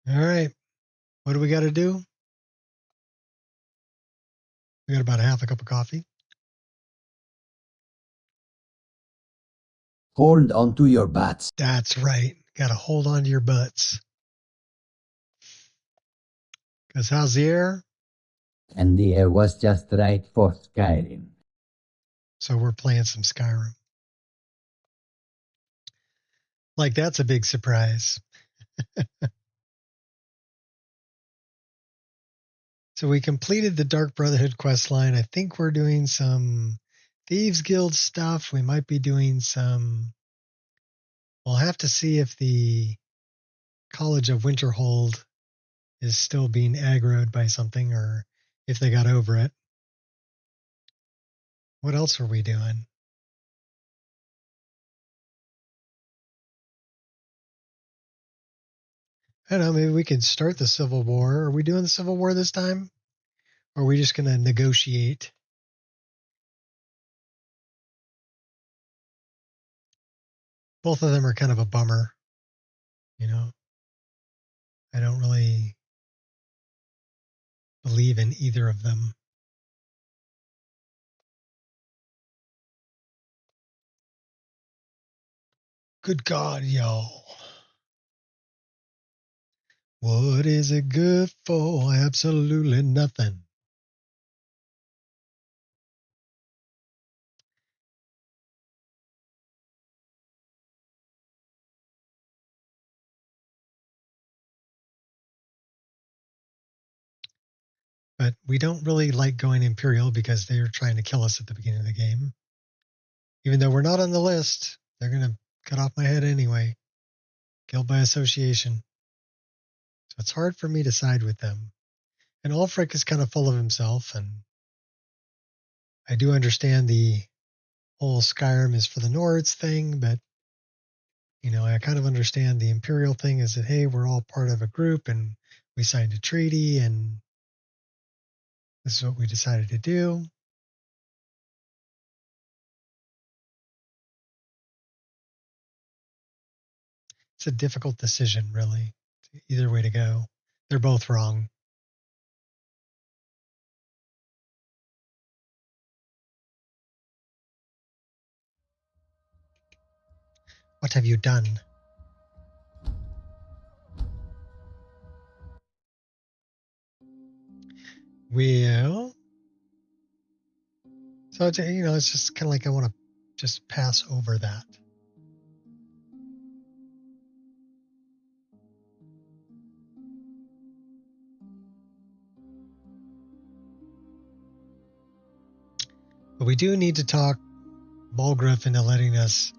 All right. What do we got to do? We got about half a cup of coffee. Hold onto your butts. That's right. Got to hold on to your butts. Because how's the air? And the air was just right for Skyrim. So we're playing some Skyrim. Like, that's a big surprise. So we completed the Dark Brotherhood quest line. I think we're doing some Thieves Guild stuff. We might be doing some... We'll have to see if the College of Winterhold is still being aggroed by something or if they got over it. What else are we doing? I don't know, maybe we could start the Civil War. Are we doing the Civil War this time? Or are we just going to negotiate? Both of them are kind of a bummer. You know, I don't really believe in either of them. Good God, y'all. What is it good for? Absolutely nothing. But we don't really like going Imperial because they're trying to kill us at the beginning of the game. Even though we're not on the list, they're going to cut off my head anyway. Killed by association. So it's hard for me to side with them. And Ulfric is kind of full of himself, and I do understand the whole Skyrim is for the Nords thing, but, you know, I kind of understand the Imperial thing is that, hey, we're all part of a group and we signed a treaty and this is what we decided to do. It's a difficult decision, really, either way to go. They're both wrong. What have you done? Well, so, you know, it's just kind of like I want to just pass over that. But we do need to talk Balgruuf into letting us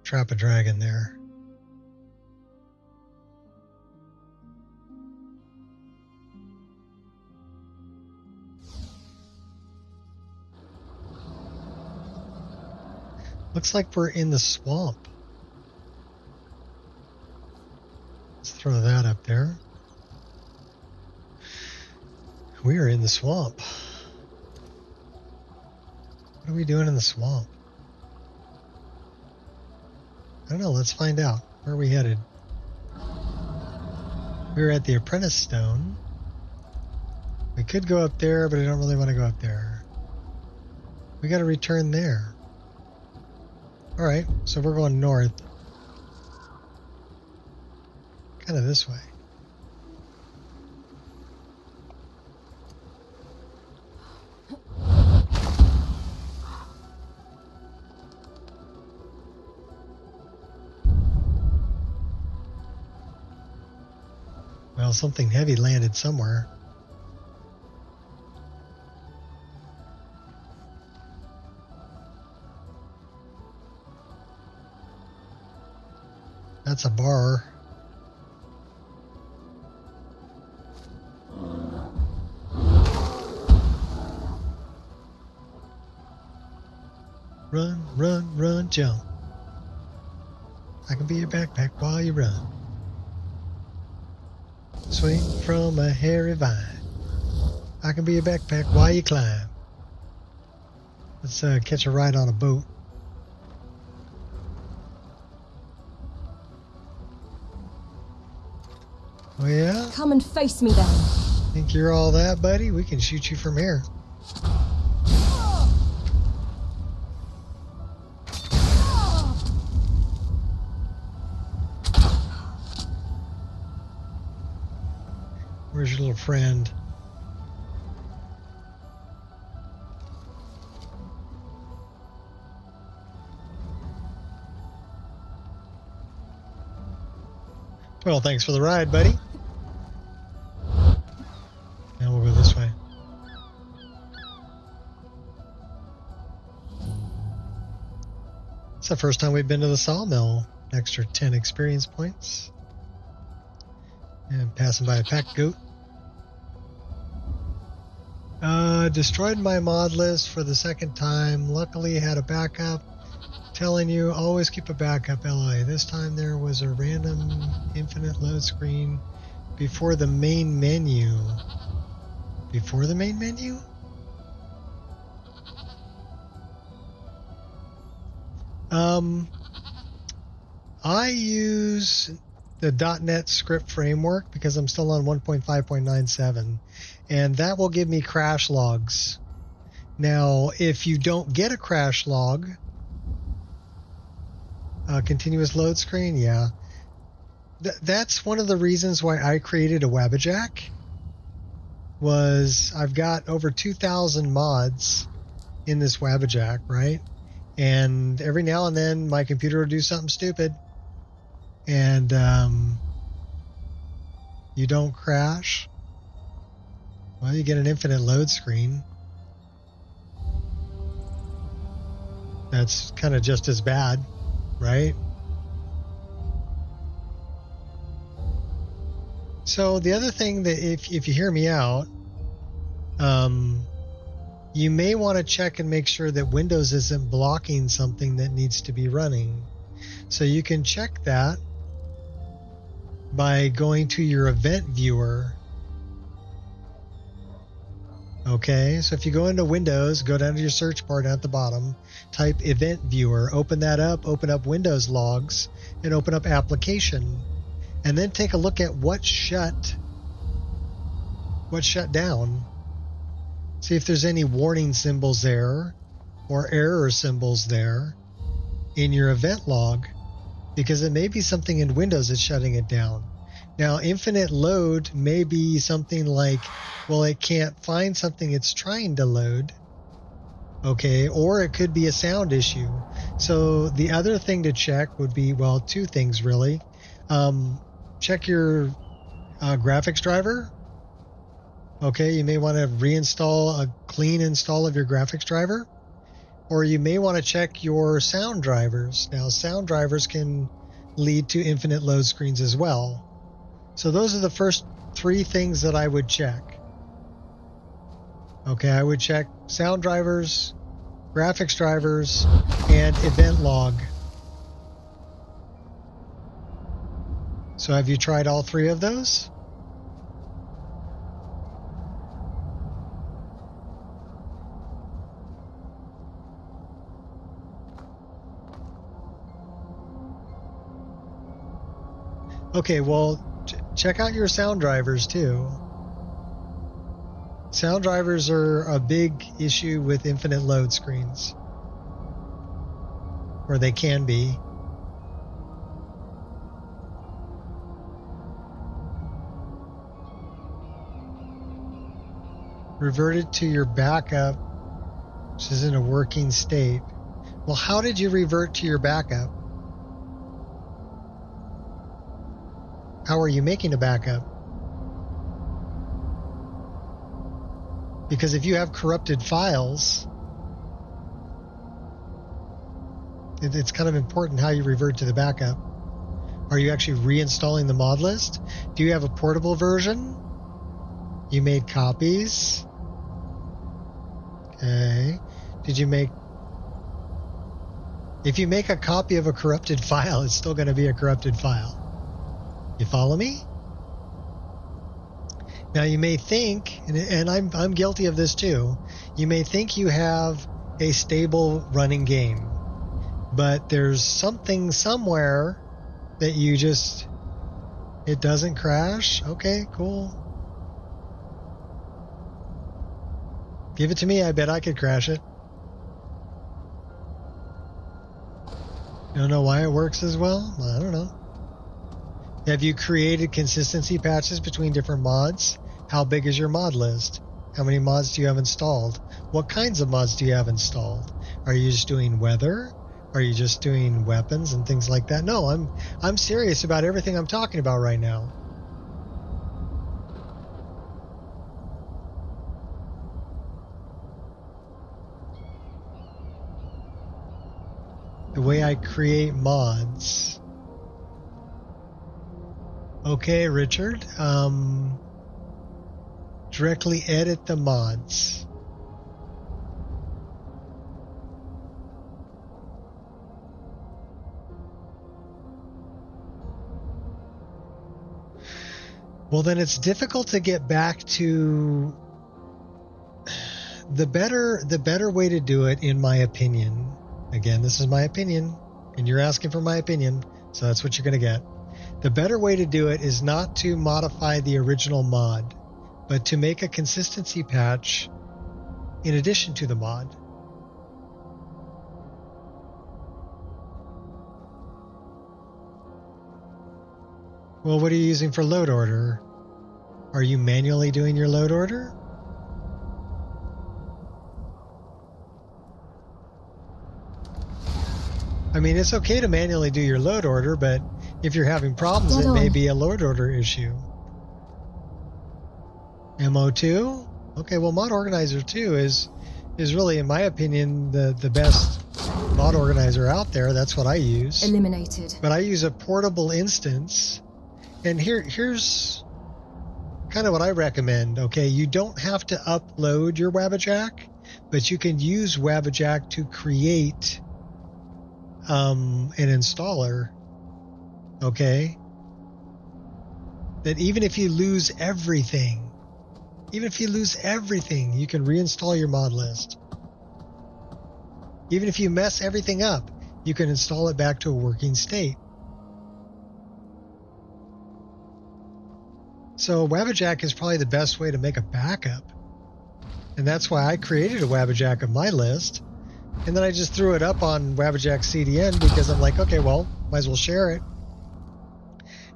trap a dragon there. Looks like we're in the swamp. Let's throw that up there. We are in the swamp. What are we doing in the swamp? I don't know. Let's find out. Where are we headed? We were at the Apprentice Stone. We could go up there, but I don't really want to go up there. We got to return there. All right, so we're going north. Kind of this way. Well, something heavy landed somewhere. That's a bar. Run, run, run, jump. I can be your backpack while you run. Swing from a hairy vine. I can be your backpack while you climb. Let's catch a ride on a boat. Oh, yeah? Come and face me then. Think you're all that, buddy? We can shoot you from here. Where's your little friend? Well, thanks for the ride, buddy. Now we'll go this way. It's the first time we've been to the sawmill. An extra 10 experience points. And passing by a pack goat. Destroyed my mod list for the second time. Luckily had a backup. Telling you, always keep a backup, LA. This time there was a random infinite load screen before the main menu. Before the main menu? I use the .NET script framework because I'm still on 1.5.97, and that will give me crash logs. Now, if you don't get a crash log, continuous load screen, yeah. That's one of the reasons why I created a Wabbajack. Was I've got over 2,000 mods in this Wabbajack, right? And every now and then my computer will do something stupid, and you don't crash. Well, you get an infinite load screen. That's kind of just as bad, right? So the other thing that if you hear me out, you may want to check and make sure that Windows isn't blocking something that needs to be running. So you can check that by going to your event viewer. Okay, so if you go into Windows, go down to your search bar down at the bottom, type event viewer, open that up, open up Windows logs, and open up application. And then take a look at what shut down. See if there's any warning symbols there or error symbols there in your event log, because it may be something in Windows that's shutting it down. Now, infinite load may be something like, well, it can't find something it's trying to load. Okay, or it could be a sound issue. So the other thing to check would be, well, two things really. Check your graphics driver. Okay, you may want to reinstall a clean install of your graphics driver, or you may want to check your sound drivers. Now, sound drivers can lead to infinite load screens as well. So those are the first three things that I would check. Okay, I would check sound drivers, graphics drivers, and event log. So have you tried all three of those? Okay, well, check out your sound drivers too. Sound drivers are a big issue with infinite load screens. Or they can be. Reverted to your backup, which is in a working state. Well, how did you revert to your backup? How are you making a backup? Because if you have corrupted files, it's kind of important how you revert to the backup. Are you actually reinstalling the mod list? Do you have a portable version? You made copies? Okay. Did you make... If you make a copy of a corrupted file, it's still going to be a corrupted file. You follow me? Now you may think, and I'm guilty of this too, you may think you have a stable running game, but there's something somewhere that you just It doesn't crash? Okay, cool. Give it to me, I bet I could crash it. You don't know why it works as well? I don't know. Have you created consistency patches between different mods? How big is your mod list? How many mods do you have installed? What kinds of mods do you have installed? Are you just doing weather? Are you just doing weapons and things like that? No, I'm serious about everything I'm talking about right now. The way I create mods. Okay, Richard. Directly edit the mods. Well, then it's difficult to get back to the better way to do it, in my opinion. Again, this is my opinion, and you're asking for my opinion, so that's what you're going to get. The better way to do it is not to modify the original mod, but to make a consistency patch in addition to the mod. Well, what are you using for load order? Are you manually doing your load order? I mean, it's okay to manually do your load order, but if you're having problems, it may be a load order issue. MO2? Okay, well, Mod Organizer 2 is really, in my opinion, the best mod organizer out there. That's what I use. Eliminated. But I use a portable instance. And here's kind of what I recommend. Okay, you don't have to upload your Wabbajack, but you can use Wabbajack to create an installer. Okay, that even if you lose everything, you can reinstall your mod list. Even if you mess everything up, you can install it back to a working state. So Wabbajack is probably the best way to make a backup. And that's why I created a Wabbajack of my list. And then I just threw it up on Wabbajack CDN because I'm like, okay, well, might as well share it.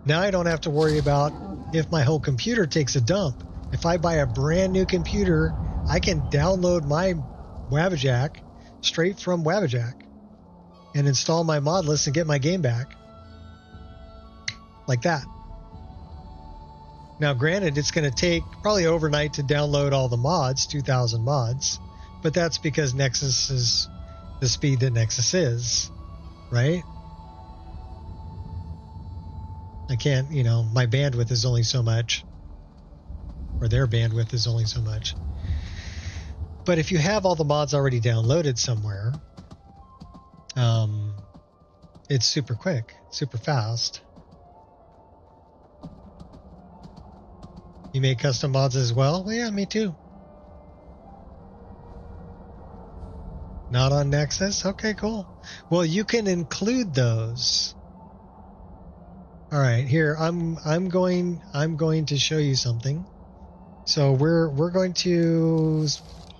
Now I don't have to worry about if my whole computer takes a dump. If I buy a brand new computer, I can download my Wabbajack straight from Wabbajack and install my mod list and get my game back. Like that. Now, granted, it's going to take probably overnight to download all the mods, 2,000 mods, but that's because Nexus is the speed that Nexus is, right? I can't, my bandwidth is only so much, or their bandwidth is only so much. But if you have all the mods already downloaded somewhere, it's super quick, super fast. You make custom mods as well? Well, yeah, me too. Not on Nexus? Okay, cool. Well, you can include those. All right, here I'm going to show you something. So we're going to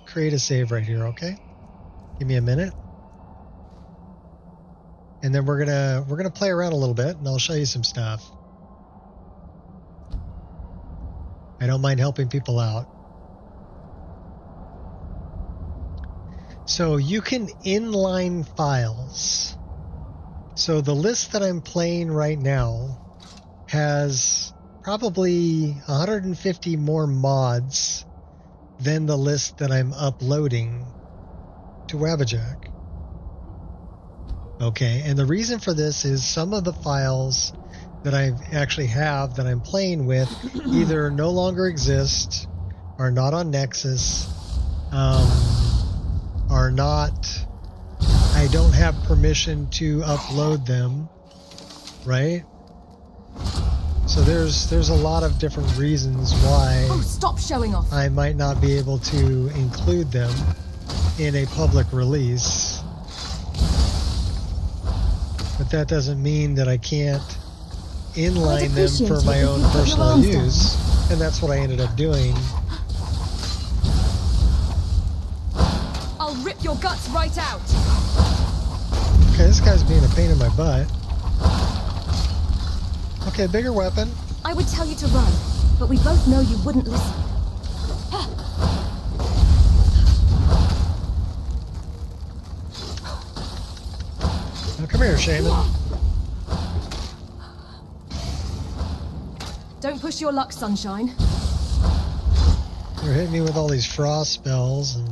create a save right here, okay? Give me a minute. And then we're gonna play around a little bit and I'll show you some stuff. I don't mind helping people out. So you can inline files. So the list that I'm playing right now has probably 150 more mods than the list that I'm uploading to Wabbajack. Okay, and the reason for this is some of the files that I actually have that I'm playing with either no longer exist, are not on Nexus, are not, I don't have permission to upload them, right? So there's a lot of different reasons why stop showing off. I might not be able to include them in a public release. But that doesn't mean that I can't inline them for my own personal use, and that's what I ended up doing. I'll rip your guts right out. Okay, this guy's being a pain in my butt. Okay, bigger weapon. I would tell you to run, but we both know you wouldn't listen. Now come here, Shaman. Don't push your luck, sunshine. You're hitting me with all these frost spells and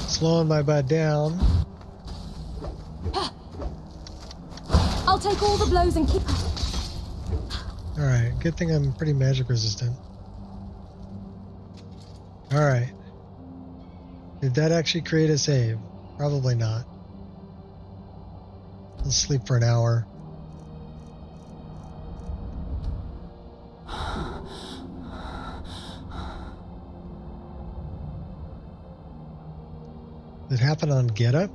slowing my butt down. I'll take all the blows and keep... Alright, good thing I'm pretty magic resistant. Alright. Did that actually create a save? Probably not. Let's sleep for an hour. Did it happen on get up?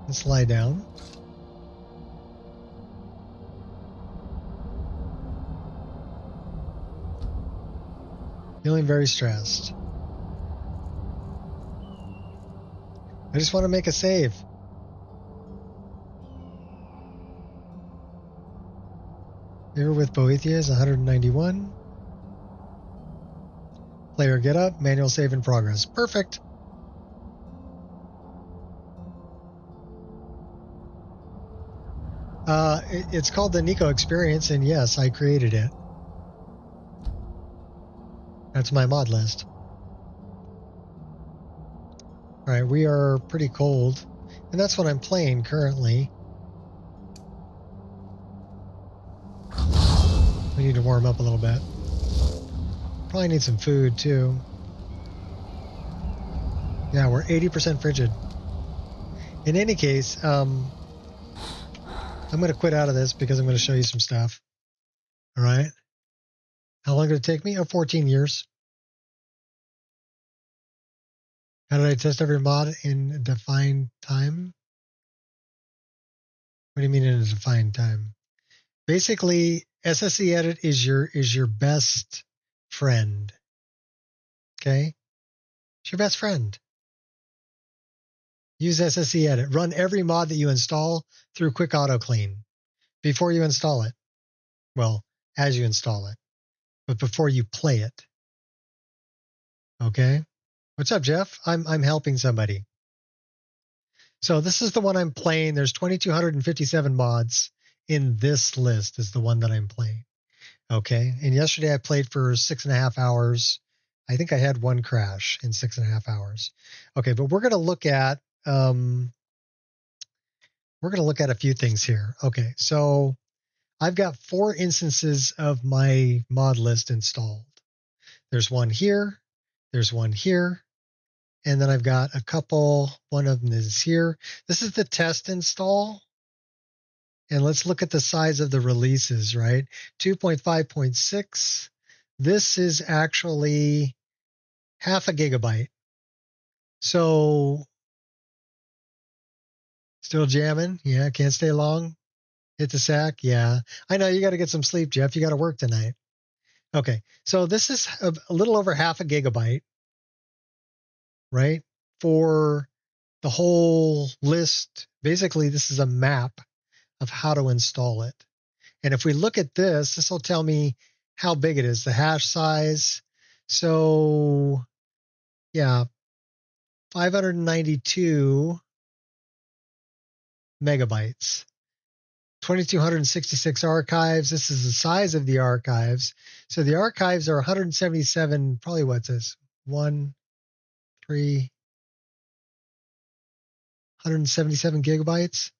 Let's lie down. Feeling very stressed. I just want to make a save. Here with Boethia is 191. Player get up, manual save in progress. Perfect. It's called the Nico Expereince, and yes, I created it. That's my mod list. Alright, we are pretty cold, and that's what I'm playing currently. We need to warm up a little bit. Probably need some food too. Yeah, we're 80% frigid. In any case, I'm going to quit out of this because I'm going to show you some stuff. All right. How long did it take me? Oh, 14 years. How did I test every mod in a defined time? What do you mean in a defined time? Basically, SSE Edit is your best friend. Okay? It's your best friend. Use SSE Edit. Run every mod that you install through Quick Auto Clean before you install it. Well, as you install it, but before you play it. Okay? What's up, Jeff? I'm helping somebody. So this is the one I'm playing. There's 2,257 mods in this list is the one that I'm playing. Okay? And yesterday I played for 6.5 hours. I think I had one crash in 6.5 hours. Okay, but we're going to look at a few things here. Okay, so I've got 4 instances of my mod list installed. There's one here, there's one here, and then I've got a couple. One of them is here. This is the test install. And let's look at the size of the releases, right? 2.5.6. This is actually 0.5 gigabyte. So still jamming? Yeah, can't stay long. Hit the sack? Yeah. I know you got to get some sleep, Jeff. You got to work tonight. Okay. So this is a little over 0.5 gigabyte, right? For the whole list. Basically, this is a map of how to install it. And if we look at this, this will tell me how big it is, the hash size. So yeah, 592 megabytes. 2,266 archives. This is the size of the archives. So the archives are 177, probably what's this? 177 gigabytes.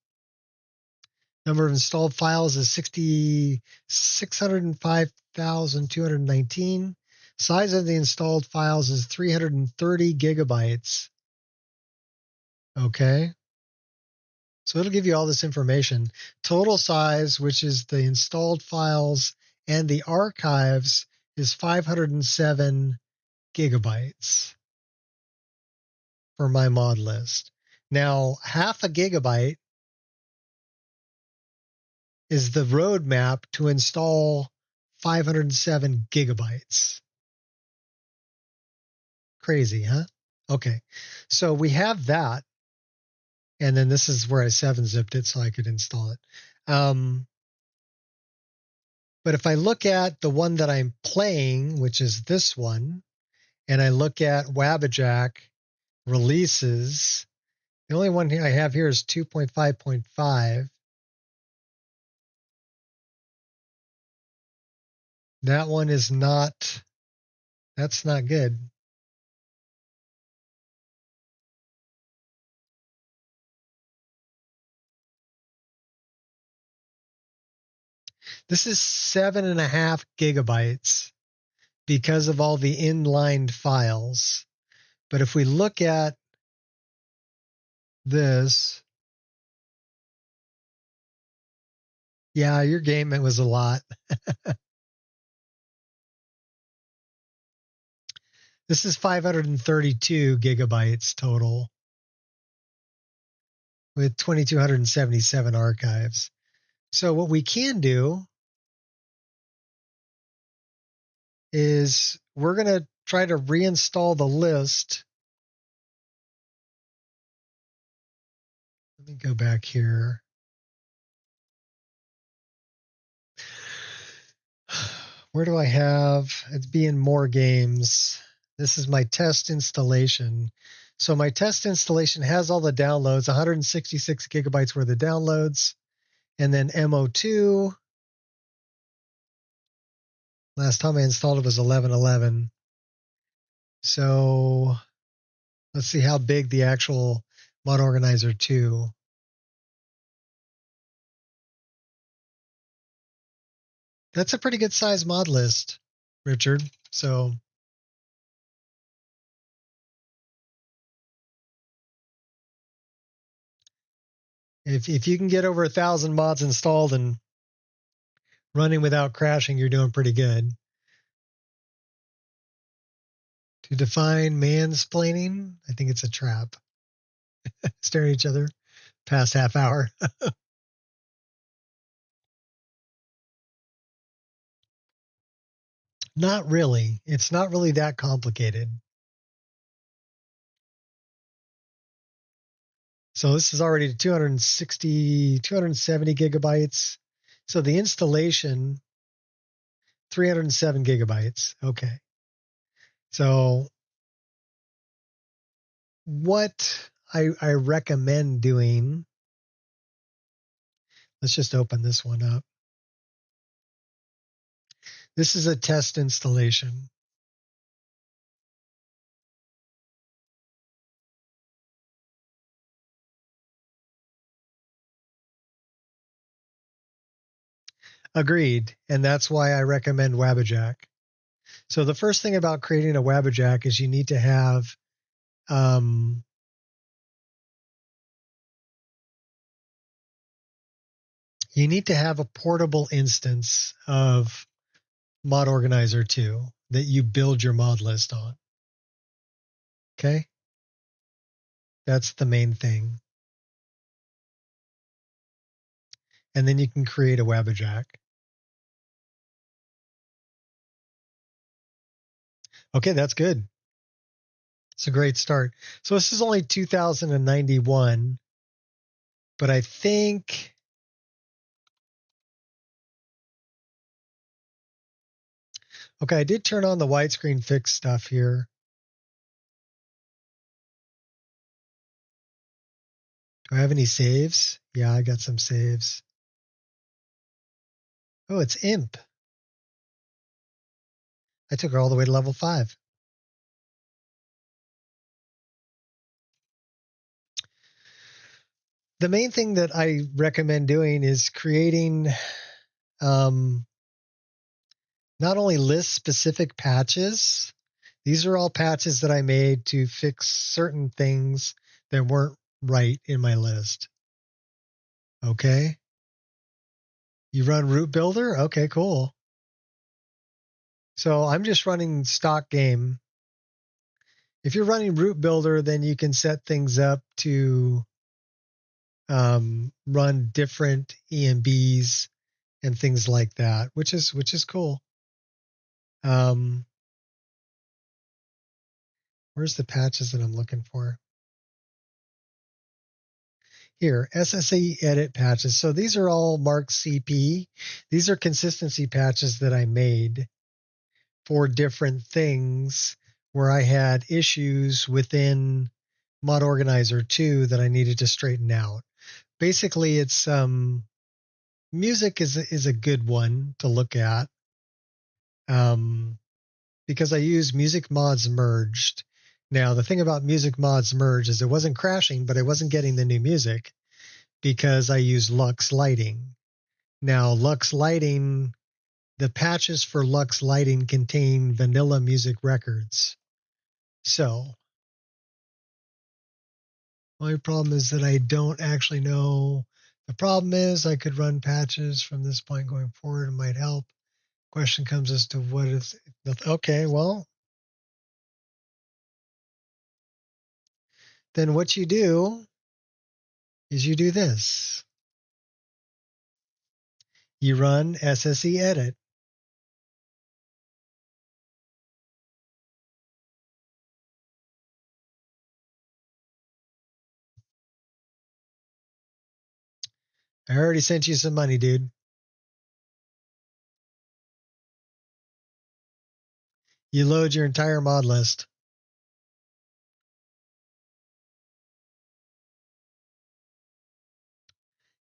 Number of installed files is 605,219. Size of the installed files is 330 gigabytes. Okay. So it'll give you all this information. Total size, which is the installed files and the archives, is 507 gigabytes for my mod list. Now, 0.5 gigabyte is the roadmap to install 507 gigabytes. Crazy, huh? Okay. So we have that. And then this is where I 7-zipped it so I could install it. But if I look at the one that I'm playing, which is this one, and I look at Wabbajack releases, the only one I have here is 2.5.5. That one is not, that's not good. This is 7.5 gigabytes because of all the inlined files. But if we look at this, yeah, your game, it was a lot. This is 532 gigabytes total with 2,277 archives. So what we can do is we're going to try to reinstall the list. Let me go back here. Where do I have? It's being more games. This is my test installation. So my test installation has all the downloads, 166 gigabytes worth of downloads. And then MO2. Last time I installed it was 11.11. So let's see how big the actual Mod Organizer 2. That's a pretty good size mod list, Richard. So if you can get over 1,000 mods installed and running without crashing, you're doing pretty good. To define mansplaining, I think it's a trap. Staring at each other past half hour. Not really. It's not really that complicated. So this is already 270 gigabytes. So the installation, 307 gigabytes. Okay. So what I recommend doing, let's just open this one up. This is a test installation. Agreed. And that's why I recommend Wabbajack. So the first thing about creating a Wabbajack is you need to have a portable instance of Mod Organizer 2 that you build your mod list on. Okay? That's the main thing. And then you can create a Wabbajack. Okay, that's good. It's a great start. So this is only 2,091, but I think okay, I did turn on the widescreen fix stuff here. Do I have any saves? Yeah, I got some saves. Oh, it's Imp. I took her all the way to level 5. The main thing that I recommend doing is creating not only list-specific patches. These are all patches that I made to fix certain things that weren't right in my list. Okay. You run Root Builder? Okay, cool. So I'm just running stock game. If you're running Root Builder, then you can set things up to run different EMBs and things like that, which is cool. Where's the patches that I'm looking for? Here, SSE edit patches. So these are all marked CP. These are consistency patches that I made for different things where I had issues within Mod Organizer 2 that I needed to straighten out. Basically, it's music is a good one to look at because I use music mods merged. Now, the thing about music mods merged is it wasn't crashing, but I wasn't getting the new music because I use Lux Lighting. Now, Lux Lighting, the patches for Lux Lighting contain vanilla music records. So, my problem is that I don't actually know. The problem is I could run patches from this point going forward. It might help. Question comes as to what is. Okay, well, then what you do is you do this. You run SSE edit. I already sent you some money, dude. You load your entire mod list.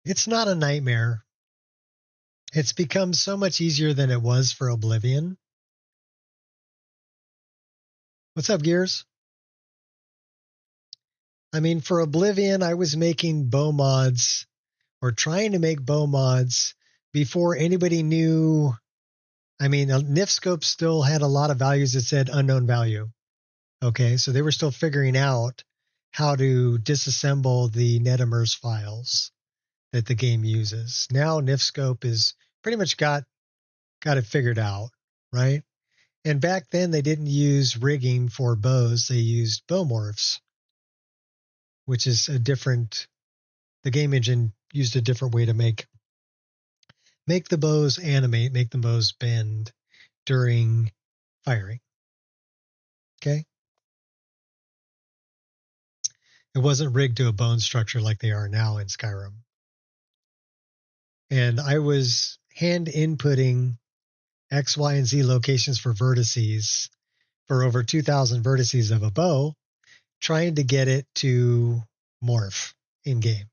It's not a nightmare. It's become so much easier than it was for Oblivion. What's up, Gears? I mean, for Oblivion, I was making bow mods or trying to make bow mods before anybody knew. I mean, NIFScope still had a lot of values that said unknown value. Okay, so they were still figuring out how to disassemble the netimers files that the game uses. Now NIFScope is pretty much got it figured out, right? And back then they didn't use rigging for bows; they used bow morphs, which is a different. The game engine used a different way to make the bows animate, make the bows bend during firing. Okay. It wasn't rigged to a bone structure like they are now in Skyrim. And I was hand inputting X, Y, and Z locations for vertices for over 2,000 vertices of a bow, trying to get it to morph in game.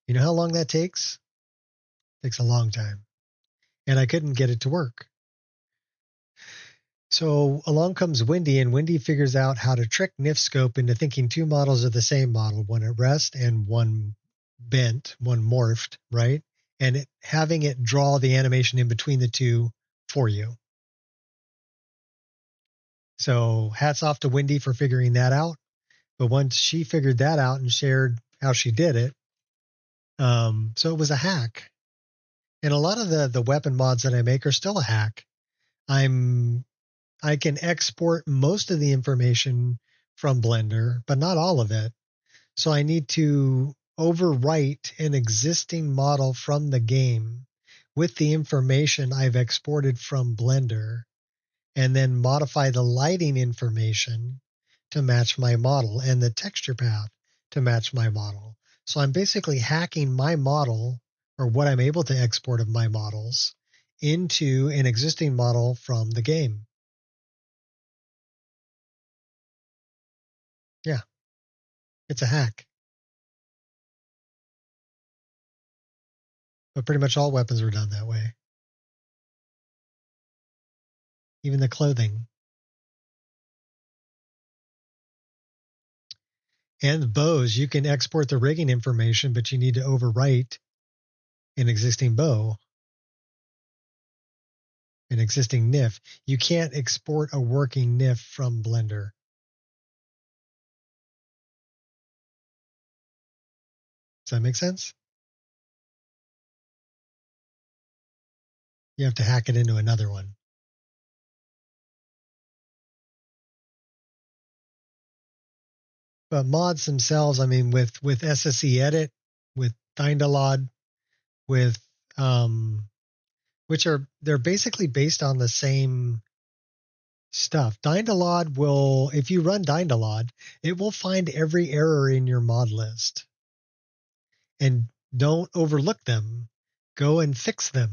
You know how long that takes? It takes a long time. And I couldn't get it to work. So along comes Wendy, and Wendy figures out how to trick NIFScope into thinking two models are the same model, one at rest and one bent, one morphed, right? And having it draw the animation in between the two for you. So hats off to Wendy for figuring that out. But once she figured that out and shared how she did it, so it was a hack. And a lot of the weapon mods that I make are still a hack. I can export most of the information from Blender, but not all of it. So I need to overwrite an existing model from the game with the information I've exported from Blender, and then modify the lighting information to match my model and the texture path to match my model. So I'm basically hacking my model, or what I'm able to export of my models, into an existing model from the game. Yeah, it's a hack. But pretty much all weapons were done that way. Even the clothing. And the bows, you can export the rigging information, but you need to overwrite an existing bow, an existing NIF. You can't export a working NIF from Blender. Does that make sense? You have to hack it into another one. But mods themselves, I mean, with SSE Edit, with Dindalod, with they're basically based on the same stuff. Dynalod will, if you run Dynalod, it will find every error in your mod list. And don't overlook them. Go and fix them.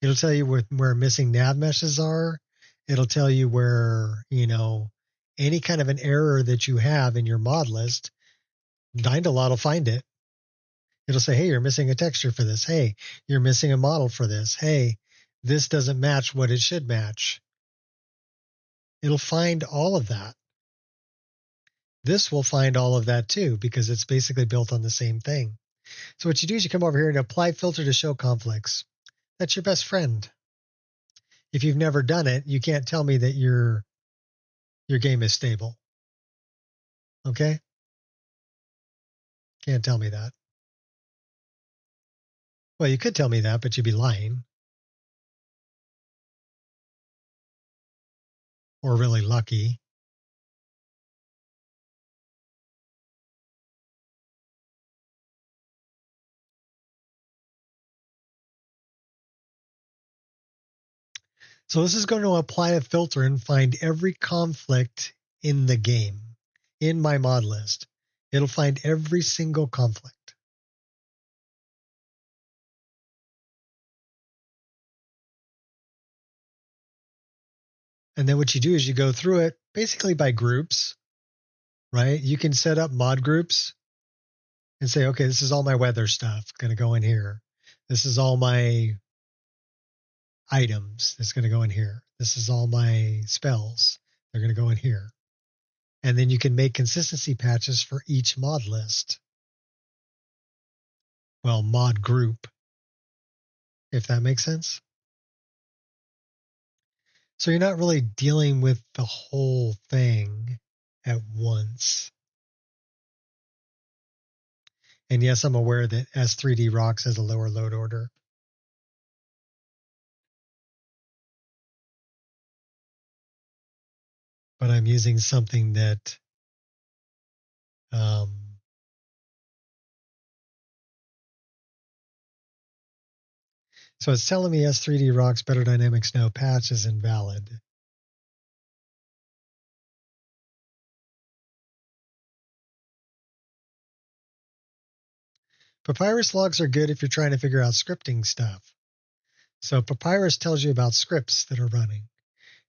It'll tell you where missing nav meshes are. It'll tell you where, any kind of an error that you have in your mod list, Dynalod will find it. It'll say, hey, you're missing a texture for this. Hey, you're missing a model for this. Hey, this doesn't match what it should match. It'll find all of that. This will find all of that too, because it's basically built on the same thing. So what you do is you come over here and apply filter to show conflicts. That's your best friend. If you've never done it, you can't tell me that your game is stable. Okay? Can't tell me that. Well, you could tell me that, but you'd be lying. Or really lucky. So this is going to apply a filter and find every conflict in the game, in my mod list. It'll find every single conflict. And then what you do is you go through it basically by groups, right? You can set up mod groups and say, okay, this is all my weather stuff going to go in here. This is all my items that's going to go in here. This is all my spells. They're going to go in here. And then you can make consistency patches for each mod list. Well, mod group, if that makes sense. So you're not really dealing with the whole thing at once. And yes, I'm aware that S3D Rocks has a lower load order. But I'm using something that so it's telling me S3D Rocks Better Dynamics No patch is invalid. Papyrus logs are good if you're trying to figure out scripting stuff. So Papyrus tells you about scripts that are running.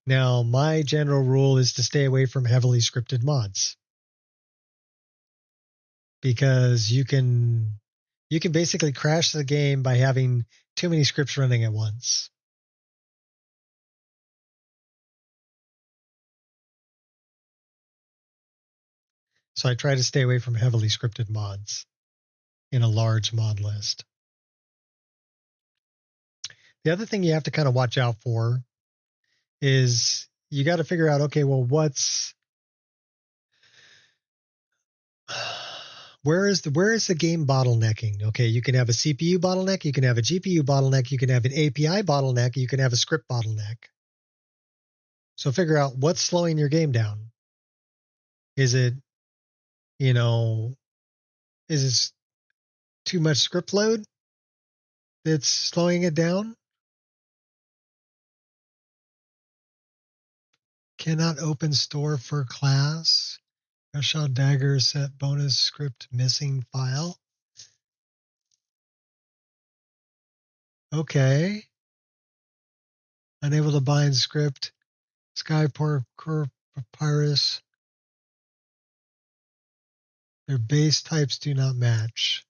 Now, my general rule is to stay away from heavily scripted mods. Because you can basically crash the game by having too many scripts running at once. So I try to stay away from heavily scripted mods in a large mod list. The other thing you have to kind of watch out for is you got to figure out, okay, well, where is the game bottlenecking? Okay, you can have a CPU bottleneck, you can have a GPU bottleneck, you can have an API bottleneck, you can have a script bottleneck. So figure out what's slowing your game down. Is it, is it too much script load that's slowing it down? Cannot open store for class. Rush-out dagger set bonus script missing file. Okay. Unable to bind script. Skyport Papyrus. Their base types do not match.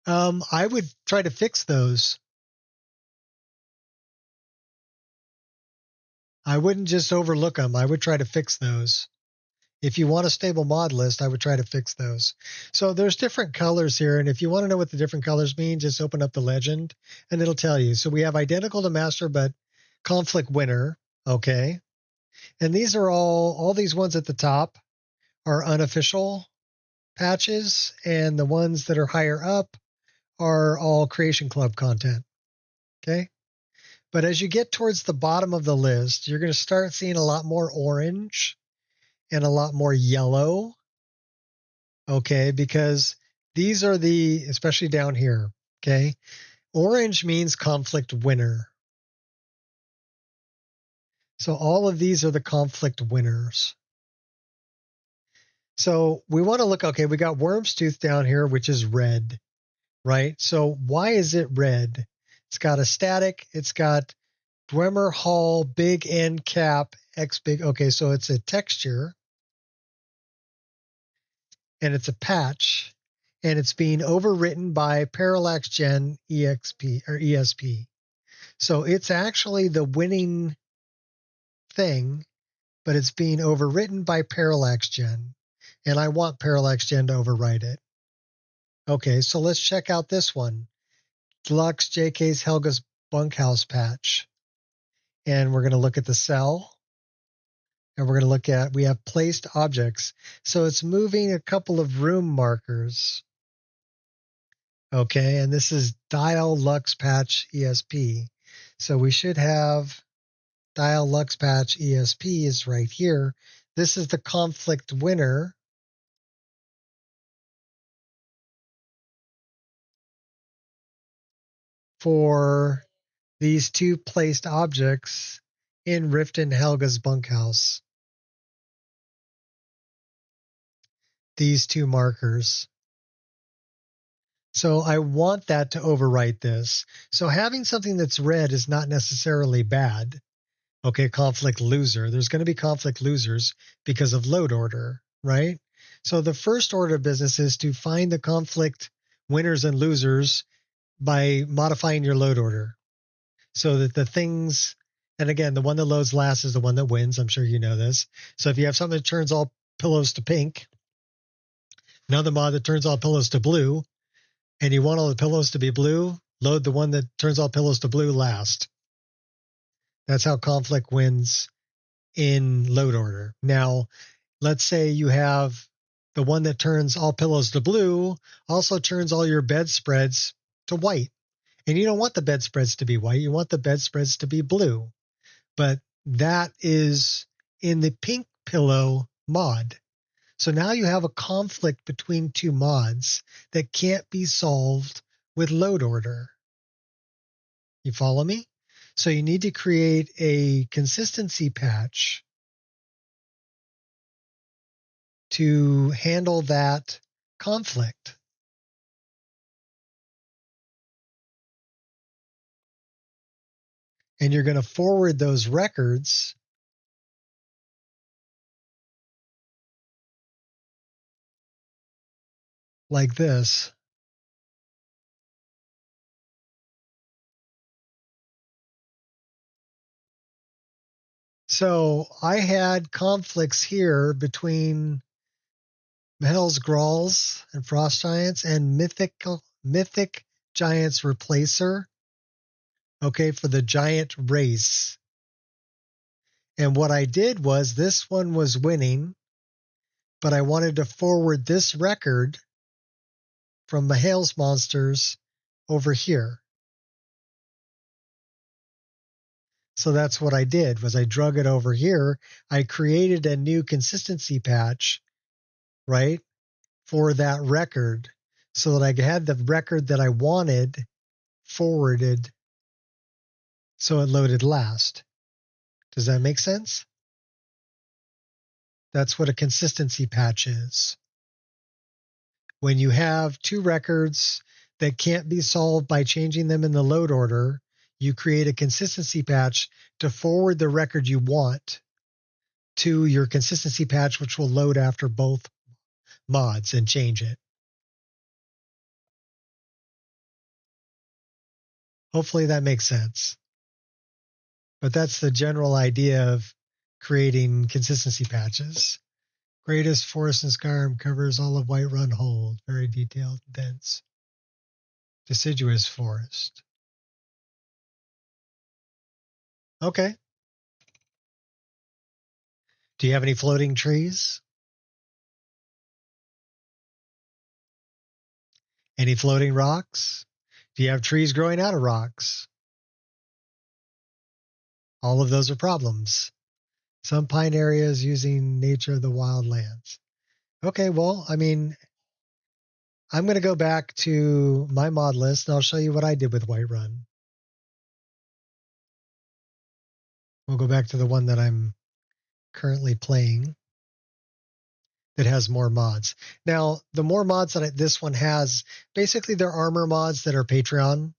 I would try to fix those. I wouldn't just overlook them. I would try to fix those. If you want a stable mod list, I would try to fix those. So there's different colors here, and if you want to know what the different colors mean, just open up the legend, and it'll tell you. So we have identical to master, but conflict winner, okay? And these are all these ones at the top are unofficial patches, and the ones that are higher up are all Creation Club content, okay? But as you get towards the bottom of the list, you're going to start seeing a lot more orange and a lot more yellow, okay? Because these are especially down here, okay? Orange means conflict winner. So all of these are the conflict winners. So we want to look, okay, we got Worm's Tooth down here, which is red, right? So why is it red? It's got a static, it's got Dwemer Hall, big N cap, X big. Okay, so it's a texture and it's a patch and it's being overwritten by Parallax Gen EXP or ESP. So it's actually the winning thing, but it's being overwritten by Parallax Gen. And I want Parallax Gen to overwrite it. Okay, so let's check out this one. Deluxe JK's Helga's Bunkhouse patch. And we're going to look at the cell. And we're going to look at, we have placed objects. So it's moving a couple of room markers. Okay, and this is Dial Lux Patch ESP. So we should have Dial Lux Patch ESP is right here. This is the conflict winner. For these two placed objects in Rift and Helga's bunkhouse. These two markers. So I want that to overwrite this. So having something that's red is not necessarily bad. Okay, conflict loser. There's going to be conflict losers because of load order, right? So the first order of business is to find the conflict winners and losers by modifying your load order. So that the things, and again, the one that loads last is the one that wins. I'm sure you know this. So if you have something that turns all pillows to pink, another mod that turns all pillows to blue, and you want all the pillows to be blue, load the one that turns all pillows to blue last. That's how conflict wins in load order. Now, let's say you have the one that turns all pillows to blue also turns all your bedspreads to white. And you don't want the bedspreads to be white. You want the bedspreads to be blue. But that is in the pink pillow mod. So now you have a conflict between two mods that can't be solved with load order. You follow me? So you need to create a consistency patch to handle that conflict. And you're going to forward those records like this. So I had conflicts here between Hell's Gralls and Frost Giants and Mythic Giants Replacer. Okay, for the giant race. And what I did was this one was winning, but I wanted to forward this record from the Hales monsters over here. So that's what I did was I drug it over here. I created a new consistency patch, right, for that record so that I had the record that I wanted forwarded so it loaded last. Does that make sense? That's what a consistency patch is. When you have two records that can't be solved by changing them in the load order, you create a consistency patch to forward the record you want to your consistency patch, which will load after both mods and change it. Hopefully that makes sense. But that's the general idea of creating consistency patches. Greatest forest in Skyrim covers all of Whiterun Hold. Very detailed, dense, deciduous forest. Okay. Do you have any floating trees? Any floating rocks? Do you have trees growing out of rocks? All of those are problems. Some pine areas using nature of the wildlands. Okay, well, I mean, I'm going to go back to my mod list, and I'll show you what I did with Whiterun. We'll go back to the one that I'm currently playing that has more mods. Now, the more mods that this one has, basically they're armor mods that are Patreon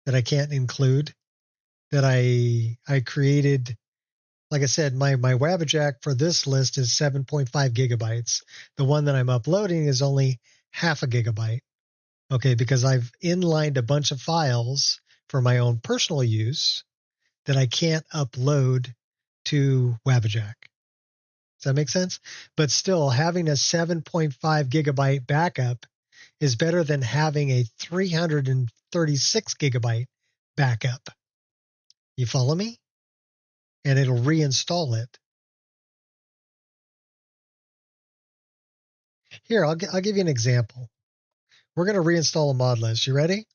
that I can't include, that I created. Like I said, my Wabbajack for this list is 7.5 gigabytes. The one that I'm uploading is only half a gigabyte. Okay, because I've inlined a bunch of files for my own personal use that I can't upload to Wabbajack. Does that make sense? But still, having a 7.5 gigabyte backup is better than having a 336 gigabyte backup. You follow me? And it'll reinstall it. Here, I'll give you an example. We're going to reinstall a mod list. You ready?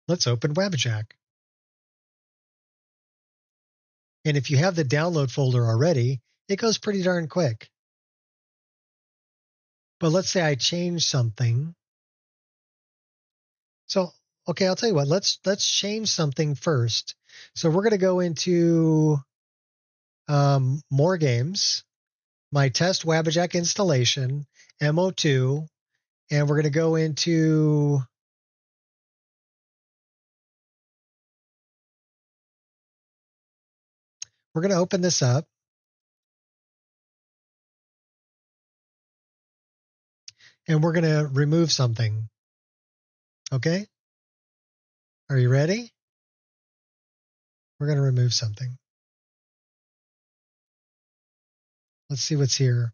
Let's open Wabbajack. And if you have the download folder already, it goes pretty darn quick. But let's say I change something. So, okay, I'll tell you what. Let's change something first. So we're going to go into more games, my test Wabbajack installation, MO2, and we're going to go into we're going to open this up. And we're going to remove something. Okay? Are you ready? We're going to remove something. Let's see what's here.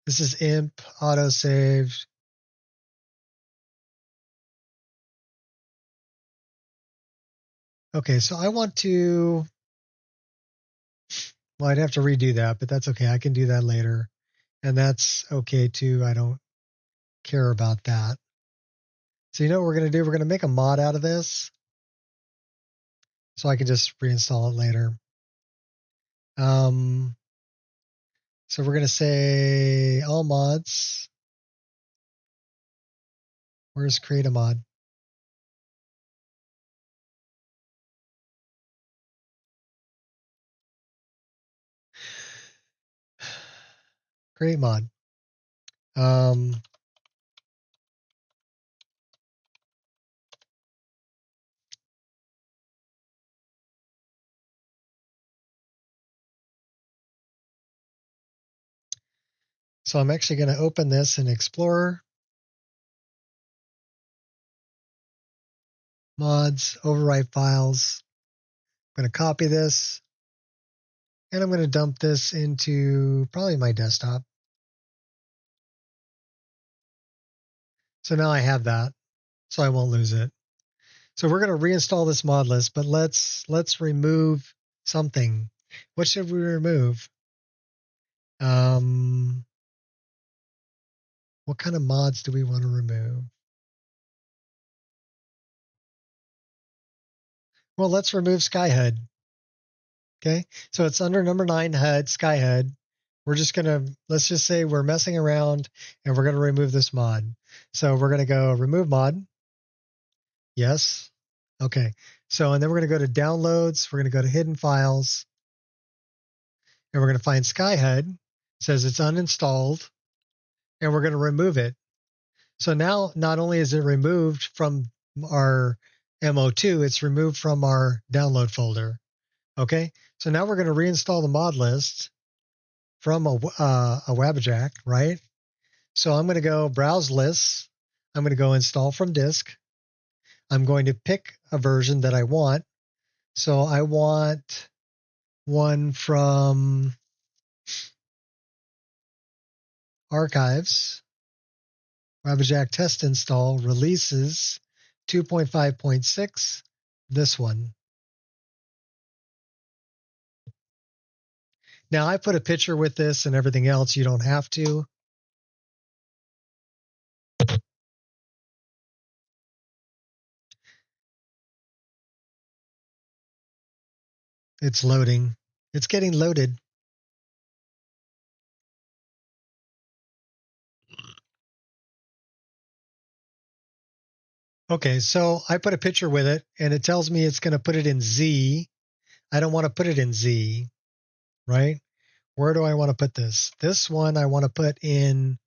This is imp, autosave. Okay, so I want to, well, I'd have to redo that, but that's okay. I can do that later. And that's okay too. I don't care about that. So you know what we're going to do? We're going to make a mod out of this so I can just reinstall it later. So we're going to say all mods. Where's create a mod? Create mod. So I'm actually going to open this in Explorer. Mods, overwrite files. I'm going to copy this. And I'm going to dump this into probably my desktop. So now I have that, so I won't lose it. So we're going to reinstall this mod list, but let's remove something. What should we remove? What kind of mods do we want to remove? Well, let's remove Skyhood. Okay, so it's under number 9 HUD, Skyhood. We're just going to, let's just say we're messing around and we're going to remove this mod. So we're going to go remove mod. Yes. Okay. So, and then we're going to go to downloads. We're going to go to hidden files. And we're going to find Skyhood. It says it's uninstalled. And we're going to remove it. So now, not only is it removed from our MO2, it's removed from our download folder. Okay. So now we're going to reinstall the mod list from a Wabbajack, right? So I'm going to go browse lists. I'm going to go install from disk. I'm going to pick a version that I want. So I want one from archives, Wabbajack test install releases 2.5.6, this one. Now I put a picture with this and everything else. You don't have to. It's loading. It's getting loaded. Okay, so I put a picture with it, and it tells me it's going to put it in Z. I don't want to put it in Z, right? Where do I want to put this? This one I want to put in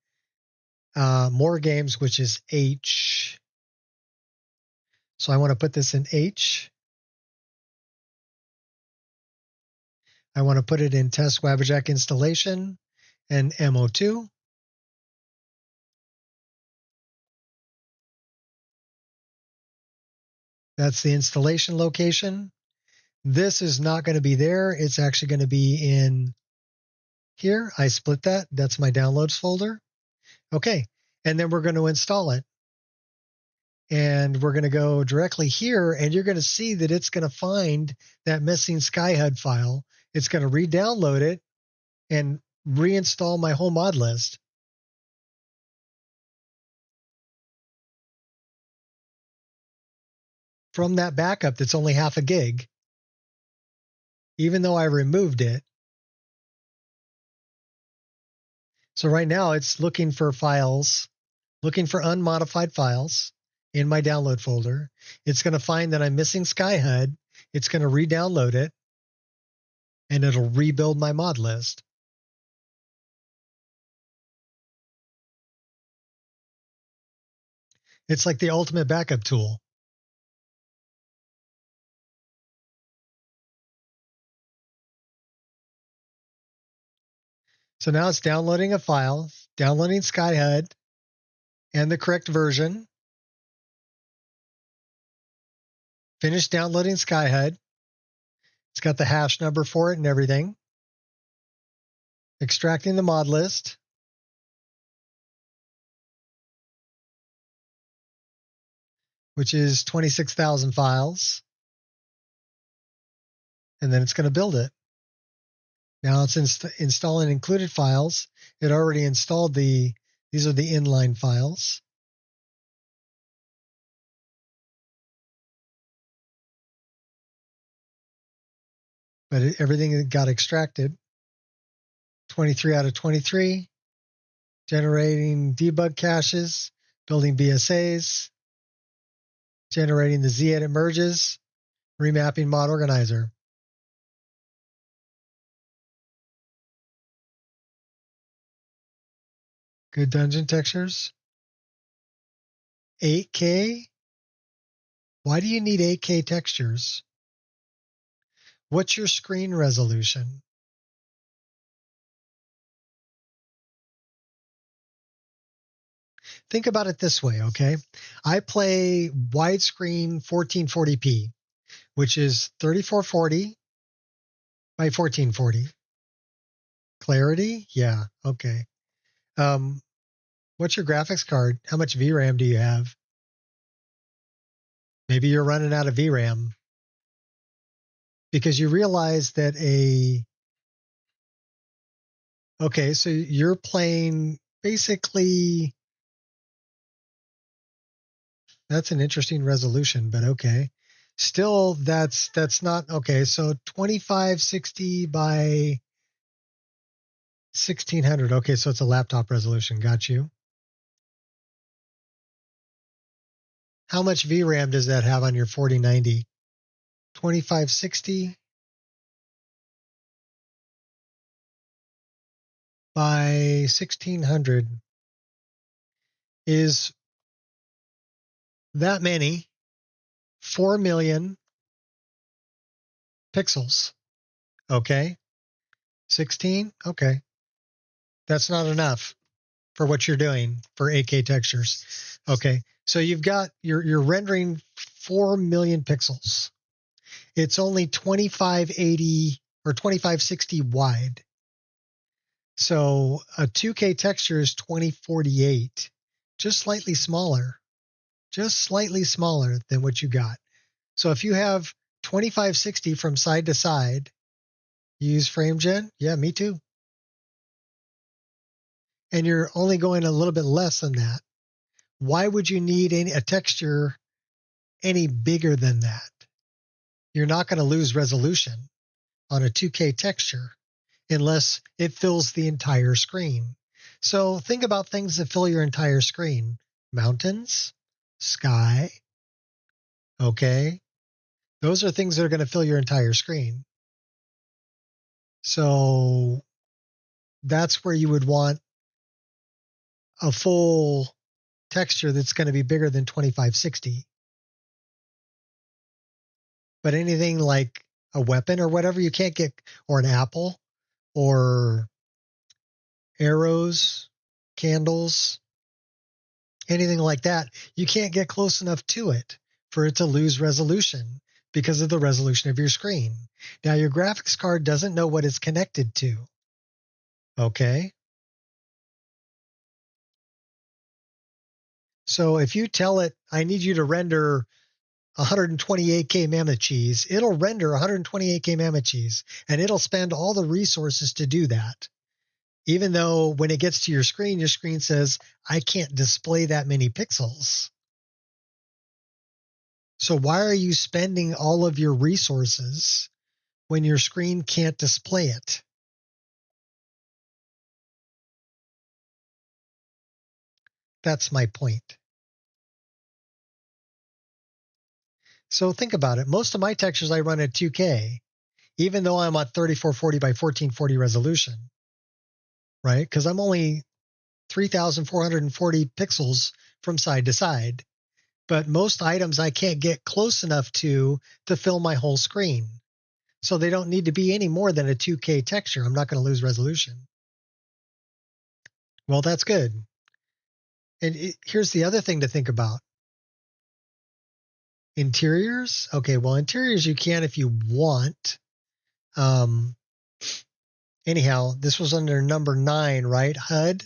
more games, which is H. So I want to put this in H. I want to put it in test Wabbajack installation and MO2. That's the installation location. This is not going to be there. It's actually going to be in here. I split that. That's my downloads folder. Okay. And then we're going to install it. And we're going to go directly here, and you're going to see that it's going to find that missing SkyHUD file. It's going to re-download it and reinstall my whole mod list. From that backup that's only half a gig, even though I removed it. So right now it's looking for files, looking for unmodified files in my download folder. It's going to find that I'm missing SkyHUD. It's going to re-download it, and it'll rebuild my mod list. It's like the ultimate backup tool. So now it's downloading a file, downloading SkyHUD and the correct version. Finished downloading SkyHUD. It's got the hash number for it and everything. Extracting the mod list. Which is 26,000 files. And then it's going to build it. Now it's installing included files. It already installed these are the inline files. But everything got extracted. 23 out of 23. Generating debug caches, building BSAs, generating the Z-edit merges, remapping mod organizer. Good dungeon textures. 8K? Why do you need 8K textures? What's your screen resolution? Think about it this way, okay? I play widescreen 1440p, which is 3440 by 1440. Clarity? Yeah, okay. What's your graphics card? How much VRAM do you have? Maybe you're running out of VRAM. Because you realize that okay, so you're playing basically, that's an interesting resolution, but okay. Still, that's not, okay, so 2560 by 1600. Okay, so it's a laptop resolution. Got you. How much VRAM does that have on your 4090? 2560 by 1600 is that many, 4 million pixels. Okay. 16? Okay. That's not enough for what you're doing for 8K textures. Okay. So you're rendering 4 million pixels. It's only 2580 or 2560 wide. So a 2K texture is 2048, just slightly smaller than what you got. So if you have 2560 from side to side, you use FrameGen? Yeah, me too. And you're only going a little bit less than that. Why would you need a texture any bigger than that? You're not going to lose resolution on a 2K texture unless it fills the entire screen. So think about things that fill your entire screen. Mountains, sky, Okay. Those are things that are going to fill your entire screen. So that's where you would want a full texture that's going to be bigger than 2560. But anything like a weapon or whatever, you can't get, or an apple, or arrows, candles, anything like that, you can't get close enough to it for it to lose resolution because of the resolution of your screen. Now, your graphics card doesn't know what it's connected to. Okay? So if you tell it, I need you to render 128K mammoth cheese, it'll render 128K mammoth cheese, and it'll spend all the resources to do that. Even though when it gets to your screen says, I can't display that many pixels. So why are you spending all of your resources when your screen can't display it? That's my point. So think about it. Most of my textures I run at 2K, even though I'm at 3440 by 1440 resolution, right? Because I'm only 3,440 pixels from side to side. But most items I can't get close enough to fill my whole screen. So they don't need to be any more than a 2K texture. I'm not going to lose resolution. Well, that's good. And here's the other thing to think about. Interiors? Okay, well, interiors you can if you want. Anyhow, this was under number 9, right? HUD.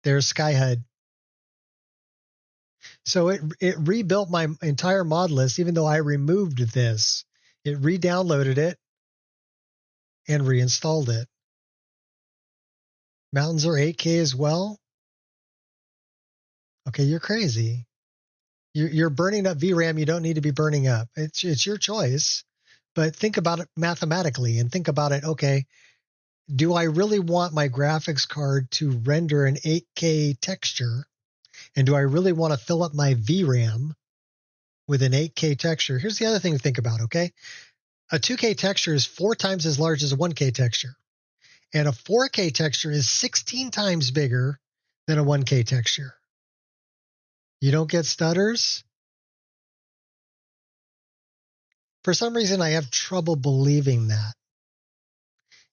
There's Sky HUD. So it rebuilt my entire mod list, even though I removed this. It re-downloaded it and reinstalled it. Mountains are 8K as well? Okay, you're crazy. You're burning up VRAM you don't need to be burning up. It's your choice, but think about it mathematically and think about it, okay, do I really want my graphics card to render an 8K texture? And do I really want to fill up my VRAM with an 8K texture? Here's the other thing to think about, okay? A 2K texture is 4 times as large as a 1K texture. And a 4K texture is 16 times bigger than a 1K texture. You don't get stutters? For some reason, I have trouble believing that.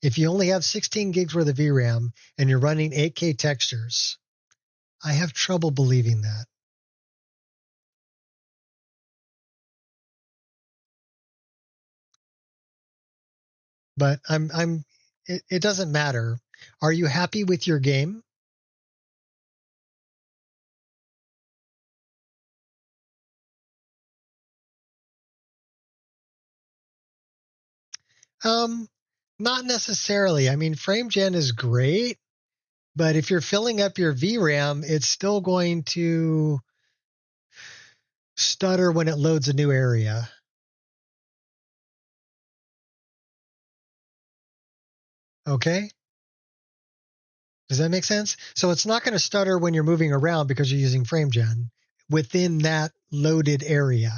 If you only have 16 gigs worth of VRAM and you're running 8K textures, I have trouble believing that. But it doesn't matter. Are you happy with your game? Not necessarily. I mean, FrameGen is great, but if you're filling up your VRAM, it's still going to stutter when it loads a new area. Okay? Does that make sense? So it's not going to stutter when you're moving around because you're using FrameGen within that loaded area.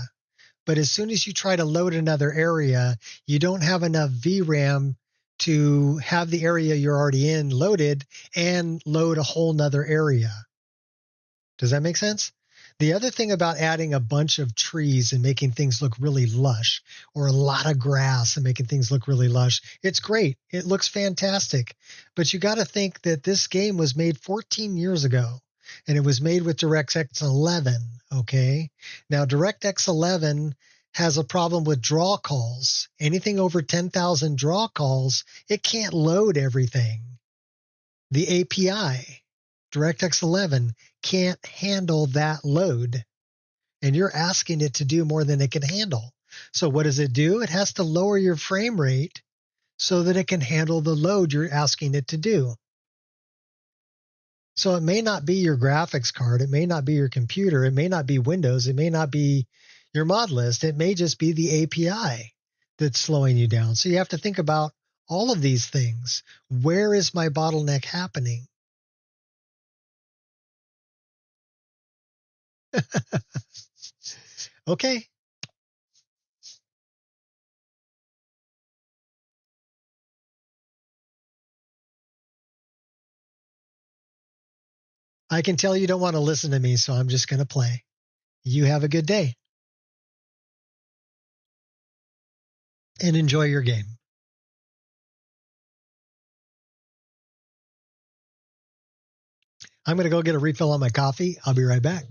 But as soon as you try to load another area, you don't have enough VRAM to have the area you're already in loaded and load a whole nother area. Does that make sense? The other thing about adding a bunch of trees and making things look really lush, or a lot of grass and making things look really lush, it's great. It looks fantastic. But you got to think that this game was made 14 years ago, and it was made with DirectX 11, okay? Now, DirectX 11 has a problem with draw calls. Anything over 10,000 draw calls, it can't load everything. The API, DirectX 11, can't handle that load. And you're asking it to do more than it can handle. So what does it do? It has to lower your frame rate so that it can handle the load you're asking it to do. So it may not be your graphics card. It may not be your computer. It may not be Windows. It may not be your mod list. It may just be the API that's slowing you down. So you have to think about all of these things. Where is my bottleneck happening? Okay. I can tell you don't want to listen to me, so I'm just going to play. You have a good day. And enjoy your game. I'm going to go get a refill on my coffee. I'll be right back.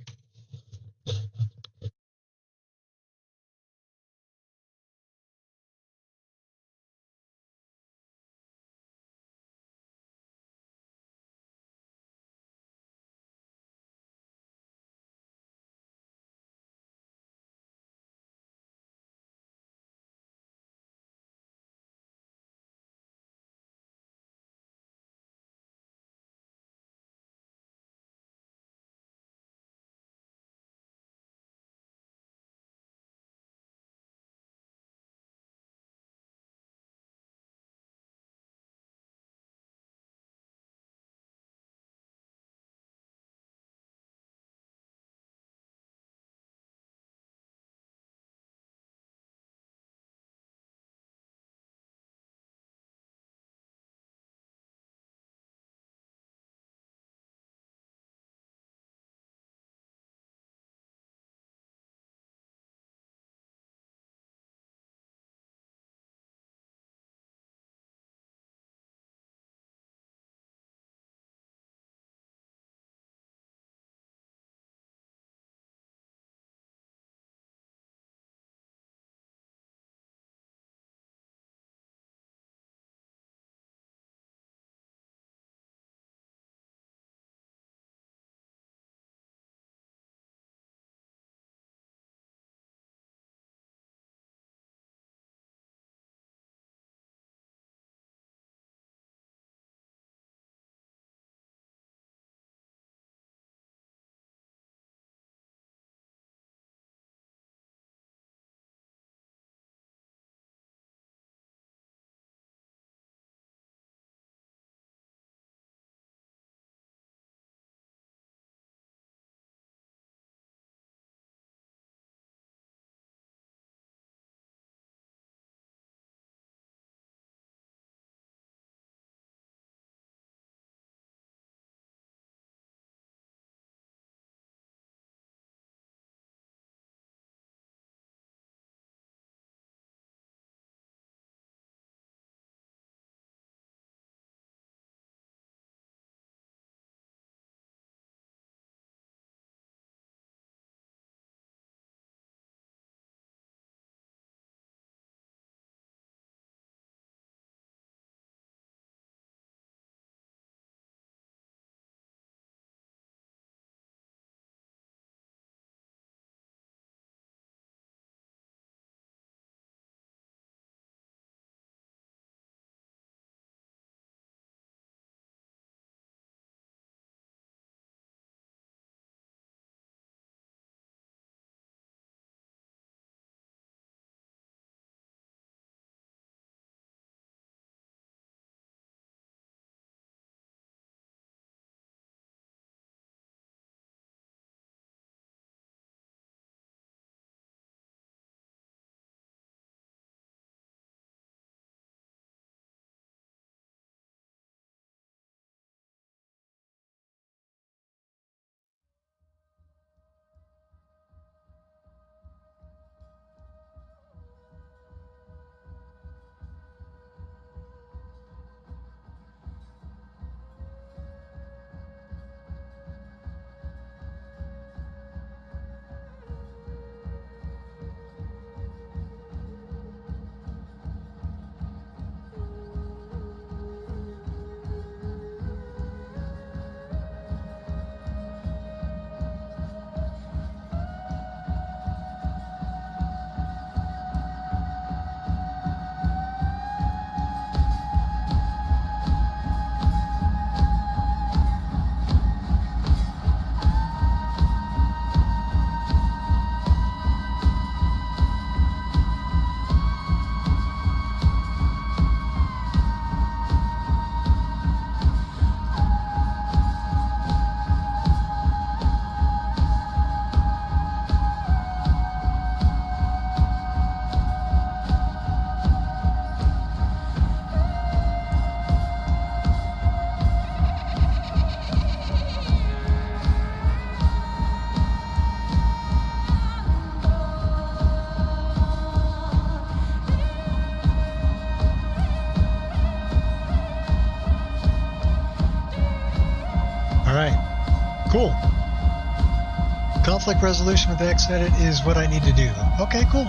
conflict resolution with the Xedit is what I need to do. Okay, cool.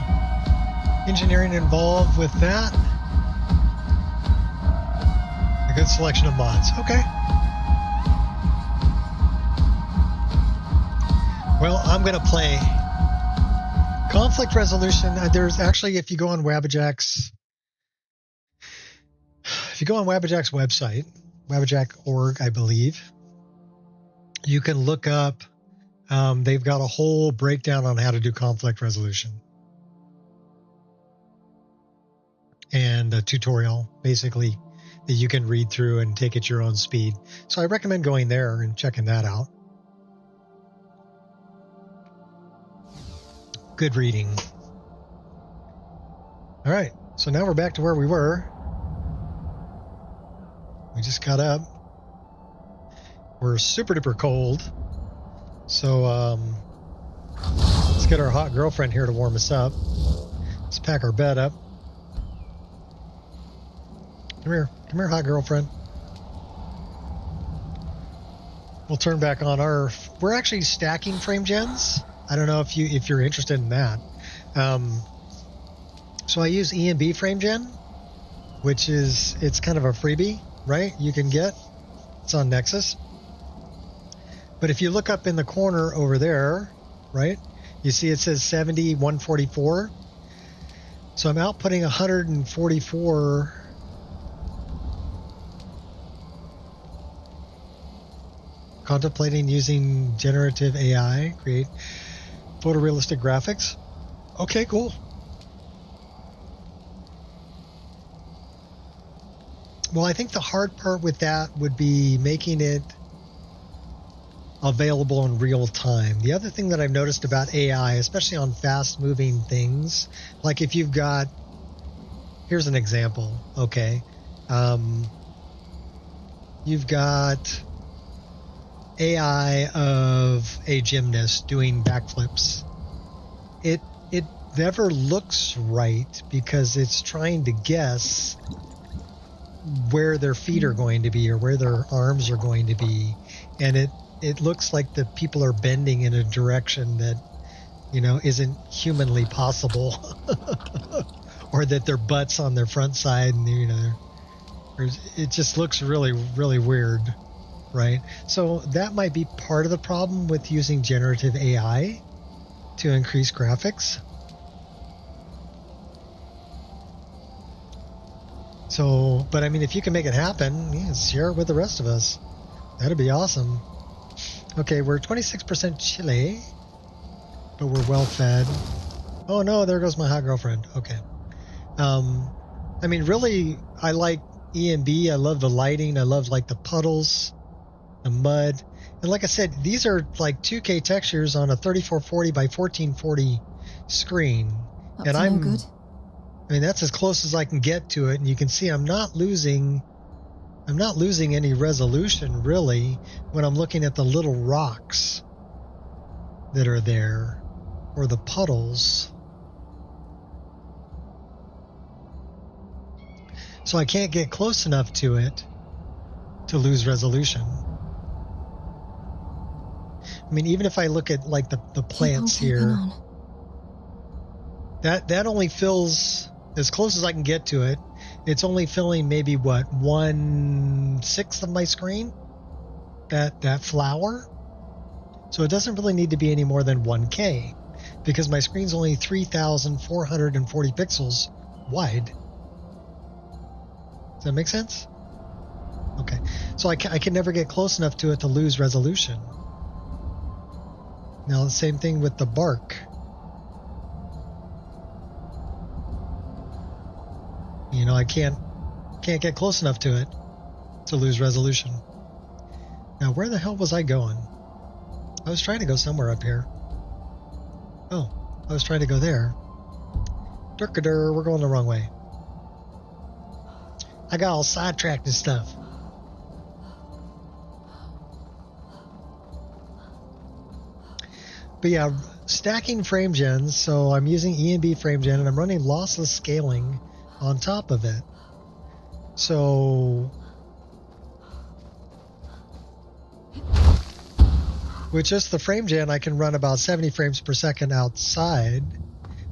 Engineering involved with that. A good selection of mods. Okay. Well, I'm going to play conflict resolution. There's actually, if you go on Wabbajack's website, Wabbajack.org, I believe, you can look up, they've got a whole breakdown on how to do conflict resolution. And a tutorial, basically, that you can read through and take at your own speed. So I recommend going there and checking that out. Good reading. All right, so now we're back to where we were. We just got up. We're super duper cold. So let's get our hot girlfriend here to warm us up. Let's pack our bed up. Come here, hot girlfriend. We'll turn back on we're actually stacking frame gens. I don't know if you're interested in that. So I use EMB frame gen, which it's kind of a freebie, right? You can get. It's on Nexus. But if you look up in the corner over there, right? You see it says 70, 144. So I'm outputting 144. Contemplating using generative AI, create photorealistic graphics. Okay, cool. Well, I think the hard part with that would be making it available in real time. The other thing that I've noticed about AI, especially on fast-moving things, like if you've got, here's an example, okay? You've got AI of a gymnast doing backflips. It never looks right because it's trying to guess where their feet are going to be or where their arms are going to be, and it looks like the people are bending in a direction that isn't humanly possible, or that their butt's on their front side, and it just looks really, really weird. Right? So that might be part of the problem with using generative AI to increase graphics. So, but I mean, if you can make it happen, share it with the rest of us. That'd be awesome. Okay, we're 26% chili, but we're well fed. Oh no, there goes my hot girlfriend. Okay. I mean, really, I like EMB. I love the lighting. I love like the puddles, the mud, and like I said, these are like 2K textures on a 3440 by 1440 screen. And I'm no good. I mean, that's as close as I can get to it, and you can see I'm not losing any resolution really when I'm looking at the little rocks that are there or the puddles. So I can't get close enough to it to lose resolution. I mean, even if I look at like the plants here, that only fills as close as I can get to it. It's only filling maybe what, 1/6 of my screen, that flower. So it doesn't really need to be any more than 1K because my screen's only 3,440 pixels wide. Does that make sense? Okay, so I can never get close enough to it to lose resolution. Now the same thing with the bark. I can't get close enough to it to lose resolution. Now where the hell was I going? I was trying to go somewhere up here. Oh, I was trying to go there. Durkadur, we're going the wrong way. I got all sidetracked and stuff. But yeah, stacking frame gens. So I'm using EMB frame gen and I'm running lossless scaling on top of it. So With just the frame gen, I can run about 70 frames per second outside,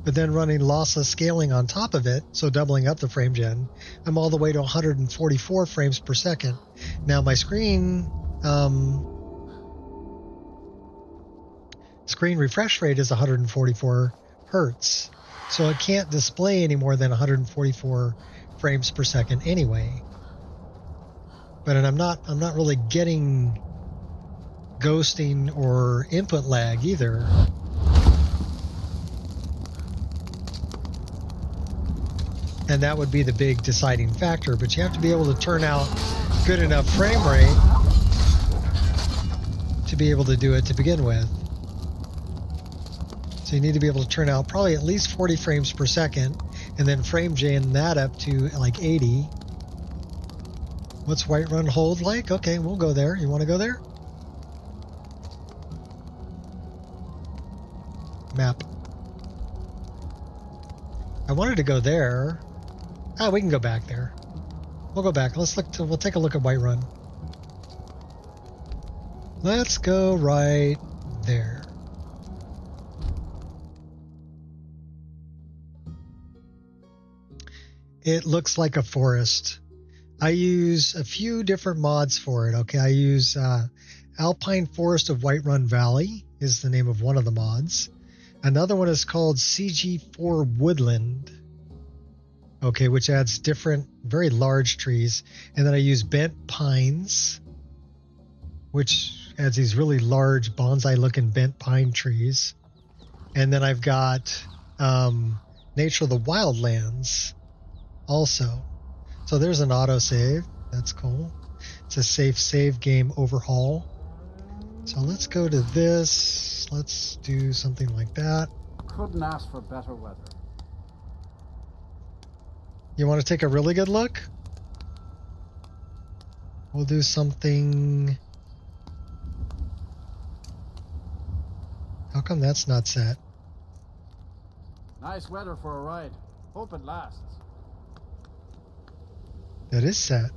but then running lossless scaling on top of it, so doubling up the frame gen, I'm all the way to 144 frames per second. Now my screen refresh rate is 144 hertz, so it can't display any more than 144 frames per second anyway. But I'm not really getting ghosting or input lag either. And that would be the big deciding factor, but you have to be able to turn out good enough frame rate to be able to do it to begin with. So you need to be able to turn out probably at least 40 frames per second, and then frame gen that up to like 80. What's Whiterun hold like? Okay, we'll go there. You want to go there? Map. I wanted to go there. Ah, we can go back there. We'll go back. We'll take a look at Whiterun. Let's go right there. It looks like a forest. I use a few different mods for it. Okay, I use Alpine Forest of Whiterun Valley is the name of one of the mods. Another one is called CG4 Woodland. Okay, which adds different, very large trees. And then I use Bent Pines, which adds these really large bonsai-looking bent pine trees. And then I've got Nature of the Wildlands also. So there's an autosave. That's cool. It's a safe save game overhaul. So let's go to this. Let's do something like that. Couldn't ask for better weather. You want to take a really good look? We'll do something. How come that's not set? Nice weather for a ride. Hope it lasts. That is set.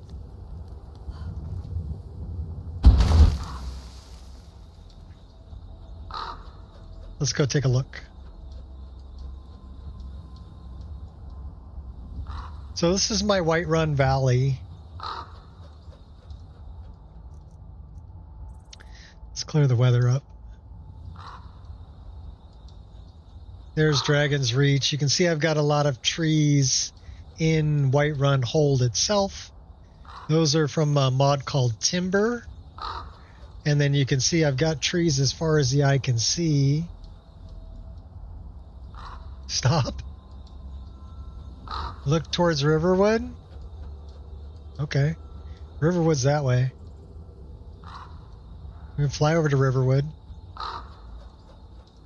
Let's go take a look. So this is my Whiterun Valley. Let's clear the weather up. There's Dragon's Reach. You can see I've got a lot of trees in Whiterun Hold itself. Those are from a mod called Timber. And then you can see I've got trees as far as the eye can see. Stop. Look towards Riverwood. Okay. Riverwood's that way. We can fly over to Riverwood.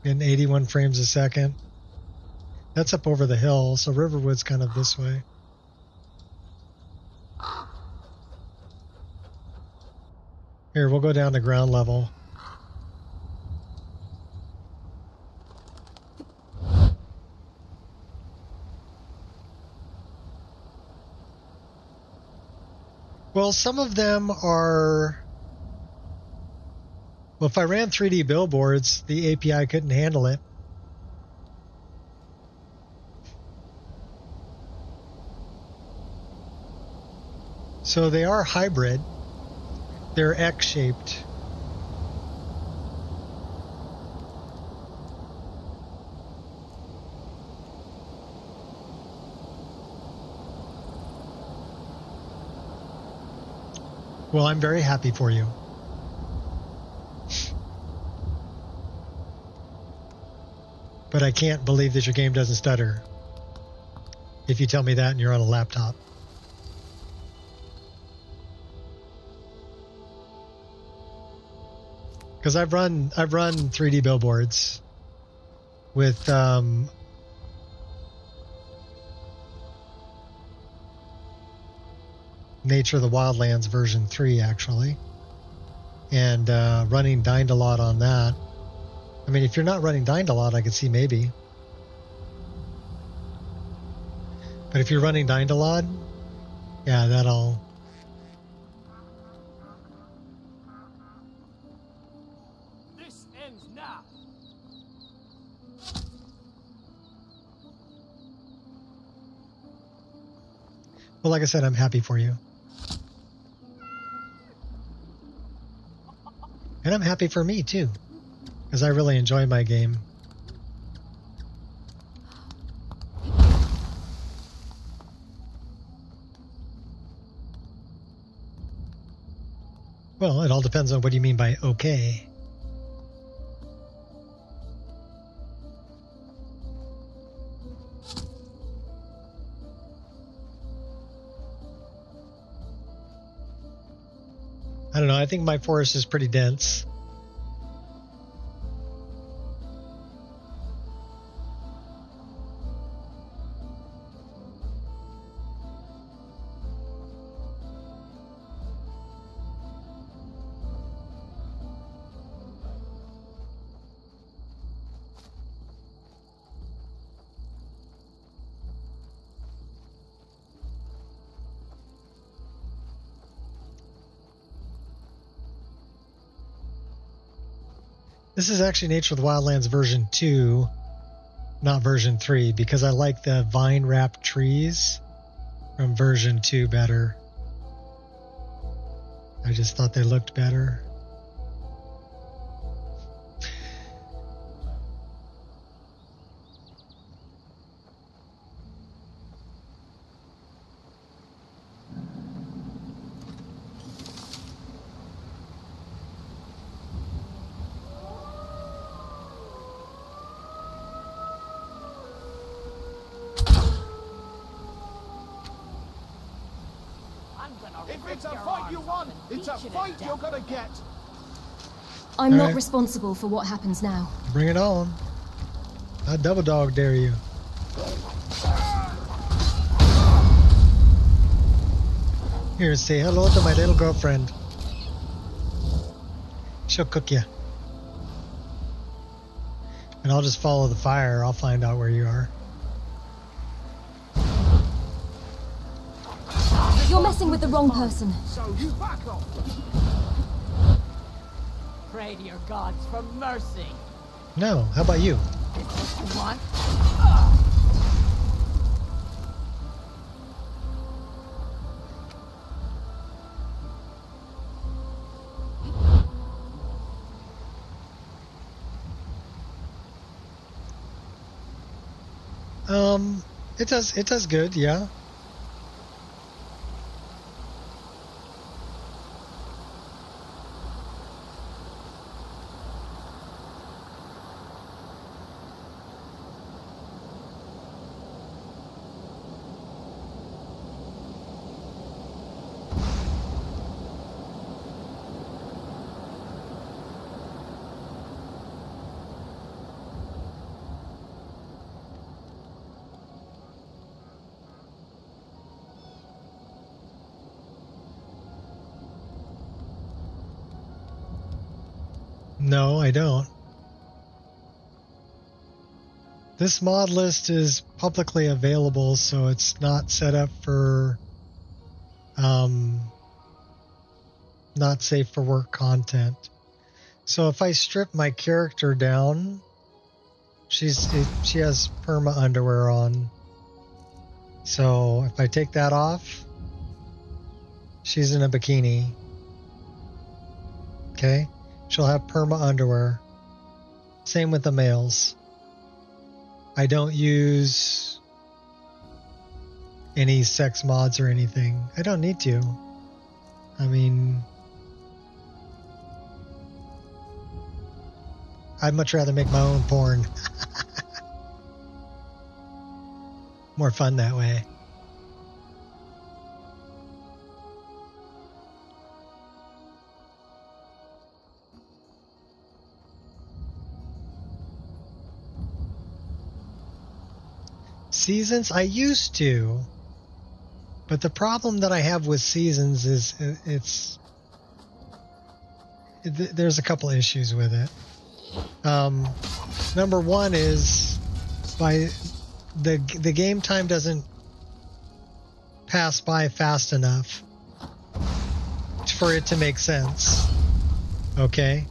Getting 81 frames a second. That's up over the hill, so Riverwood's kind of this way. Here, we'll go down to ground level. Well, some of them are... Well, if I ran 3D billboards, the API couldn't handle it. So they are hybrid. They're X-shaped. Well, I'm very happy for you. But I can't believe that your game doesn't stutter. If you tell me that and you're on a laptop. Because I've run 3D billboards with Nature of the Wildlands version 3 actually, and running Dynalot on that. I mean, if you're not running Dynalot, I could see maybe. But if you're running Dynalot, yeah, that'll... This Well, like I said, I'm happy for you. And I'm happy for me, too. Because I really enjoy my game. Well, it all depends on what you mean by okay. I don't know, I think my forest is pretty dense. This is actually Nature of the Wildlands version 2, not version 3, because I like the vine-wrapped trees from version 2 better. I just thought they looked better. If it's a fight you want, it's a fight you're gonna get. I'm All not right. responsible for what happens now. Bring it on. I double dog dare you. Here, say hello to my little girlfriend. She'll cook you. And I'll just follow the fire. I'll find out where you are. You're messing with the wrong person. So you back off. Pray to your gods for mercy. No, how about you? Is this what you want? It does good, yeah. No, I don't. This mod list is publicly available, so it's not set up for not safe for work content. So if I strip my character down, she has perma underwear on. So if I take that off, she's in a bikini. Okay? She'll have perma underwear. Same with the males. I don't use any sex mods or anything. I don't need to. I mean, I'd much rather make my own porn. More fun that way. Seasons, I used to, but the problem that I have with seasons is there's a couple issues with it. Number one is by the game time doesn't pass by fast enough for it to make sense. Okay,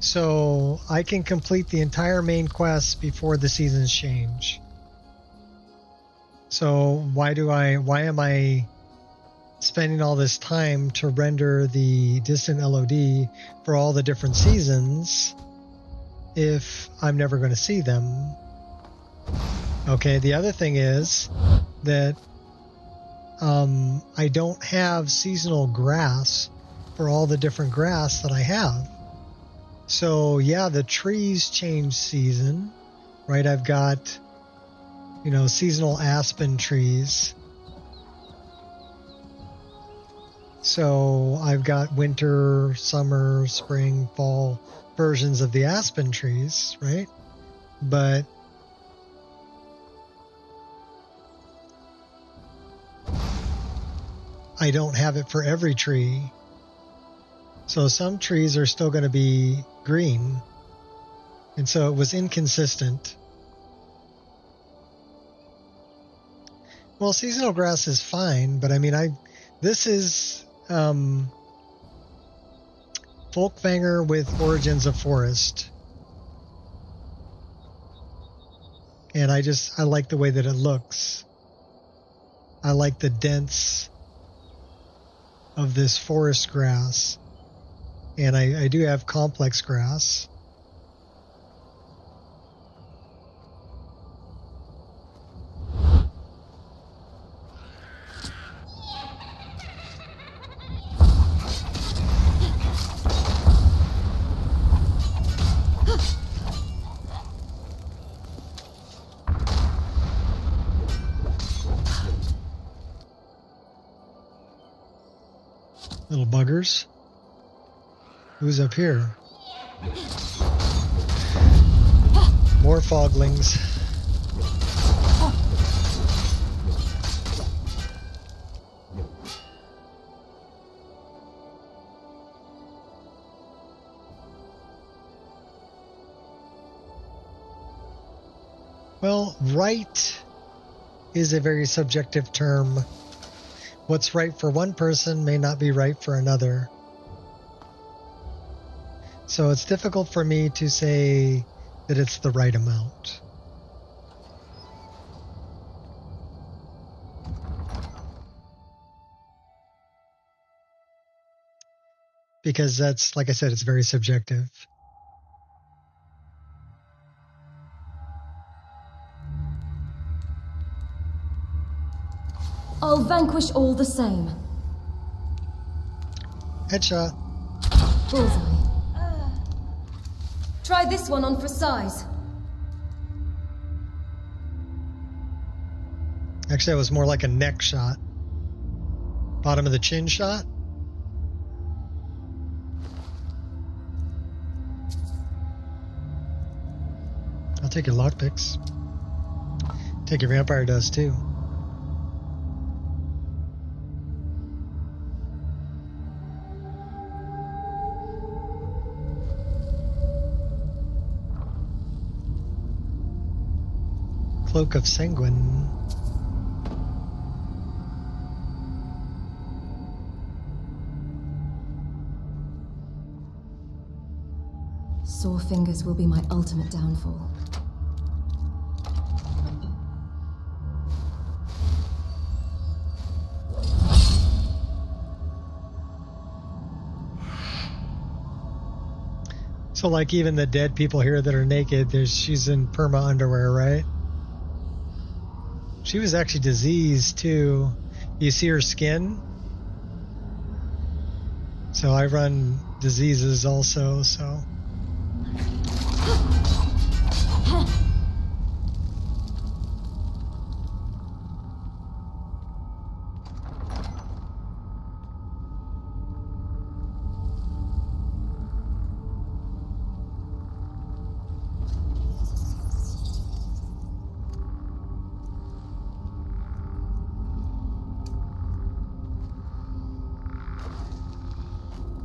so I can complete the entire main quest before the seasons change. So why am I spending all this time to render the distant LOD for all the different seasons if I'm never going to see them. Okay, the other thing is that I don't have seasonal grass for all the different grass that I have. So yeah, the trees change season, right? I've got, you know, seasonal aspen trees. So I've got winter, summer, spring, fall versions of the aspen trees, right? But I don't have it for every tree. So some trees are still going to be green. And so it was inconsistent. Well, seasonal grass is fine, but I mean, this is Folkvanger with Origins of Forest. And I like the way that it looks. I like the dense of this forest grass. And I do have complex grass. Little buggers. Who's up here? More foglings. Well, right is a very subjective term. What's right for one person may not be right for another. So it's difficult for me to say that it's the right amount. Because that's, like I said, it's very subjective. I'll vanquish all the same. Headshot. Bullseye. Try this one on for size. Actually, that was more like a neck shot. Bottom of the chin shot. I'll take your lockpicks. Take your vampire dust too. Cloak of Sanguine. Sore fingers will be my ultimate downfall. So like even the dead people here that are naked, she's in perma underwear, right? She was actually diseased too. You see her skin? So I run diseases also, so.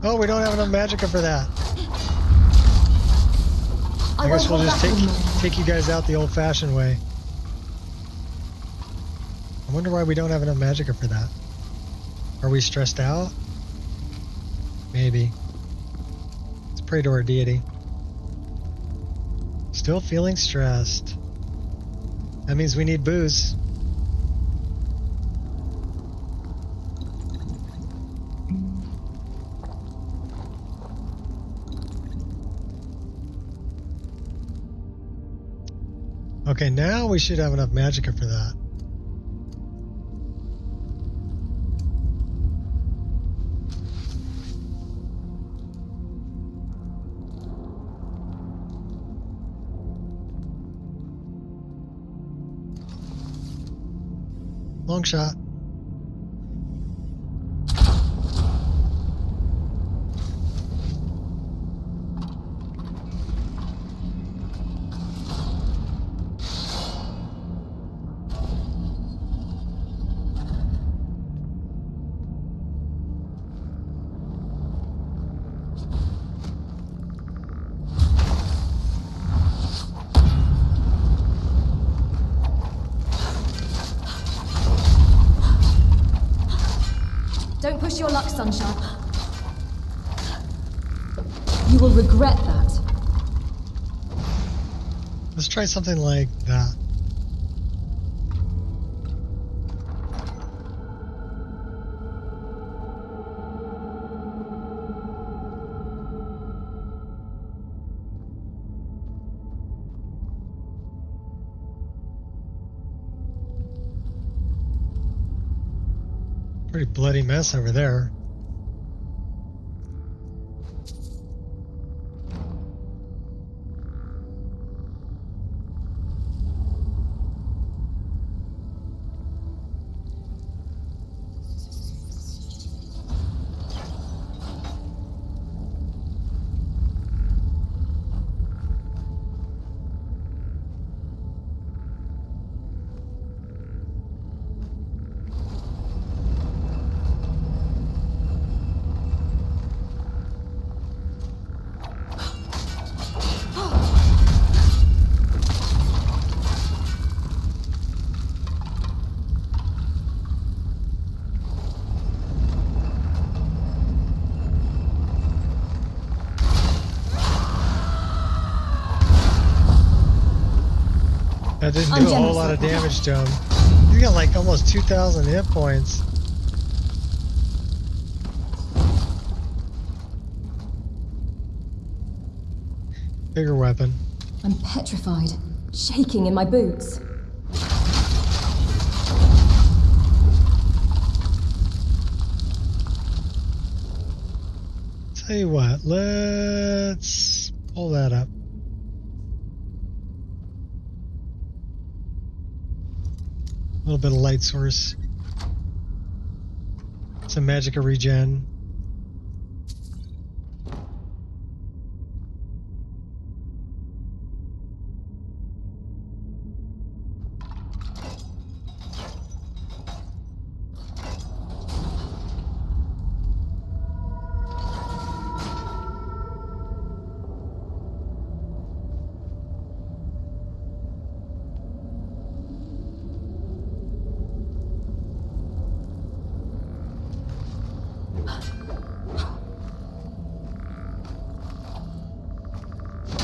Oh, we don't have enough magicka for that. I guess we'll just take you guys out the old-fashioned way. I wonder why we don't have enough magicka for that. Are we stressed out? Maybe. Let's pray to our deity. Still feeling stressed. That means we need booze. Okay, now we should have enough magicka for that. Long shot. Don't push your luck, Sunshine. You will regret that. Let's try something like that. Pretty bloody mess over there. That didn't do a whole lot of damage to him. He's got like almost 2,000 hit points. Bigger weapon. I'm petrified, shaking in my boots. Tell you what, let's pull that up. A little bit of light source. Some magicka regen.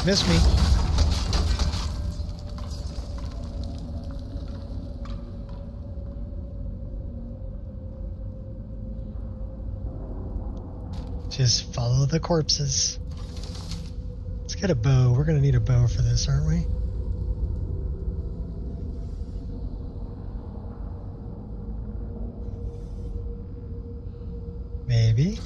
Miss me. Just follow the corpses. Let's get a bow. We're gonna need a bow for this, aren't we? Maybe.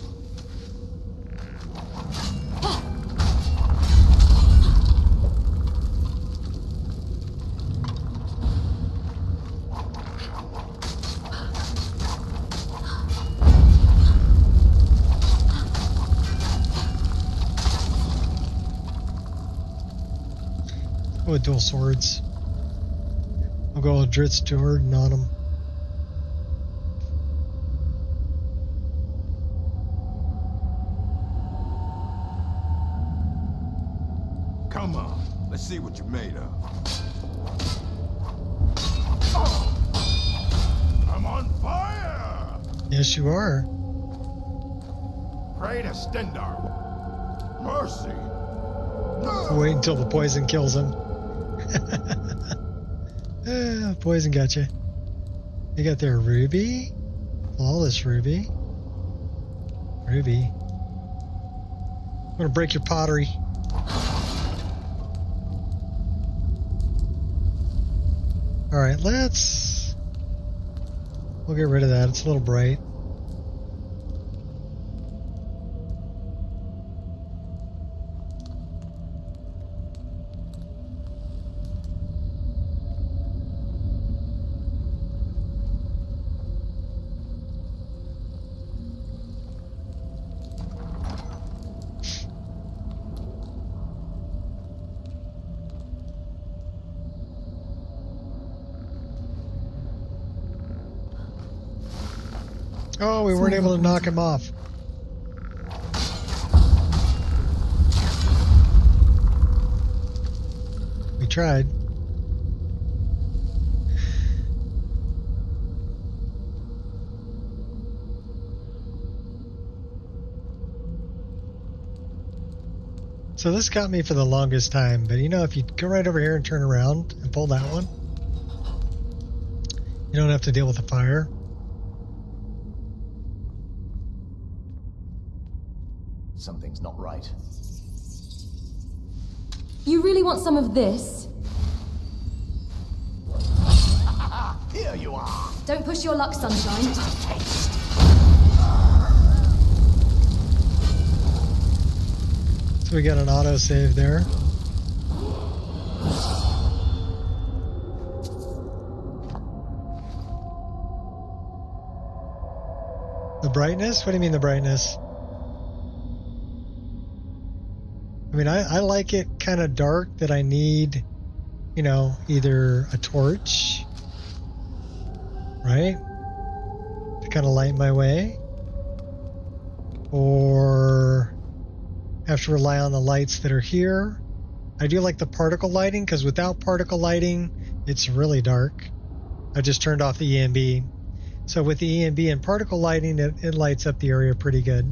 With dual swords. I'll go with Dritz Jordan on him. Come on, let's see what you're made of. Oh, I'm on fire! Yes, you are. Pray to Stendar. Mercy. Wait until the poison kills him. Poison got you. You got their ruby? Flawless ruby. Ruby. I'm gonna break your pottery. Alright, we'll get rid of that. It's a little bright. Oh, we weren't able to knock him off. We tried. So this got me for the longest time, but you know, if you go right over here and turn around and pull that one, you don't have to deal with the fire. Something's not right. You really want some of this? Here you are. Don't push your luck, sunshine. Taste. So we got an autosave there. The brightness? What do you mean the brightness? I mean, I like it kind of dark that I need, you know, either a torch, right, to kind of light my way, or have to rely on the lights that are here. I do like the particle lighting, because without particle lighting, it's really dark. I just turned off the EMB. So with the EMB and particle lighting, it lights up the area pretty good.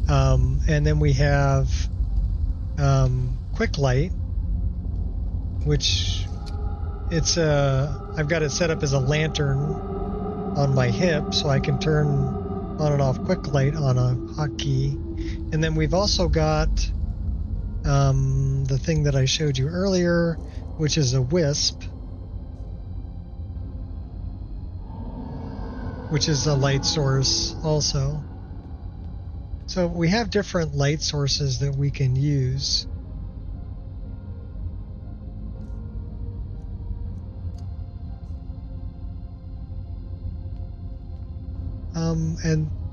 And then we have quick light, which I've got it set up as a lantern on my hip, so I can turn on and off quick light on a hotkey. And then we've also got the thing that I showed you earlier, which is a wisp, which is a light source also. So we have different light sources that we can use.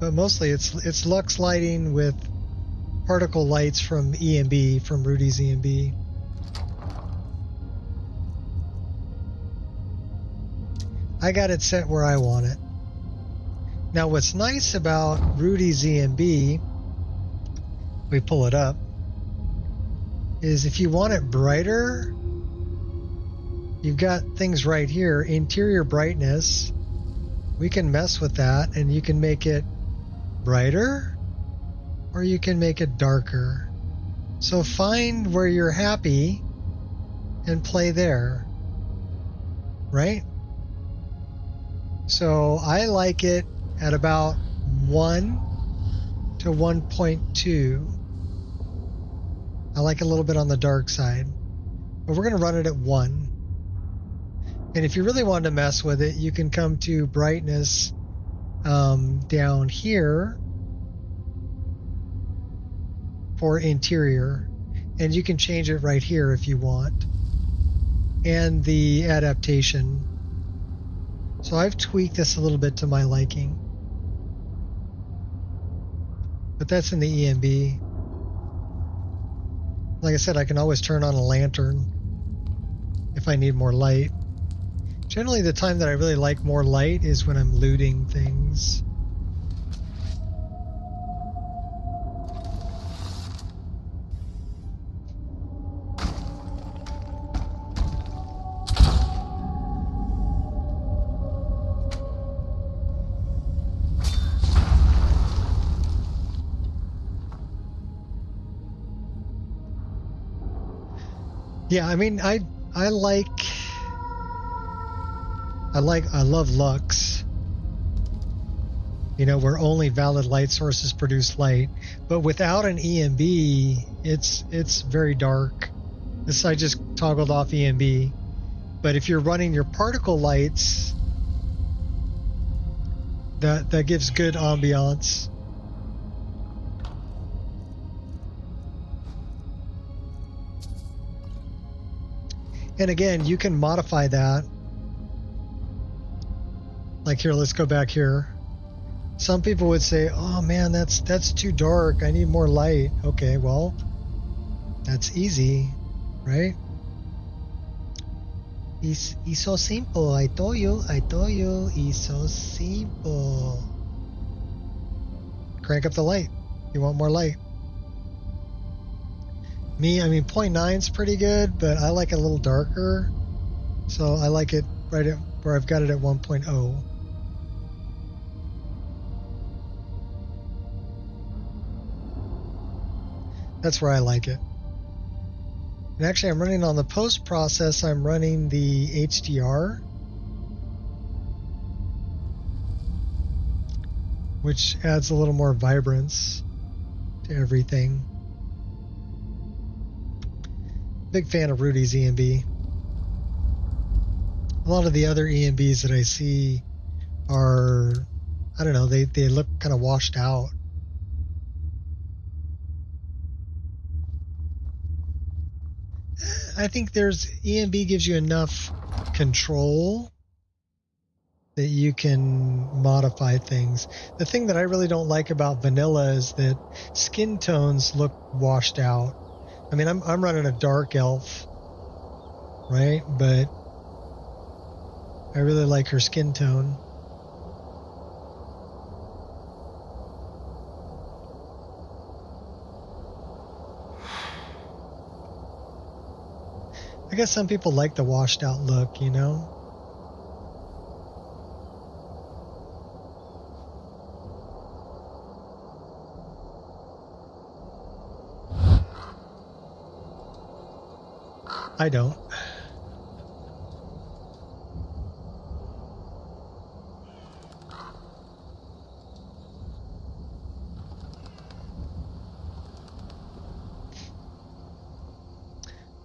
But mostly it's lux lighting with particle lights from EMB, from Rudy's EMB. I got it set where I want it. Now what's nice about Rudy's EMB, we pull it up, is if you want it brighter, you've got things right here, interior brightness. We can mess with that, and you can make it brighter or you can make it darker. So find where you're happy and play there, right? So I like it at about 1 to 1.2. I like a little bit on the dark side, but we're going to run it at 1. And if you really want to mess with it, you can come to brightness down here for interior, and you can change it right here if you want, and the adaptation. So I've tweaked this a little bit to my liking, but that's in the EMB. Like I said, I can always turn on a lantern if I need more light. Generally, the time that I really like more light is when I'm looting things. Yeah, I mean, I love Lux. You know, where only valid light sources produce light, but without an EMB, it's very dark. This I just toggled off EMB, But if you're running your particle lights, that gives good ambiance. And again, you can modify that. Like here, let's go back here. Some people would say, oh man, that's too dark. I need more light. Okay, well, that's easy, right? It's so simple. I told you. It's so simple. Crank up the light. You want more light. Me, I mean, 0.9 is pretty good, but I like it a little darker. So I like it right at where I've got it at 1.0. That's where I like it. And actually, I'm running on the post process, I'm running the HDR, which adds a little more vibrance to everything. Big fan of Rudy's EMB. A lot of the other EMBs that I see are, I don't know, they look kind of washed out. I think EMB gives you enough control that you can modify things. The thing that I really don't like about vanilla is that skin tones look washed out. I mean, I'm running a dark elf, right? But I really like her skin tone. I guess some people like the washed out look, you know? I don't.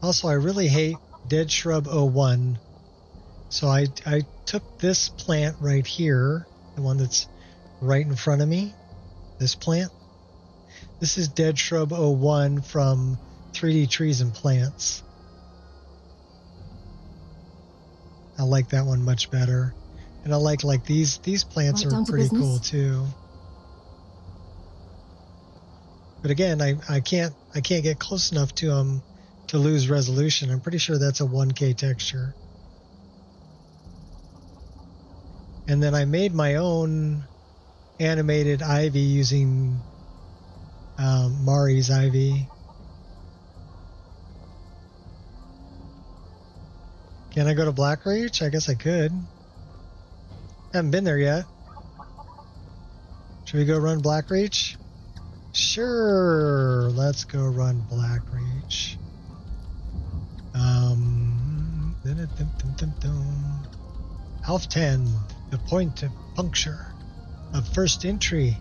Also, I really hate Dead Shrub 01. So I took this plant right here, the one that's right in front of me, this plant. This is Dead Shrub 01 from 3D Trees and Plants. I like that one much better. And I like these plants are pretty cool too. But again, I can't get close enough to them to lose resolution. I'm pretty sure that's a 1K texture. And then I made my own animated ivy using Mari's ivy. Can I go to Blackreach? I guess I could. Haven't been there yet. Should we go run Blackreach? Sure, let's go run Blackreach. Half 10, the point of puncture of first entry.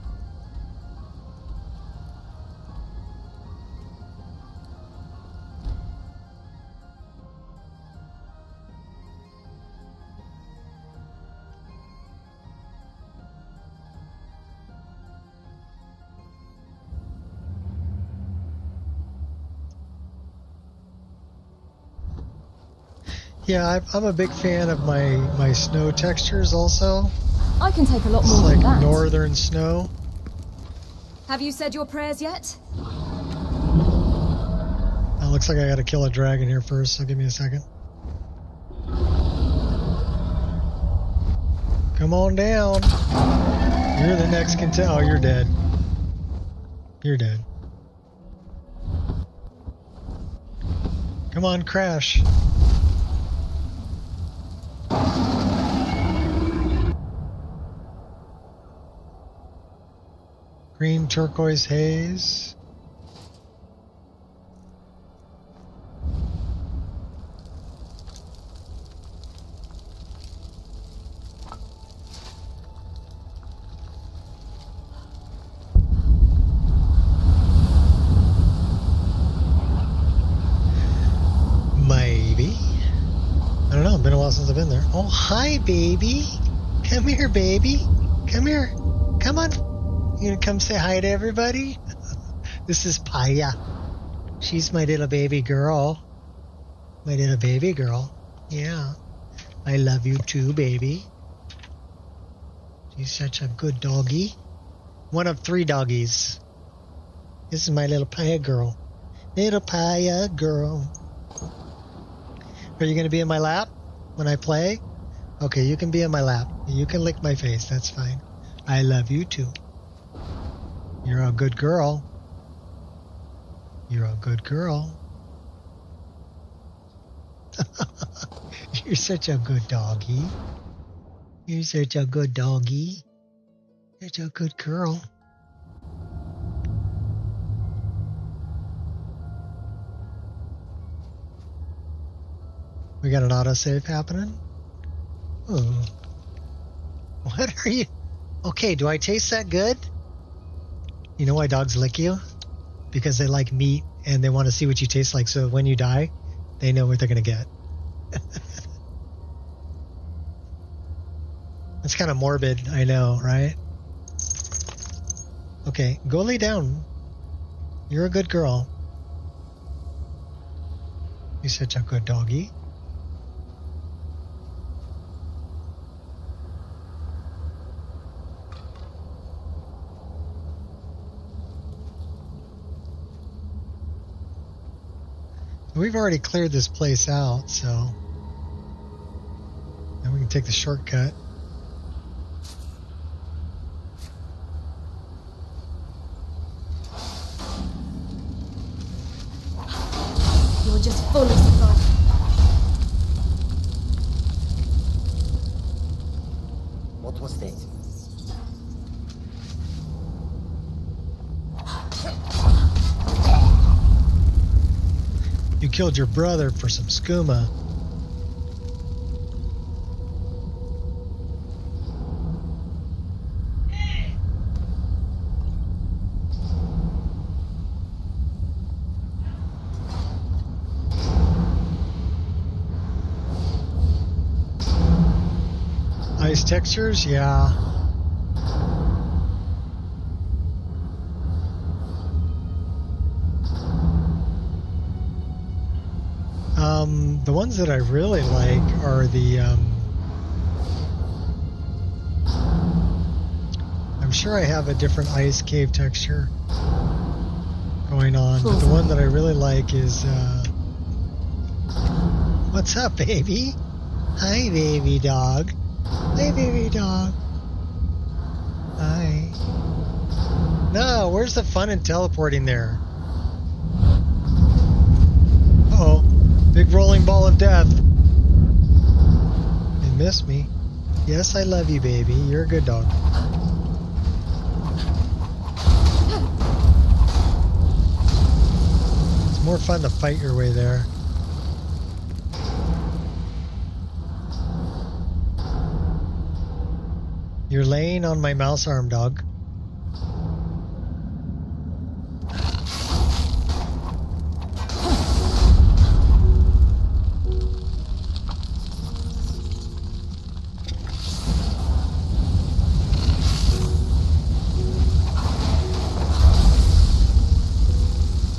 Yeah, I'm a big fan of my snow textures also. I can take a lot It's more like than that. northern snow. Have you said your prayers yet? Oh, looks like I gotta kill a dragon here first, so give me a second. Come on down. You're the next contender. Oh, you're dead. You're dead. Come on, crash. Green turquoise haze. Maybe. I don't know. since I've been there. Oh, hi, baby. Come here, baby. Come here. Come on. You gonna come say hi to everybody? This is Paya. She's my little baby girl. My little baby girl. Yeah. I love you too, baby. She's such a good doggy. One of 3 doggies. This is my little Paya girl. Little Paya girl. Are you going to be in my lap when I play? Okay, you can be in my lap. You can lick my face. That's fine. I love you too. You're a good girl. You're a good girl. You're such a good doggy. You're such a good doggy. You're such a good girl. We got an autosave happening? Oh. What are you? Okay, do I taste that good? You know why dogs lick you? Because they like meat and they want to see what you taste like, so when you die, they know what they're going to get. It's kind of morbid, I know, right? Okay, go lay down. You're a good girl. You're such a good doggy. We've already cleared this place out, so now we can take the shortcut. You're just full of surprise. What was that? You killed your brother for some skooma. Ice textures? Yeah. The ones that I really like are the, I'm sure I have a different ice cave texture going on, but the one that I really like is, what's up, baby? Hi, baby dog. Hi, baby dog. Hi. No, where's the fun in teleporting there? Uh-oh. Big rolling ball of death. They missed me. Yes, I love you, baby. You're a good dog. It's more fun to fight your way there. You're laying on my mouse arm, dog.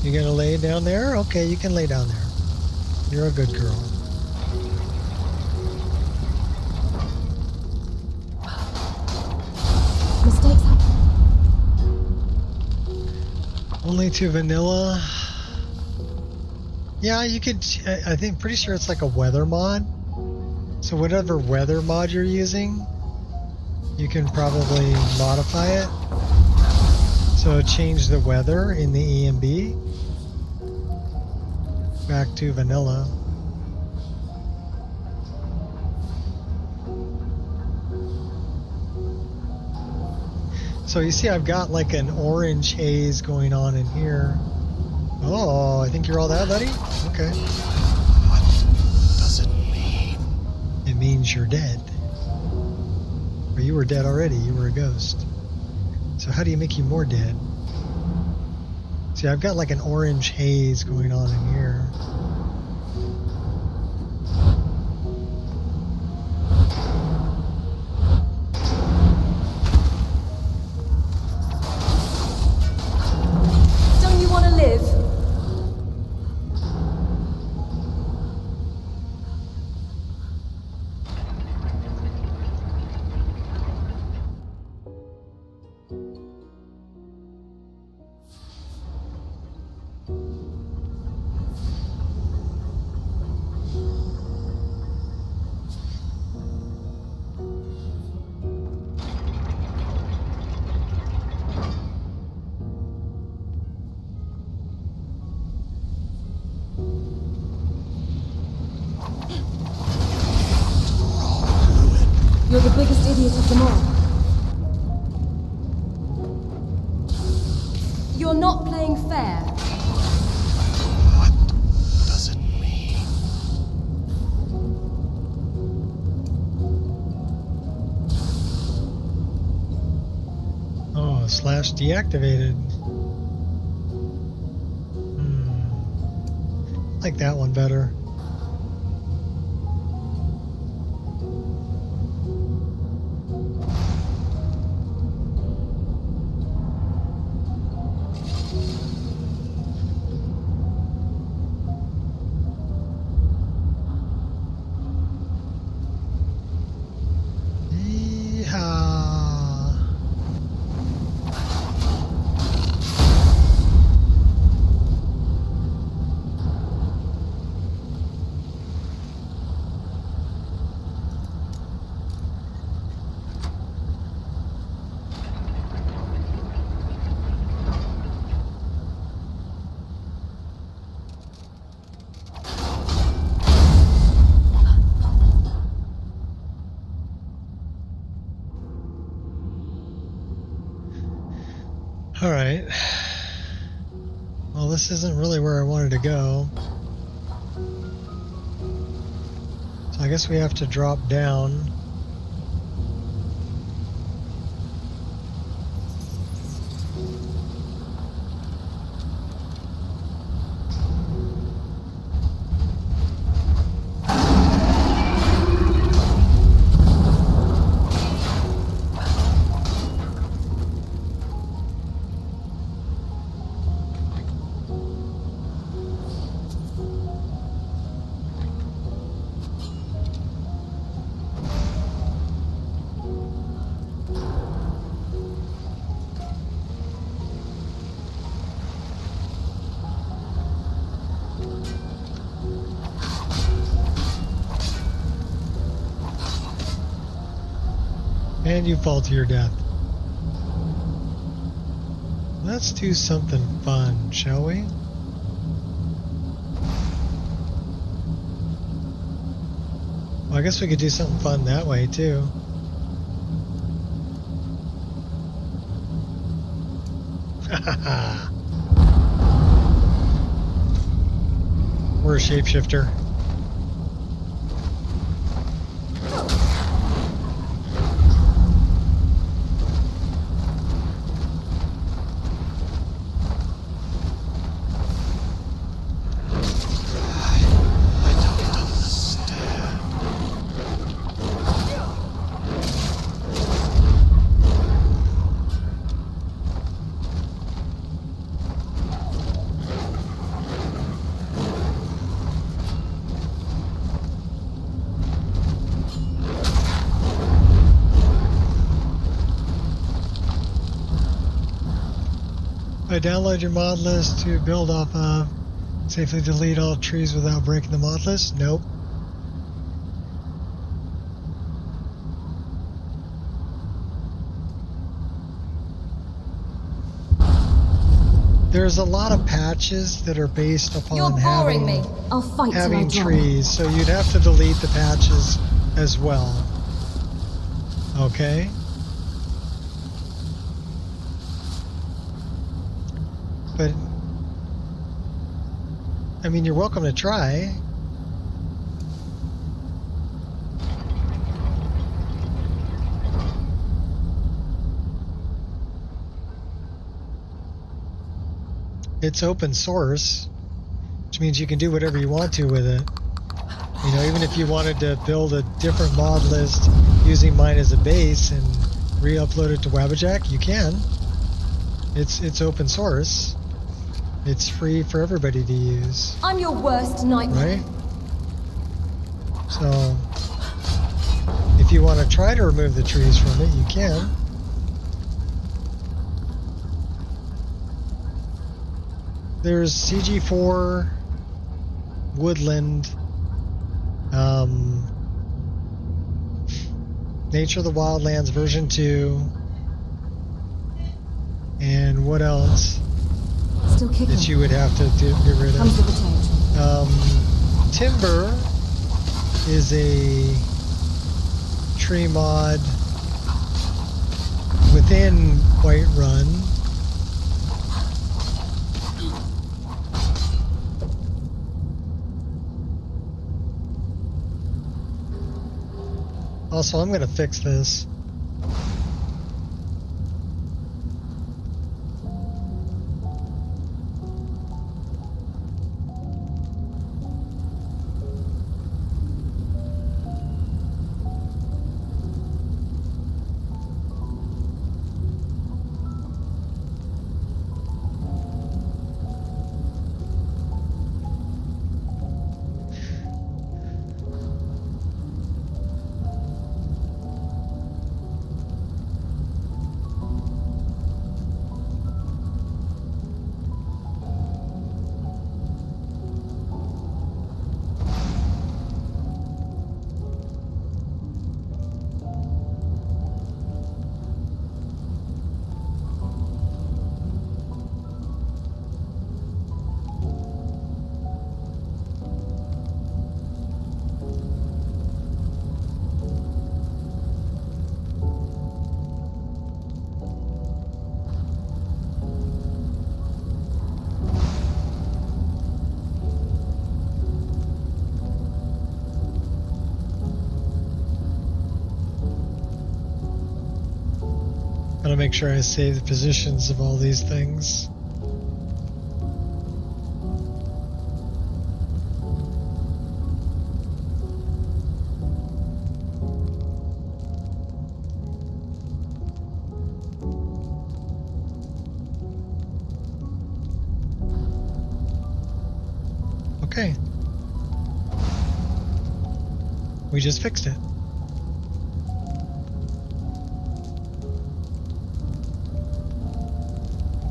You gonna lay down there? Okay, you can lay down there. You're a good girl. Mistakes happen. Only to vanilla. Yeah, you could. I think pretty sure it's like a weather mod. So whatever weather mod you're using, you can probably modify it. So change the weather in the EMB back to vanilla. So you see I've got like an orange haze going on in here. Oh, I think you're all that, buddy? Okay. What does it mean? It means you're dead. Or you were dead already, you were a ghost. So how do you make you more dead? See, I've got like an orange haze going on in here. You're the biggest idiot of them all. You're not playing fair. What does it mean? Oh, slash deactivated. Like that one better. Alright. Well, this isn't really where I wanted to go. So I guess we have to drop down. And you fall to your death. Let's do something fun, shall we? Well, I guess we could do something fun that way too. We're a shapeshifter. Download your mod list to build off of. Safely delete all trees without breaking the mod list? Nope. There's a lot of patches that are based upon You're boring me. I'll fight till I having drop. trees, so you'd have to delete the patches as well. Okay? But, I mean, you're welcome to try. It's open source, which means you can do whatever you want to with it. You know, even if you wanted to build a different mod list using mine as a base and re-upload it to Wabbajack, you can. It's open source. It's free for everybody to use. I'm your worst nightmare. Right? So, if you want to try to remove the trees from it, you can. There's CG4, Woodland, Nature of the Wildlands version 2, and what else? Still kicking. That you would have to get rid Comes of. with the change. Timber is a tree mod within Whiterun. Also, I'm going to fix this. Gotta make sure I save the positions of all these things. Okay. We just fixed it.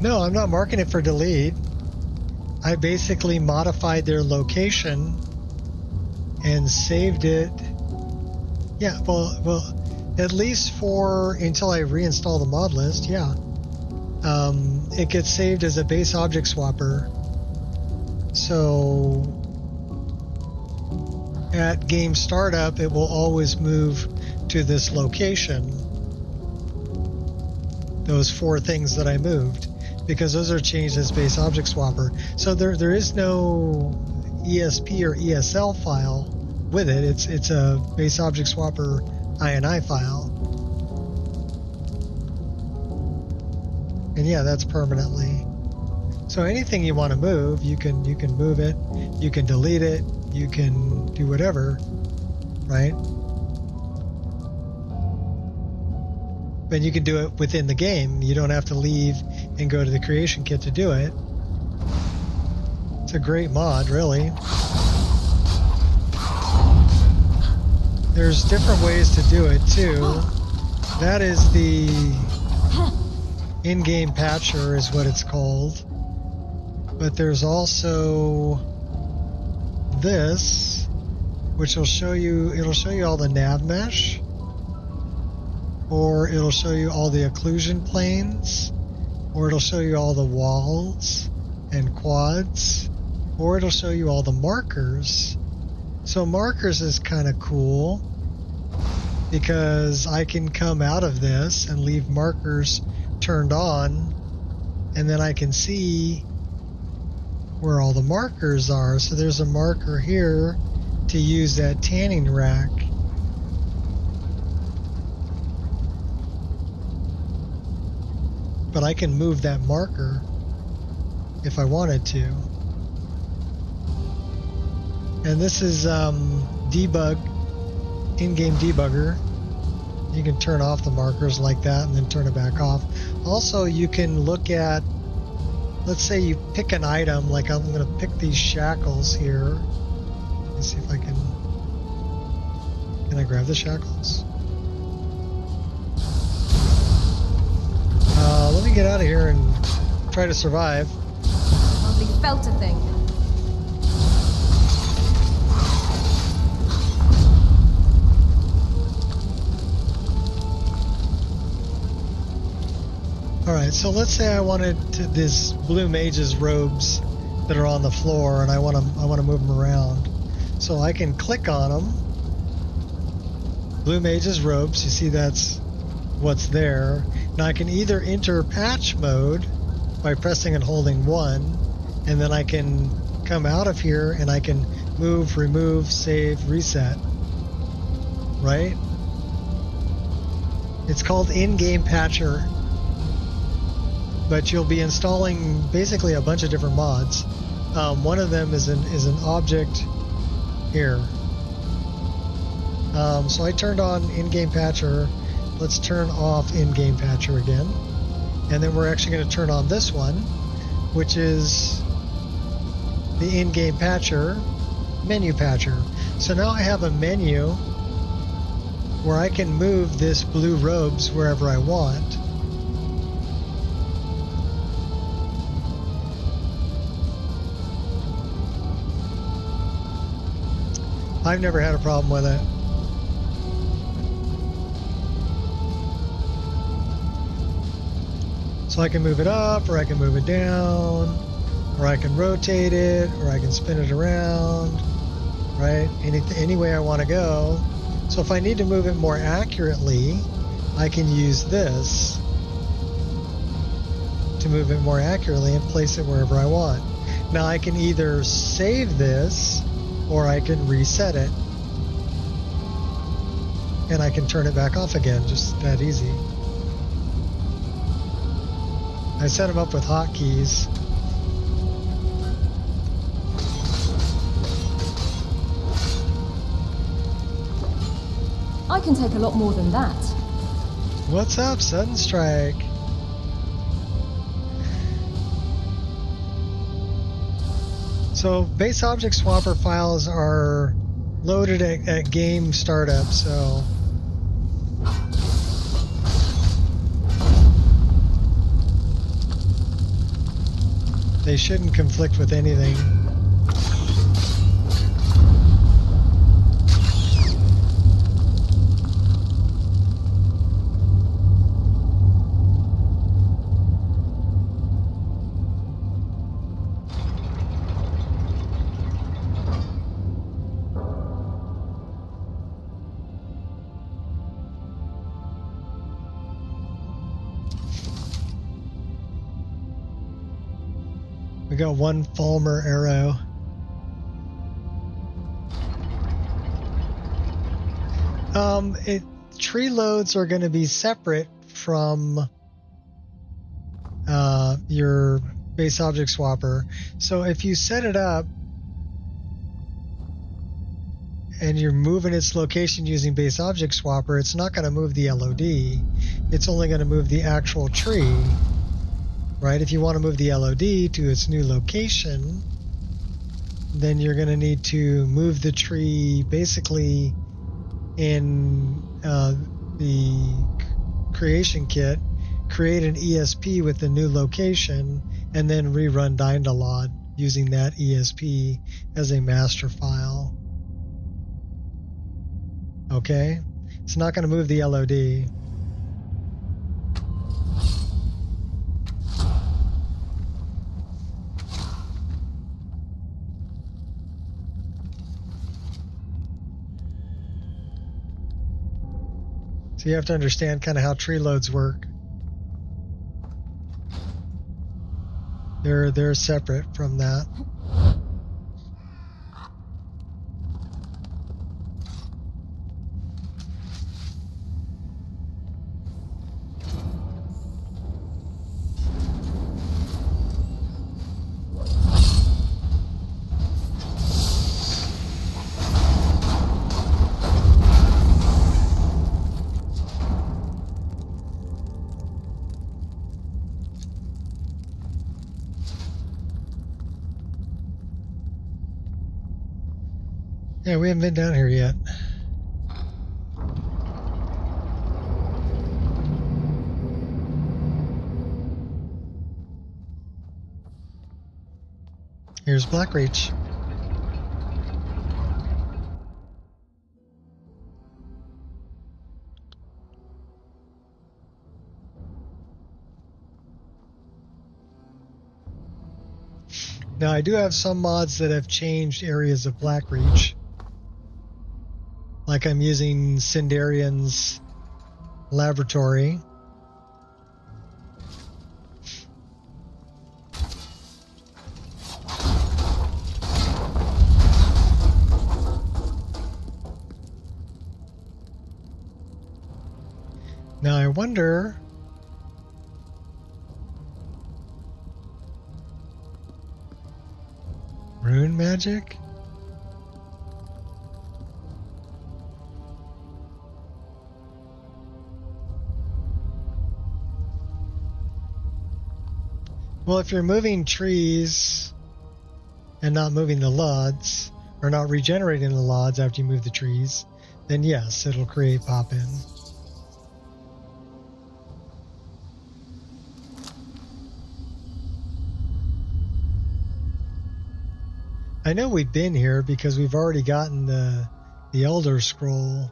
No, I'm not marking it for delete. I basically modified their location and saved it. Yeah, well, at least for until I reinstall the mod list, yeah. It gets saved as a base object swapper. So at game startup, it will always move to this location. Those 4 things that I moved, because those are changed as base object swapper. So there is no ESP or ESL file with it. It's a base object swapper INI file. And yeah, that's permanently. So anything you want to move, you can move it, you can delete it, you can do whatever, right? But you can do it within the game. You don't have to leave and go to the creation kit to do it. It's a great mod, really. There's different ways to do it too. That is the in-game patcher is what it's called. But there's also this, which will show you, it'll show you all the nav mesh, or it'll show you all the occlusion planes, or it'll show you all the walls and quads, or it'll show you all the markers. So markers is kind of cool because I can come out of this and leave markers turned on, and then I can see where all the markers are. So there's a marker here to use that tanning rack. But I can move that marker if I wanted to. And this is debug, in-game debugger. You can turn off the markers like that and then turn it back off. Also, you can look at, let's say you pick an item, like I'm going to pick these shackles here. Let's see if I can I grab the shackles? Let me get out of here and try to survive. Hardly felt a thing. Alright, so let's say I wanted this blue mage's robes that are on the floor, and I want to move them around. So I can click on them, Blue Mage's robes. You see that's what's there. Now I can either enter patch mode by pressing and holding 1, and then I can come out of here and I can move, remove, save, reset. Right? It's called in-game patcher. But you'll be installing basically a bunch of different mods. One of them is an object here. So I turned on in-game patcher. Let's turn off in-game patcher again. And then we're actually going to turn on this one, which is the in-game patcher, menu patcher. So now I have a menu where I can move this blue robes wherever I want. I've never had a problem with it. So I can move it up, or I can move it down, or I can rotate it, or I can spin it around, right? Any way I want to go. So if I need to move it more accurately, I can use this to move it more accurately and place it wherever I want. Now I can either save this, or I can reset it. And I can turn it back off again, just that easy. I set them up with hotkeys. I can take a lot more than that. What's up, Sudden Strike? So base object swapper files are loaded at game startup, so they shouldn't conflict with anything. We got one Falmer arrow. Tree loads are going to be separate from your base object swapper. So if you set it up and you're moving its location using base object swapper, it's not going to move the LOD. It's only going to move the actual tree. Right? If you want to move the LOD to its new location, then you're going to need to move the tree basically in the creation kit, create an ESP with the new location, and then rerun Dynalod using that ESP as a master file. Okay? It's not going to move the LOD. So you have to understand kind of how tree loads work. They're separate from that. Yeah, we haven't been down here yet. Here's Blackreach. Now I do have some mods that have changed areas of Blackreach. like I'm using Sindarian's laboratory. Now I wonder... Rune magic? Well, if you're moving trees and not moving the LUDs, or not regenerating the LUDs after you move the trees, then yes, it'll create pop-in. I know we've been here because we've already gotten the Elder Scroll.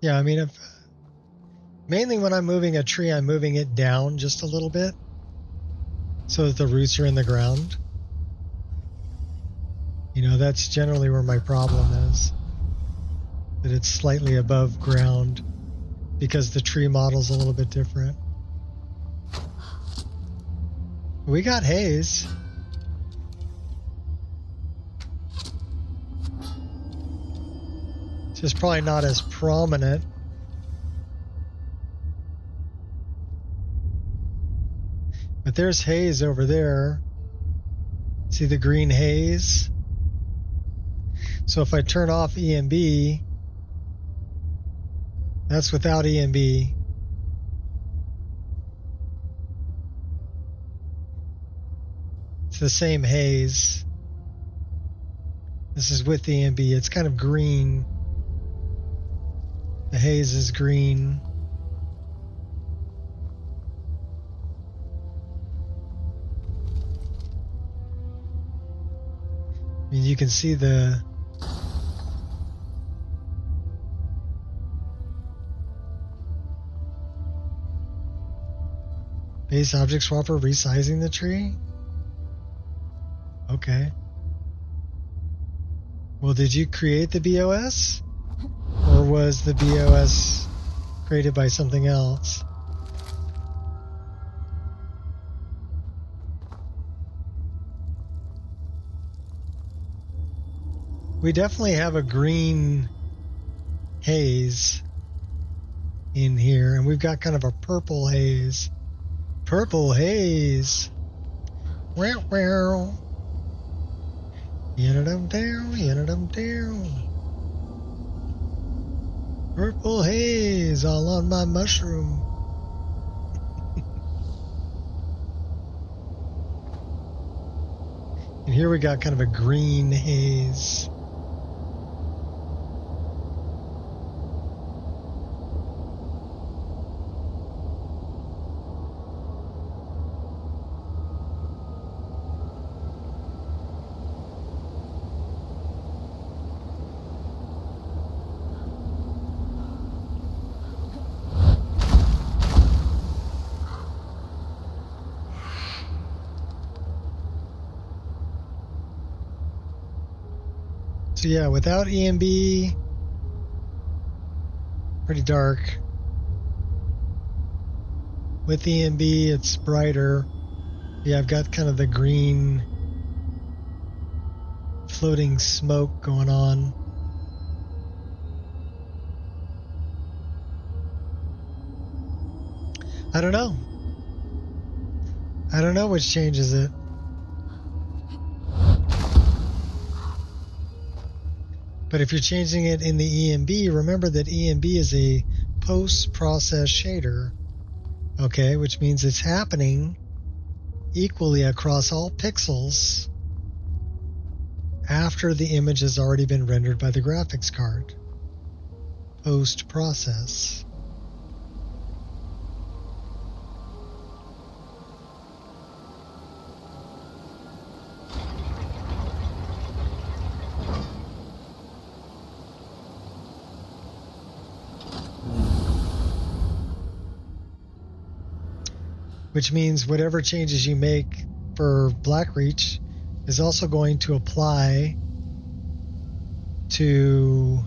Yeah, I mean, if mainly when I'm moving a tree, I'm moving it down just a little bit so that the roots are in the ground. You know, that's generally where my problem is, that it's slightly above ground because the tree model's a little bit different. We got haze. It's just probably not as prominent. But there's haze over there. See the green haze? So if I turn off EMB, that's without EMB. It's the same haze. This is with EMB. It's kind of green. The haze is green. I mean, you can see the base object swapper resizing the tree. Okay. Well, did you create the BOS? Or was the BOS created by something else? We definitely have a green haze in here, and we've got kind of a purple haze. Purple haze. Wow, wow. Yin-a-dum down, yin-a-dum down. Purple haze all on my mushroom. And here we got kind of a green haze. So yeah, without EMB, pretty dark. With EMB, it's brighter. Yeah, I've got kind of the green floating smoke going on. I don't know. I don't know which changes it. But if you're changing it in the EMB, remember that EMB is a post-process shader, okay, which means it's happening equally across all pixels after the image has already been rendered by the graphics card. Post-process. which means whatever changes you make for Blackreach is also going to apply to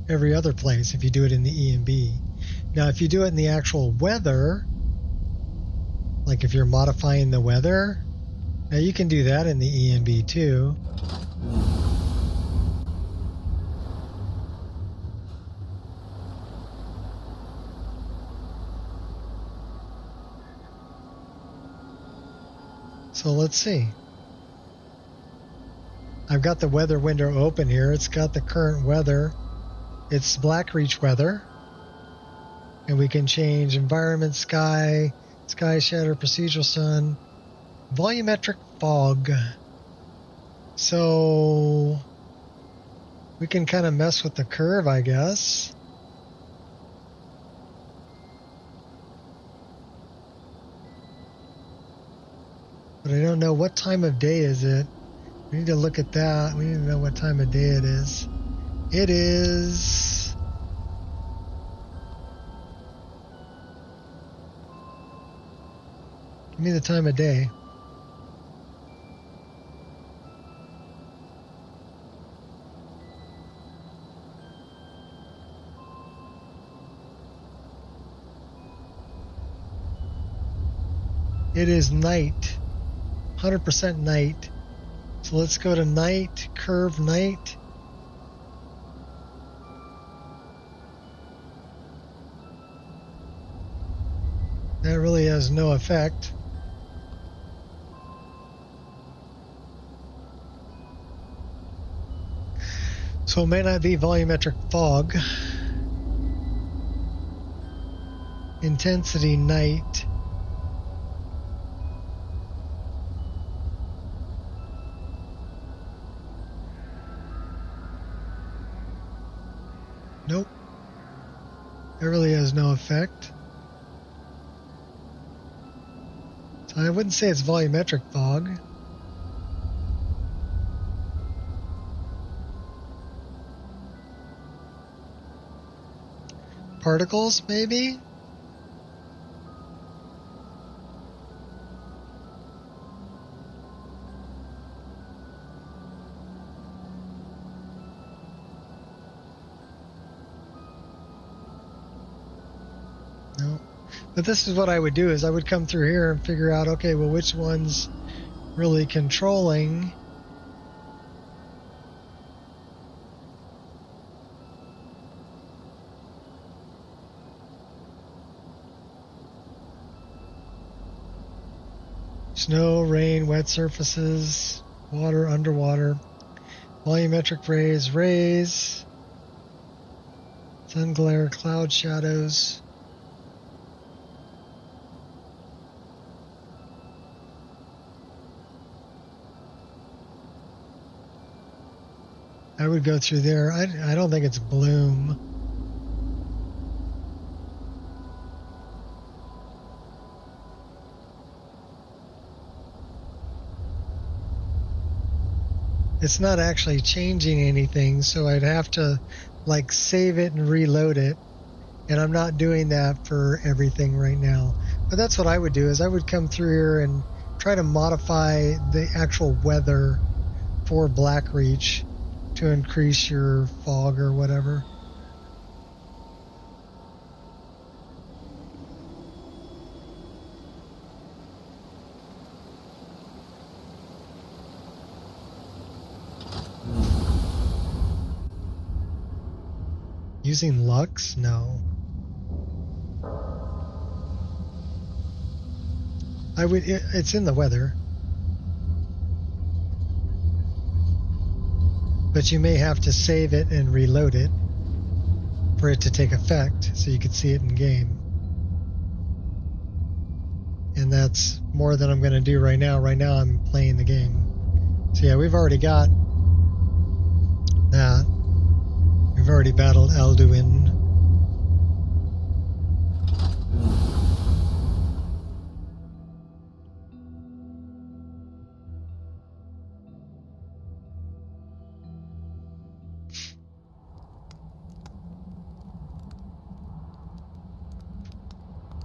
every other place if you do it in the EMB. Now, if you do it in the actual weather, like if you're modifying the weather, now you can do that in the EMB too. So let's see. I've got the weather window open here. It's got the current weather. It's Blackreach weather. And we can change environment, sky, sky shadow, procedural sun, volumetric fog. So we can kind of mess with the curve, I guess. But I don't know what time of day is it. We need to look at that. We need to know what time of day it is. It is... Give me the time of day. It is night. 100% night. So let's go to night, curve night. That really has no effect. So it may not be volumetric fog. Intensity night. Nope. It really has no effect. So I wouldn't say it's volumetric fog. Particles, maybe? No. But this is what I would do, is I would come through here and figure out, okay, well, which one's really controlling. Snow, rain, wet surfaces, water, underwater, volumetric rays, sun glare, cloud shadows. I would go through there. I don't think it's bloom. It's not actually changing anything, so I'd have to like save it and reload it. And I'm not doing that for everything right now. But that's what I would do, is I would come through here and try to modify the actual weather for Blackreach to increase your fog or whatever. Using Lux? No. It's in the weather. But you may have to save it and reload it for it to take effect, so you could see it in game. And that's more than I'm going to do right now. Right now I'm playing the game. So yeah, we've already got that. We've already battled Alduin.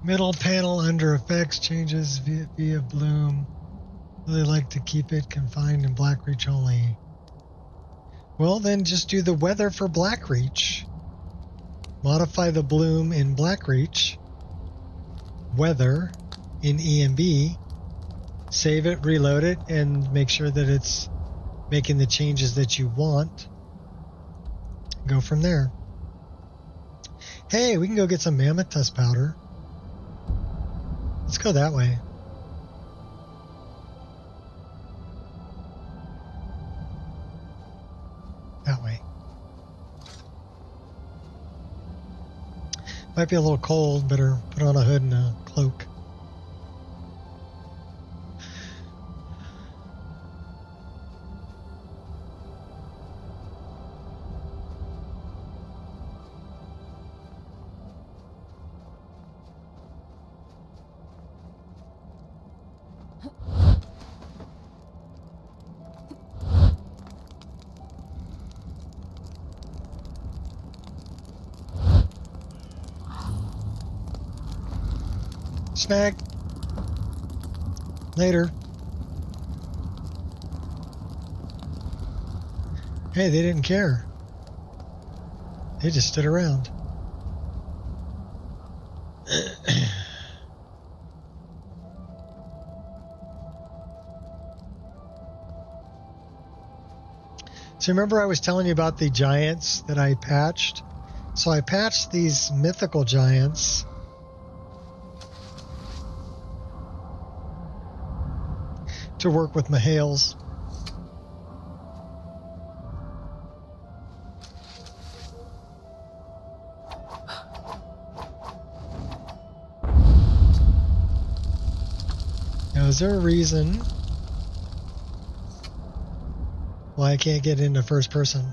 Middle panel under effects changes via bloom. Really like to keep it confined in Blackreach only. Well, then just do the weather for Blackreach. Modify the bloom in Blackreach. Weather in EMB. Save it, reload it, and make sure that it's making the changes that you want. Go from there. Hey, we can go get some mammoth tusk powder. Let's go that way. That way. Might be a little cold, better put on a hood and a cloak. Snack. Later. Hey, they didn't care. They just stood around. So remember I was telling you about the giants that I patched? So I patched these mythical giants. To work with Mahales. Now, is there a reason why I can't get into first person?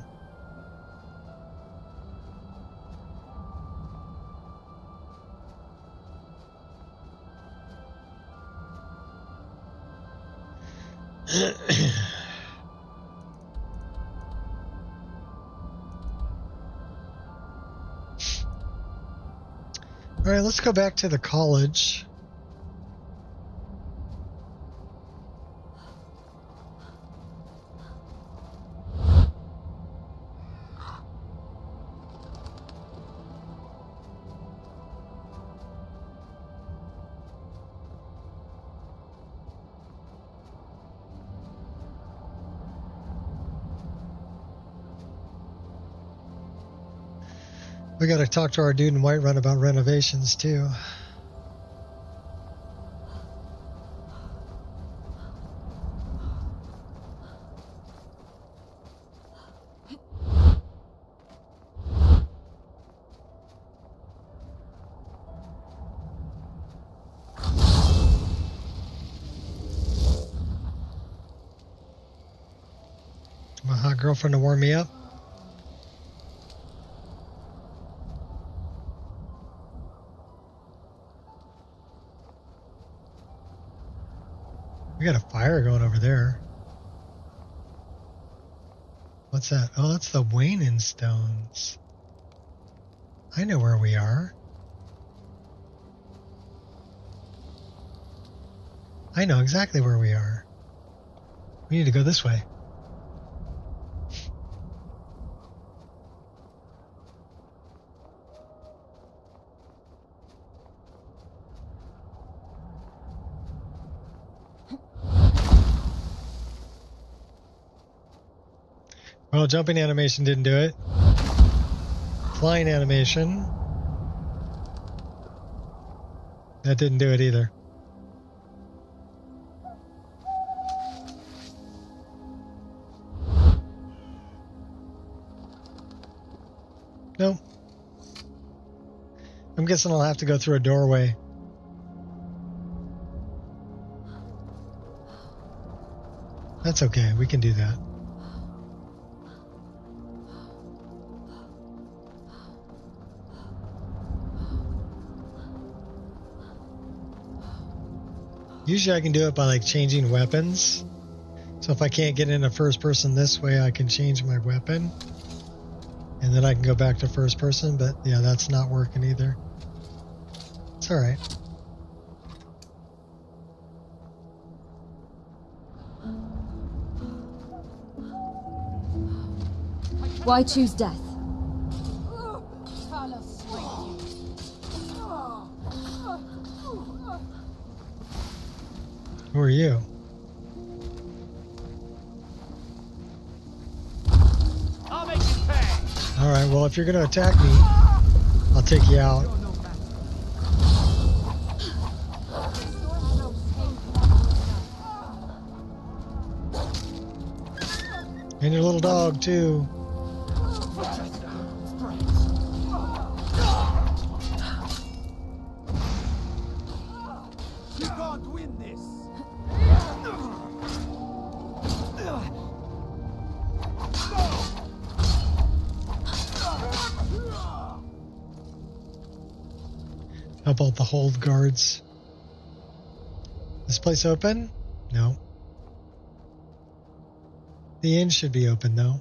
All right, let's go back to the college. We got to talk to our dude in Whiterun about renovations too. My hot girlfriend to warm me up. We got a fire going over there. What's that? Oh, that's the Wainin stones. I know where we are. I know exactly where we are. We need to go this way. Well, jumping animation didn't do it. Flying animation. That didn't do it either. Nope. I'm guessing I'll have to go through a doorway. That's okay, we can do that. Usually I can do it by like changing weapons. So if I can't get into first person this way, I can change my weapon. And then I can go back to first person, but yeah, that's not working either. It's alright. Why choose death? Who are you? I'll make you pay. Alright, well, if you're gonna attack me, I'll take you out. And your little dog, too. You can't win this. How about the hold guards? This place open? No. The inn should be open, though.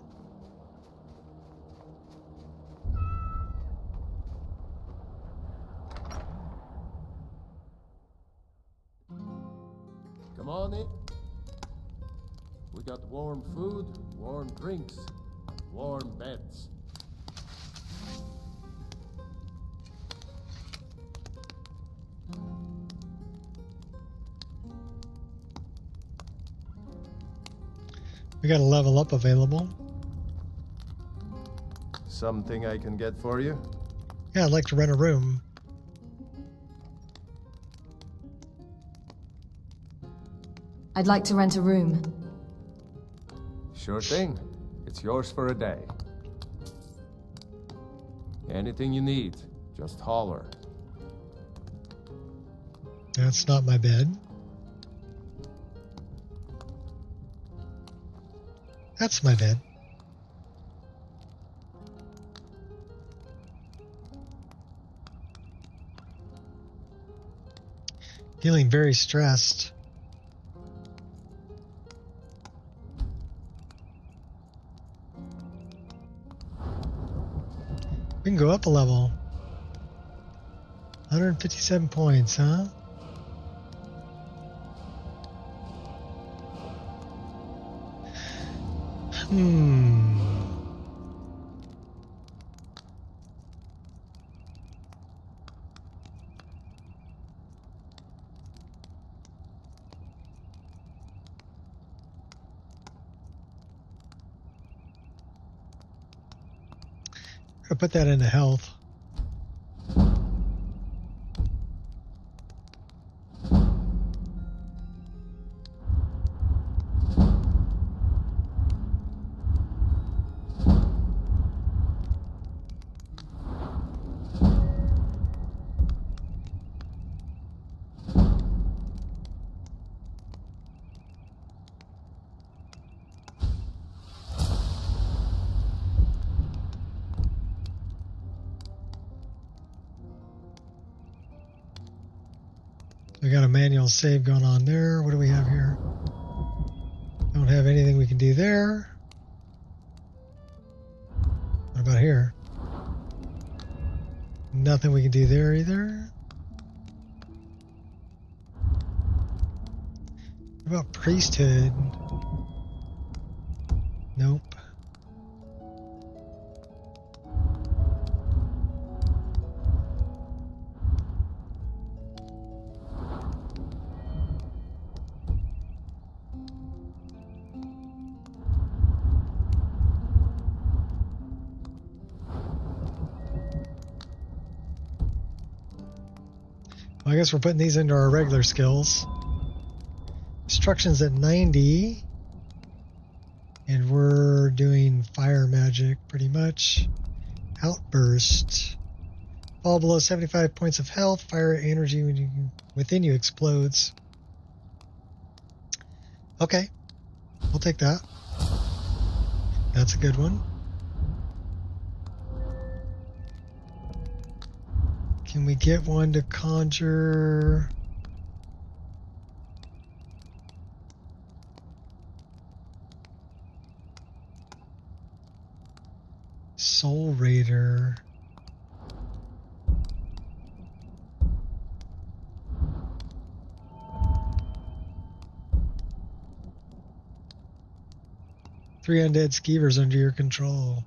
Come on in. We got warm food, warm drinks, warm beds. We got a level up available. Something I can get for you? Yeah, I'd like to rent a room. I'd like to rent a room. Sure thing. It's yours for a day. Anything you need, just holler. That's not my bed. That's my bed. Feeling very stressed. We can go up a level. 157 points, huh? I'll put that into health. We got a manual save going on there. What do we have here? Don't have anything we can do there. What about here? Nothing we can do there either. What about priesthood? Nope. Well, I guess we're putting these into our regular skills. Instructions at 90. And we're doing fire magic pretty much. Outburst. Fall below 75 points of health. Fire energy within you explodes. Okay. We'll take that. That's a good one. Can we get one to conjure? Soul Raider. 3 undead skeevers under your control.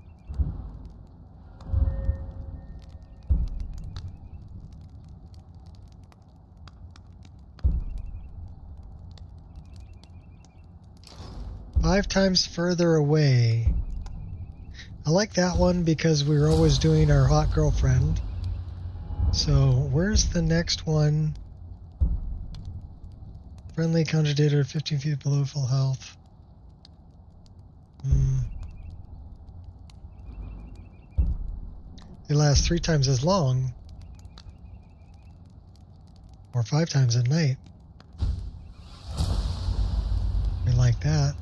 Five times further away. I like that one because we were always doing our hot girlfriend. So where's the next one? Friendly conjugator, 15 feet below full health. They last 3 times as long. Or 5 times at night. We like that.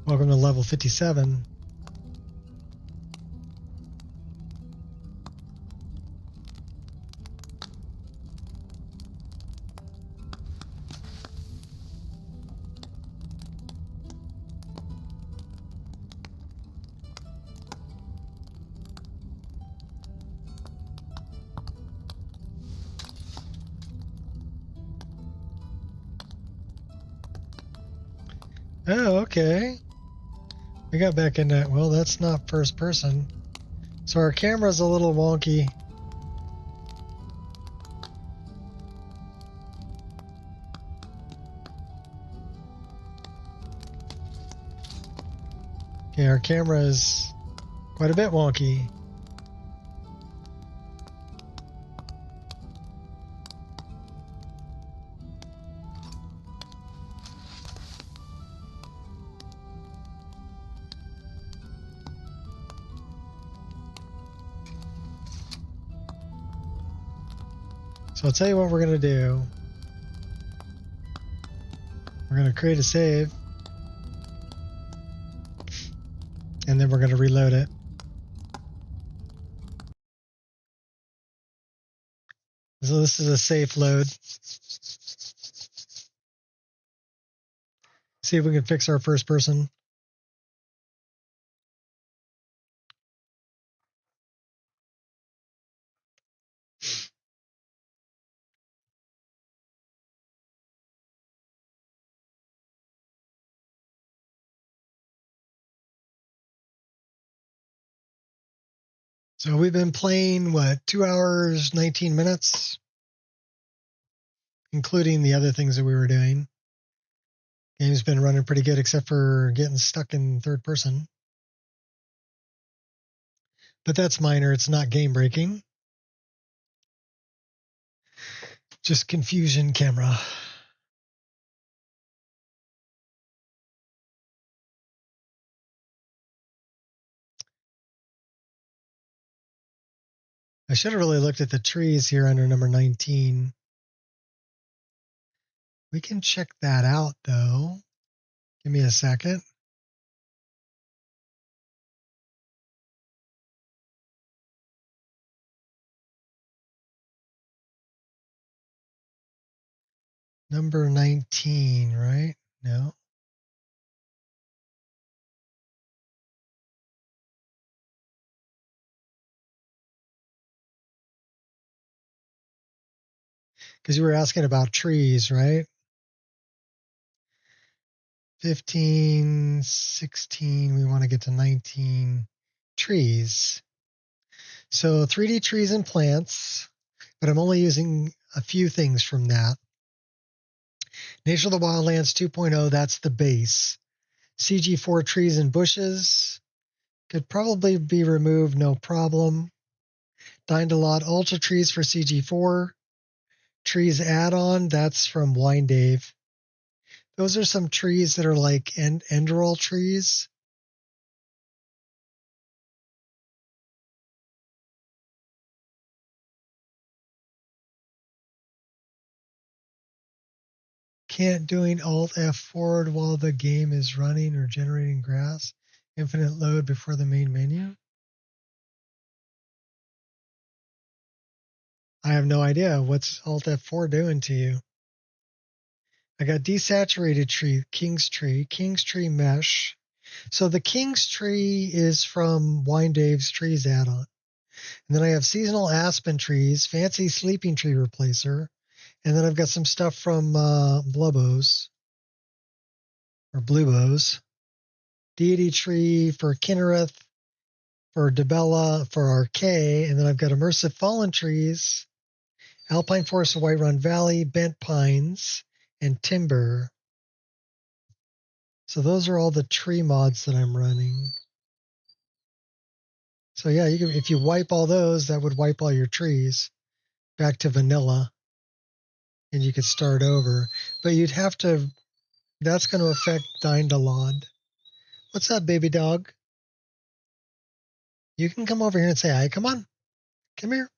Welcome to level 57. Oh, okay. We got back in that. Well, that's not first person. So our camera's a little wonky. Okay, our camera is quite a bit wonky. So I'll tell you what we're going to do. We're going to create a save. And then we're going to reload it. So this is a safe load. See if we can fix our first person. So we've been playing, what, 2 hours, 19 minutes? Including the other things that we were doing. Game's been running pretty good except for getting stuck in third person. But that's minor, it's not game breaking. Just confusion camera. I should have really looked at the trees here under number 19. We can check that out though. Give me a second. Number 19, right? No. Because you were asking about trees, right? 15, 16, we want to get to 19 trees. So 3D trees and plants, but I'm only using a few things from that. Nature of the Wildlands 2.0, that's the base. CG4 trees and bushes could probably be removed, no problem. Dined a lot Ultra trees for CG4. Trees add-on, that's from Wine Dave. Those are some trees that are like enderal trees. Can't doing Alt F forward while the game is running or generating grass. Infinite load before the main menu. I have no idea. What's Alt F4 doing to you? I got desaturated tree, King's tree mesh, So the King's Tree is from Wine Dave's Trees add-on. And then I have seasonal aspen trees, fancy sleeping tree replacer, and then I've got some stuff from Blubos, or Bluebos. Deity tree for Kinnereth, for Debella, for Arcay, and then I've got immersive fallen trees, Alpine Forest of Whiterun Valley, bent pines, and timber. So those are all the tree mods that I'm running. So yeah, you can, if you wipe all those, that would wipe all your trees back to vanilla, and you could start over. But you'd have to, that's going to affect Dindalod. What's up, baby dog? You can come over here and say hi. Come on. Come here.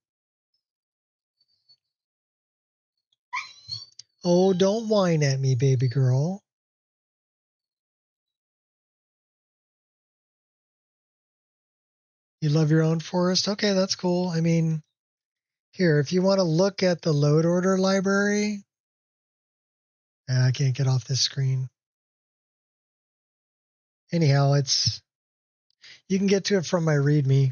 Oh, don't whine at me, baby girl. You love your own forest? Okay, that's cool. I mean, here, if you want to look at the load order library, I can't get off this screen. Anyhow, you can get to it from my README.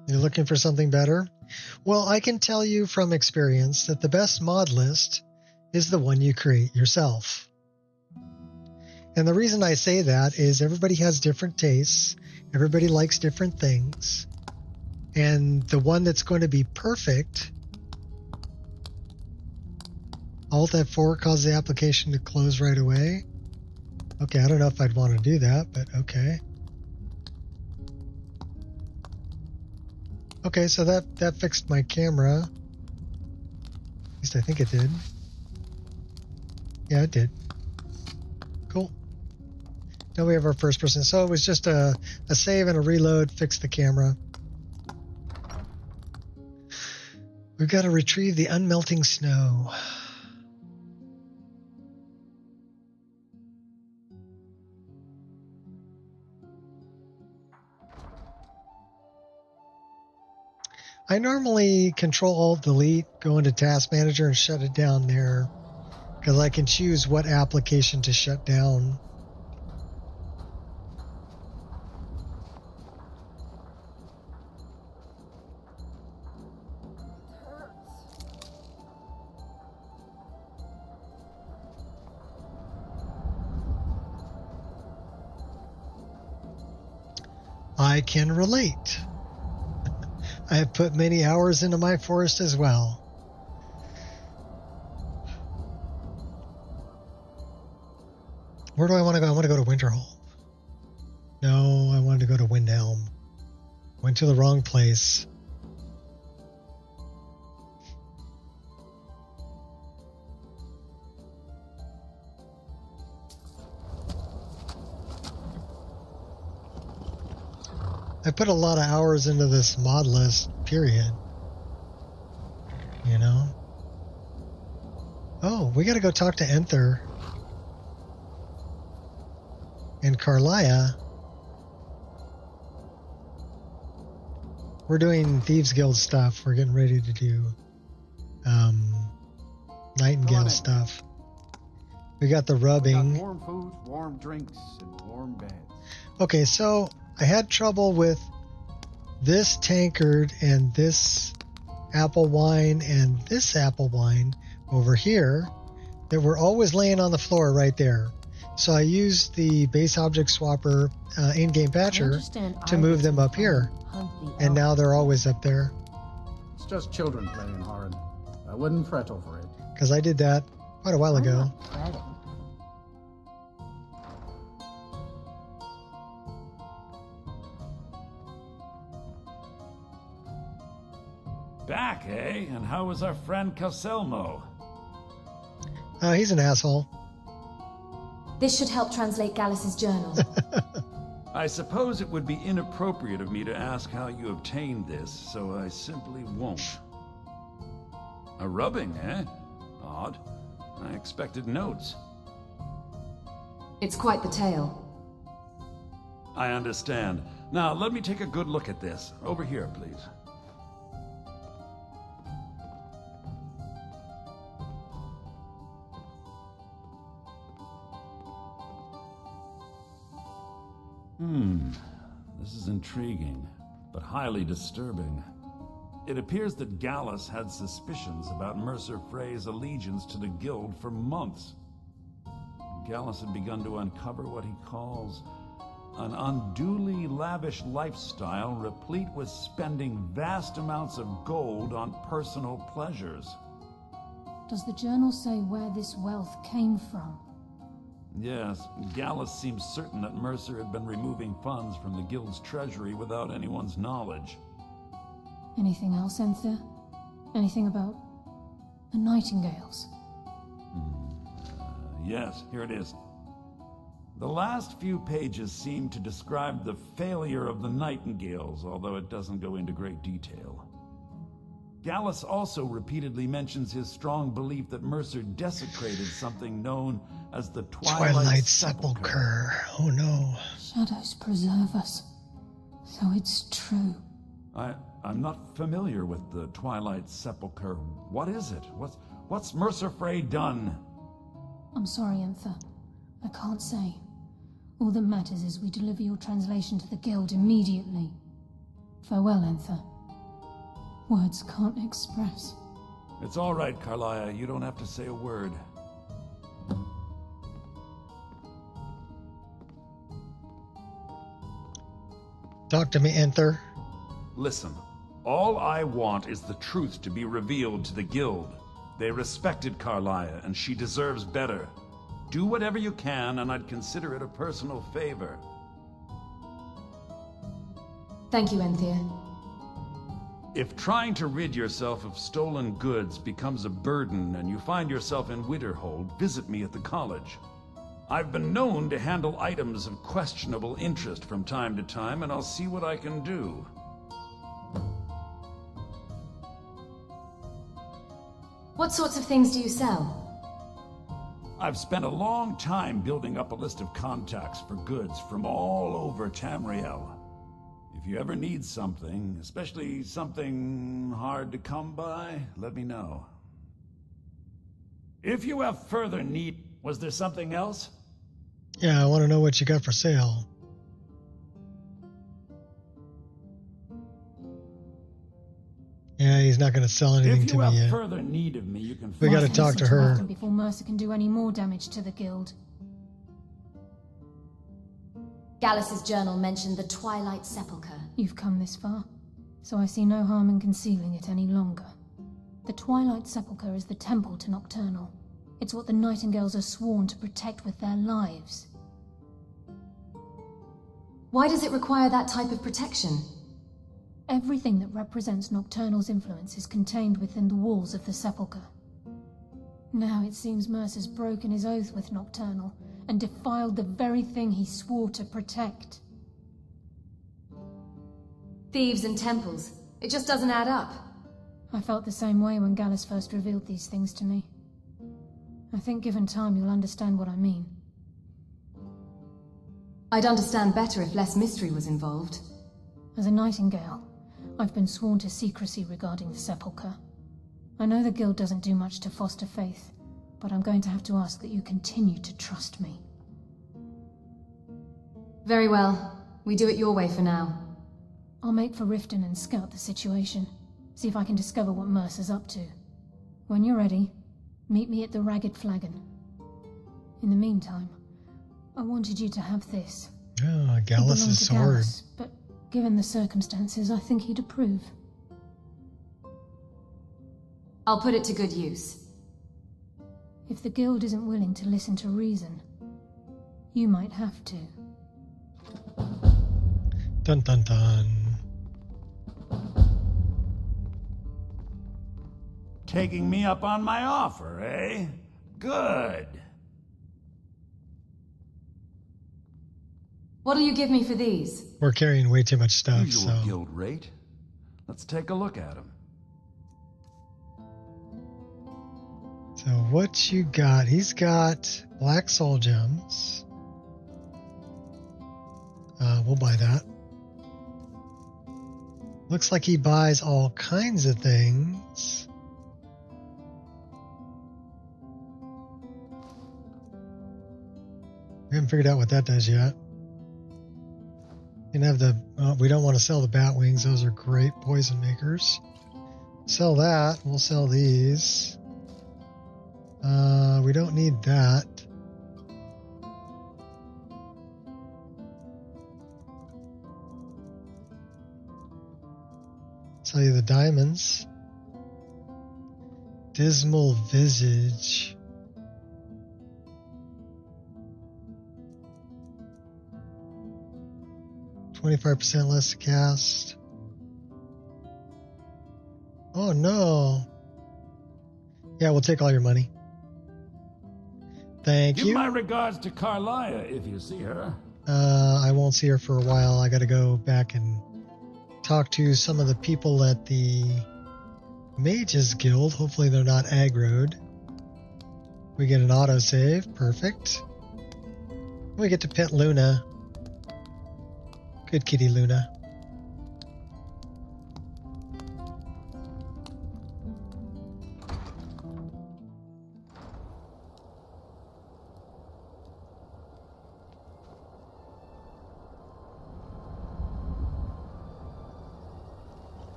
You're looking for something better? Well, I can tell you from experience that the best mod list is the one you create yourself. And the reason I say that is everybody has different tastes. Everybody likes different things. And the one that's going to be perfect, Alt F4 causes the application to close right away. Okay, I don't know if I'd want to do that, but okay. Okay, so that fixed my camera. At least I think it did. Yeah, it did. Cool. Now we have our first person. So it was just a save and a reload, fix the camera. We've got to retrieve the unmelting snow. I normally Control-Alt-Delete, go into Task Manager and shut it down there, because I can choose what application to shut down. I can relate. I have put many hours into my forest as well. Where do I want to go? I want to go to Winterhold. No, I wanted to go to Windhelm. Went to the wrong place. I put a lot of hours into this mod list, period. You know? Oh, we gotta go talk to Enther. And Carlia. We're doing Thieves Guild stuff. We're getting ready to do Nightingale stuff. We got the rubbing. We got warm food, warm drinks, and warm beds. Okay, so I had trouble with this tankard and this apple wine and this apple wine over here that were always laying on the floor right there. So I used the base object swapper in-game patcher to move them up here. And now they're always up there. It's just children playing, Horan. I wouldn't fret over it. Because I did that quite a while ago. Back, eh? And how was our friend Calselmo? He's an asshole. This should help translate Gallus's journal. I suppose it would be inappropriate of me to ask how you obtained this, so I simply won't. A rubbing, eh? Odd. I expected notes. It's quite the tale. I understand. Now, let me take a good look at this. Over here, please. This is intriguing, but highly disturbing. It appears that Gallus had suspicions about Mercer Frey's allegiance to the Guild for months. Gallus had begun to uncover what he calls an unduly lavish lifestyle replete with spending vast amounts of gold on personal pleasures. Does the journal say where this wealth came from? Yes, Gallus seems certain that Mercer had been removing funds from the Guild's treasury without anyone's knowledge. Anything else, Enthir? Anything about the Nightingales? Yes, here it is. The last few pages seem to describe the failure of the Nightingales, although it doesn't go into great detail. Gallus also repeatedly mentions his strong belief that Mercer desecrated something known as the Twilight Sepulchre. Oh no. Shadows preserve us. So it's true. I'm not familiar with the Twilight Sepulchre. What is it? What's Mercer Frey done? I'm sorry, Enthir. I can't say. All that matters is we deliver your translation to the Guild immediately. Farewell, Enthir. Words can't express. It's all right, Carlia. You don't have to say a word. Talk to me, Enthir. Listen, all I want is the truth to be revealed to the Guild. They respected Carlia, and she deserves better. Do whatever you can, and I'd consider it a personal favor. Thank you, Enthir. If trying to rid yourself of stolen goods becomes a burden and you find yourself in Winterhold, visit me at the college. I've been known to handle items of questionable interest from time to time, and I'll see what I can do. What sorts of things do you sell? I've spent a long time building up a list of contacts for goods from all over Tamriel. If you ever need something, especially something hard to come by, let me know. If you have further need... Was there something else? Yeah, I want to know what you got for sale. Yeah, he's not going to sell anything to me If you yet. have further need of me, you can... We got to talk to her. Before Mercer can do any more damage to the Guild. Gallus's journal mentioned the Twilight Sepulchre. You've come this far, so I see no harm in concealing it any longer. The Twilight Sepulchre is the temple to Nocturnal. It's what the Nightingales are sworn to protect with their lives. Why does it require that type of protection? Everything that represents Nocturnal's influence is contained within the walls of the Sepulchre. Now it seems Mercer's broken his oath with Nocturnal and defiled the very thing he swore to protect. Thieves and temples. It just doesn't add up. I felt the same way when Gallus first revealed these things to me. I think given time you'll understand what I mean. I'd understand better if less mystery was involved. As a Nightingale, I've been sworn to secrecy regarding the Sepulchre. I know the Guild doesn't do much to foster faith, but I'm going to have to ask that you continue to trust me. Very well. We do it your way for now. I'll make for Riften and scout the situation. See if I can discover what Mercer's up to. When you're ready, meet me at the Ragged Flagon. In the meantime, I wanted you to have this. Oh, It Gallus' belonged to sword. Gallus, but given the circumstances, I think he'd approve. I'll put it to good use. If the Guild isn't willing to listen to reason, you might have to. Dun dun dun. Taking me up on my offer, eh? Good. What'll you give me for these? We're carrying way too much stuff, Usual so... guild rate. Let's take a look at them. So what you got? He's got black soul gems. We'll buy that. Looks like he buys all kinds of things. We haven't figured out what that does yet. can have the... we don't want to sell the bat wings. Those are great poison makers. Sell that. We'll sell these. We don't need that. Sell you the diamonds. Dismal visage. %less to cast. Oh no. Yeah, we'll take all your money. Thank you. Give my regards to Carlia if you see her. I won't see her for a while. I gotta go back and talk to some of the people at the Mages Guild. Hopefully they're not aggroed. We get an autosave. Perfect. We get to pet Luna. Good kitty, Luna.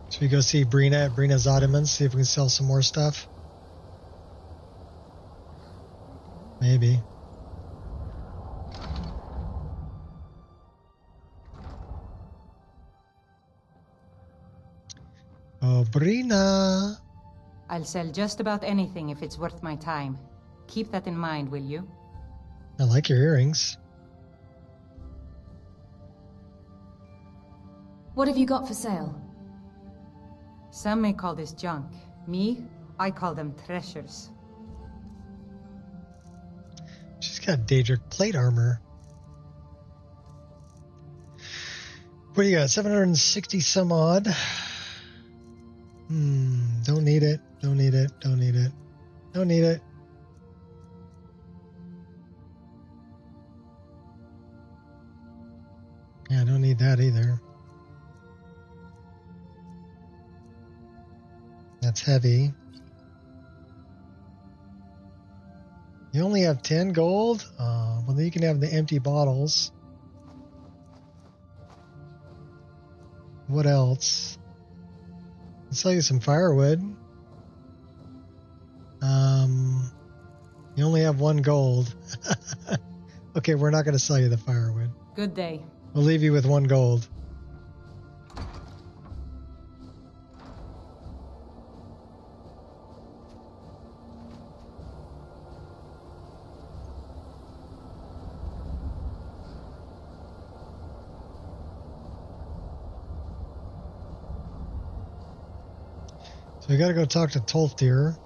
Should we go see Brina at Brina's Ottomans, see if we can sell some more stuff? Maybe. Oh, Brina. I'll sell just about anything if it's worth my time. Keep that in mind, will you? I like your earrings. What have you got for sale? Some may call this junk. Me, I call them treasures. She's got Daedric plate armor. What do you got? 760 some odd. Don't need it. Don't need it. Don't need it. Don't need it. Yeah, I don't need that either. That's heavy. You only have 10 gold? Well, then you can have the empty bottles. What else? I'll sell you some firewood. You only have 1 gold. Okay, we're not going to sell you the firewood. Good day. We'll leave you with 1 gold. So we gotta go talk to Tolfdir.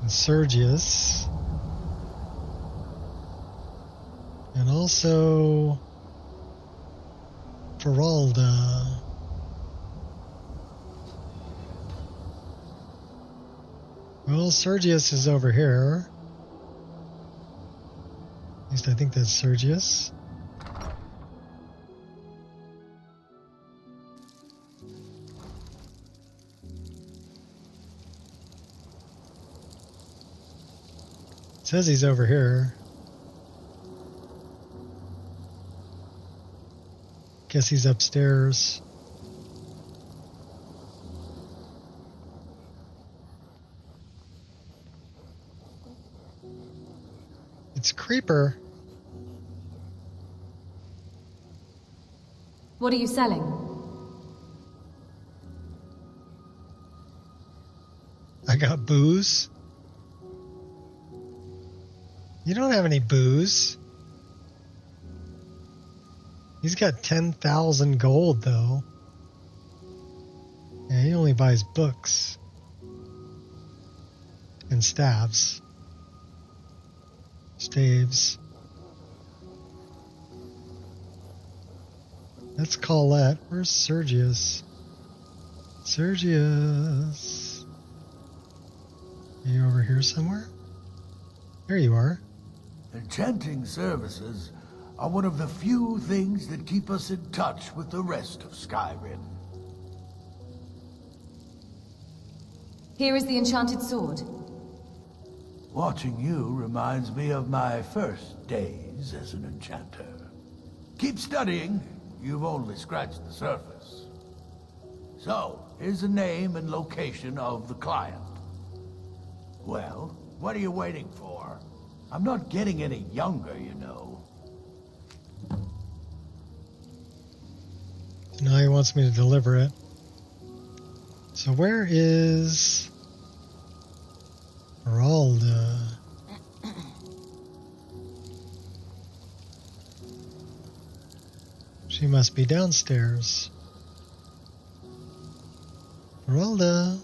And Sergius. And also Feralda. Well, Sergius is over here. At least I think that's Sergius. Says he's over here. Guess he's upstairs. It's Creeper. What are you selling? I got booze. You don't have any booze. He's got 10,000 gold, though. Yeah, he only buys books. And staves. Staves. That's Colette. Where's Sergius? Sergius. Are you over here somewhere? There you are. Enchanting services are one of the few things that keep us in touch with the rest of Skyrim. Here is the enchanted sword. Watching you reminds me of my first days as an enchanter. Keep studying. You've only scratched the surface. So, here's the name and location of the client. Well, what are you waiting for? I'm not getting any younger, you know. Now he wants me to deliver it. So where is Geralda? She must be downstairs. Geralda.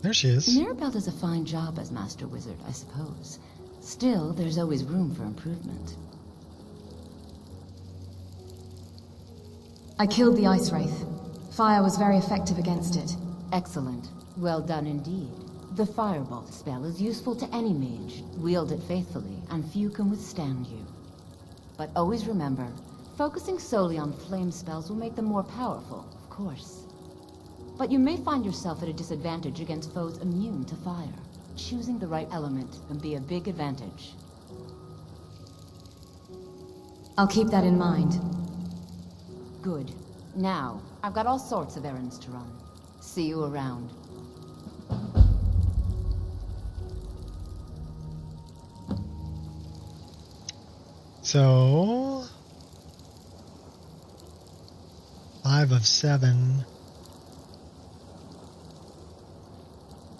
There she is. Mirabelle does a fine job as Master Wizard, I suppose. Still, there's always room for improvement. I killed the Ice Wraith. Fire was very effective against it. Excellent. Well done indeed. The Firebolt spell is useful to any mage. Wield it faithfully, and few can withstand you. But always remember, focusing solely on flame spells will make them more powerful, of course. But you may find yourself at a disadvantage against foes immune to fire. Choosing the right element can be a big advantage. I'll keep that in mind. Good. Now, I've got all sorts of errands to run. See you around. So 5 of 7.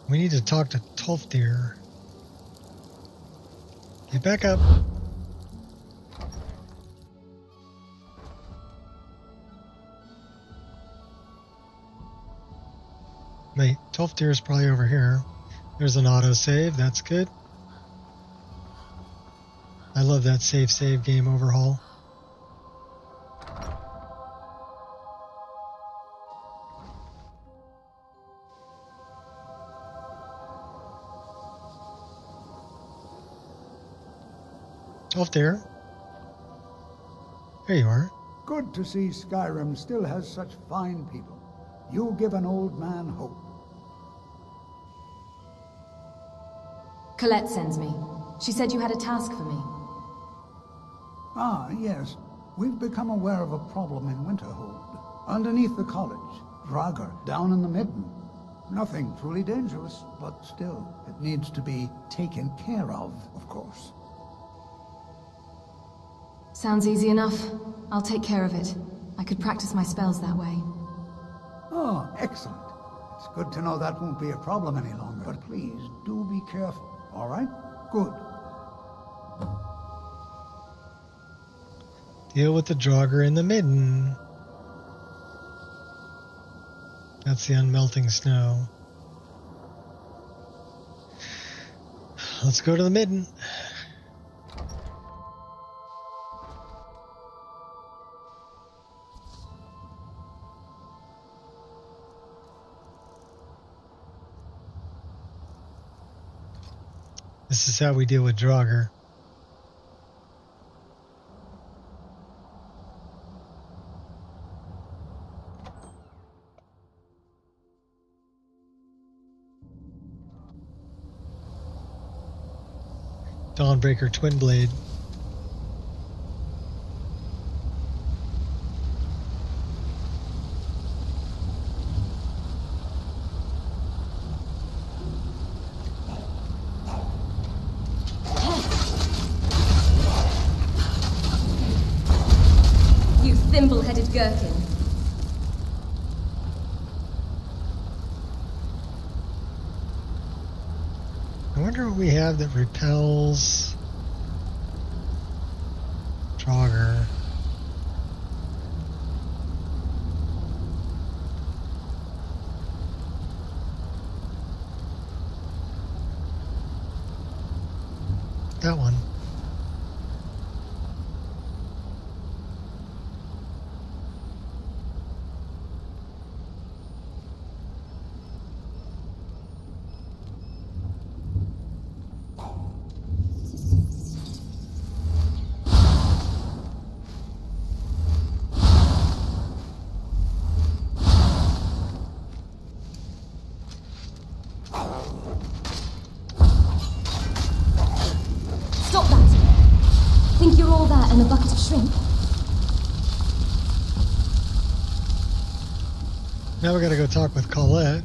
We need to talk to Tolfdir. Get back up. Wait, Tolfdir is probably over here. There's an autosave, that's good. I love that save game overhaul. Tolfdir. There you are. Good to see Skyrim still has such fine people. You give an old man hope. Colette sends me. She said you had a task for me. Ah, yes. We've become aware of a problem in Winterhold. Underneath the college. Draugr, down in the midden. Nothing truly dangerous, but still, it needs to be taken care of course. Sounds easy enough. I'll take care of it. I could practice my spells that way. Oh, excellent. It's good to know that won't be a problem any longer. But please, do be careful, all right? Good. Deal with the Draugr in the midden. That's the unmelting snow. Let's go to the midden. This is how we deal with Draugr. Dawnbreaker Twin Blade. You thimble-headed gherkin. I wonder what we have that repels Draugr. That one. Stop that! Think you're all that and a bucket of shrimp? Now we gotta go talk with Colette.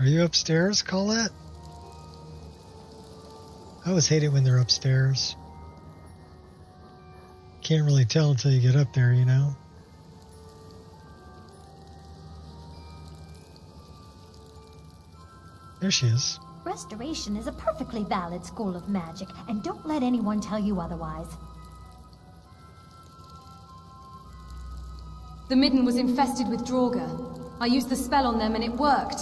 Are you upstairs, Colette? I always hate it when they're upstairs. Can't really tell until you get up there, you know? There she is. Restoration is a perfectly valid school of magic, and don't let anyone tell you otherwise. The midden was infested with Draugr. I used the spell on them and it worked.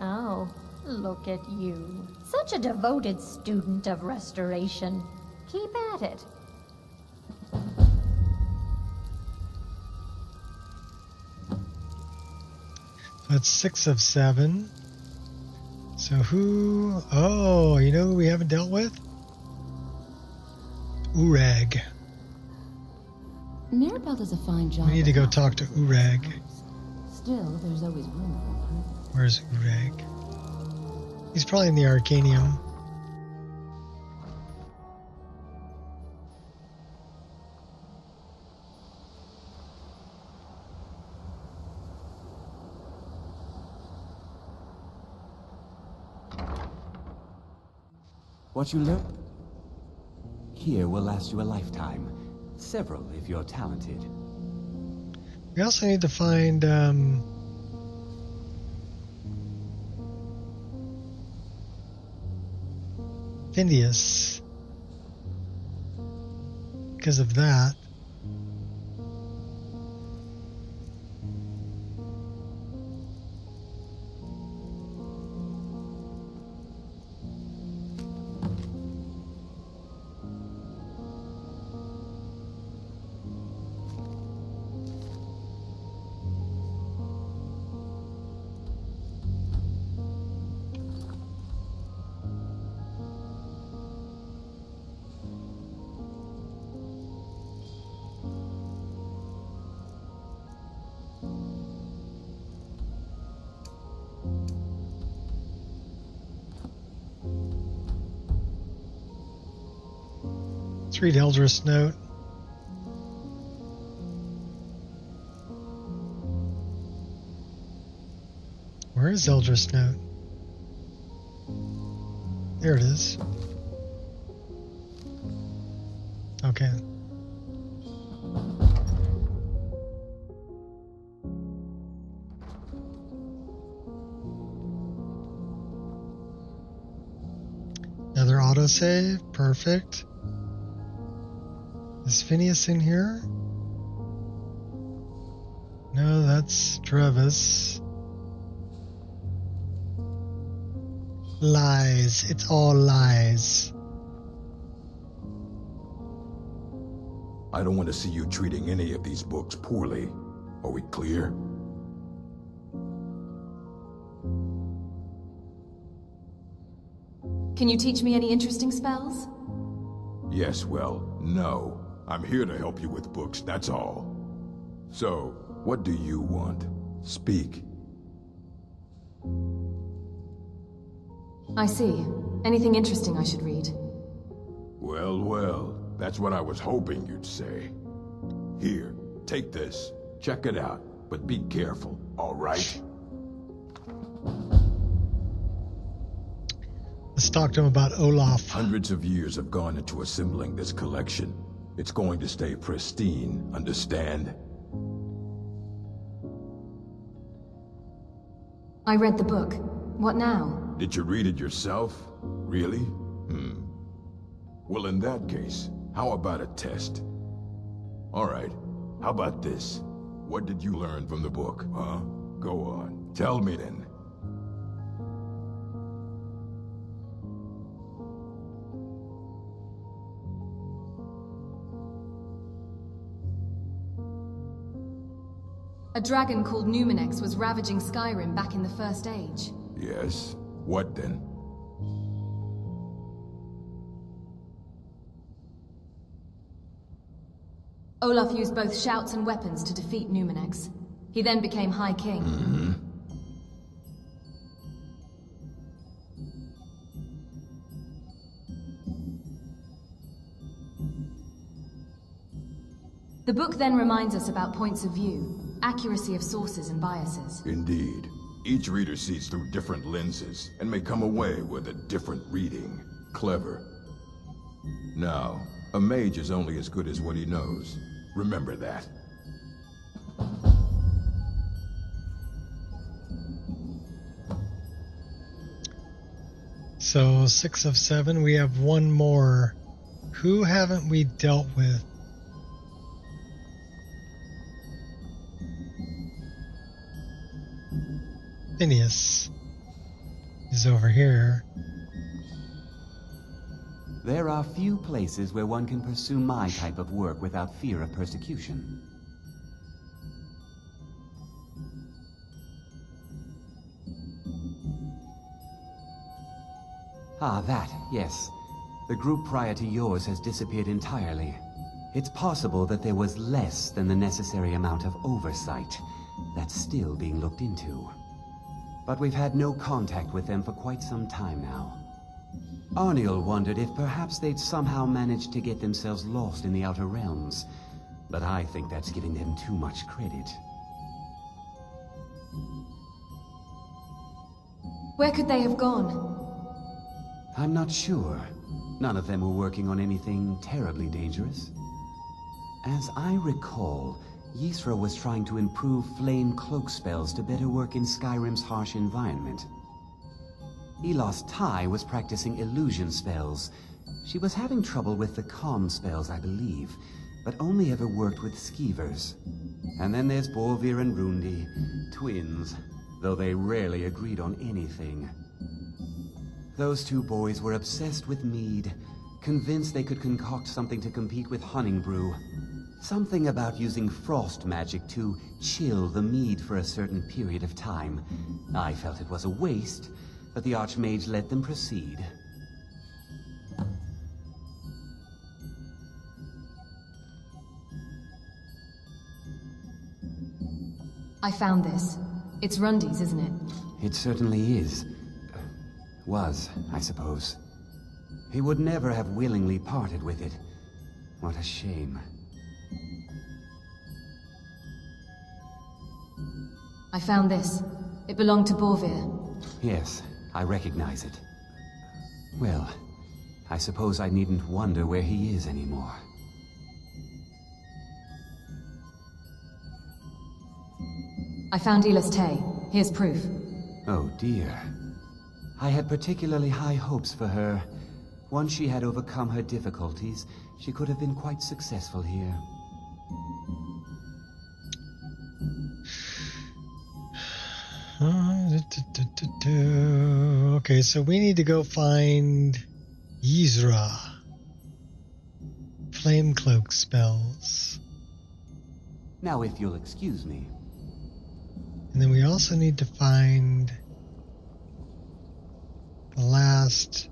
Oh, look at you. Such a devoted student of restoration. Keep at it. That's 6 of 7. So who... Oh, you know who we haven't dealt with? Urag. Mirabelle does a fine job. We need to go talk to Urag. Still, there's always room for improvement. Where's Urag? He's probably in the Arcanium. What you learn here will last you a lifetime. Several if you're talented. We also need to find Phineas. Because of that. Read Eldris note. Where is Eldris note? There it is. Okay. Another autosave. Perfect. Is Phineas in here? No, that's Travis. Lies. It's all lies. I don't want to see you treating any of these books poorly. Are we clear? Can you teach me any interesting spells? Yes, well, no. I'm here to help you with books, that's all. So, what do you want? Speak. I see. Anything interesting I should read? Well, well, that's what I was hoping you'd say. Here, take this. Check it out, but be careful, all right? Let's talk to him about Olaf. Hundreds of years have gone into assembling this collection. It's going to stay pristine, understand? I read the book. What now? Did you read it yourself? Really? Well, in that case, How about a test? Alright, how about this? What did you learn from the book, huh? Go on, tell me then. A dragon called Numinex was ravaging Skyrim back in the First Age. Yes, what then? Olaf used both shouts and weapons to defeat Numinex. He then became High King. Mm-hmm. The book then reminds us about points of view, accuracy of sources and biases. Indeed. Each reader sees through different lenses, and may come away with a different reading. Clever. Now, a mage is only as good as what he knows. Remember that. So 6 of 7, we have one more. Who haven't we dealt with? Phineas is over here. There are few places where one can pursue my type of work without fear of persecution. Ah, that, yes. The group prior to yours has disappeared entirely. It's possible that there was less than the necessary amount of oversight. That's still being looked into. But we've had no contact with them for quite some time now. Arniel wondered if perhaps they'd somehow managed to get themselves lost in the Outer Realms. But I think that's giving them too much credit. Where could they have gone? I'm not sure. None of them were working on anything terribly dangerous. As I recall, Ysra was trying to improve flame cloak spells to better work in Skyrim's harsh environment. Elos Tai was practicing illusion spells. She was having trouble with the calm spells, I believe, but only ever worked with skeevers. And then there's Borvir and Rundi, twins, though they rarely agreed on anything. Those two boys were obsessed with mead, convinced they could concoct something to compete with Honningbrew. Something about using frost magic to chill the mead for a certain period of time. I felt it was a waste, but the Archmage let them proceed. I found this. It's Rundi's, isn't it? It certainly is. Was, I suppose. He would never have willingly parted with it. What a shame. I found this. It belonged to Borvir. Yes, I recognize it. Well, I suppose I needn't wonder where he is anymore. I found Elis Tay. Here's proof. Oh dear. I had particularly high hopes for her. Once she had overcome her difficulties, she could have been quite successful here. Okay, so we need to go find Ysra. Flame cloak spells. Now if you'll excuse me. And then we also need to find the last.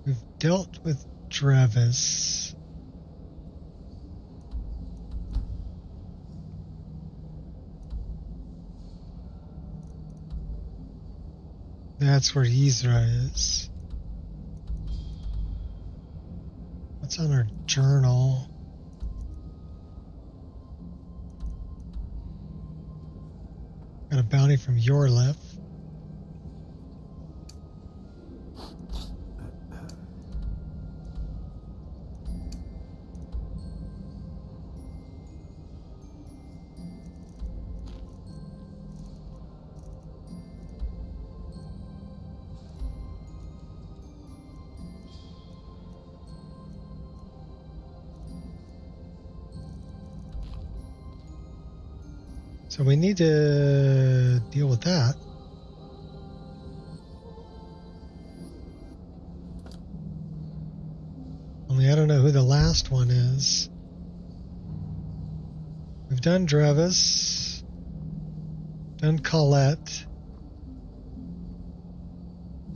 We've dealt with Drevis. That's where Ysra is. What's on our journal? Got a bounty from Yorlef. So we need to deal with that. Only I don't know who the last one is. We've done Drevis, done Colette,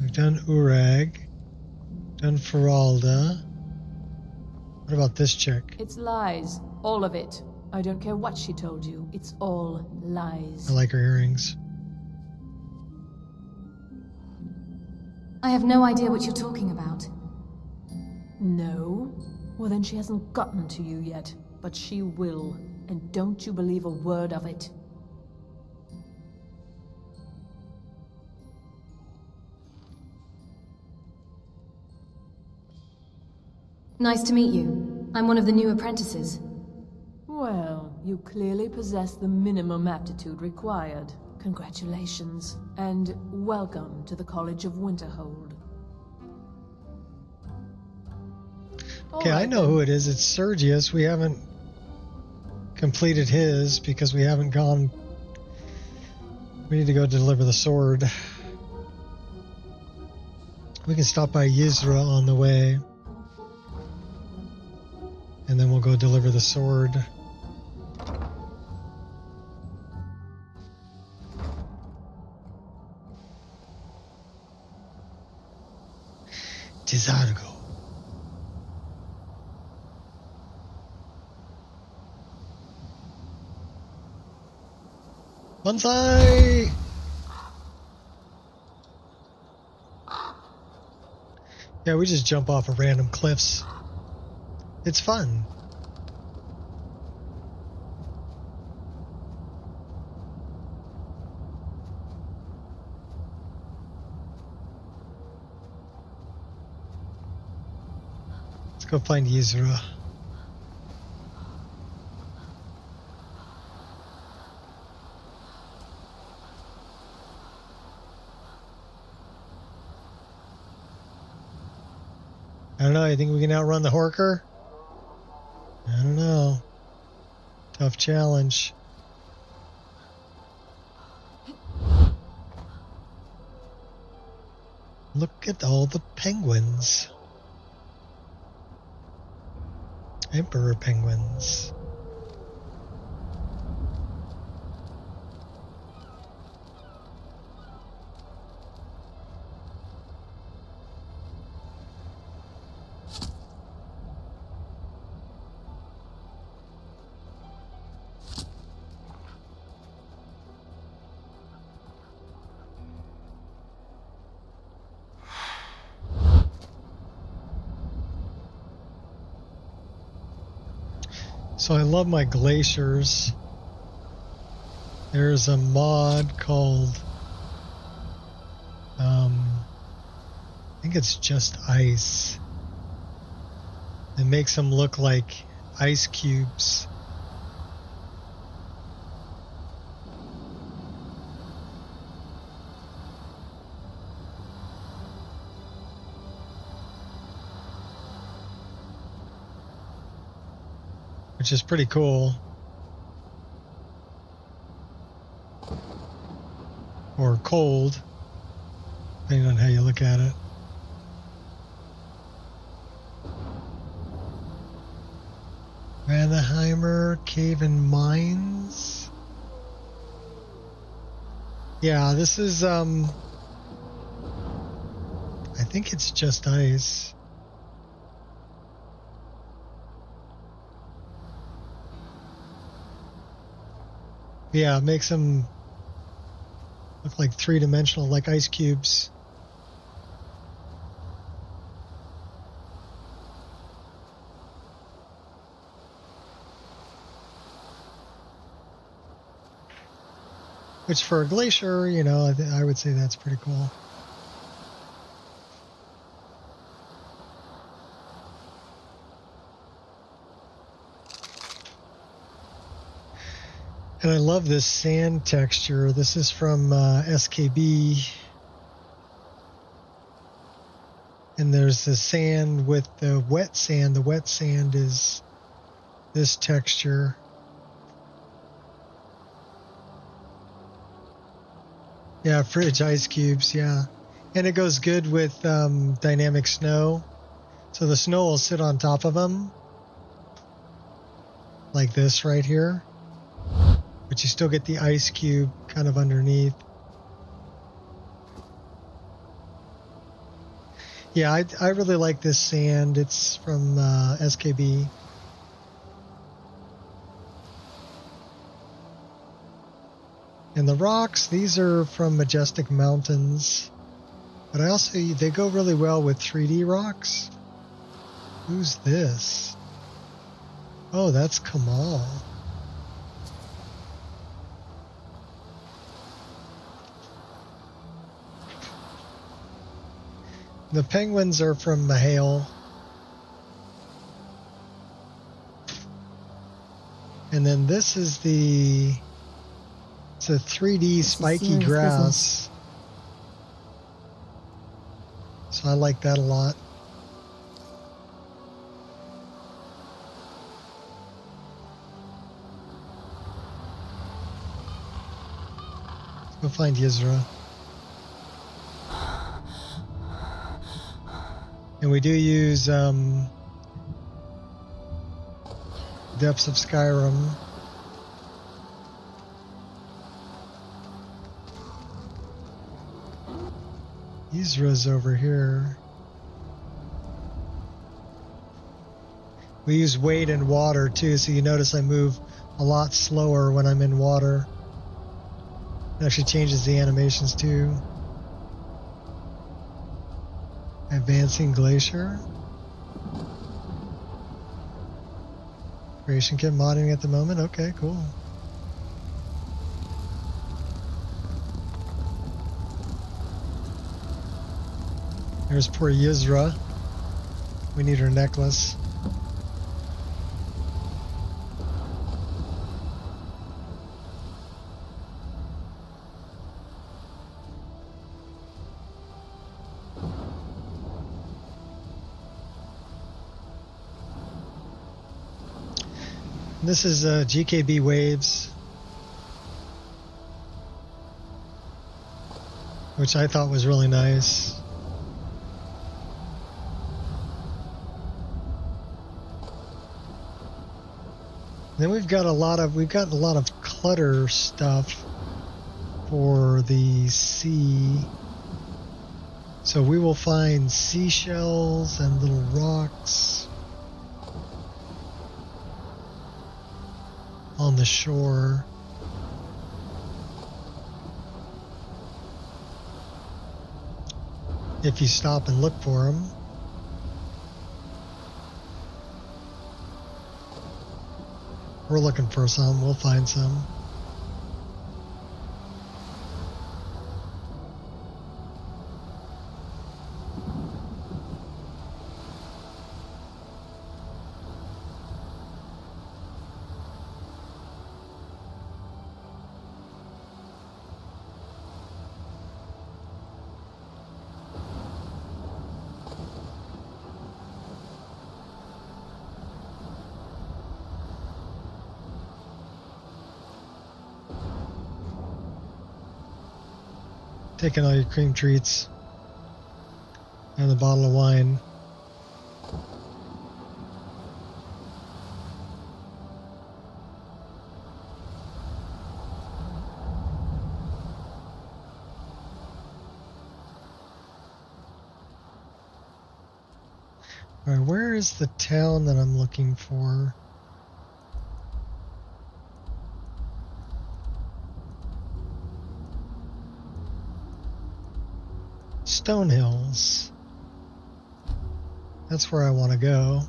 we've done Urag, done Feralda. What about this chick? It's lies. All of it. I don't care what she told you. It's all lies. I like her earrings. I have no idea what you're talking about. No? Well, then she hasn't gotten to you yet. But she will. And don't you believe a word of it. Nice to meet you. I'm one of the new apprentices. Well, you clearly possess the minimum aptitude required. Congratulations, and welcome to the College of Winterhold. Okay, I know who it is. It's Sergius. We haven't completed his because we haven't gone. We need to go deliver the sword. We can stop by Yzra on the way. And then we'll go deliver the sword. Tizargo. Bonsai! Yeah, we just jump off of random cliffs. It's fun. Let's go find Yzra. I don't know, you think we can outrun the Horker? I don't know. Tough challenge. Look at all the penguins. Emperor penguins. So I love my glaciers. There's a mod called, I think it's just ice. It makes them look like ice cubes. Which is pretty cool. Or cold, depending on how you look at it. Vanaheimer Cave and Mines. Yeah, this is, I think it's just ice. Yeah, it makes them look like three-dimensional, like ice cubes. Which for a glacier, you know, I would say that's pretty cool. And I love this sand texture. This is from SKB. And there's the sand with the wet sand. The wet sand is this texture. Yeah, fridge ice cubes, yeah. And it goes good with dynamic snow. So the snow will sit on top of them. Like this right here. But you still get the ice cube kind of underneath. Yeah, I really like this sand. It's from SKB. And the rocks, these are from Majestic Mountains. But I also, they go really well with 3D rocks. Who's this? Oh, that's Kamal. The penguins are from Mahale. And then this is it's a 3D spiky grass. So I like that a lot. Let's go find Yizra. And we do use Depths of Skyrim. Yizra's over here. We use weight and water too, so you notice I move a lot slower when I'm in water. It actually changes the animations too. Advancing Glacier. Creation Kit modding at the moment. Okay, cool. There's poor Yizra. We need her necklace. This is GKB Waves, which I thought was really nice. Then we've gotten a lot of clutter stuff for the sea. So we will find seashells and little rocks on the shore. If you stop and look for them. We're looking for some, we'll find some. Taking all your cream treats and a bottle of wine. All right, where is the town that I'm looking for? Stone Hills. That's where I want to go.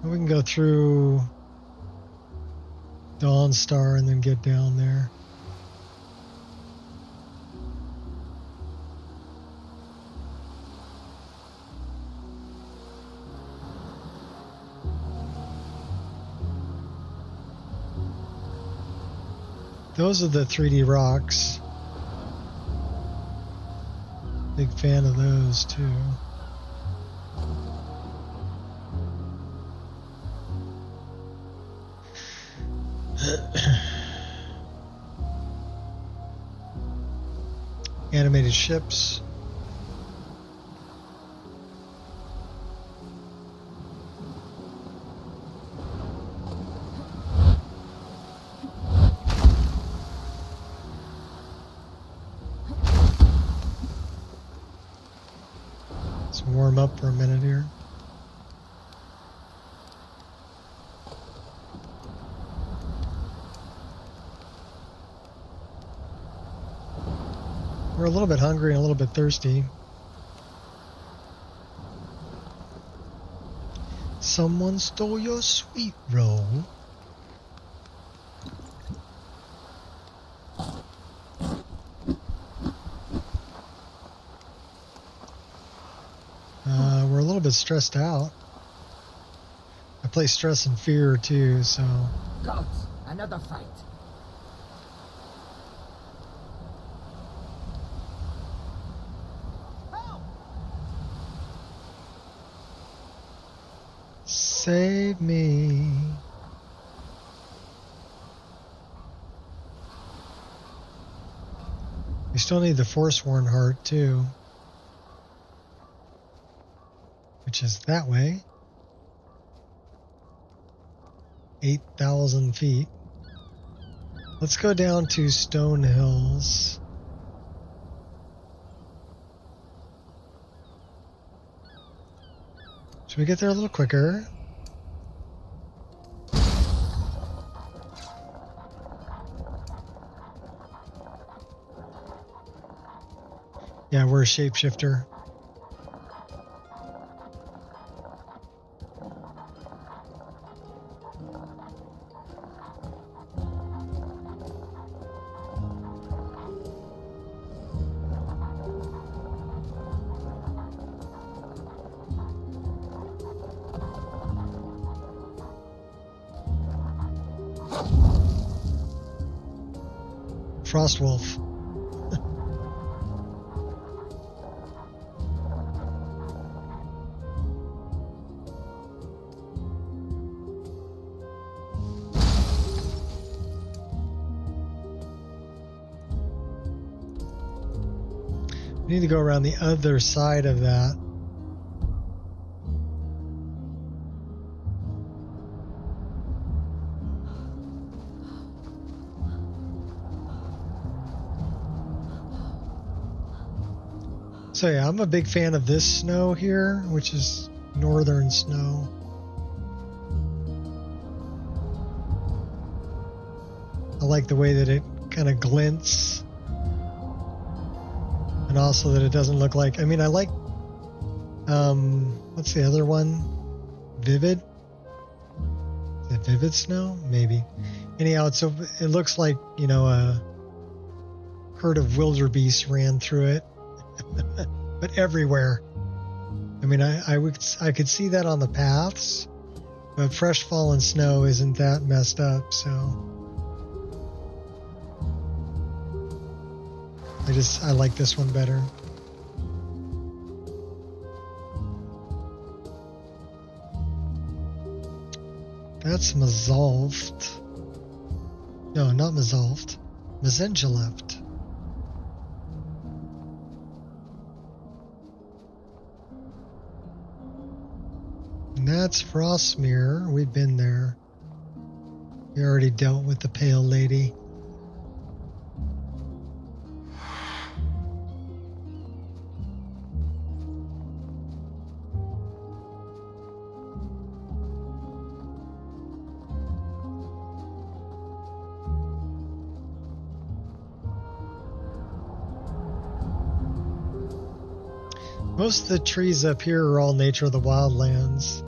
And we can go through Dawnstar and then get down there. Those are the 3D rocks. Big fan of those too. animated ships. Let's warm up for a minute here. We're a little bit hungry and a little bit thirsty. Someone stole your sweet roll. We're a little bit stressed out. I play stress and fear too, so. Gods, another fight. Save me. We still need the Forsworn heart too, which is that way. 8,000 feet. Let's go down to Stone Hills. Should we get there a little quicker? Yeah, we're a shapeshifter. Frostwolf. We need to go around the other side of that. So yeah, I'm a big fan of this snow here, which is northern snow. I like the way that it kind of glints. And also that it doesn't look like, I mean, I like, what's the other one? Vivid? Is it Vivid Snow? Maybe. Anyhow, it looks like, you know, a herd of wildebeest ran through it. But everywhere. I mean, I could see that on the paths, but fresh fallen snow isn't that messed up, so I like this one better. That's Mazalft. No, not Mazalft. Mazenjaleft. And that's Frostmere. We've been there. We already dealt with the Pale Lady. Most of the trees up here are all Nature of the Wildlands.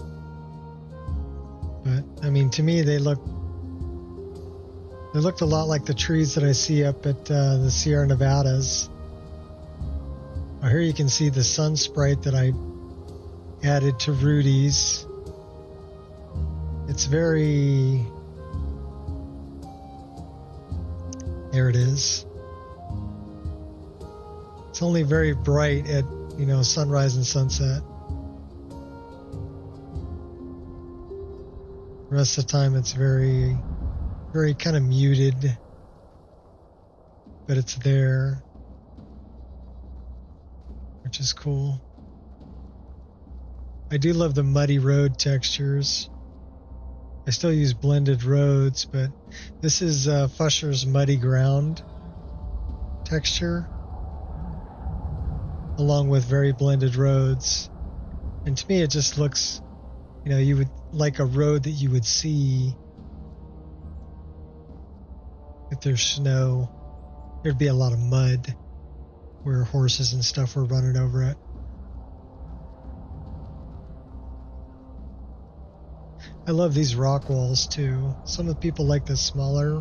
But, I mean, to me, they looked a lot like the trees that I see up at the Sierra Nevadas. Well, here you can see the sun sprite that I added to Rudy's. It's very... There it is. It's only very bright at, you know, sunrise and sunset. The rest of the time it's very, very kind of muted, but it's there. which is cool. I do love the muddy road textures. I still use blended roads, but this is Fusher's Muddy Ground texture, along with very blended roads. And to me, it just looks, you know, you would like a road that you would see if there's snow. There'd be a lot of mud where horses and stuff were running over it. I love these rock walls too. Some of the people like the smaller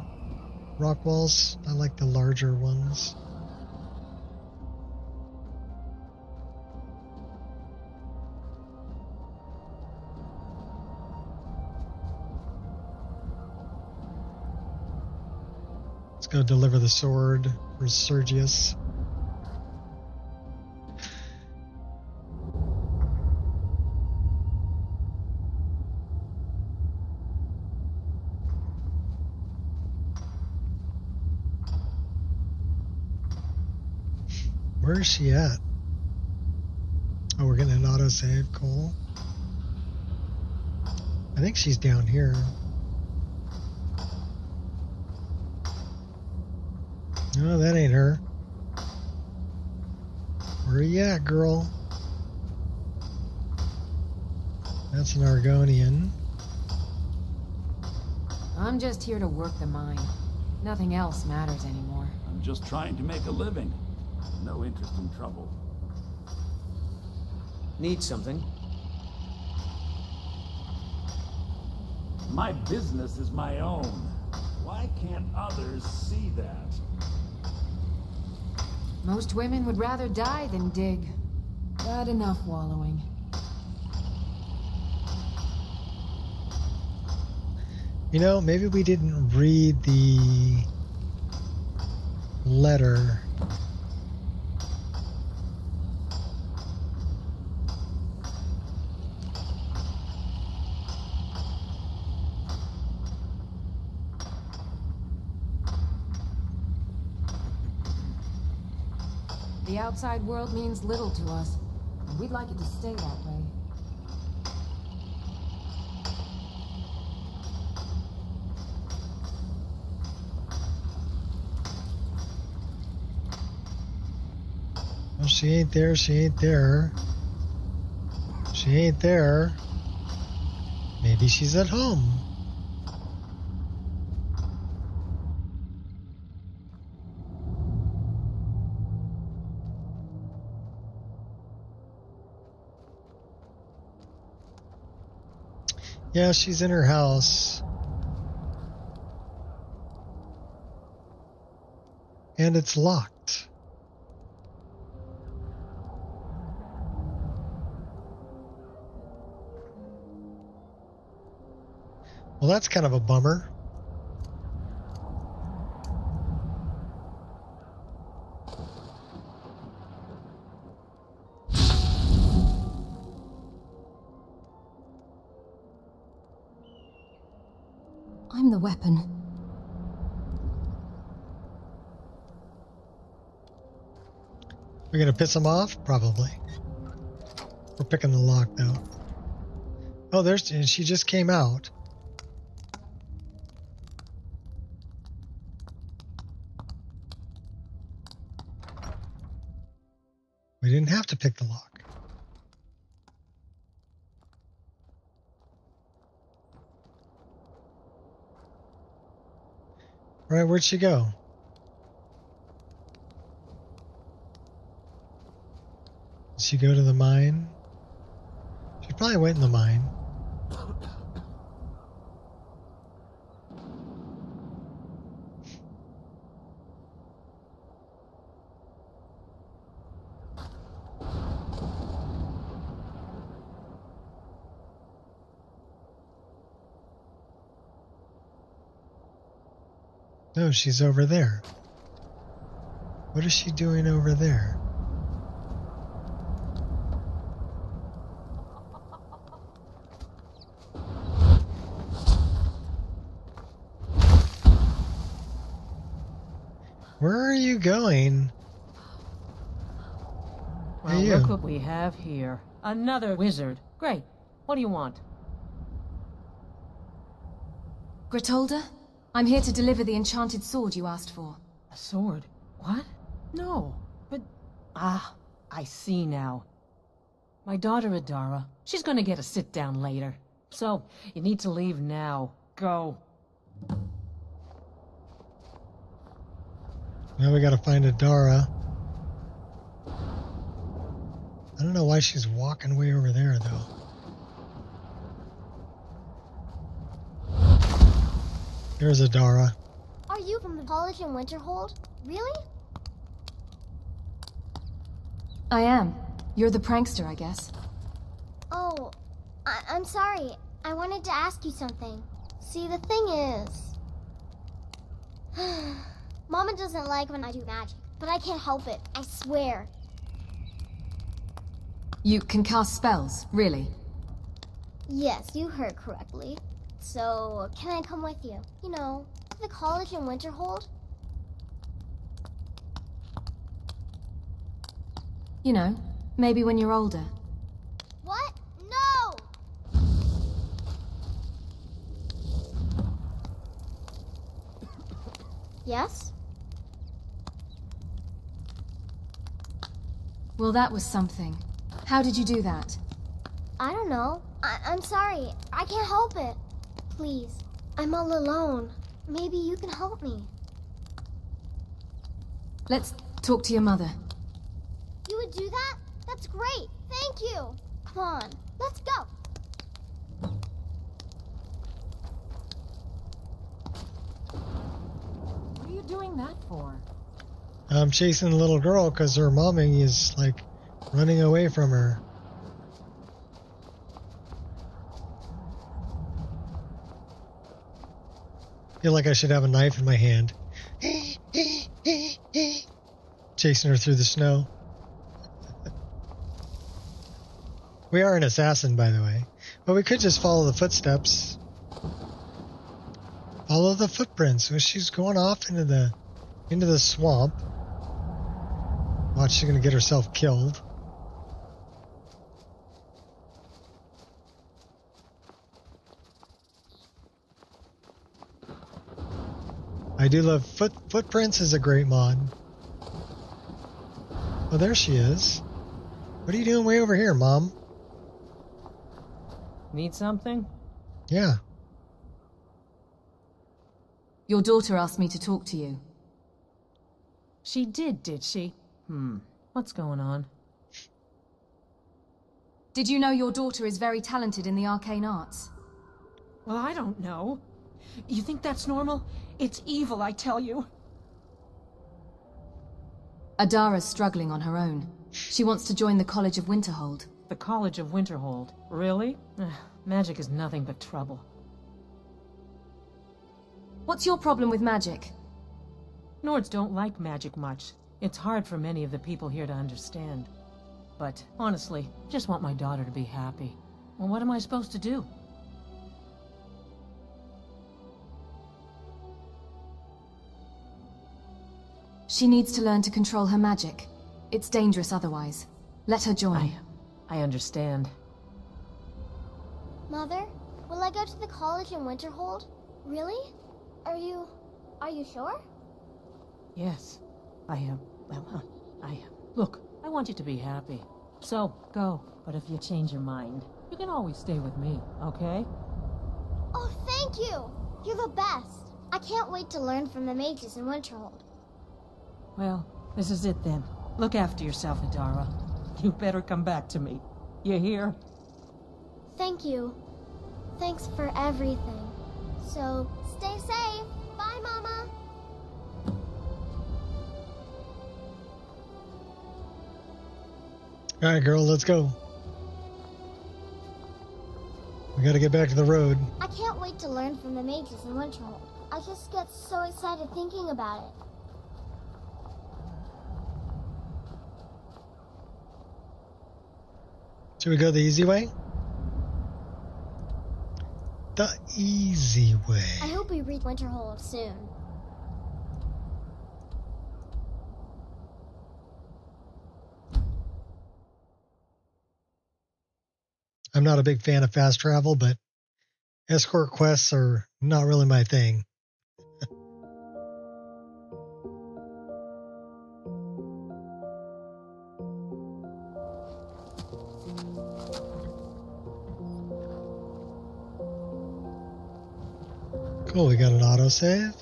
rock walls. I like the larger ones. Let's go deliver the sword for Sergius. Where is she at? Oh, we're getting an autosave. Cool. I think she's down here. No, that ain't her. Where are you at, girl? That's an Argonian. I'm just here to work the mine. Nothing else matters anymore. I'm just trying to make a living. No interest in trouble. Need something? My business is my own. Why can't others see that? Most women would rather die than dig. But enough wallowing. You know, maybe we didn't read the letter. The outside world means little to us, and we'd like it to stay that way. Well, she ain't there, she ain't there. She ain't there. Maybe she's at home. Yeah, she's in her house. And it's locked. Well, that's kind of a bummer. I'm the weapon. We're gonna piss him off? Probably. We're picking the lock though. Oh, she just came out. We didn't have to pick the lock. Right, where'd she go? Did she go to the mine? She probably went in the mine. No, she's over there. What is she doing over there? Where are you going? Hey, are you? Look what we have here. Another wizard. Great. What do you want? Gratolda? I'm here to deliver the enchanted sword you asked for. A sword? What? No. But... Ah, I see now. My daughter Adara, she's gonna get a sit-down later. So, you need to leave now. Go. Now we gotta find Adara. I don't know why she's walking way over there, though. There's Adara. Are you from the college in Winterhold? Really? I am. You're the prankster, I guess. Oh, I'm sorry. I wanted to ask you something. See, the thing is... Mama doesn't like when I do magic, but I can't help it, I swear. You can cast spells, really? Yes, you heard correctly. So, can I come with you? You know, to the college in Winterhold? You know, maybe when you're older. What? No! Yes? Well, that was something. How did you do that? I don't know. I'm sorry. I can't help it. Please. I'm all alone. Maybe you can help me. Let's talk to your mother. You would do that? That's great. Thank you. Come on. Let's go. What are you doing that for? I'm chasing the little girl because her mommy is, like, running away from her. I feel like I should have a knife in my hand. Chasing her through the snow. We are an assassin, by the way. But we could just follow the footsteps. Follow the footprints. Well, she's going off into the swamp. Watch, she's gonna get herself killed. I do love Footprints is a great mod. Oh, there she is. What are you doing way over here, Mom? Need something? Yeah. Your daughter asked me to talk to you. She did she? What's going on? Did you know your daughter is very talented in the arcane arts? Well, I don't know. You think that's normal? It's evil, I tell you. Adara's struggling on her own. She wants to join the College of Winterhold. The College of Winterhold? Really? Magic is nothing but trouble. What's your problem with magic? Nords don't like magic much. It's hard for many of the people here to understand. But, honestly, just want my daughter to be happy. Well, what am I supposed to do? She needs to learn to control her magic. It's dangerous otherwise. Let her join. I understand. Mother, will I go to the college in Winterhold? Really? Are you sure? Yes. Look, I want you to be happy. So, go. But if you change your mind, you can always stay with me, okay? Oh, thank you! You're the best. I can't wait to learn from the mages in Winterhold. Well, this is it then. Look after yourself, Adara. You better come back to me. You hear? Thank you. Thanks for everything. So, stay safe. Bye, Mama. Alright, girl, let's go. We gotta get back to the road. I can't wait to learn from the mages in Winterhold. I just get so excited thinking about it. Should we go the easy way? The easy way. I hope we reach Winterhold soon. I'm not a big fan of fast travel, but escort quests are not really my thing. Cool, we got an autosave.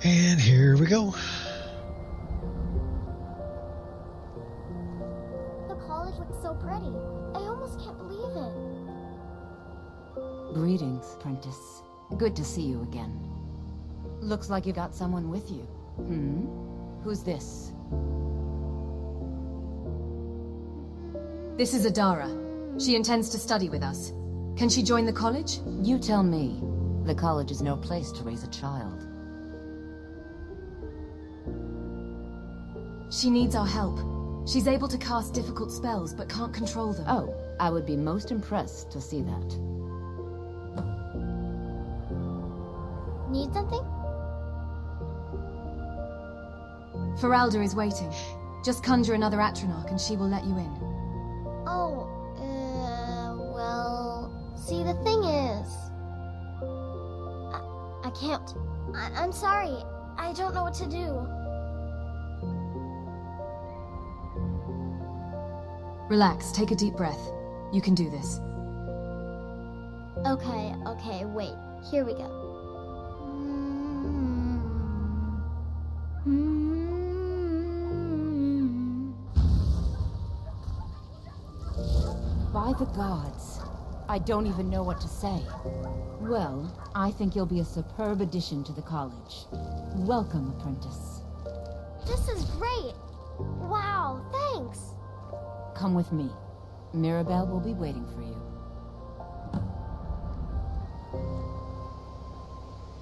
And here we go. The college looks so pretty. I almost can't believe it. Greetings, apprentice. Good to see you again. Looks like you got someone with you. Who's this? This is Adara. She intends to study with us. Can she join the college? You tell me. The college is no place to raise a child. She needs our help. She's able to cast difficult spells, but can't control them. Oh, I would be most impressed to see that. Need something? Feralda is waiting. Just conjure another Atronach and she will let you in. Oh, well... See, the thing is... I can't. I'm sorry. I don't know what to do. Relax, take a deep breath. You can do this. Okay, wait. Here we go. By the gods, I don't even know what to say. Well, I think you'll be a superb addition to the college. Welcome, apprentice. This is great! Wow, thanks! Come with me. Mirabelle will be waiting for you.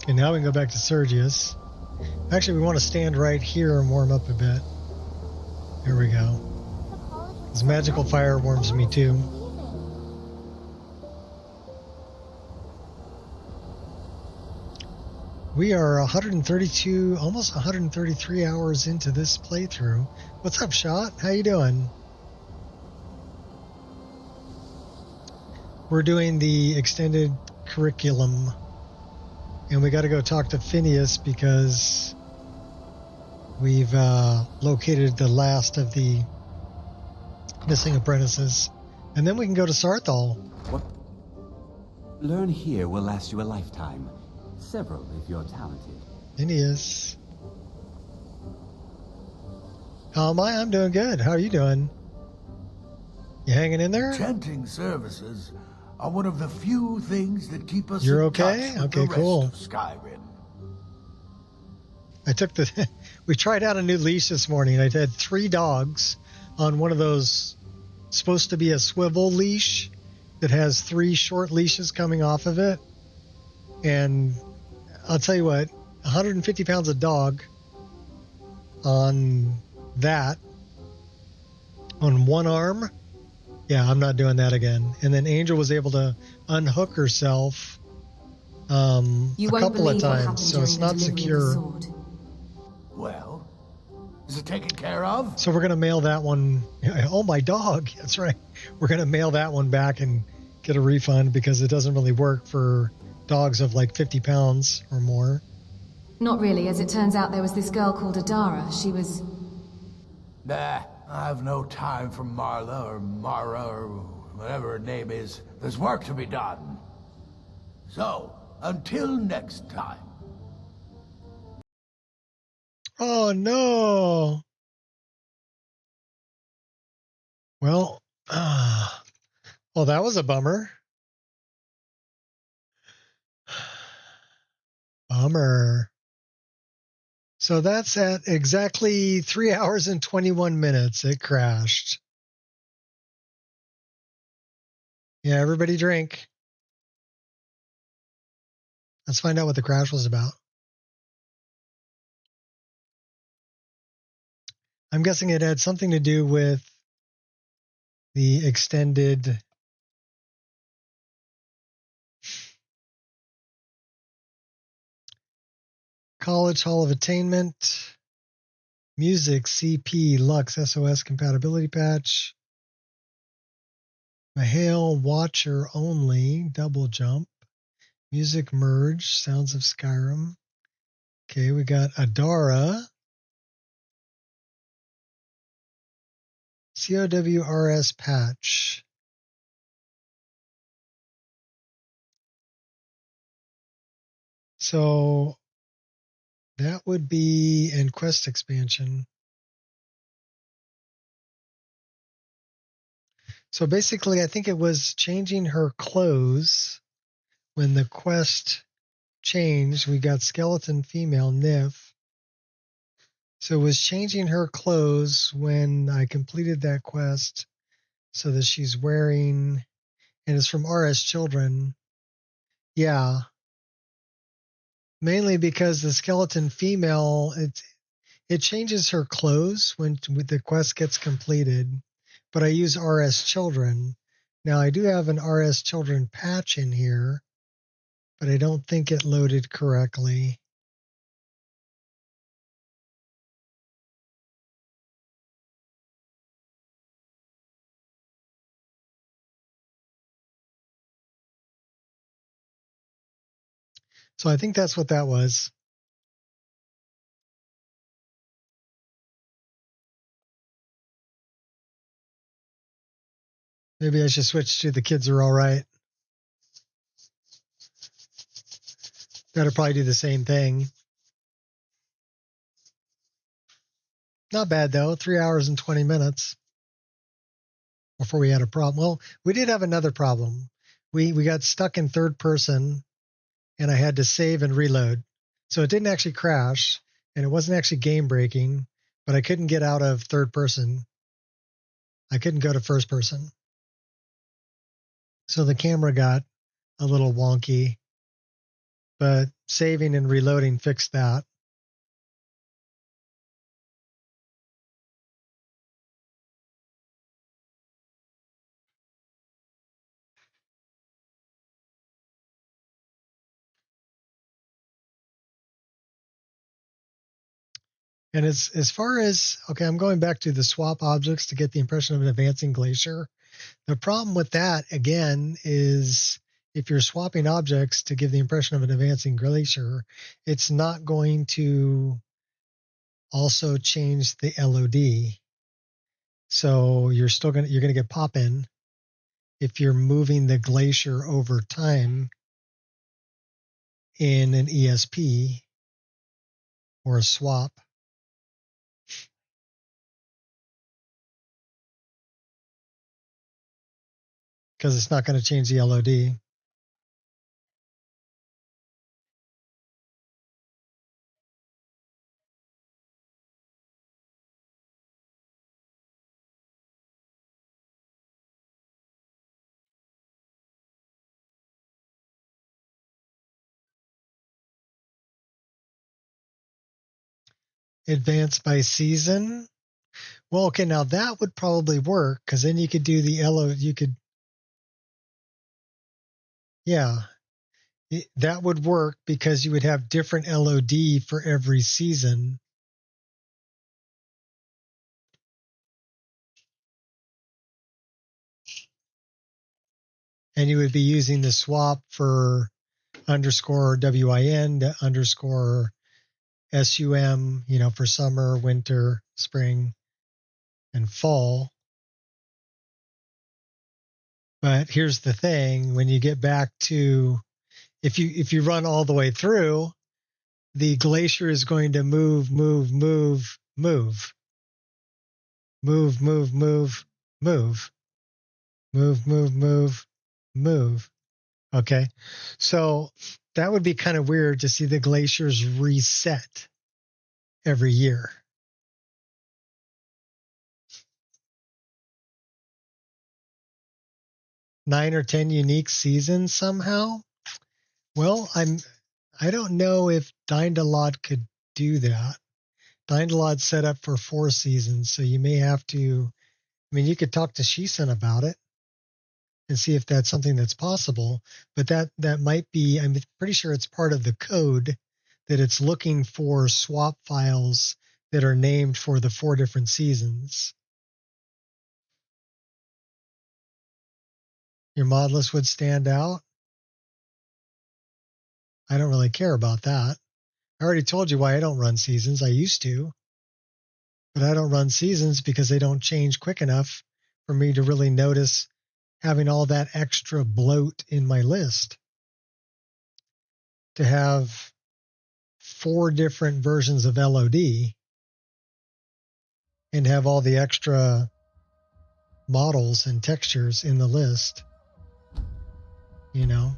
Okay, now we can go back to Sergius. Actually, we want to stand right here and warm up a bit. Here we go. This magical fire warms me too. We are 132, almost 133 hours into this playthrough. What's up, Shot? How you doing? We're doing the extended curriculum. And we got to go talk to Phineas because we've located the last of the missing apprentices. And then we can go to Sarthal. What? Learn here will last you a lifetime. Several if you're talented. Phineas. How am I? I'm doing good. How are you doing? You hanging in there? Chanting services are one of the few things that keep us You're in okay? touch with Okay, the cool. rest of Skyrim. I took the... we tried out a new leash this morning. I had 3 dogs on one of those supposed to be a swivel leash that has 3 short leashes coming off of it. And I'll tell you what, 150 pounds of dog on that, on one arm. Yeah, I'm not doing that again. And then Angel was able to unhook herself a couple of times, so it's not secure. Well, is it taken care of? So we're going to mail that one. Oh, my dog. That's right. We're going to mail that one back and get a refund because it doesn't really work for dogs of like 50 pounds or more. Not really, as it turns out there was this girl called Adara. She was... Nah, I have no time for Marla or Mara or whatever her name is. There's work to be done. So, until next time. Oh, no. Well, well, that was a bummer. Bummer. So that's at exactly 3 hours and 21 minutes. It crashed. Yeah, everybody drink. Let's find out what the crash was about. I'm guessing it had something to do with the extended College Hall of Attainment, Music, CP, Lux, SOS compatibility patch. Mahale Watcher Only, Double Jump. Music Merge, Sounds of Skyrim. Okay, we got Adara. COWRS Patch. So that would be in Quest Expansion. So basically, I think it was changing her clothes when the quest changed. We got Skeleton Female Nif. So it was changing her clothes when I completed that quest so that she's wearing, and it's from RS Children. Yeah. Mainly because the Skeleton Female, it changes her clothes when the quest gets completed, but I use RS Children. Now I do have an RS Children patch in here, but I don't think it loaded correctly. So I think that's what that was. Maybe I should switch to The Kids Are All Right. That'll probably do the same thing. Not bad, though. 3 hours and 20 minutes before we had a problem. Well, we did have another problem. We got stuck in third person, and I had to save and reload. So it didn't actually crash, and it wasn't actually game breaking, but I couldn't get out of third person. I couldn't go to first person. So the camera got a little wonky, but saving and reloading fixed that. And as far as, okay, I'm going back to the swap objects to get the impression of an advancing glacier. The problem with that, again, is if you're swapping objects to give the impression of an advancing glacier, it's not going to also change the LOD. So you're going to get pop-in if you're moving the glacier over time in an ESP or a swap. Because it's not going to change the LOD. Advanced by season. Well, okay, now that would probably work because then you could do the LOD. You could, yeah, that would work because you would have different LOD for every season. And you would be using the swap for underscore WIN to underscore SUM, for summer, winter, spring, and fall. But here's the thing, when you get back to, if you run all the way through, the glacier is going to move. Okay. So that would be kind of weird to see the glaciers reset every year. Nine or 10 unique seasons somehow. Well, I don't know if Dindalot could do that. Dindalot's set up for 4 seasons, so you may have to, you could talk to Shisen about it and see if that's something that's possible, but that might be, I'm pretty sure it's part of the code that it's looking for swap files that are named for the 4 different seasons. Your mod list would stand out. I don't really care about that. I already told you why I don't run seasons. I used to. But I don't run seasons because they don't change quick enough for me to really notice having all that extra bloat in my list. To have 4 different versions of LOD and have all the extra models and textures in the list, you know,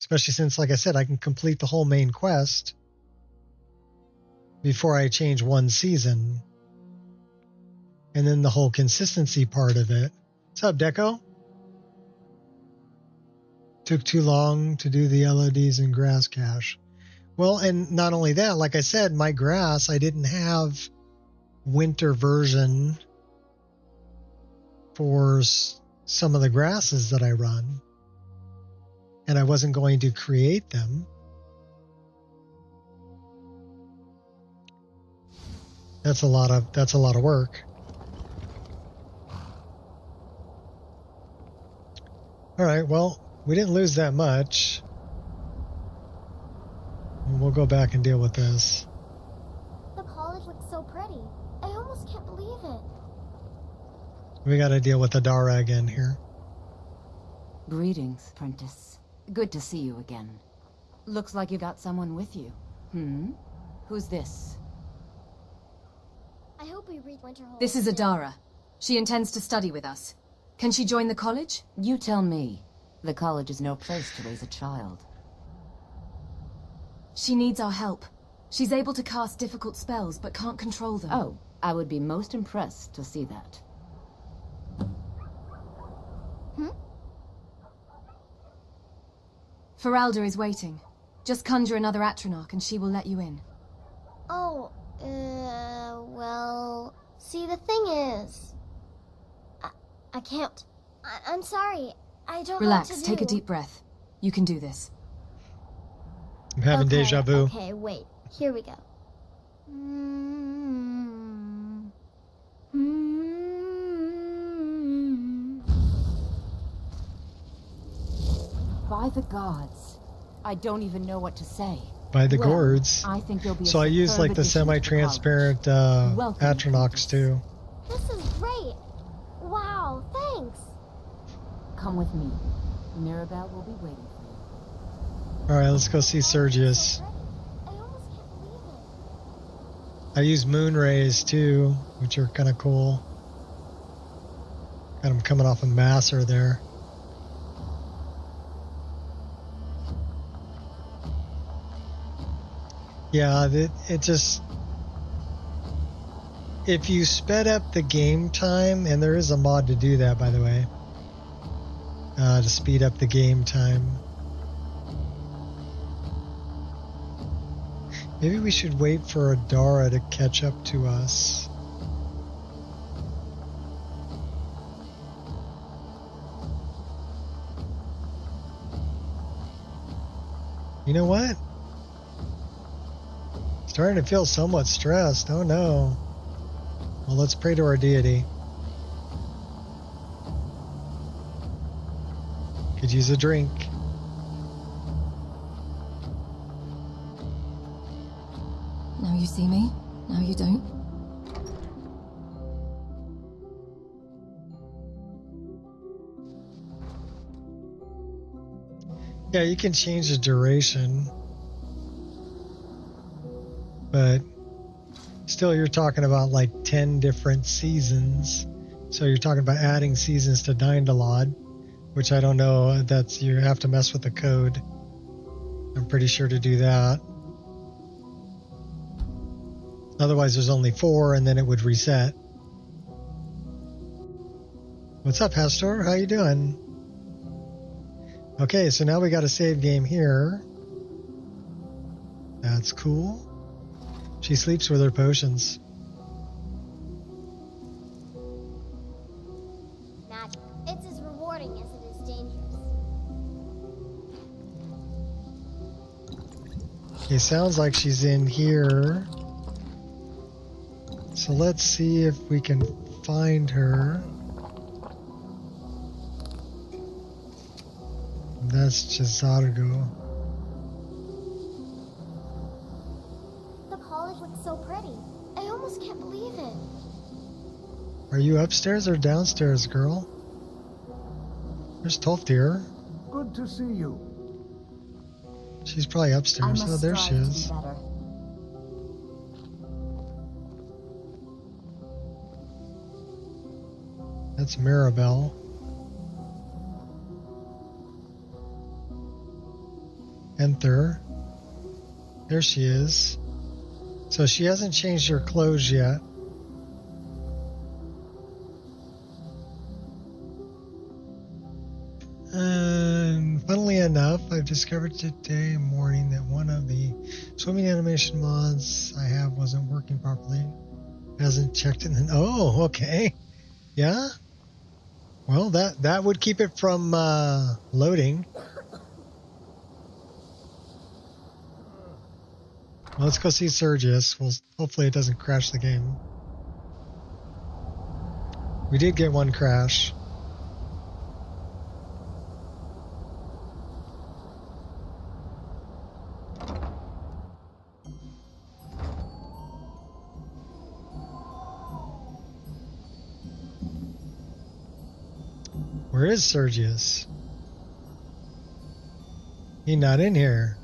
especially since, like I said, I can complete the whole main quest before I change one season. And then the whole consistency part of it. What's up, Deco? Took too long to do the LODs and grass cache. Well, and not only that, like I said, my grass, I didn't have winter version for some of the grasses that I run. And I wasn't going to create them. That's a lot of work. All right, well, we didn't lose that much. We'll go back and deal with this. The college looks so pretty. I almost can't believe it. We got to deal with Adara again here. Greetings, Prentice. Good to see you again. Looks like you got someone with you. Who's this? I hope we reach Winterhold. This is Adara. She intends to study with us. Can she join the college? You tell me. The college is no place to raise a child. She needs our help. She's able to cast difficult spells, but can't control them. Oh, I would be most impressed to see that. Feralda is waiting. Just conjure another Atronach and she will let you in. Oh, well... See, the thing is... I can't. I'm sorry. I don't Relax, know what to take do. a deep breath. You can do this. I'm having deja vu. Okay, wait. Here we go. By the gods. I don't even know what to say. By the gourds. I think you'll be so I use like the semi-transparent Atronachs too. This is great. Wow, thanks. Come with me. Mirabelle will be waiting for you. Alright, let's go see Sergius. I use moon rays too, which are kind of cool. Got him coming off a masser there. Yeah, it just... If you sped up the game time, and there is a mod to do that, by the way, to speed up the game time. Maybe we should wait for Adara to catch up to us. You know what? Starting to feel somewhat stressed. Oh no. Well, let's pray to our deity. Could use a drink. Now you see me, now you don't. Yeah, you can change the duration. But still, you're talking about like 10 different seasons. So you're talking about adding seasons to Dindalod, which I don't know. You have to mess with the code. I'm pretty sure to do that. Otherwise, there's only 4, and then it would reset. What's up, Hastor? How you doing? Okay, so now we got a save game here. That's cool. She sleeps with her potions. Magic. It's as rewarding as it is dangerous. Okay, sounds like she's in here. So let's see if we can find her. That's Chizargo. The college looks so pretty. I almost can't believe it. Are you upstairs or downstairs, girl? There's Tolfdir. Good to see you. She's probably upstairs. Oh, there she is. That's Maribel. Enter. There she is. So she hasn't changed her clothes yet. And funnily enough, I've discovered today morning that one of the swimming animation mods I have wasn't working properly. Hasn't checked in. Oh, okay. Yeah? Well, that would keep it from loading. Well, let's go see Sergius. Well, hopefully it doesn't crash the game. We did get one crash. Where is Sergius? He's not in here.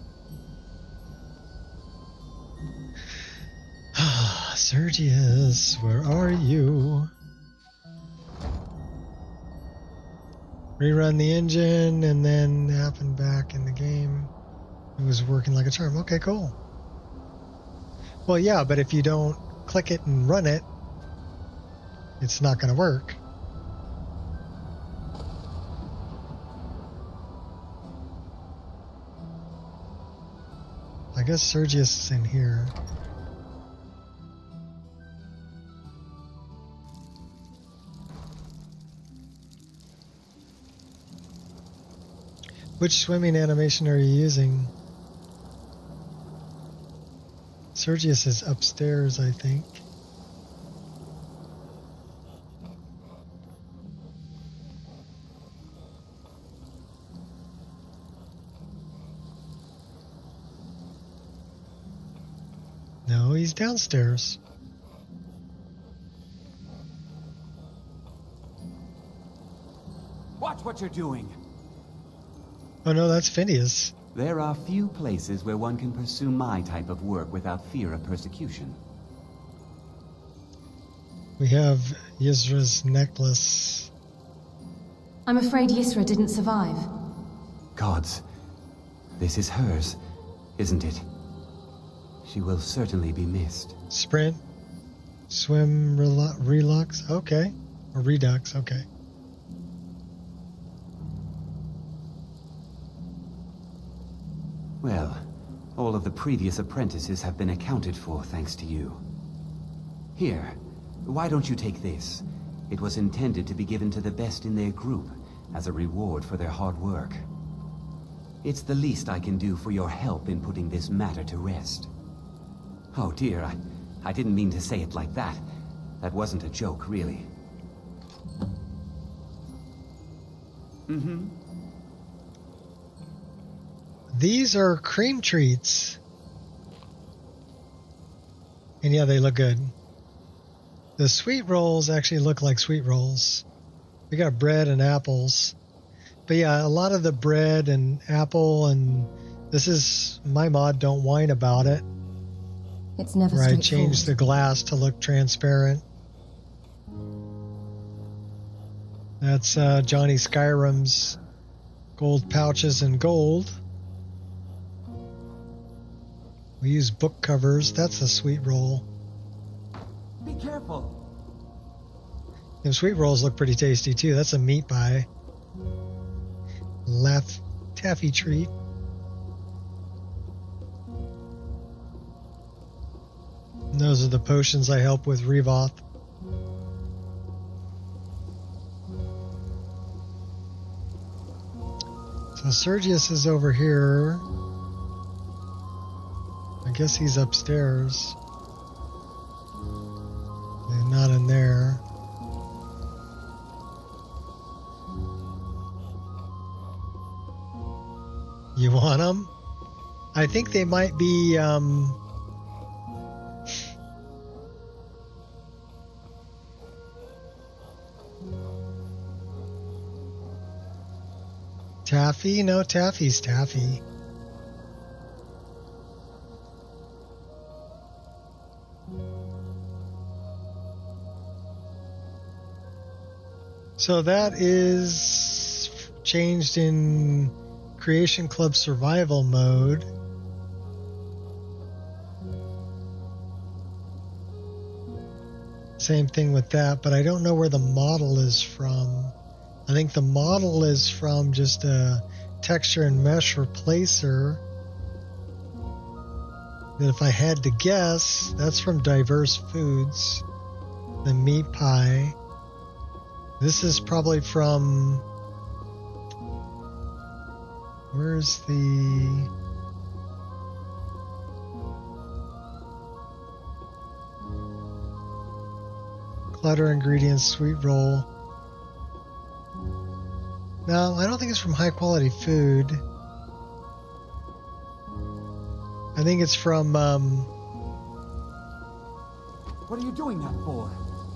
Sergius, where are you? Rerun the engine and then happened back in the game. It was working like a charm. Okay, cool. Well, yeah, but if you don't click it and run it, it's not going to work. I guess Sergius is in here. Which swimming animation are you using? Sergius is upstairs, I think. No, he's downstairs. Watch what you're doing. Oh no, that's Phineas. There are few places where one can pursue my type of work without fear of persecution. We have Yisra's necklace. I'm afraid Yisra didn't survive. Gods, this is hers, isn't it? She will certainly be missed. Sprint, swim, relux, okay. Or redux, okay. Well, all of the previous apprentices have been accounted for thanks to you. Here, why don't you take this? It was intended to be given to the best in their group as a reward for their hard work. It's the least I can do for your help in putting this matter to rest. Oh dear, I didn't mean to say it like that. That wasn't a joke, really. These are cream treats. And yeah, they look good. The sweet rolls actually look like sweet rolls. We got bread and apples. But yeah, a lot of the bread and apple, and this is my mod, Don't Whine About It. It's never where I straightforward. changed the glass to look transparent. That's Johnny Skyrim's gold pouches and gold. We use book covers. That's a sweet roll. Be careful. Them sweet rolls look pretty tasty too. That's a meat pie. Taffy treat. And those are the potions I help with Revoth. So Sergius is over here. I guess he's upstairs. They're not in there. You want them? I think they might be, taffy? No, taffy's taffy. So that is changed in Creation Club Survival mode. Same thing with that, but I don't know where the model is from. I think the model is from just a texture and mesh replacer. And if I had to guess, that's from Diverse Foods, the meat pie. This is probably from... Where's the... Clutter Ingredients Sweet Roll. No, I don't think it's from High Quality Food. I think it's from... What are you doing that for?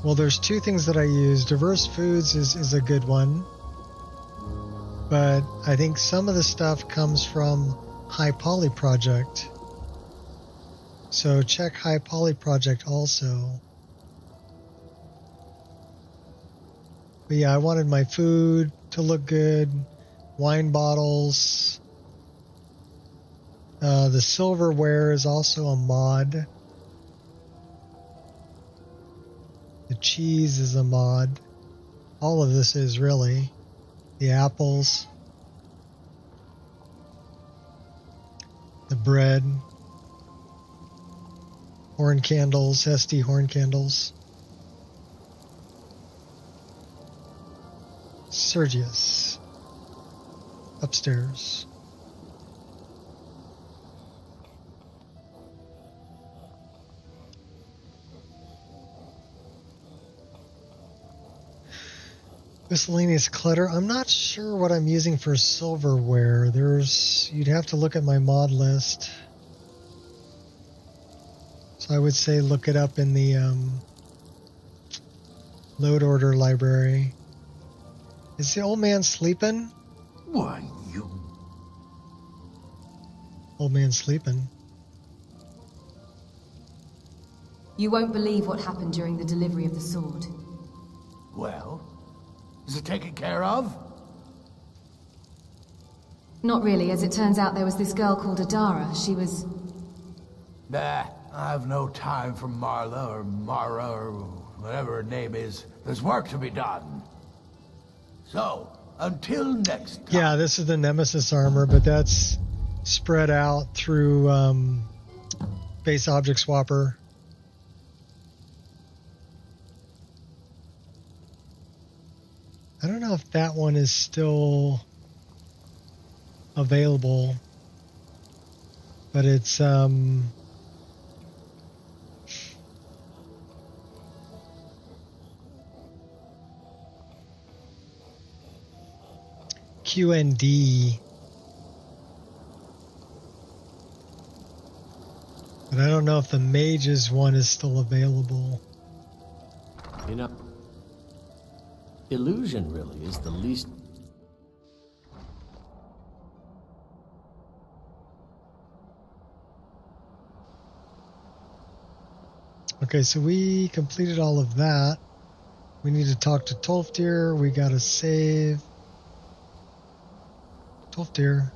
Well, there's two things that I use. Diverse Foods is a good one. But I think some of the stuff comes from High Poly Project. So check High Poly Project also. But yeah, I wanted my food to look good. Wine bottles. The silverware is also a mod. The cheese is a mod. All of this is really. The apples. The bread. Horn candles, SD horn candles. Sergius. Upstairs. Miscellaneous clutter. I'm not sure what I'm using for silverware. You'd have to look at my mod list. So I would say look it up in the load order library. Is the old man sleeping? Why, you... Old man sleeping. You won't believe what happened during the delivery of the sword. Well, is it taken care of? Not really. As it turns out, there was this girl called Adara. She was... Nah, I've no time for Marla or Mara or whatever her name is. There's work to be done. So, until next time... Yeah, this is the Nemesis armor, but that's spread out through base object swapper. I don't know if that one is still available, but it's QND, but I don't know if the Mages one is still available. You know, illusion really is the least... Okay, so we completed all of that. We need to talk to Tolfdir. We gotta save. Tolfdir.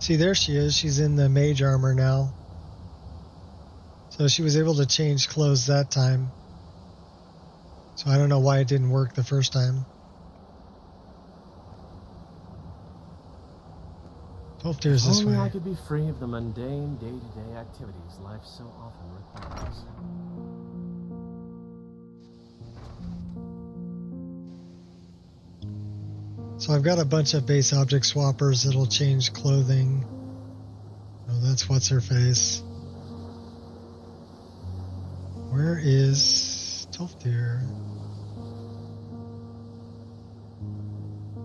See, there she is. She's in the mage armor now. So she was able to change clothes that time. So I don't know why it didn't work the first time. Tolfdir's this way. Only I could be free of the mundane day-to-day activities life so often requires. So I've got a bunch of base object swappers that'll change clothing. Oh, that's what's her face. Where is Tolfdir?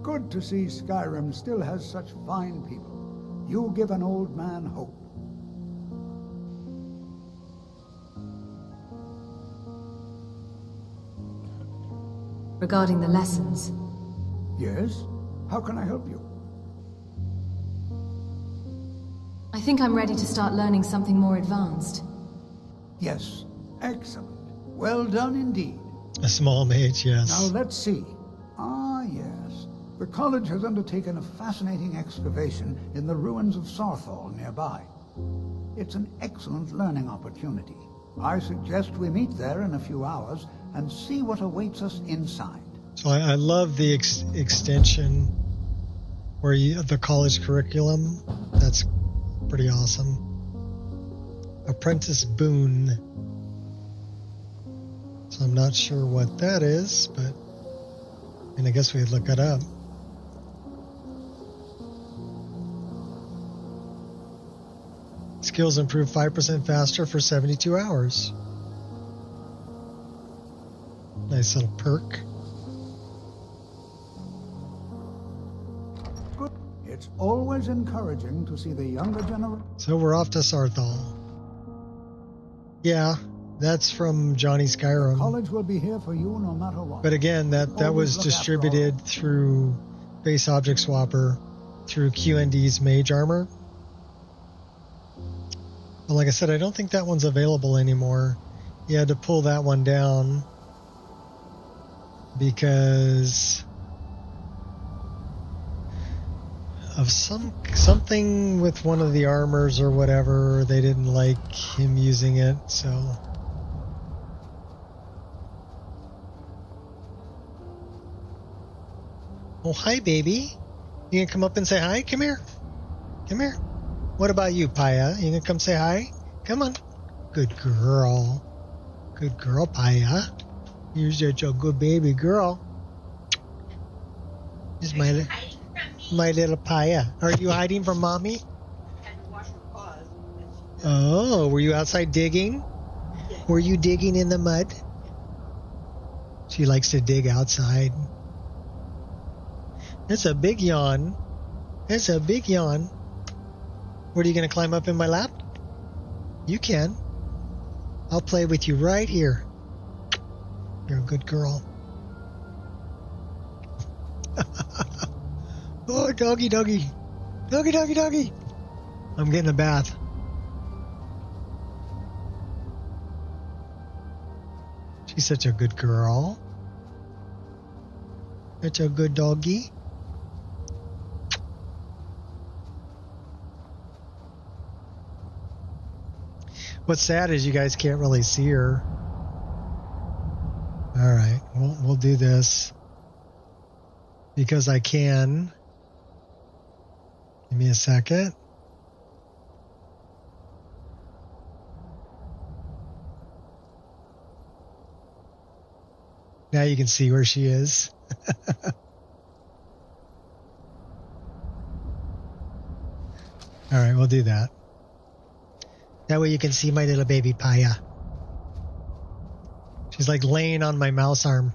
Good to see Skyrim still has such fine people. You give an old man hope. Regarding the lessons. Yes? How can I help you? I think I'm ready to start learning something more advanced. Yes. Excellent. Well done indeed. A small mage, yes. Now let's see. Ah, yes. The college has undertaken a fascinating excavation in the ruins of Sarthal nearby. It's an excellent learning opportunity. I suggest we meet there in a few hours and see what awaits us inside. So I love the extension where the college curriculum. That's pretty awesome. Apprentice boon. So I'm not sure what that is, but I guess we'd look it up. Skills improve 5% faster for 72 hours. Nice little perk. Good. It's always encouraging to see the younger generation. So we're off to Sarthal. Yeah, that's from Johnny Skyrim. College will be here for you no matter what. But again, that was distributed through Base Object Swapper through QND's Mage Armor. But like I said, I don't think that one's available anymore. You had to pull that one down because of something with one of the armors or whatever. They didn't like him using it, so. Oh, hi, baby. You gonna come up and say hi? Come here. Come here. What about you, Paya? You gonna come say hi? Come on. Good girl. Good girl, Paya. You're such a good baby girl. This is my little Paya. Are you hiding from mommy? Oh, were you outside digging? Were you digging in the mud? She likes to dig outside. It's a big yawn. It's a big yawn. What, are you going to climb up in my lap? You can. I'll play with you right here. You're a good girl. Oh, doggy, doggy. Doggy, doggy, doggy. I'm getting a bath. She's such a good girl. Such a good doggy. What's sad is you guys can't really see her. All right, we'll do this because I can. Give me a second. Now you can see where she is. All right, we'll do that. That way you can see my little baby Paya. She's like laying on my mouse arm.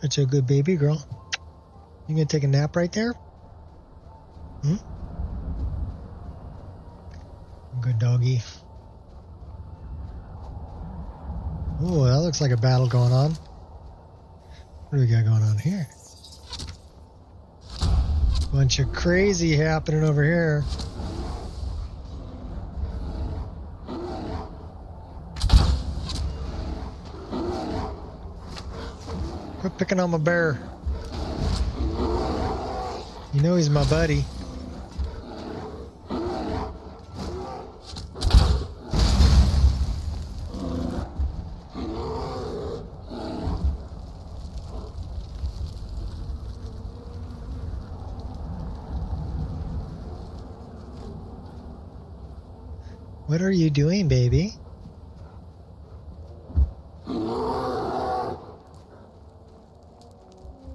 Such a good baby girl. You gonna take a nap right there? Good doggy. Oh, that looks like a battle going on. What do we got going on here? Bunch of crazy happening over here. Quit picking on my bear. You know he's my buddy. What are you doing, baby?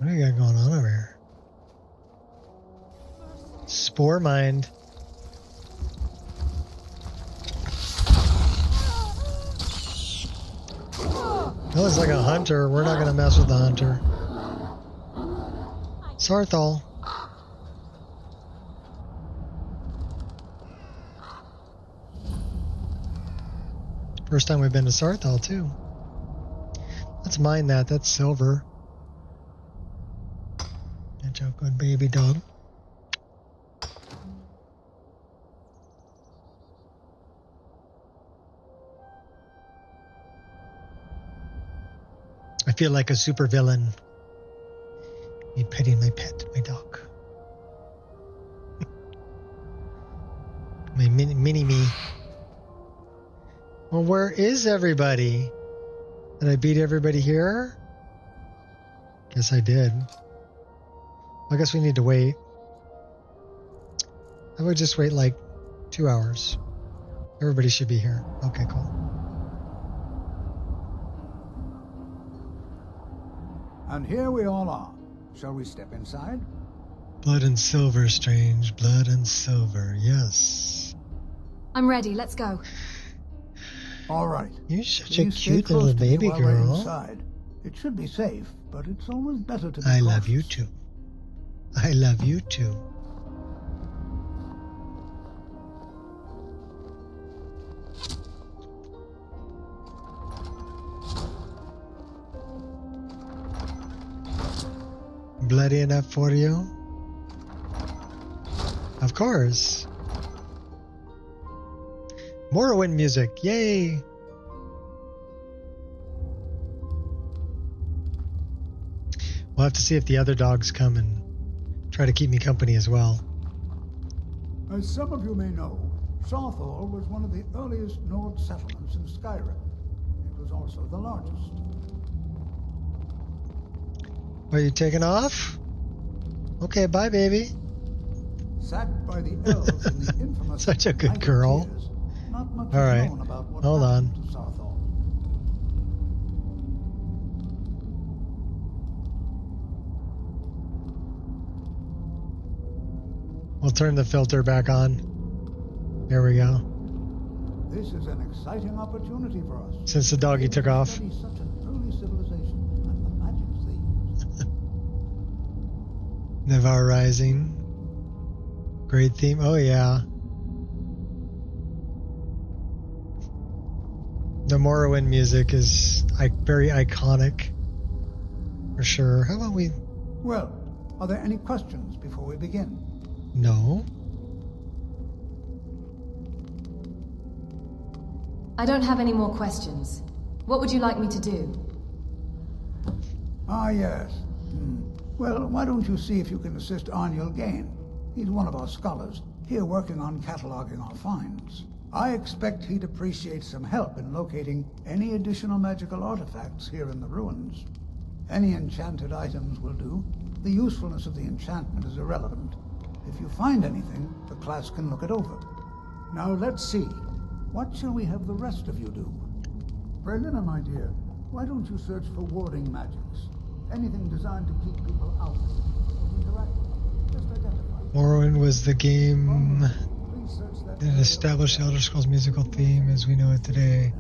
do we got going on over here? Spore mind. That looks like a hunter. We're not gonna mess with the hunter. Sarthal. First time we've been to Sarthal too. Let's mine that. That's silver. Good job, good baby dog. I feel like a supervillain. Me petting my pet, my dog. My mini me. Well, where is everybody? Did I beat everybody here? Guess I did. I guess we need to wait. I would just wait like 2 hours. Everybody should be here. Okay, cool. And here we all are. Shall we step inside? Blood and silver, Strange. Blood and silver, yes. I'm ready, let's go. All right. You're such Please a cute stay close little to me baby while we're girl. inside. It should be safe, but it's always better to be I cautious. love you too. I love you too. Bloody enough for you? Of course. Morrowind music, yay! We'll have to see if the other dogs come and try to keep me company as well. As some of you may know, Sarthal was one of the earliest Nord settlements in Skyrim. It was also the largest. Are you taking off? Okay, bye, baby. Sacked by the elves in the infamous Such a good Night of girl. Tears, not much All is right, known about what hold happened on. to Sarthal. We'll turn the filter back on. There we go. This is an exciting opportunity for us. Since the doggy took off. Study such an early civilization and the magics they used. Navarre Rising. Great theme. Oh, yeah. The Morrowind music is very iconic. For sure. How about we... Well, are there any questions before we begin? No. I don't have any more questions. What would you like me to do? Ah, yes. Well, why don't you see if you can assist Arniel Gain? He's one of our scholars, here working on cataloging our finds. I expect he'd appreciate some help in locating any additional magical artifacts here in the ruins. Any enchanted items will do. The usefulness of the enchantment is irrelevant. If you find anything, the class can look it over. Now let's see. What shall we have the rest of you do? Brelina, my dear, why don't you search for warding magics? Anything designed to keep people out of interacting. Just identify. Morrowind was the game that established Elder Scrolls musical theme as we know it today.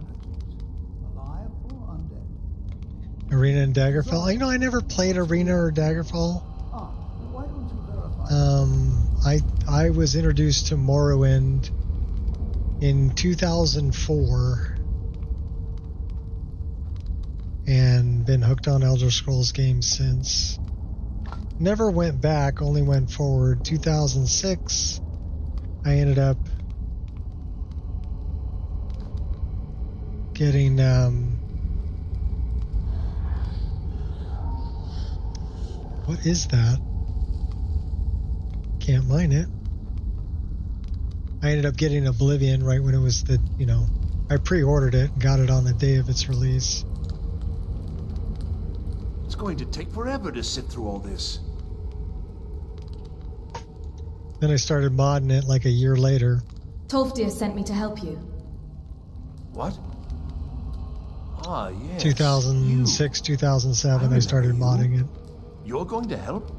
Alive or undead? Arena and Daggerfall. You know, I never played Arena or Daggerfall. Why don't you verify? I was introduced to Morrowind in 2004 and been hooked on Elder Scrolls games since. Never went back, only went forward. 2006, I ended up getting what is that? Can't mine it. I ended up getting Oblivion right when it was I pre-ordered it and got it on the day of its release. It's going to take forever to sit through all this. Then I started modding it like a year later. Tolfdir sent me to help you. What? Ah, yes. 2006, 2007, I started modding it. You're going to help?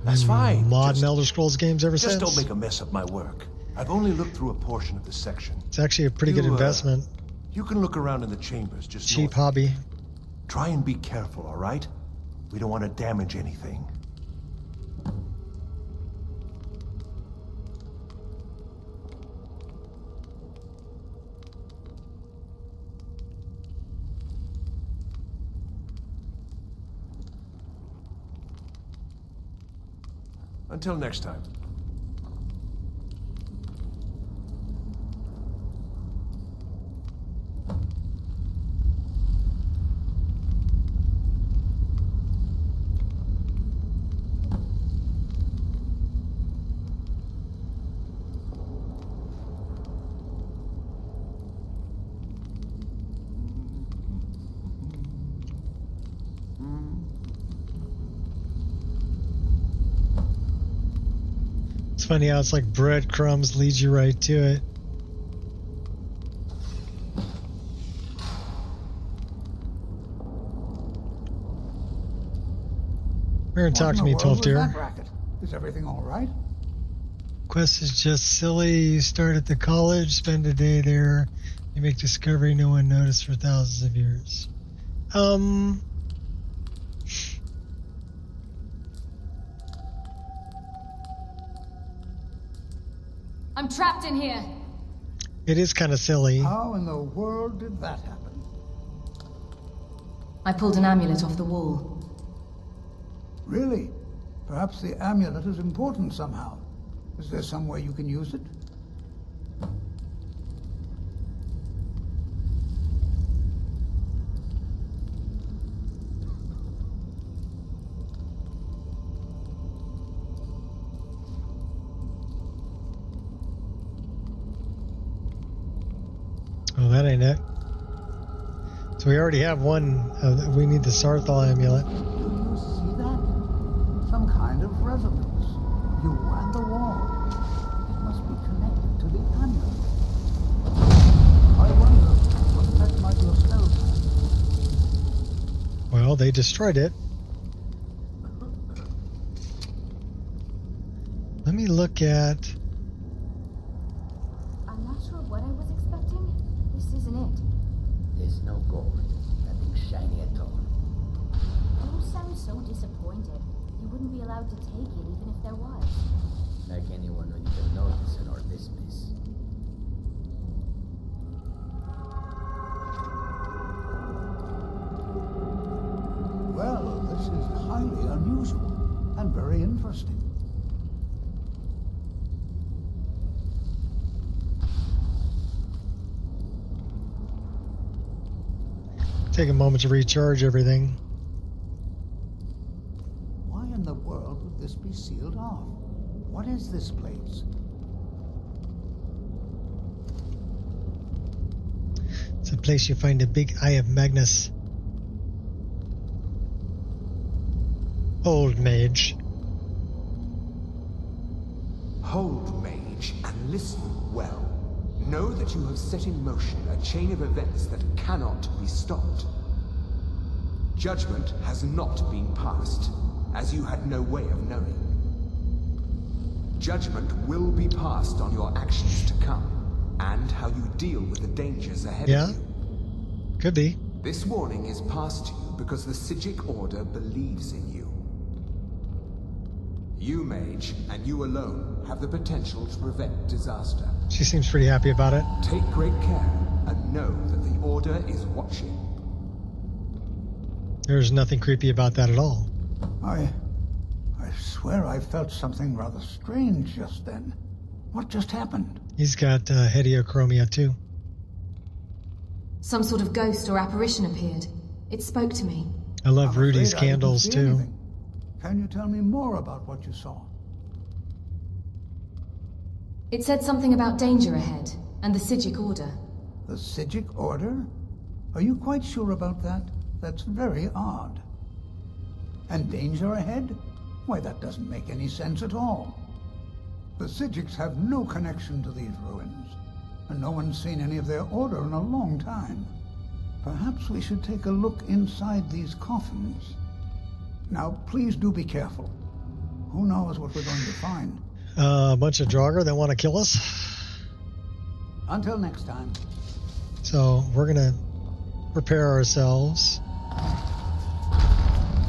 That's fine. Mod and Elder Scrolls games ever Just since. don't make a mess of my work. I've only looked through a portion of the section. It's actually a pretty good investment. You can look around in the chambers just cheap north. hobby. Try and be careful, all right? We don't want to damage anything. Until next time. It's funny how it's like breadcrumbs leads you right to it. We're gonna talk to me, 12 tier. Is everything all right? Quest is just silly. You start at the college, spend a day there, you make discovery no one noticed for thousands of years. I'm trapped in here. It is kind of silly. How in the world did that happen? I pulled an amulet off the wall. Really? Perhaps the amulet is important somehow. Is there some way you can use it? Oh, that ain't it. So we already have one. We need the Sarthal amulet. Do you see that? Some kind of resonance. You and the wall. It must be connected to the amulet. I wonder what effect might your spells have. Well, they destroyed it. Let me look at... I'm not sure what I was expecting. This isn't it. There's no gold. Nothing shiny at all. You sound so disappointed. You wouldn't be allowed to take it even if there was. Like anyone would even notice in our business. Well, this is highly unusual and very interesting. Take a moment to recharge everything. Why in the world would this be sealed off? What is this place? It's a place you find a big Eye of Magnus. Old mage. Hold, mage, and listen well. Know that you have set in motion a chain of events that cannot be stopped. Judgment has not been passed, as you had no way of knowing. Judgment will be passed on your actions to come, and how you deal with the dangers ahead of you. Could be. This warning is passed to you because the Psijic Order believes in you. You, mage, and you alone, have the potential to prevent disaster. She seems pretty happy about it. Take great care, and know that the Order is watching. There's nothing creepy about that at all. I swear I felt something rather strange just then. What just happened? He's got hediochromia too. Some sort of ghost or apparition appeared. It spoke to me. I love Rudy's I didn't candles see too. anything. Can you tell me more about what you saw? It said something about danger ahead, and the Psijic Order. The Psijic Order? Are you quite sure about that? That's very odd. And danger ahead? Why, that doesn't make any sense at all. The Psijics have no connection to these ruins, and no one's seen any of their order in a long time. Perhaps we should take a look inside these coffins. Now, please do be careful. Who knows what we're going to find? A bunch of Draugr that want to kill us. Until next time. So we're gonna prepare ourselves.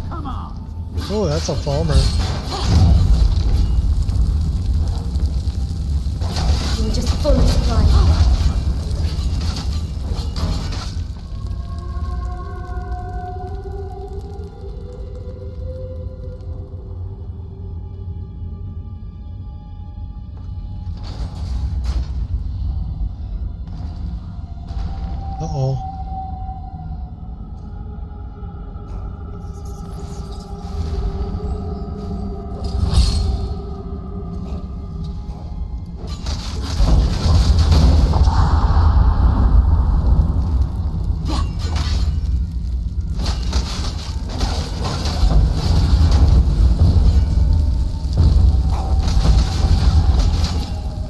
Come on. Oh, that's a Falmer. You're just full of surprise. Uh-oh.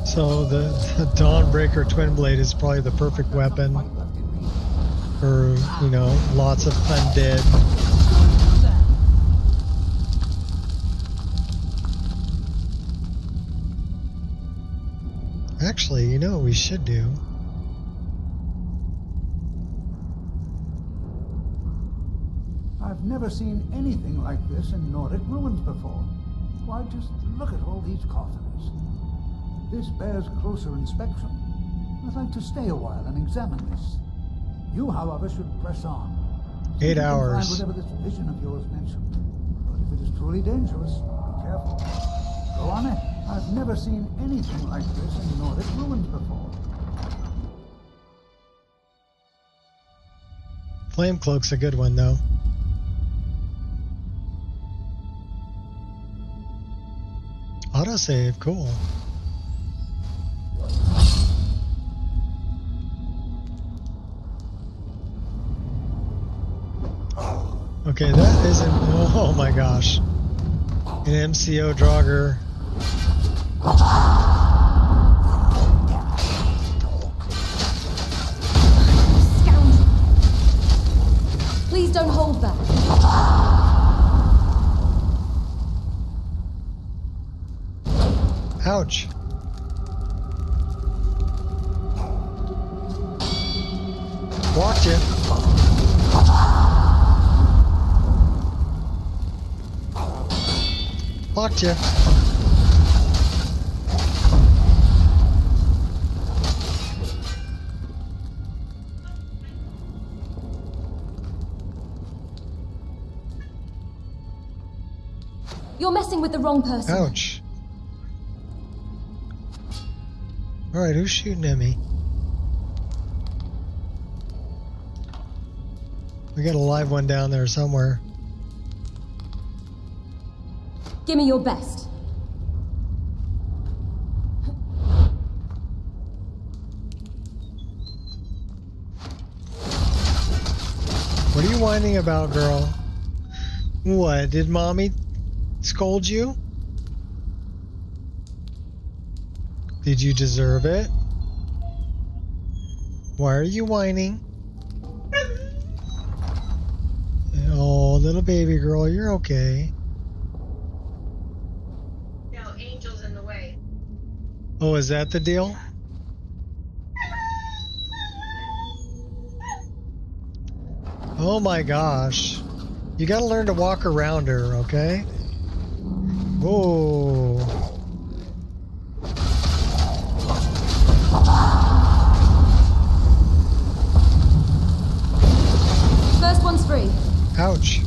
So the Dawnbreaker Twin Blade is probably the perfect weapon for, you know, lots of undead. Actually, you know what we should do? I've never seen anything like this in Nordic ruins before. Why, just look at all these coffins. This bears closer inspection. I'd like to stay a while and examine this. You, however, should press on. 8 hours. Find whatever this vision of yours mentioned. But if it is truly dangerous, be careful. Go on it. I've never seen anything like this in Nordic ruins before. Flame Cloak's a good one, though. Autosave, cool. Okay, that isn't... Oh my gosh. An MCO Draugr. Scoundrel! Please don't hold back. Ouch. Blocked you. Blocked you. You're messing with the wrong person. Ouch. Alright, who's shooting at me? We got a live one down there somewhere. Give me your best. What are you whining about, girl? What, did mommy scold you? Did you deserve it? Why are you whining? Oh, little baby girl, you're okay. No, Angel's in the way. Oh, is that the deal? Oh my gosh. You gotta learn to walk around her, okay? Whoa. First one's free. Ouch.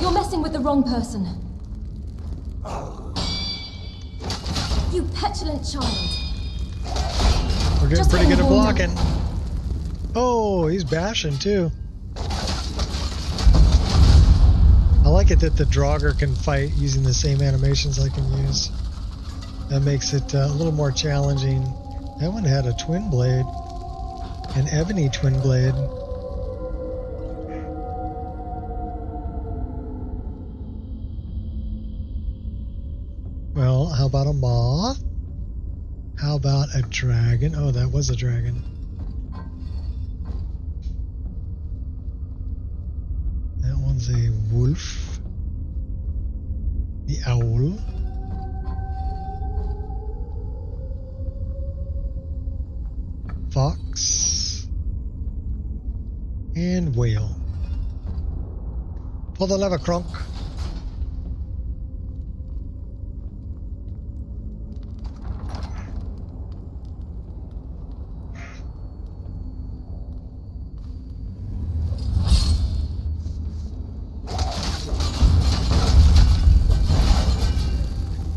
You're messing with the wrong person. You petulant child. We're getting Just pretty good at hang on. blocking. Oh, he's bashing too. I like it that the Draugr can fight using the same animations I can use. That makes it a little more challenging. That one had a twin blade. An ebony twin blade. Well, how about a moth? How about a dragon? Oh, that was a dragon. That one's a wolf. The owl. Fox. And whale. Pull the lever, Kronk.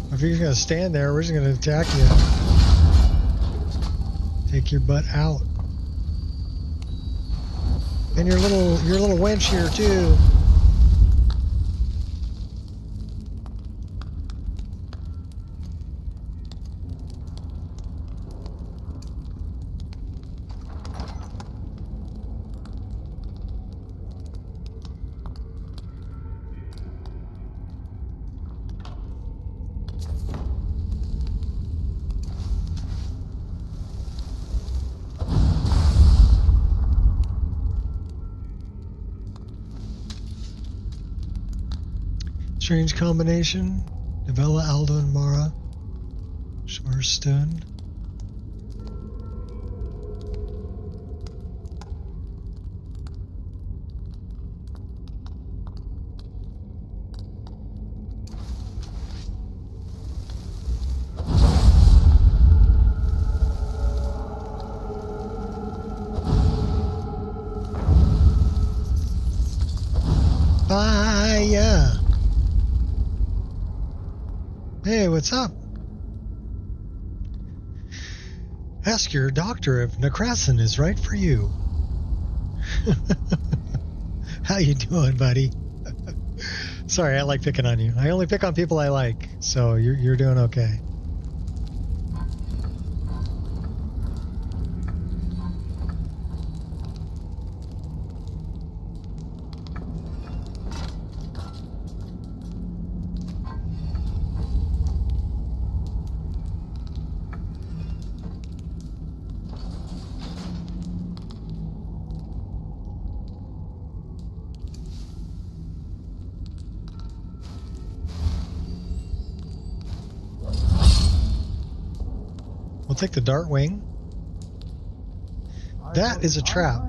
If you're gonna stand there, we're just gonna attack you. Take your butt out. And your little wench here too. Strange combination. Novella, Aldo, and Mara. Shoreston. Fire! Hey, what's up? Ask your doctor if Necrasin is right for you. How you doing, buddy? Sorry, I like picking on you. I only pick on people I like, so you're doing okay. We'll take the dart wing. That is a trap.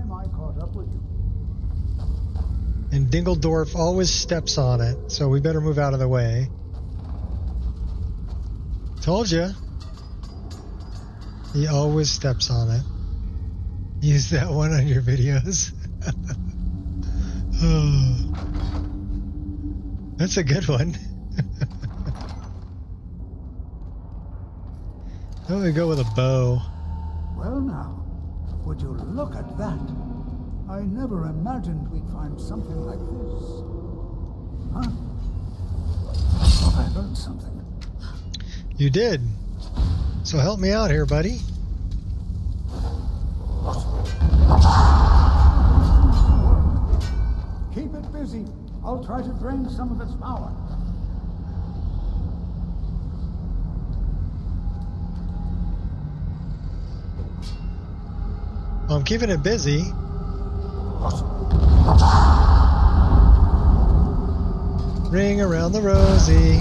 And Dingledorf always steps on it, so we better move out of the way. Told you. He always steps on it. Use that one on your videos. Oh. That's a good one. Let me go with a bow. Well now, would you look at that? I never imagined we'd find something like this. Huh? Oh, I learned something. You did. So help me out here, buddy. Keep it busy. I'll try to drain some of its power. I'm keeping it busy. Ring around the rosy.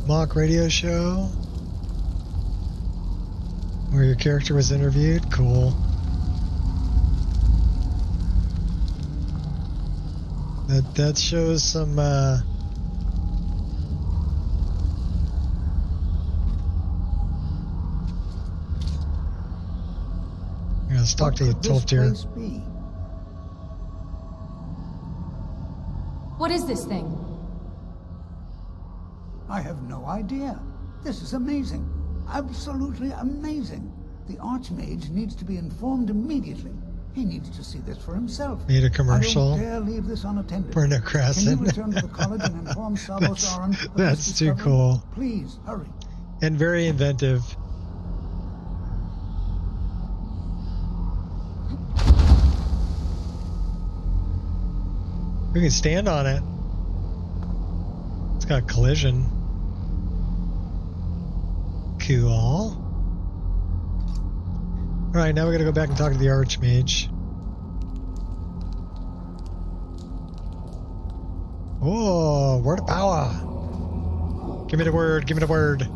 Mock radio show where your character was interviewed. Cool. That shows some let's talk to you, Tolftir. What is this thing? I have no idea. This is amazing. Absolutely amazing. The Archmage needs to be informed immediately. He needs to see this for himself. Made a commercial. I don't dare leave this unattended. For Necrassin. Can you return to the college and inform Savos Aran of That's this too discovery? cool. Please, hurry. And very inventive. We can stand on it. It's got collision. Cool. Alright, now we gotta go back and talk to the Archmage. Oh, word of power. Give me the word, give me the word.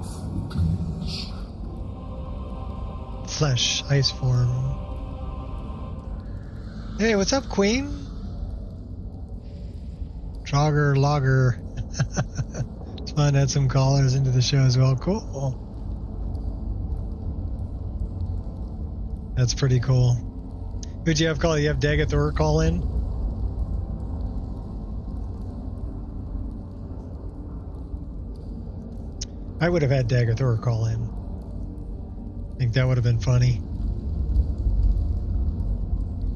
Flesh, ice form. Hey, what's up, Queen? Jogger, logger. It's fun to add some callers into the show as well. Cool. That's pretty cool. Who'd you have call? You have Dagathor call in? I would have had Dagathor call in. I think that would have been funny.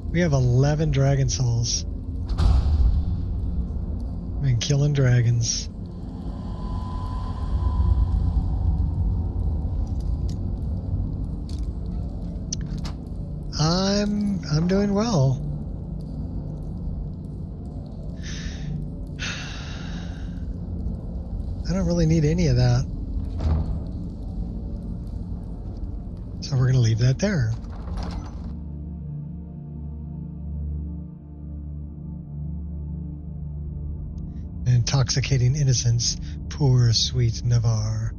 We have 11 Dragon Souls. I've been killing dragons. I'm doing well. I don't really need any of that. So we're going to leave that there. Intoxicating innocence, poor sweet Navarre.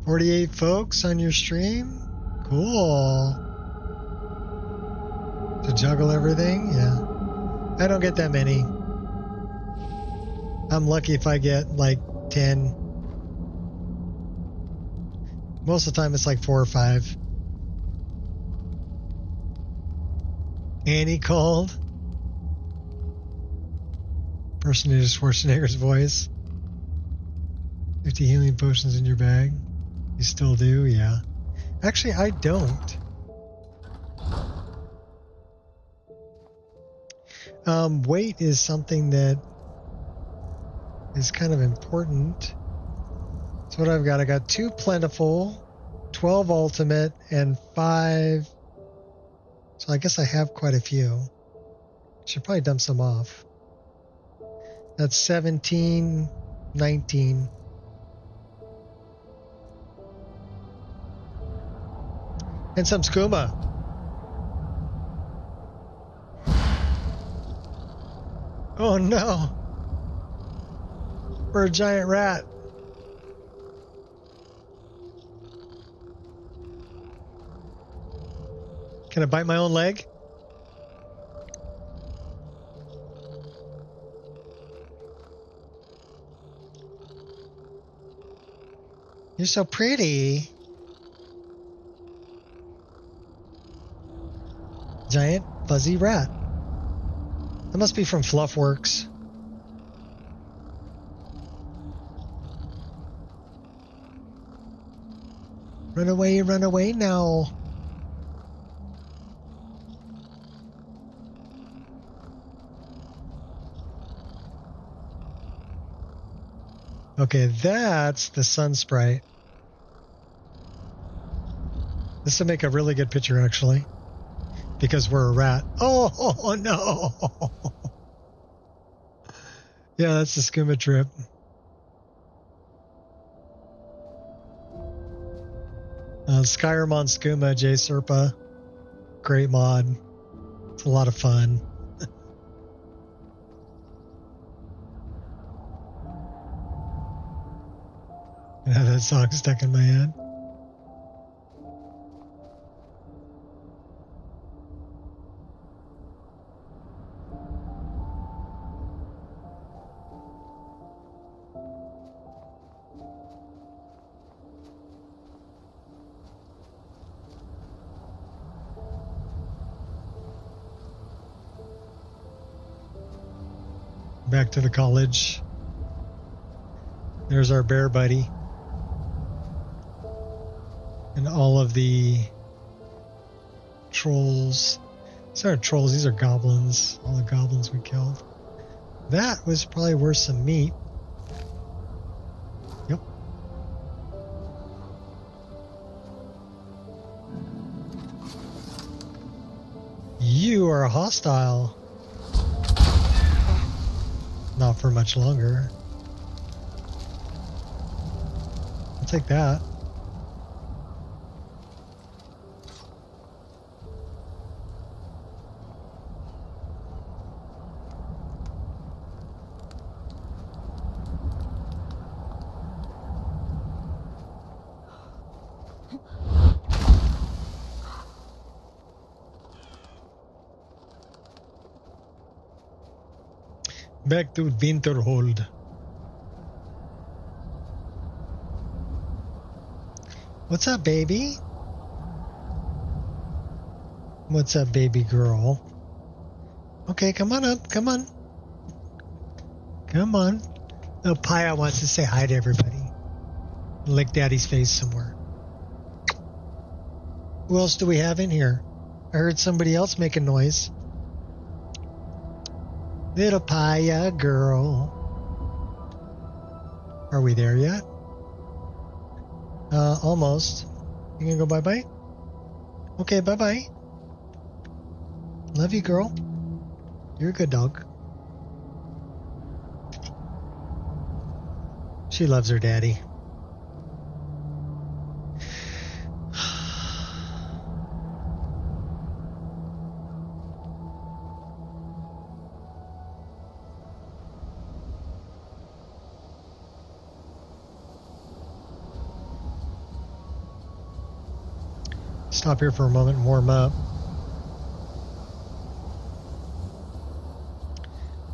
"48 folks on your stream? Cool. To juggle everything? Yeah. I don't get that many. I'm lucky if I get like 10. Most of the time it's like 4 or 5. Annie called. Impersonator Schwarzenegger's voice. 50 healing potions in your bag. You still do? Yeah. Actually, I don't. Weight is something that is kind of important. So what I've got, I got 2 plentiful, 12 ultimate, and 5. So I guess I have quite a few. Should probably dump some off. That's 17, 19. And some skooma. Oh no. We're a giant rat. Can I bite my own leg? You're so pretty. Giant fuzzy rat. That must be from Fluffworks. Run away now. Okay, that's the sun sprite. This will make a really good picture, actually. Because we're a rat. Oh, no! Yeah, that's the skooma trip. Skyrim on skooma, J Serpa. Great mod. It's a lot of fun. I have that song stuck in my head. Back to the college. There's our bear buddy. And all of the trolls. These aren't trolls, these are goblins. All the goblins we killed. That was probably worth some meat. Yep. You are hostile. Not for much longer. I'll take that. Back to Winterhold. What's up, baby? What's up, baby girl? Okay, come on up. Come on. Come on. Oh, Paya wants to say hi to everybody. Lick Daddy's face somewhere. Who else do we have in here? I heard somebody else make a noise. Little Paya girl. Are we there yet? Almost. You gonna go bye-bye? Okay, bye-bye. Love you, girl. You're a good dog. She loves her daddy. Stop here for a moment and warm up.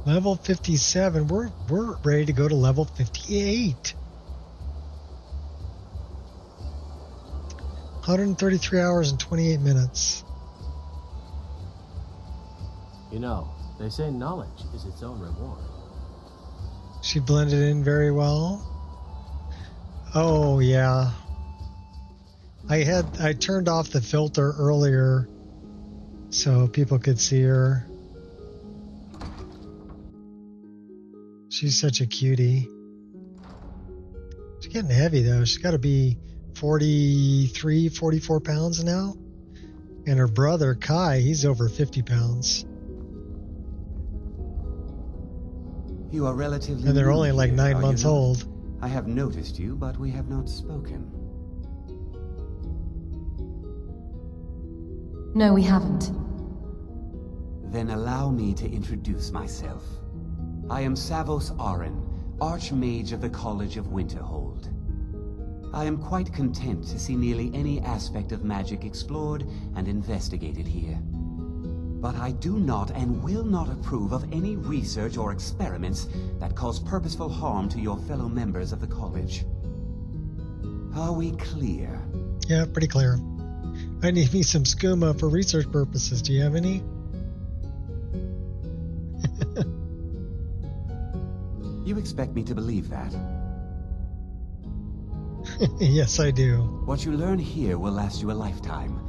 Level 57. We're ready to go to level 58. 133 hours and 28 minutes. You know, they say knowledge is its own reward. She blended in very well. Oh yeah. I turned off the filter earlier so people could see her. She's such a cutie. She's getting heavy though. She's got to be 43, 44 pounds now. And her brother Kai, he's over 50 pounds. You are relatively And they're new only like here, 9 are months you not? old. I have noticed you, but we have not spoken. No, we haven't. Then allow me to introduce myself. I am Savos Arin, Archmage of the College of Winterhold. I am quite content to see nearly any aspect of magic explored and investigated here. But I do not and will not approve of any research or experiments that cause purposeful harm to your fellow members of the college. Are we clear? Yeah, pretty clear. I need me some skooma for research purposes. Do you have any? You expect me to believe that? Yes, I do. What you learn here will last you a lifetime.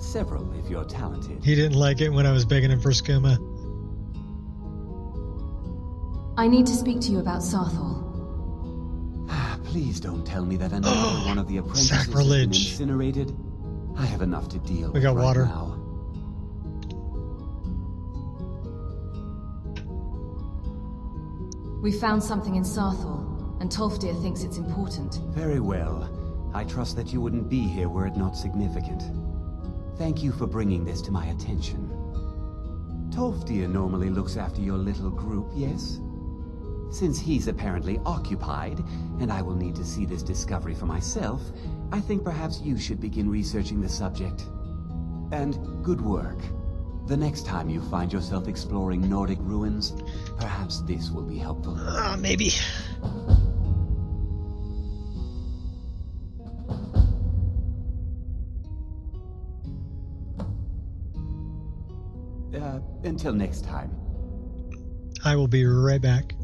Several, if you're talented. He didn't like it when I was begging him for skooma. I need to speak to you about Sarthal. Please don't tell me that another one of the apprentices has been Sacrilege. incinerated. I have enough to deal with We got right water. now. We found something in Sarthal, and Tolfdir thinks it's important. Very well. I trust that you wouldn't be here were it not significant. Thank you for bringing this to my attention. Tolfdir normally looks after your little group, yes? Since he's apparently occupied, and I will need to see this discovery for myself, I think perhaps you should begin researching the subject. And good work. The next time you find yourself exploring Nordic ruins, perhaps this will be helpful. Maybe. Until next time. I will be right back.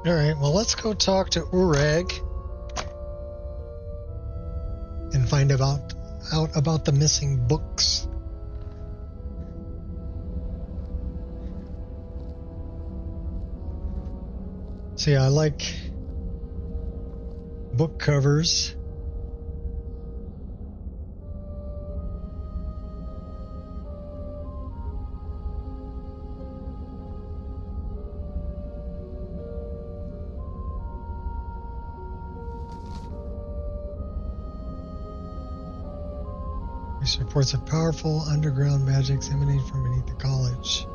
All right, well, let's go talk to Ureg and find out about the missing books. So yeah, I like book covers. This reports of powerful underground magics emanating from beneath the college.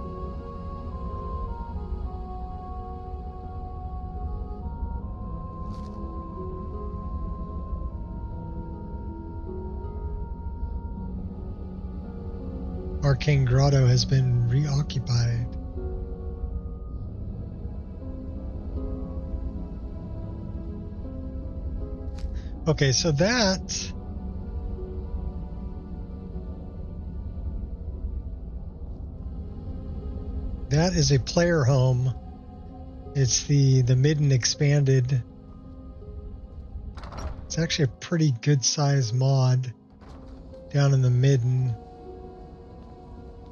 Arcane Grotto has been reoccupied. Okay, so that is a player home. It's the Midden expanded. It's actually a pretty good size mod down in the Midden.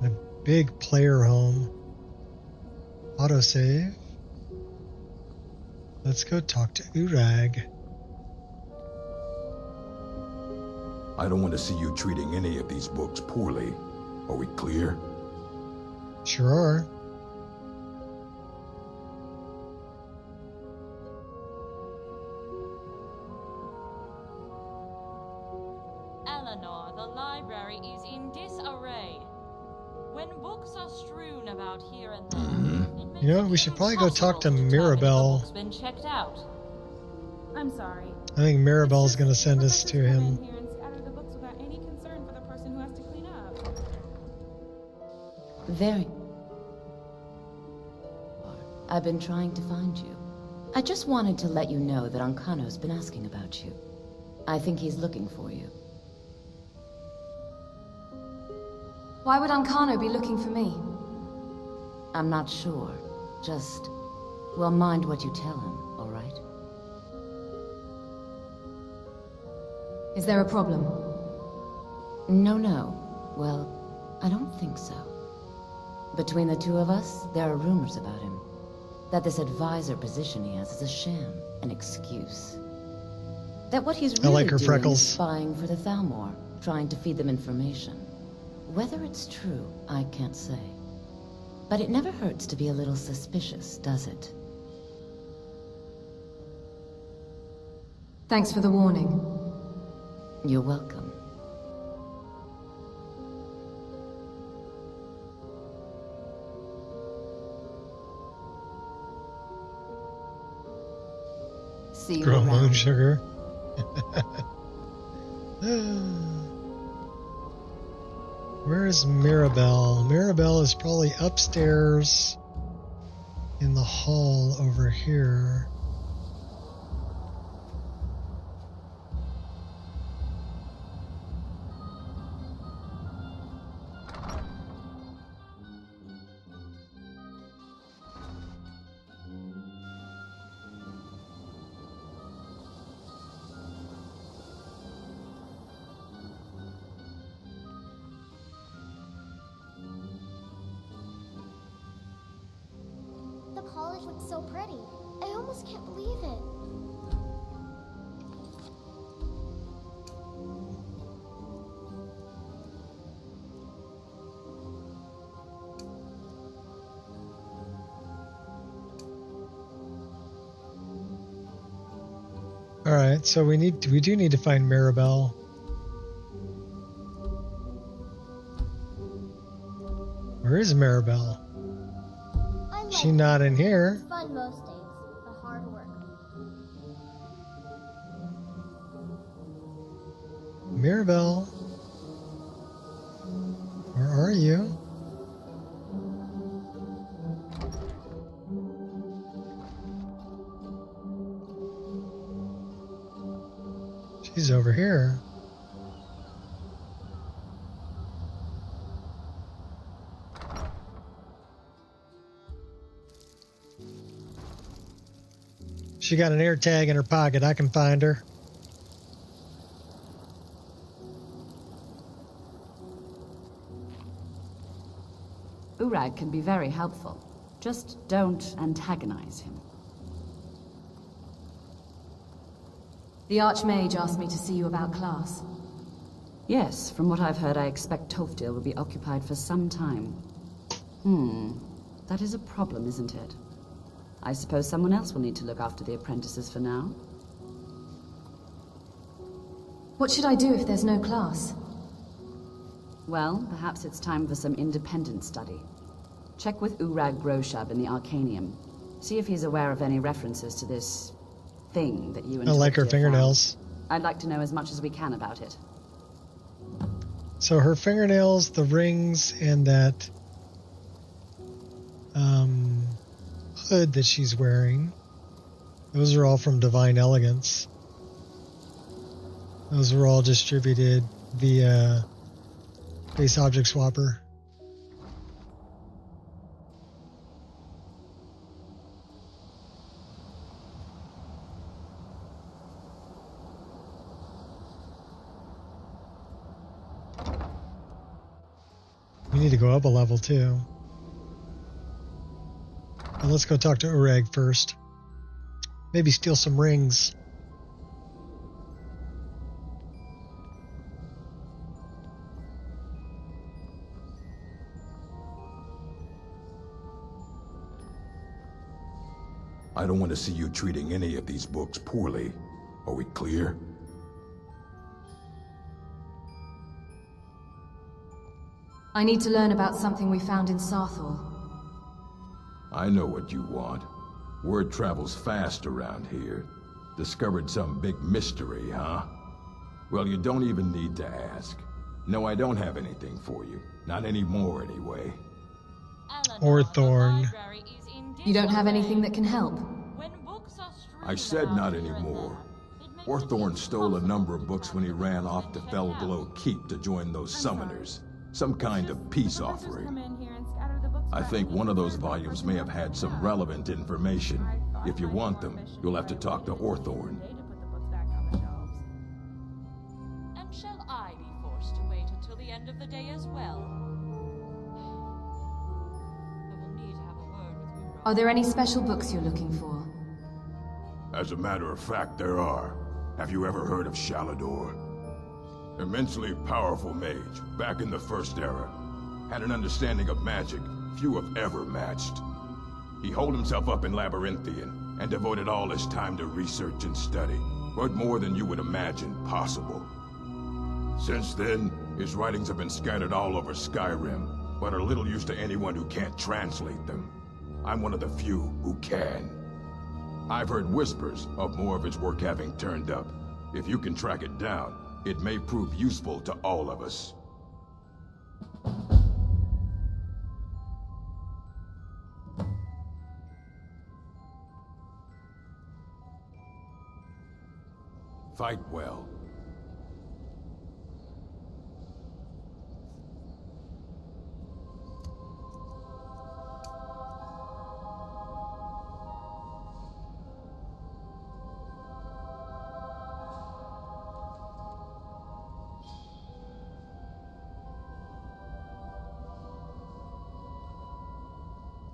A big player home. Autosave. Let's go talk to Urag. I don't want to see you treating any of these books poorly. Are we clear? Sure are. Eleanor, the library is in disarray. When books are strewn about here and there, You know what? We should probably go talk to Mirabelle. it's been checked out. I'm sorry. I think Mirabelle's going to send us to him. Here and scatter the books without any concern for the person who has to clean up. Very. I've been trying to find you. I just wanted to let you know that Ancano's been asking about you. I think he's looking for you. Why would Ancano be looking for me? I'm not sure. Just, well, mind what you tell him, all right? Is there a problem? No. Well, I don't think so. Between the two of us, there are rumors about him. That this advisor position he has is a sham, an excuse. That what he's really doing freckles. is spying for the Thalmor, trying to feed them information. Whether it's true, I can't say. But it never hurts to be a little suspicious, does it? Thanks for the warning. You're welcome. See you Grow around. moon sugar. Where is Mirabelle? Mirabelle is probably upstairs in the hall over here. The college looks so pretty. I almost can't believe it. All right, so we do need to find Mirabelle. Where is Mirabelle? She not in here. It's fun most days, but hard work. Mirabelle, where are you? She's over here. She got an air tag in her pocket. I can find her. Urag can be very helpful. Just don't antagonize him. The Archmage asked me to see you about class. Yes, from what I've heard, I expect Tofdil will be occupied for some time. That is a problem, isn't it? I suppose someone else will need to look after the apprentices for now. What should I do if there's no class? Well, perhaps it's time for some independent study. Check with Urag Groshab in the Arcanium. See if he's aware of any references to this thing that you and I like her Tofdil fingernails. found. I'd like to know as much as we can about it. So her fingernails, the rings, and that hood that she's wearing, those are all from Divine Elegance. Those were all distributed via Base Object Swapper. We need to go up a level too. Well, let's go talk to Urag first. Maybe steal some rings. I don't want to see you treating any of these books poorly. Are we clear? I need to learn about something we found in Sarthal. I know what you want. Word travels fast around here. Discovered some big mystery, huh? Well, you don't even need to ask. No, I don't have anything for you. Not anymore, anyway. Or Thorn. You don't have anything that can help? When books are I said not anymore. Hawthorne stole a number of books when he ran off to Fellglow Keep to join those summoners. Some kind of peace offering. I think one of those volumes may have had some relevant information. If you want them, you'll have to talk to Hawthorne. And shall I be forced to wait until the end of the day as well? I will need to have a word with Ura. Are there any special books you're looking for? As a matter of fact, there are. Have you ever heard of Shalador? Immensely powerful mage, back in the First Era. Had an understanding of magic few have ever matched. He holed himself up in Labyrinthian, and devoted all his time to research and study. But more than you would imagine possible. Since then, his writings have been scattered all over Skyrim, but are little use to anyone who can't translate them. I'm one of the few who can. I've heard whispers of more of his work having turned up. If you can track it down, it may prove useful to all of us. Fight well.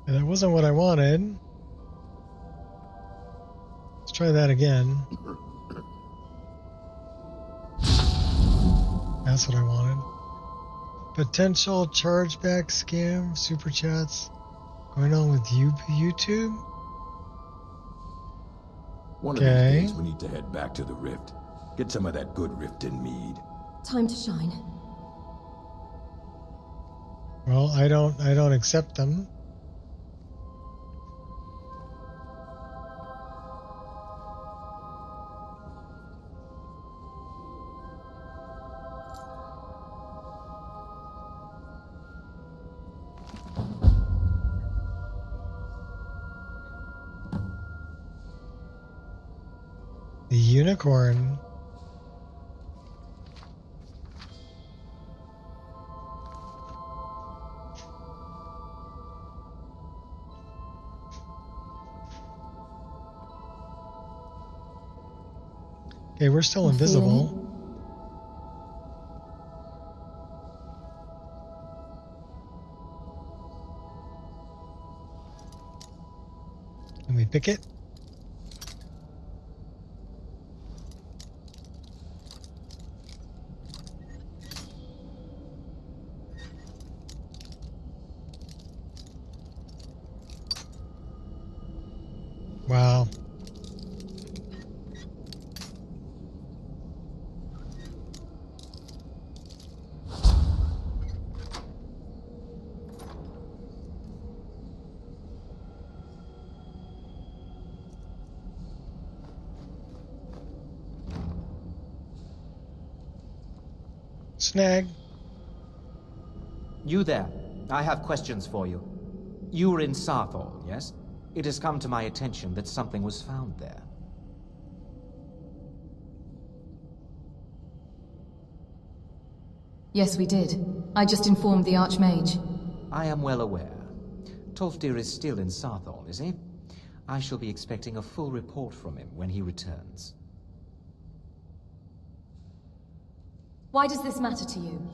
That wasn't what I wanted. Let's try that again. That's what I wanted. Potential chargeback scam, super chats going on with YouTube. One of these days we need to head back to the Rift. Get some of that good Riften mead. Time to shine. Well, I don't accept them. The unicorn. Okay, we're still invisible. Can we pick it? Wow. Snag. You there. I have questions for you. You were in Sarthal, yes? It has come to my attention that something was found there. Yes, we did. I just informed the Archmage. I am well aware. Tolfdir is still in Sarthal, is he? I shall be expecting a full report from him when he returns. Why does this matter to you?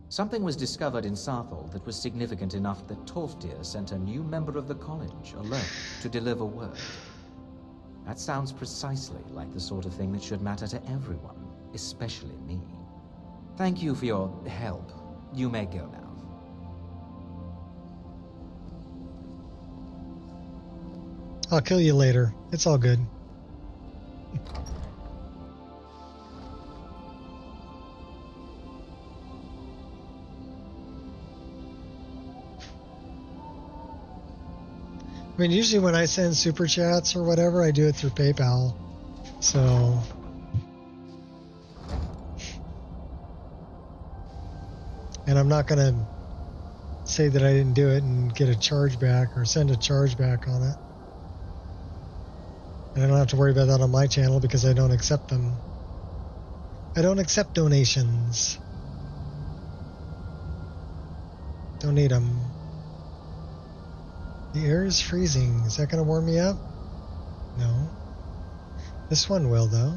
Something was discovered in Sarthal that was significant enough that Tolfdir sent a new member of the college alone to deliver word. That sounds precisely like the sort of thing that should matter to everyone, especially me. Thank you for your help. You may go now. I'll kill you later. It's all good. I mean, usually when I send super chats or whatever, I do it through PayPal. So... And I'm not going to say that I didn't do it and get a chargeback or send a chargeback on it. And I don't have to worry about that on my channel because I don't accept them. I don't accept donations. Don't need them. The air is freezing. Is that going to warm me up? No. This one will, though.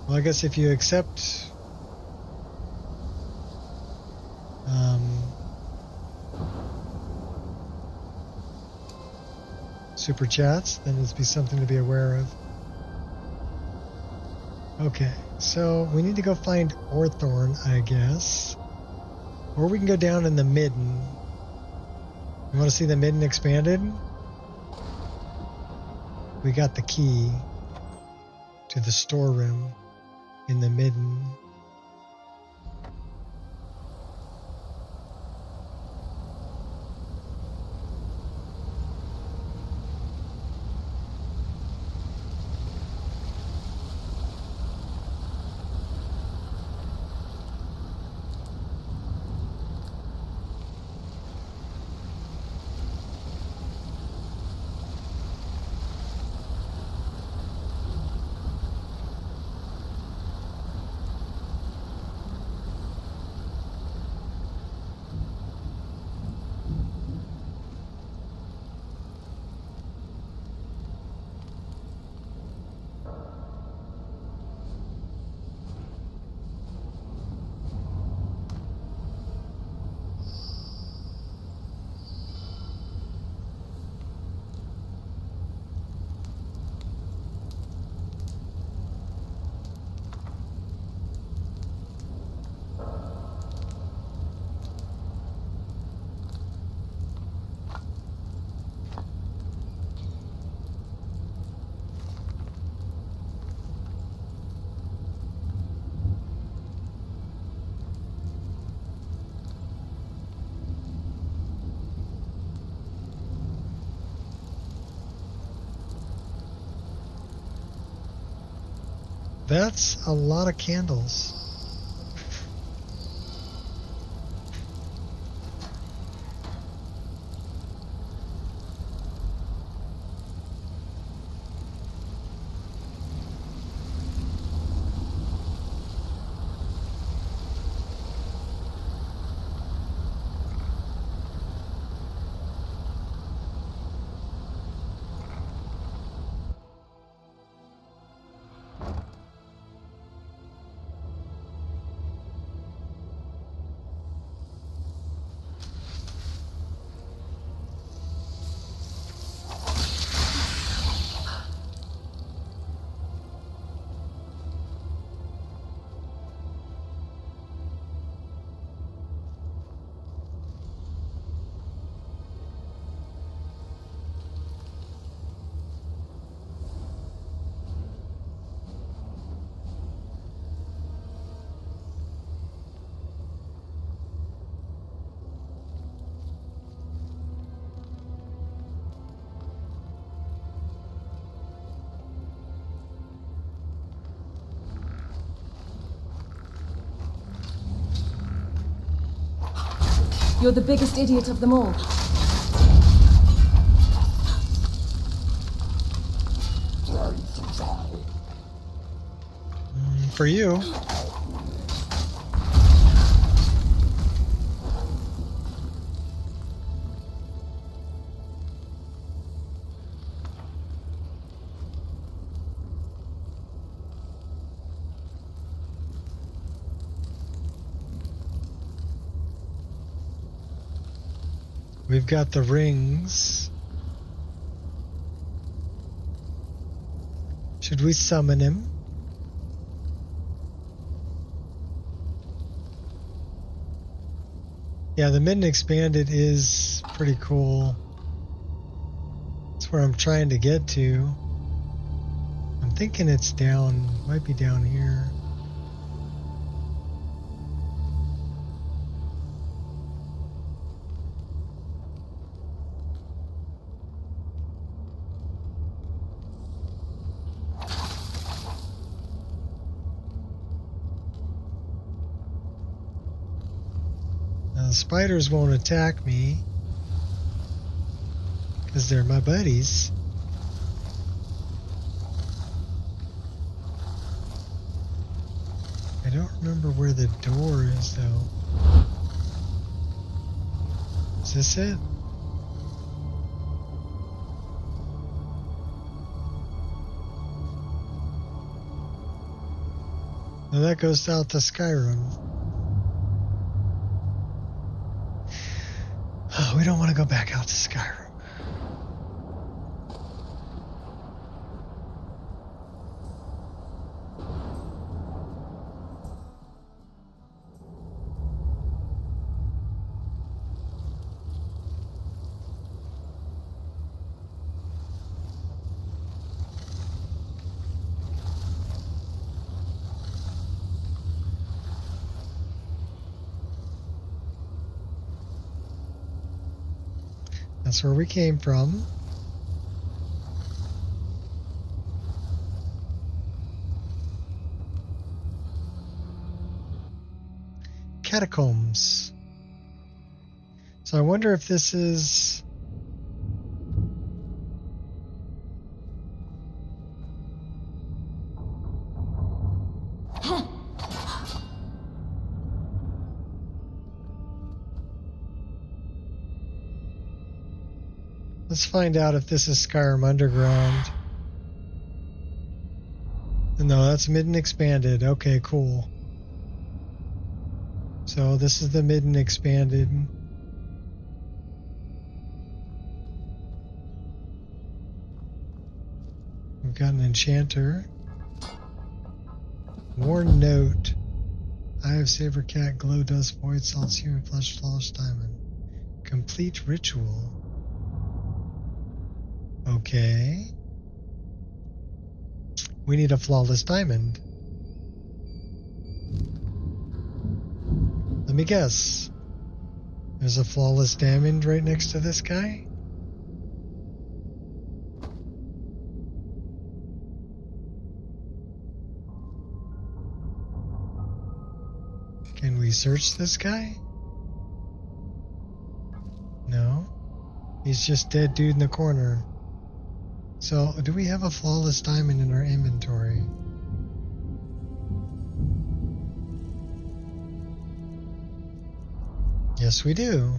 Well, I guess if you accept super chats, then it'd be something to be aware of. Okay, so we need to go find Orthorn, I guess. Or we can go down in the midden. You want to see the midden expanded? We got the key to the storeroom in the midden. That's a lot of candles. You're the biggest idiot of them all. For you. We've got the rings. Should we summon him? Yeah, the midden expanded is pretty cool. That's where I'm trying to get to. I'm thinking it's down, might be down here. spiders won't attack me because they're my buddies. I don't remember where the door is, though. Is this it? No, that goes out to Skyrim. Oh, we don't want to go back out to Skyrim. That's where we came from. Catacombs. So I wonder if this is... Let's find out if this is Skyrim Underground. No, that's Mid and Expanded. Okay, cool. So this is the Mid and Expanded. We've got an enchanter. Warn note. Eye of Saber Cat, Glow Dust, Void Salts, Human Flesh, Flawless Diamond. Complete Ritual. Okay. We need a Flawless Diamond. Let me guess. There's a Flawless Diamond right next to this guy? Can we search this guy? No. He's just dead dude in the corner. So, do we have a Flawless Diamond in our inventory? Yes, we do.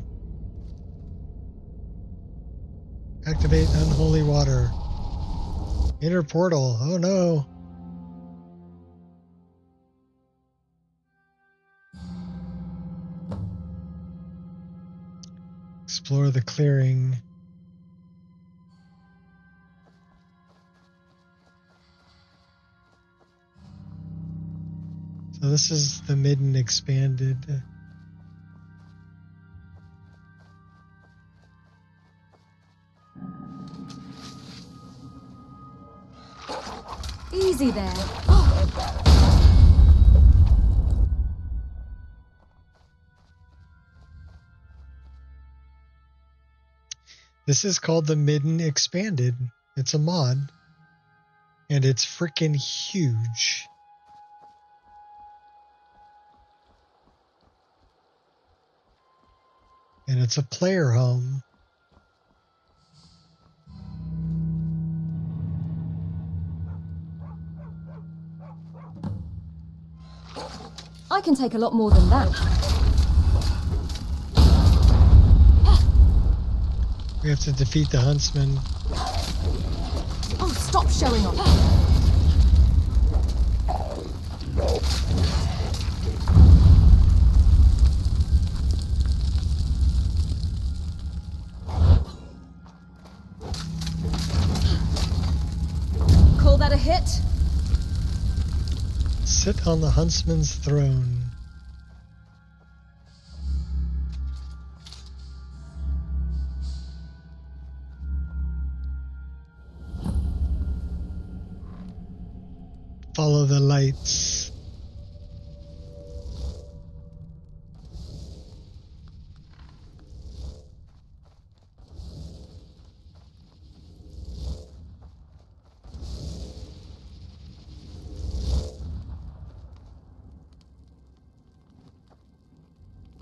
Activate Unholy Water. Inner portal. Oh no. Explore the clearing. So this is the Mid and Expanded. Easy there. This is called the Mid and Expanded. It's a mod. And it's freaking huge. And it's a player home. I can take a lot more than that. We have to defeat the huntsman. Oh, stop showing off. Call that a hit? Sit on the huntsman's throne. Follow the lights.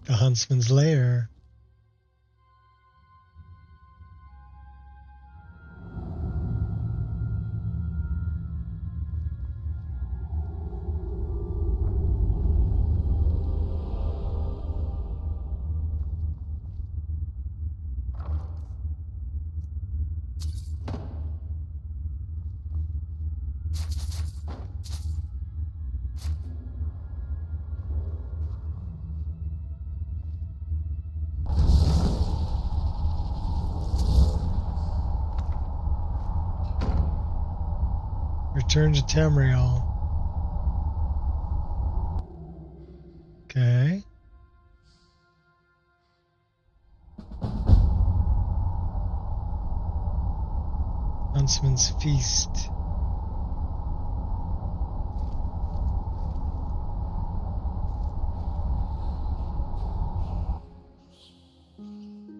The Huntsman's lair. Return to Tamriel. Okay. Huntsman's Feast.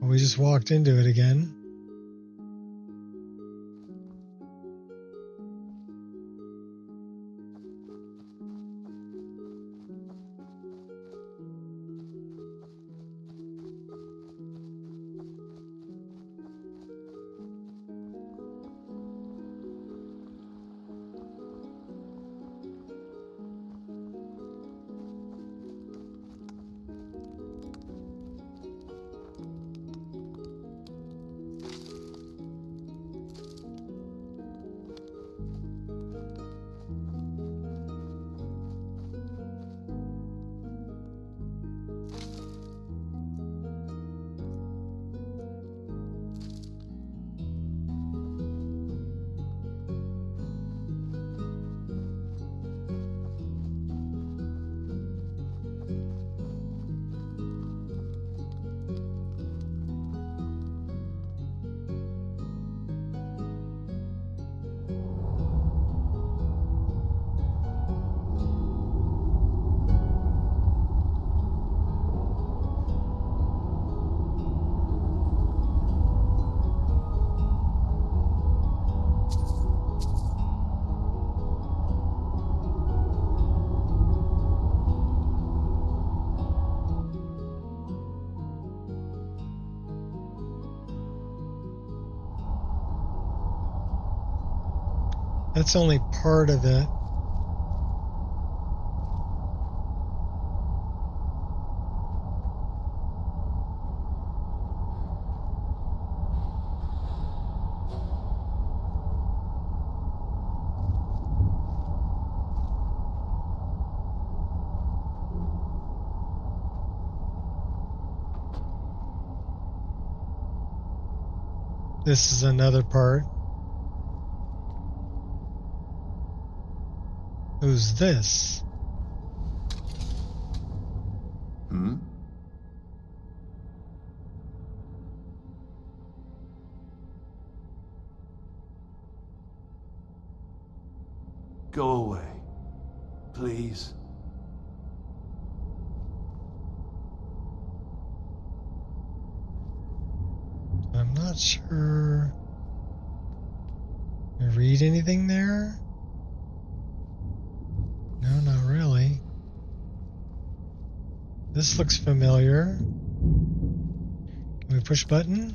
We just walked into it again. That's only part of it. This is another part. Who's this? Hmm? Go away. Please. I'm not sure. Can I read anything there? No, not really. This looks familiar. Can we push button?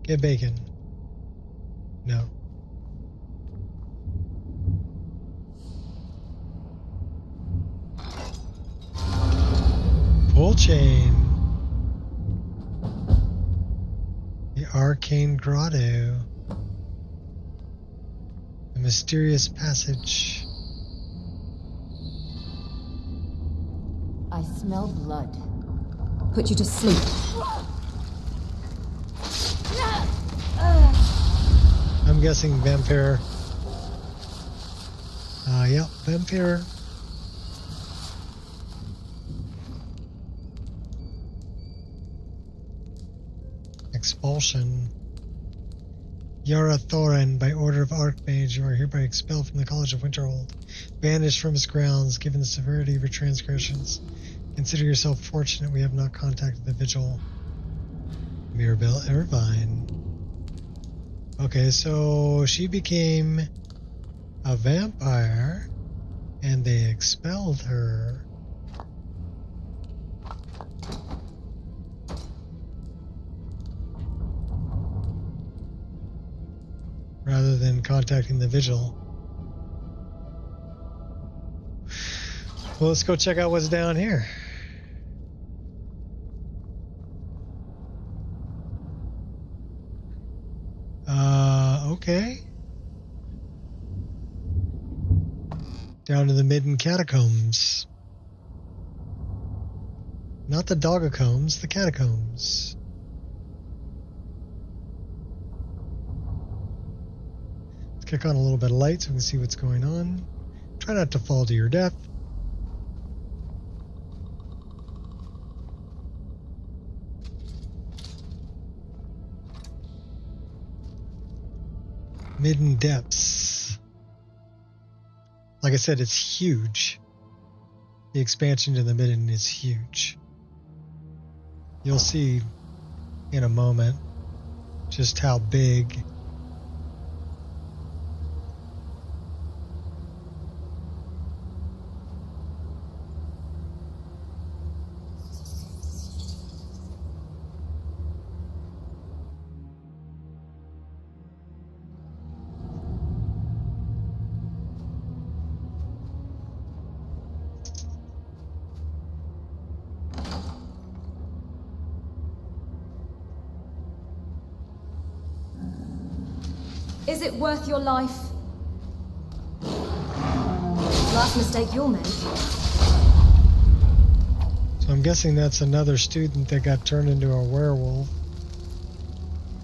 Get bacon. No. Pull chain. The Arcane Grotto. The mysterious passage. I smell blood. Put you to sleep. I'm guessing vampire. Yep, vampire. Expulsion. Yara Thorin, by order of Archmage, you are hereby expelled from the College of Winterhold, banished from its grounds, given the severity of your transgressions. Consider yourself fortunate we have not contacted the Vigil. Mirabelle Irvine. Okay, so she became a vampire, and they expelled her. other than contacting the Vigil. Well, let's go check out what's down here. Okay. Down to the Midden Catacombs. Not the Dogacombs, the Catacombs. Let's kick on a little bit of light so we can see what's going on. Try not to fall to your death. Midden Depths. Like I said, it's huge. The expansion to the Midden is huge. You'll see in a moment just how big. Is it worth your life? Last mistake you'll make. So I'm guessing that's another student that got turned into a werewolf.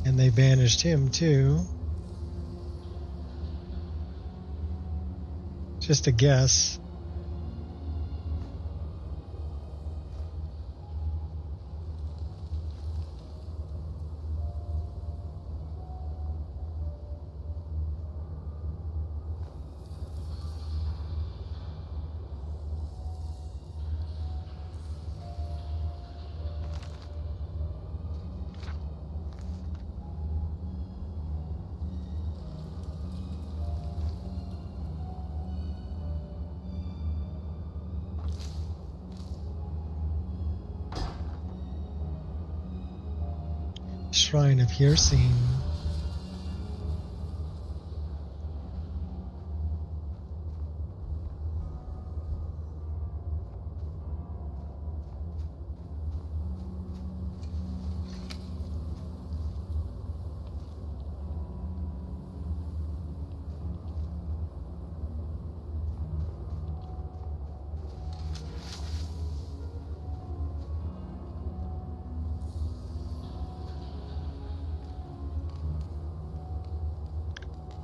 And they banished him too. Just a guess. Shrine of Hirsine.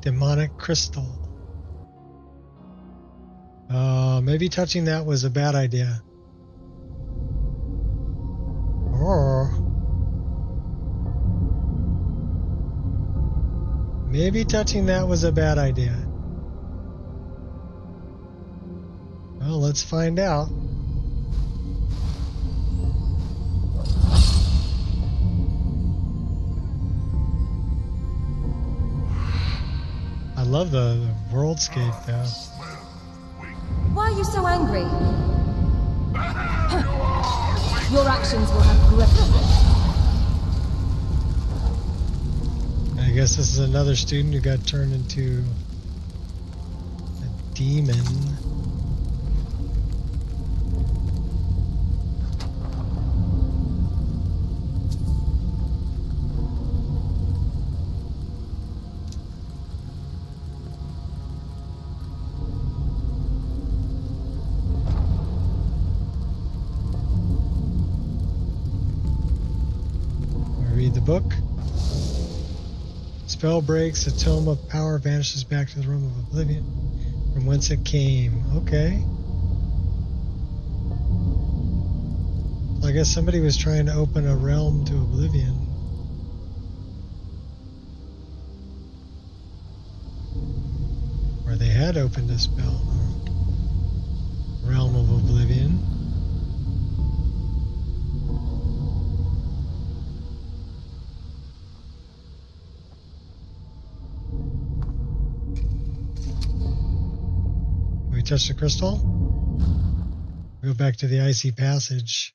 Demonic crystal. Maybe touching that was a bad idea. Or maybe touching that was a bad idea. Well, let's find out. I love the worldscape though. Why are you so angry? Your actions will have great. I guess this is another student who got turned into a demon. Read the book. Spell breaks, a tome of power vanishes back to the room of oblivion from whence it came. Okay. I guess somebody was trying to open a realm to oblivion. Or they had opened a spell. Realm of oblivion. Touch the crystal. Go back to the icy passage.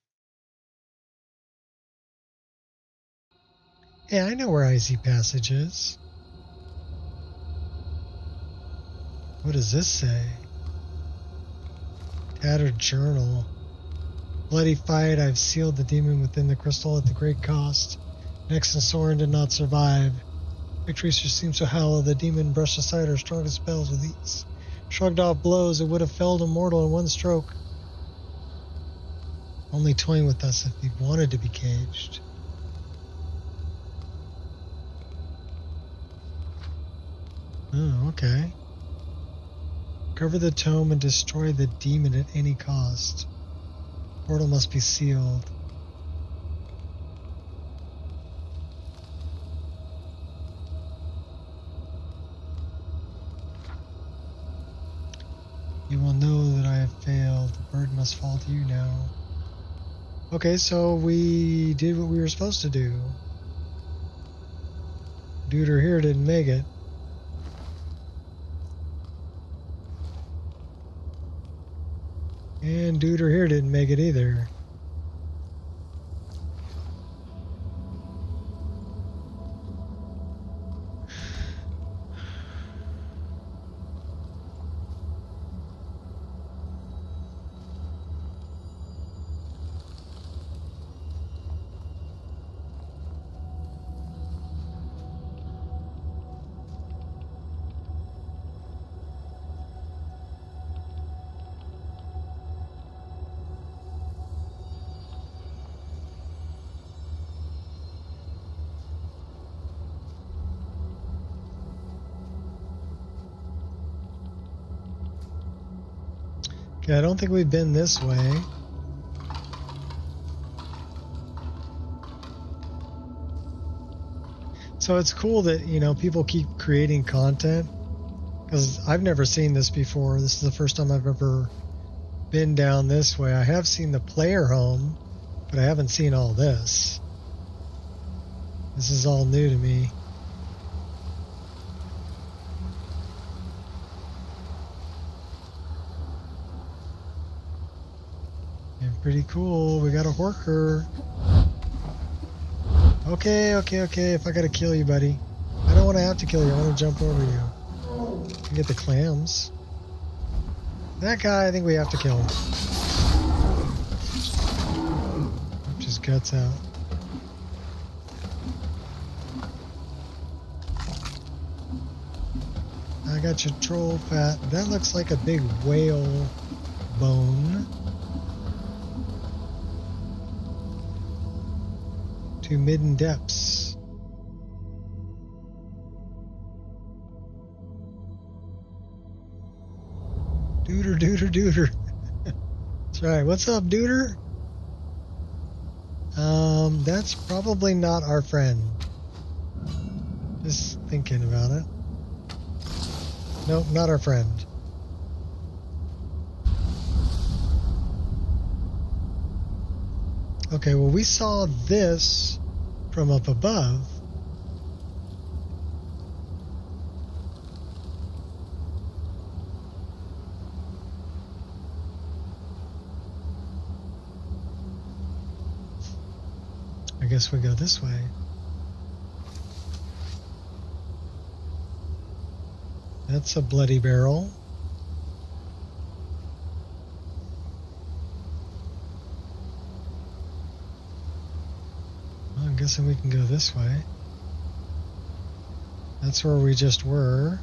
Hey, I know where icy passage is. What does this say? Tattered journal. Bloody fight, I've sealed the demon within the crystal at the great cost. Nexus and Soren did not survive. Expereince seemed so hollow, the demon brushed aside her strongest spells with ease. Shrugged off blows, it would have felled a mortal in one stroke. Only toying with us if he wanted to be caged. Oh, okay. Cover the tome and destroy the demon at any cost. Portal must be sealed. You will know that I have failed. The burden must fall to you now. Okay, so we did what we were supposed to do. Duder here didn't make it. And Duder here didn't make it either. Okay, I don't think we've been this way. So it's cool that, you know, people keep creating content, because I've never seen this before. This is the first time I've ever been down this way. I have seen the player home, but I haven't seen all this. This is all new to me. Pretty cool. We got a worker. Okay. If I gotta kill you, buddy. I don't want to have to kill you. I want to jump over you. I get the clams. That guy, I think we have to kill him. Which his guts out. I got your troll fat. That looks like a big whale bone. To midden depths. Duder. That's right. What's up, Duder? That's probably not our friend. Just thinking about it. Nope, not our friend. Okay, well, we saw this from up above. I guess we go this way. That's a bloody barrel. I'm guessing we can go this way. That's where we just were.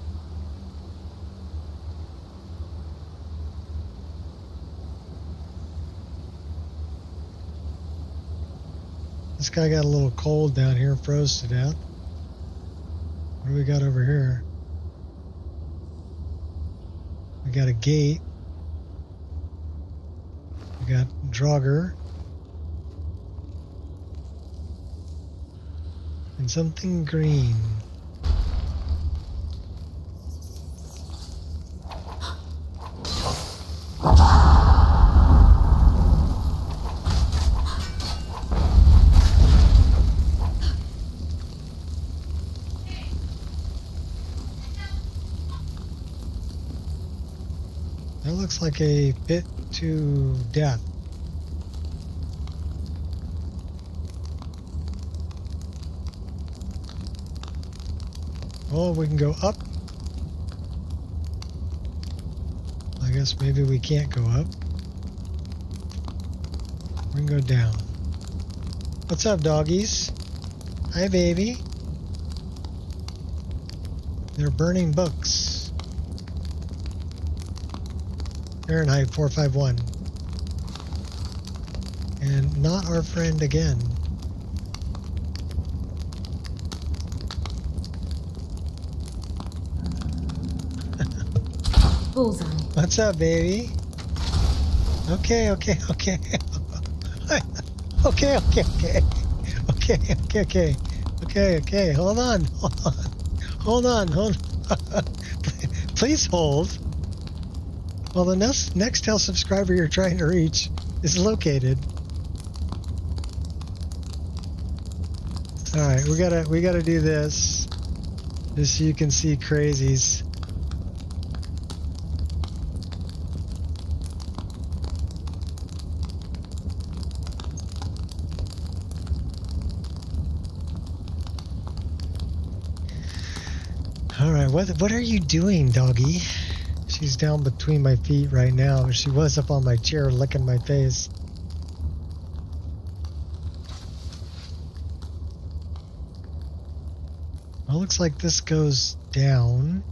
This guy got a little cold down here, froze to death. What do we got over here? We got a gate. We got Draugr. And something green. That looks like a pit to death. Oh, we can go up. guess maybe we can't go up. We can go down. What's up, doggies? Hi, baby. They're burning books. Fahrenheit 451. And not our friend again. Bullseye. What's up, baby? Okay. Okay. Hold on. Please hold. Well, the Nextel subscriber you're trying to reach is located. All right, we gotta do this, just so you can see crazies. All right, what are you doing, doggy? She's down between my feet right now. She was up on my chair licking my face. Well, looks like this goes down.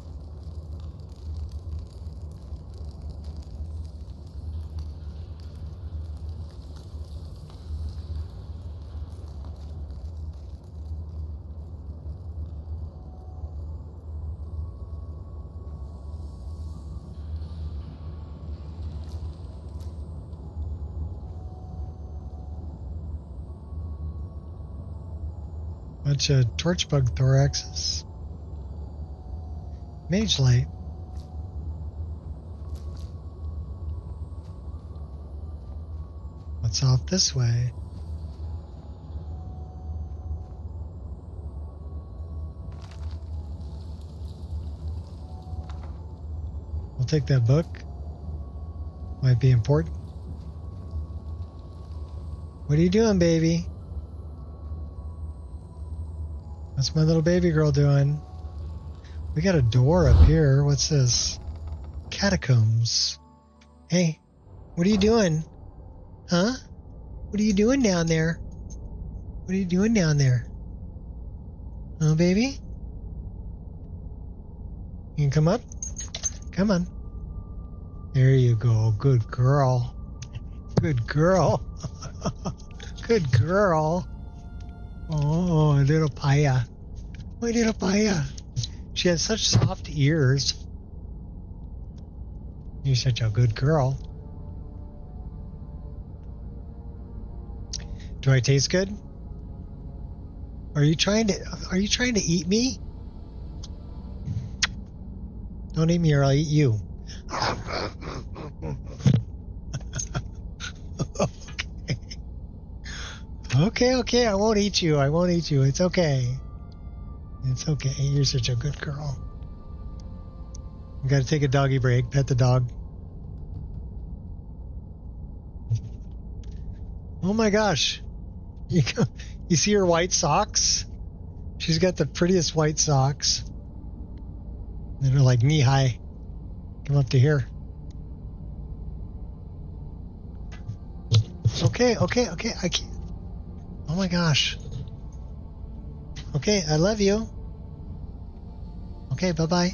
Bunch of torchbug thoraxes. Mage light. What's off this way? We'll take that book. Might be important. What are you doing, baby? What's my little baby girl doing? We got a door up here. What's this? Catacombs. Hey, what are you doing? Huh? What are you doing down there? What are you doing down there? Oh, baby? You can come up? Come on. There you go. Good girl. Good girl. Good girl. Oh, little Paya. My little Paya. She has such soft ears. You're such a good girl. Do I taste good? Are you trying to eat me? Don't eat me or I'll eat you. Okay, I won't eat you. It's okay. It's okay. You're such a good girl. You gotta take a doggy break. Pet the dog. Oh my gosh. You see her white socks? She's got the prettiest white socks. They're like knee high. Come up to here. Okay. I can't. Oh my gosh. Okay, I love you. Okay, bye-bye.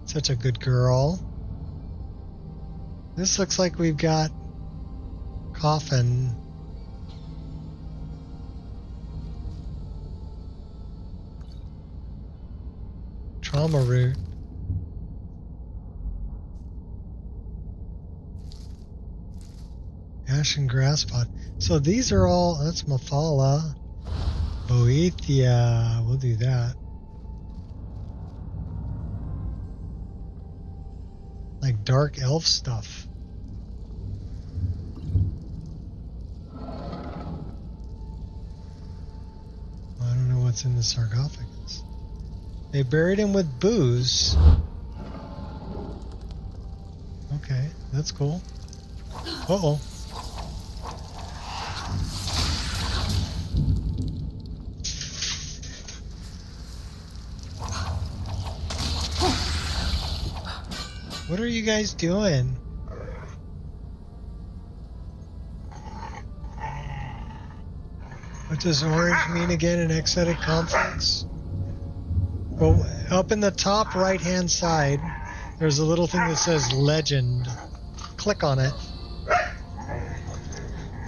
Such a good girl. This looks like we've got coffin. Trauma root. Ash and grass pot. So these are all, that's Mafala. Boethia. We'll do that. Like dark elf stuff. I don't know what's in the sarcophagus. They buried him with booze. Okay, that's cool. Uh-oh. What are you guys doing? What does orange mean again in exotic conflicts? Well, up in the top right-hand side, there's a little thing that says legend. Click on it,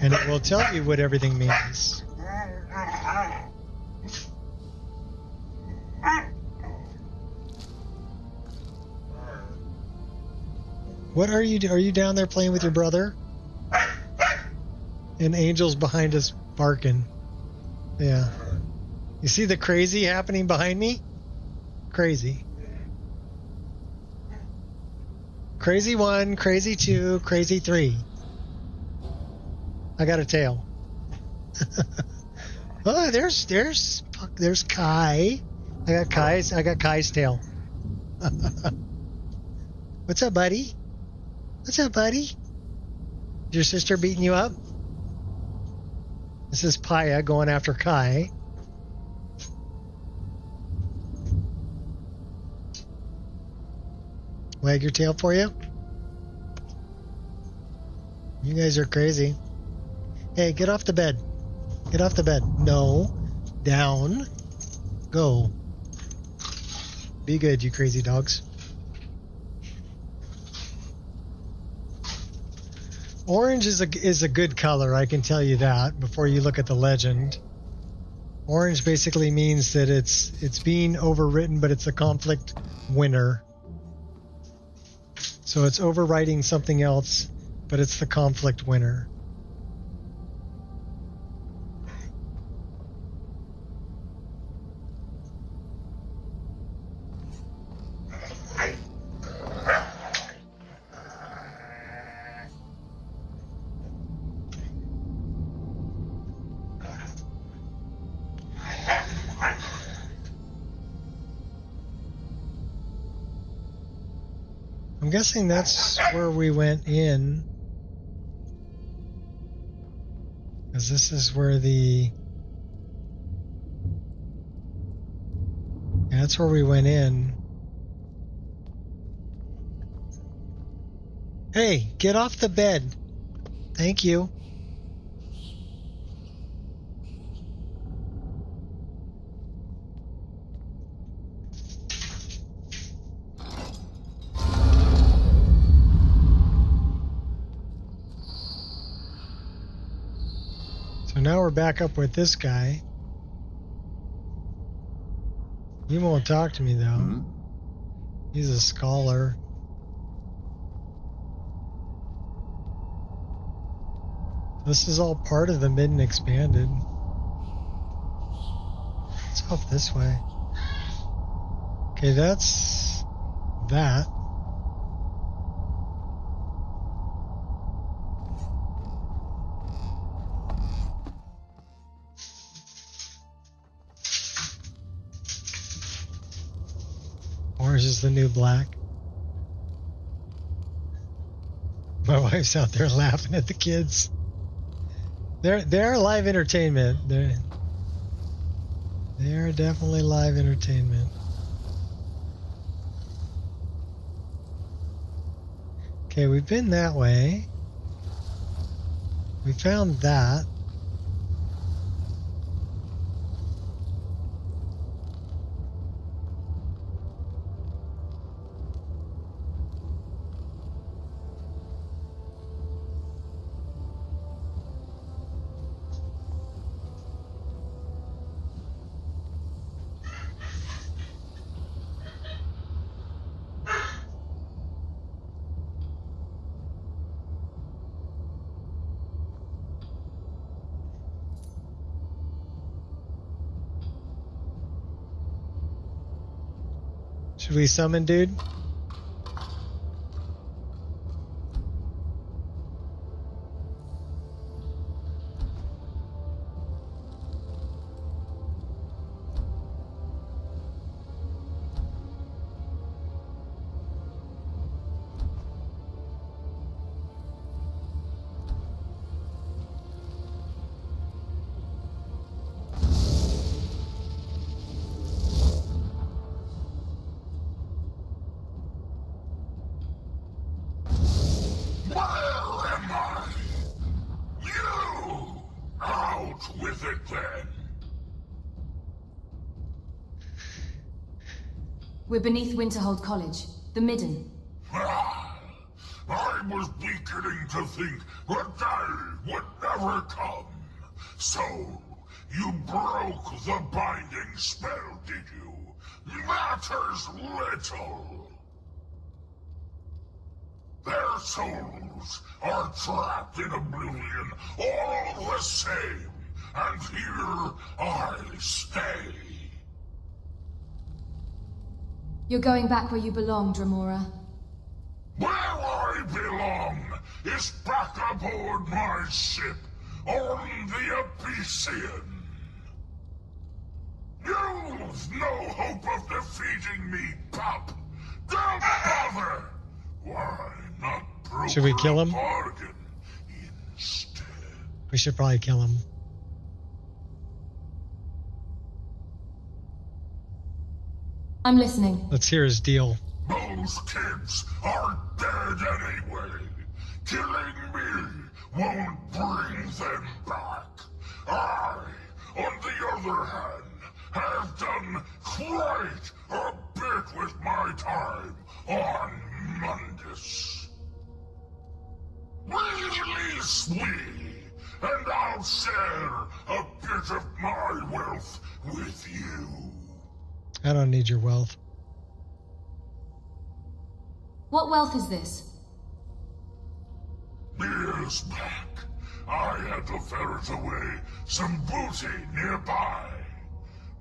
and it will tell you what everything means. What are you down there playing with your brother? And Angel's behind us barking. Yeah. You see the crazy happening behind me? Crazy. Crazy 1, crazy 2, crazy 3. I got a tail. Oh, there's Kai. I got Kai's tail. What's up, buddy? What's up, buddy? Is your sister beating you up? This is Paya going after Kai. Wag your tail for you? You guys are crazy. Hey, get off the bed. Get off the bed. No. Down. Go. Be good, you crazy dogs. Orange is a good color, I can tell you that, before you look at the legend. Orange basically means that it's being overwritten, but it's a conflict winner. So it's overwriting something else, but it's the conflict winner. I'm guessing that's where we went in. Because this is where the... Yeah, that's where we went in. Hey, get off the bed. Thank you. So now we're back up with this guy. He won't talk to me though. He's a scholar. This is all part of the Midden Expanded. It's off this way. Okay, that's that. Orange is the new black. My wife's out there laughing at the kids. They're live entertainment. They're definitely live entertainment. Okay, we've been that way. We found that. Should we summon, dude? Where am I? You! Out with it then! We're beneath Winterhold College, the Midden. I was beginning to think the day would never come. So, you broke the binding spell, did you? Matters little. Their souls are trapped in oblivion, all the same. And here I stay. You're going back where you belong, Dremora. Where I belong is back aboard my ship on the Abyssian. You've no hope of defeating me, pup. Don't bother. Why not broker Should we kill him? a bargain? We should probably kill him. I'm listening. Let's hear his deal. Those kids are dead anyway. Killing me won't bring them back. I, on the other hand, have done quite a bit with my time on Mundus. Release me, and I'll share a bit of my wealth with you. I don't need your wealth. What wealth is this? Years back, I had to ferret away some booty nearby.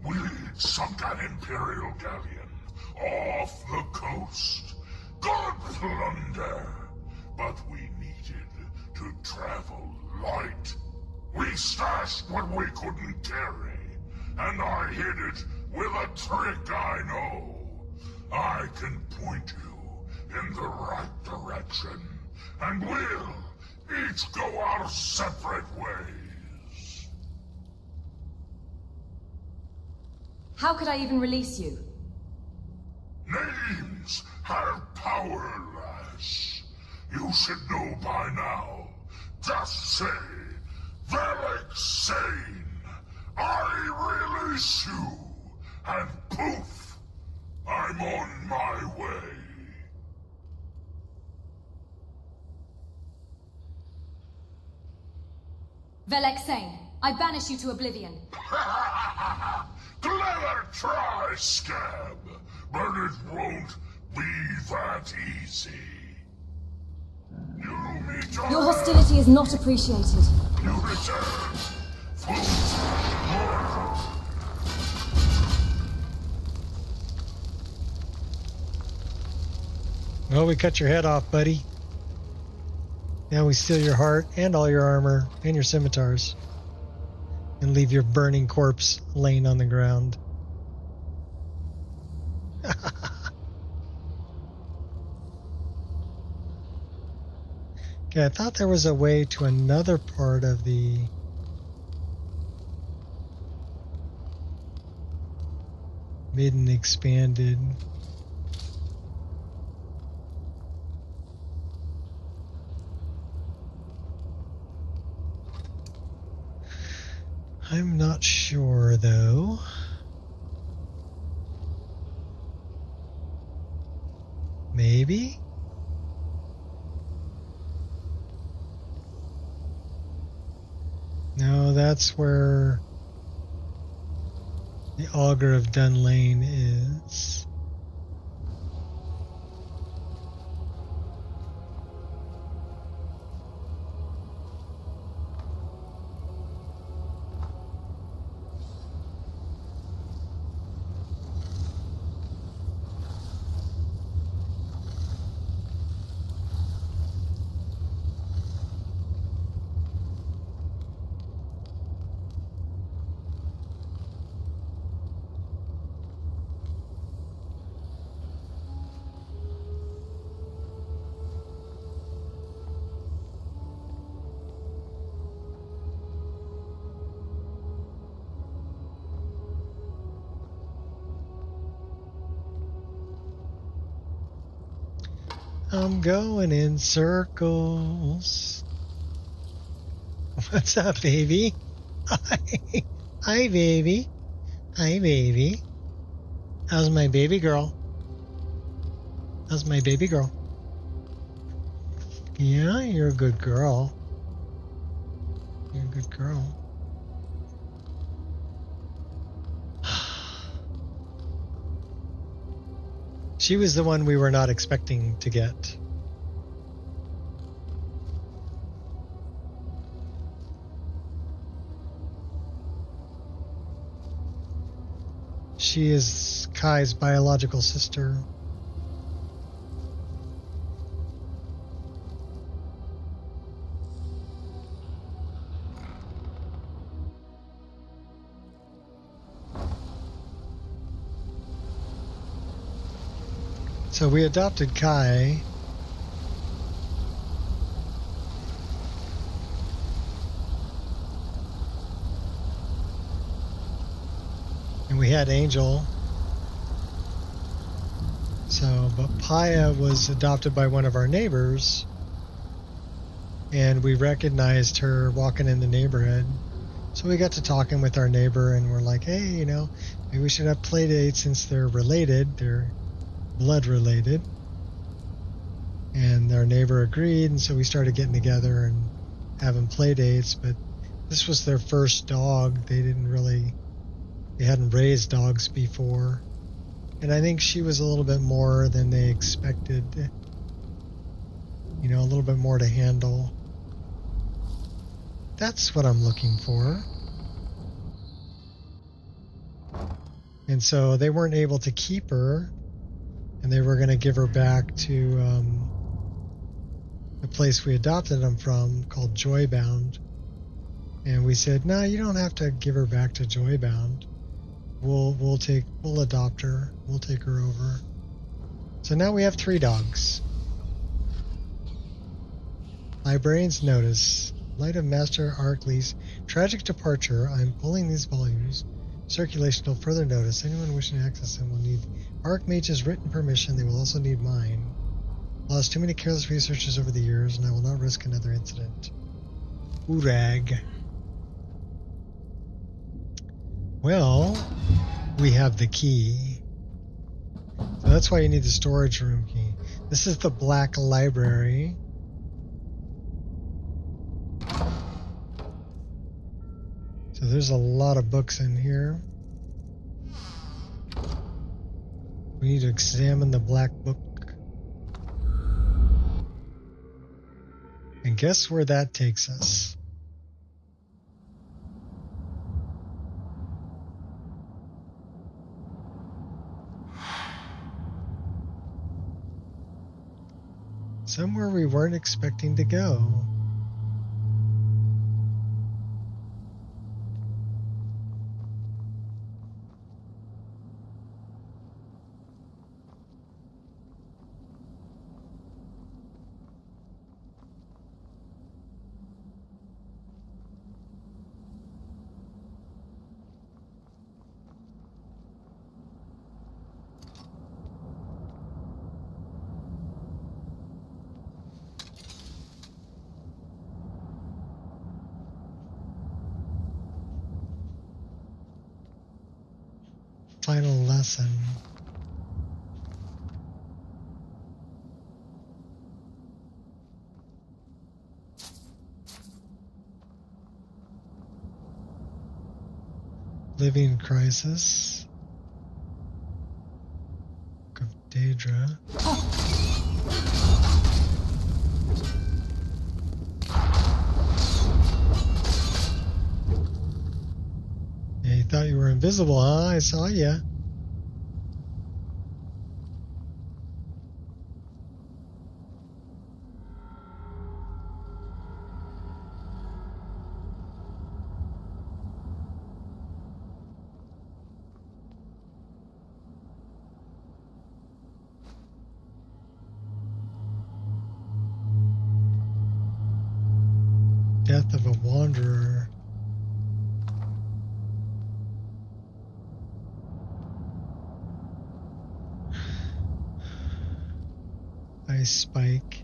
We'd sunk an Imperial galleon off the coast. Good plunder, but we needed to travel light. We stashed what we couldn't carry, and I hid it with a trick I know. I can point you in the right direction, and we'll each go our separate ways. How could I even release you? Names have power, lass. You should know by now. Just say, Velek Sane, I release you, and poof, I'm on my way. Velek Sane, I banish you to oblivion. Clever try, scab, but it won't be that easy. You meet Your hostility is not appreciated. You return. Food, mortal. Well, we cut your head off, buddy. Now we steal your heart and all your armor and your scimitars. And leave your burning corpse laying on the ground. Okay, I thought there was a way to another part of the Midden expanded. I'm not sure, though. Maybe? No, that's where the Augur of Dunlane is. I'm going in circles. What's up, baby? Hi. Hi, baby. Hi, baby. How's my baby girl? How's my baby girl? Yeah, you're a good girl. You're a good girl. She was the one we were not expecting to get. She is Kai's biological sister. So we adopted Kai. And we had Angel. So, but Paya was adopted by one of our neighbors. And we recognized her walking in the neighborhood. So we got to talking with our neighbor and we're like, hey, you know, maybe we should have play dates since they're related. They're blood related. And our neighbor agreed, and so we started getting together and having play dates. But this was their first dog. They hadn't raised dogs before. And I think she was a little bit more than they expected. You know, a little bit more to handle. That's what I'm looking for. And so they weren't able to keep her, and they were going to give her back to the place we adopted them from, called Joybound. And we said, no, you don't have to give her back to Joybound. We'll adopt her. We'll take her over. So now we have 3 dogs. Librarian's notice. Light of Master Arkley's tragic departure. I'm pulling these volumes. Circulation till further notice. Anyone wishing to access them will need Archmage's written permission. They will also need mine. Lost too many careless researchers over the years, and I will not risk another incident. Urag. Well, we have the key. So that's why you need the storage room key. This is the Black Library. So there's a lot of books in here. We need to examine the Black Book. And guess where that takes us? Somewhere we weren't expecting to go. Final lesson. Living Crisis. Book of Daedra. Yeah, you thought you were invisible, huh? I saw ya. Death of a Wanderer. Ice spike.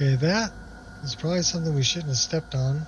Okay, that is probably something we shouldn't have stepped on.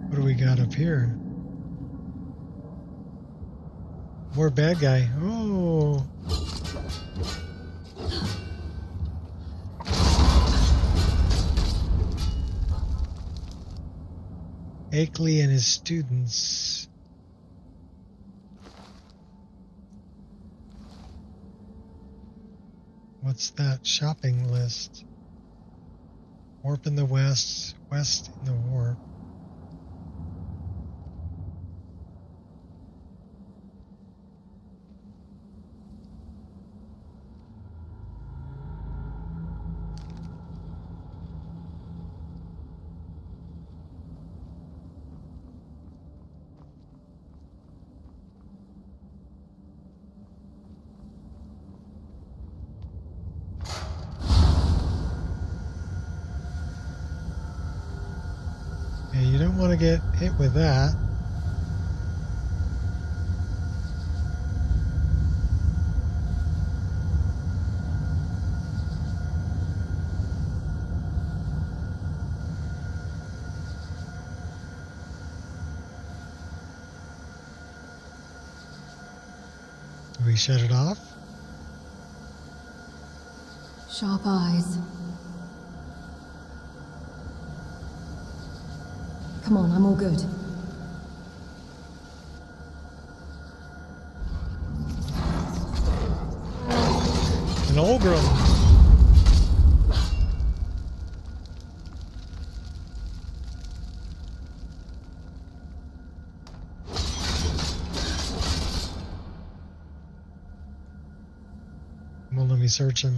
What do we got up here? More bad guy. Oh. Akeley and his students. What's that shopping list? Warp in the west, west in the warp. Yeah, you don't want to get hit with that. Do we shut it off? Sharp eyes. Come on, I'm all good. An ogre. Well, let me search him.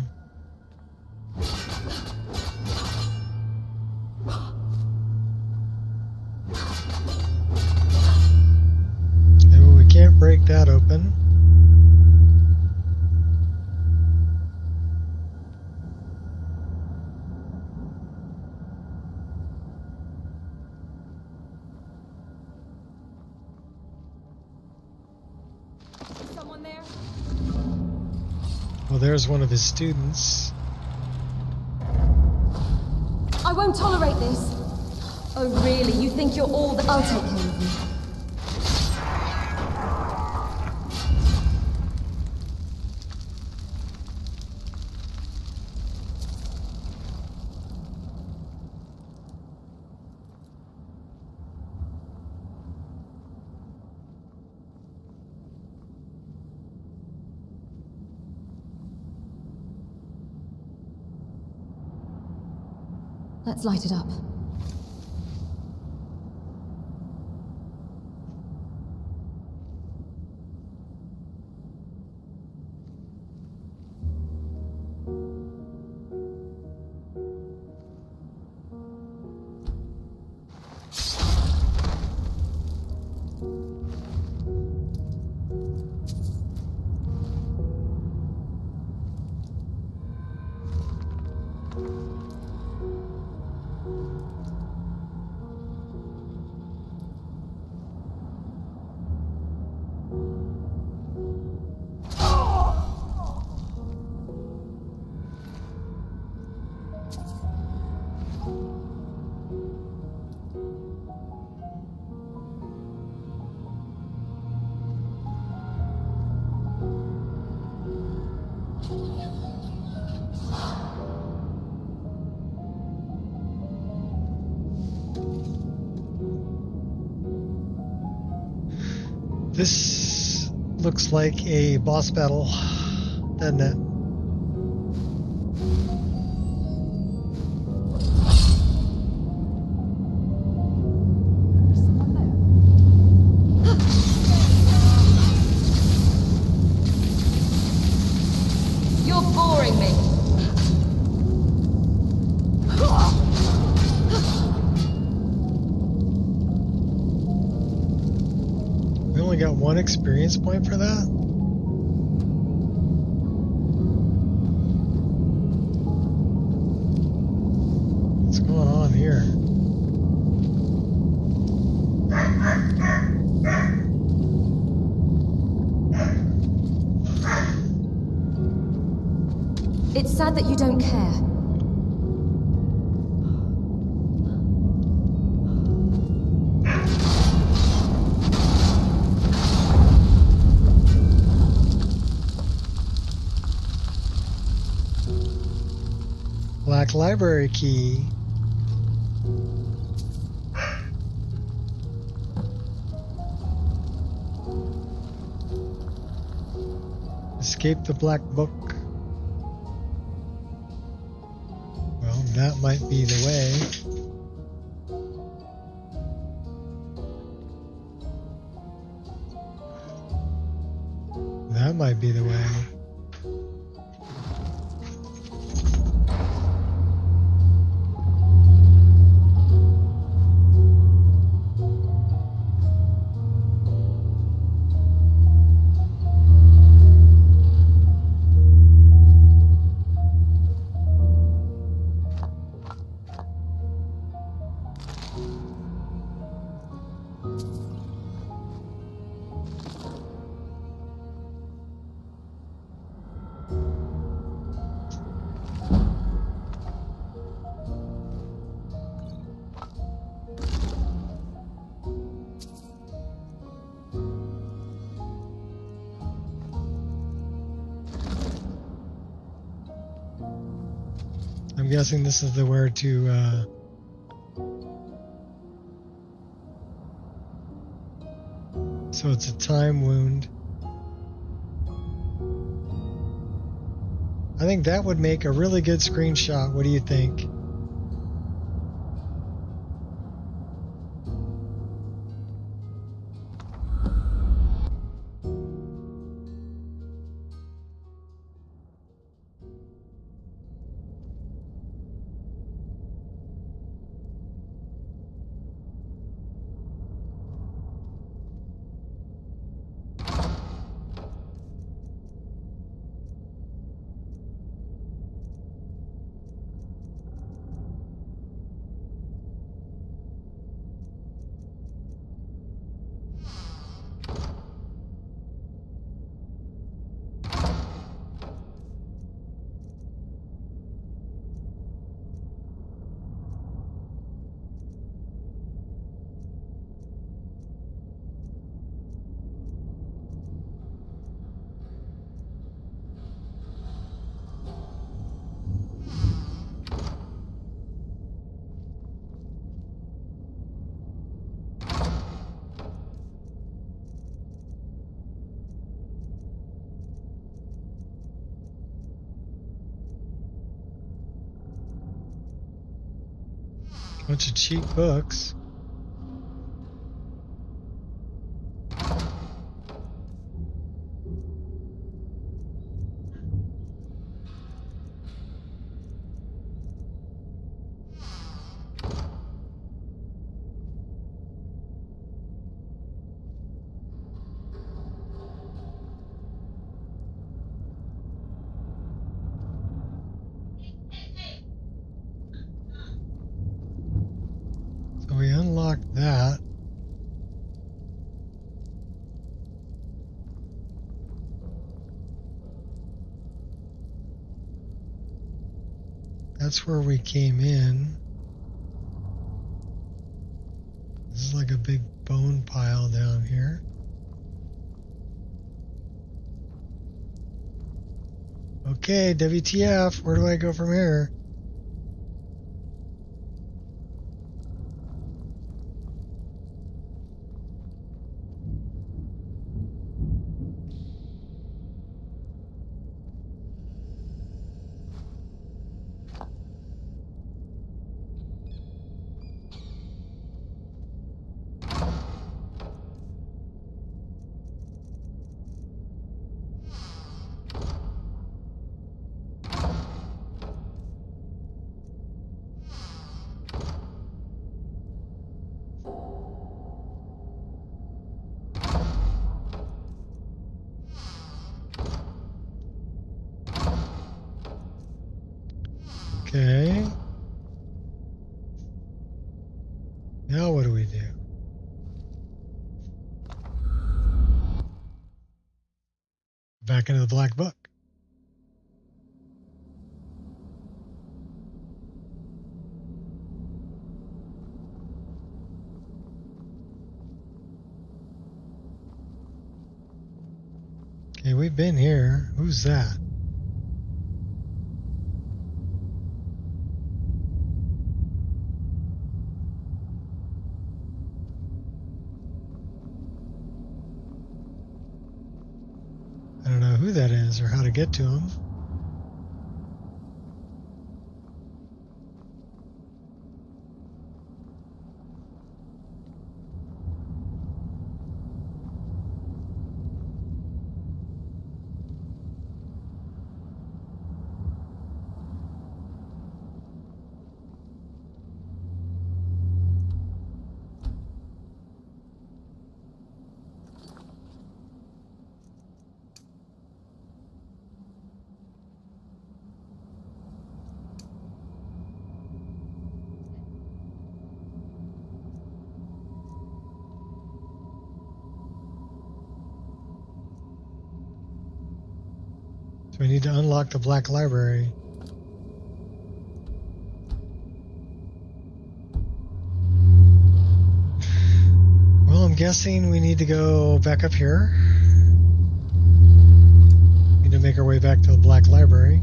Can't break that open. Is someone there? Well, there's one of his students. I won't tolerate this. Oh, really? You think you're all that I'll take care of you? Let's light it up. This looks like a boss battle, doesn't it? You're boring me. We only got one experience point for that? What's going on here? It's sad that you don't care. Black library key. Escape the black book. Well, that might be the way. That might be the way. I'm guessing this is the where to so it's a time wound. I think that would make a really good screenshot. What do you think? Bunch of cheap books. So we unlocked that. That's where we came in. This is like a big bone pile down here. Okay, WTF, where do I go from here? Okay. Now what do we do? Back into the black book. Okay, we've been here. Who's that? I don't know who that is or how to get to him. So we need to unlock the black library. Well, I'm guessing we need to go back up here. Need to make our way back to the black library.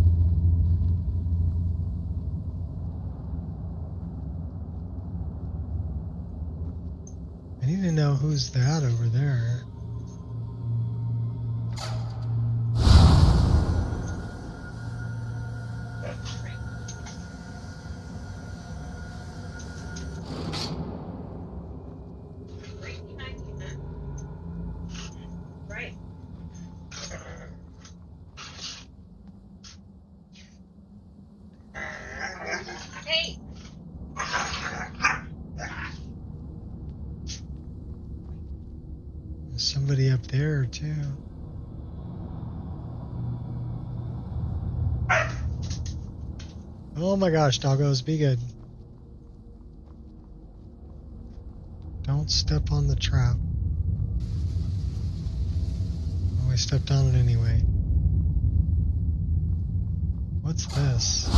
I need to know who's that over there. Somebody up there too. Oh my gosh, doggos, be good. Don't step on the trap. Oh, I stepped on it anyway. What's this?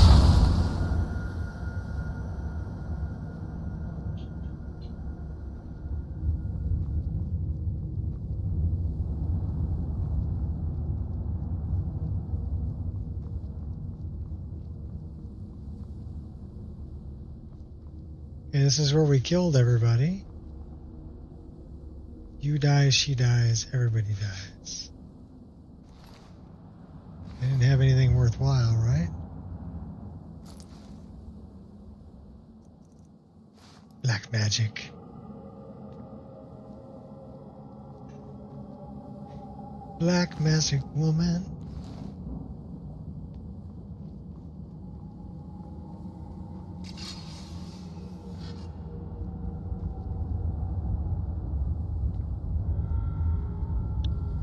Okay, this is where we killed everybody. You die, she dies, everybody dies. They didn't have anything worthwhile, right? Black magic. Black magic woman.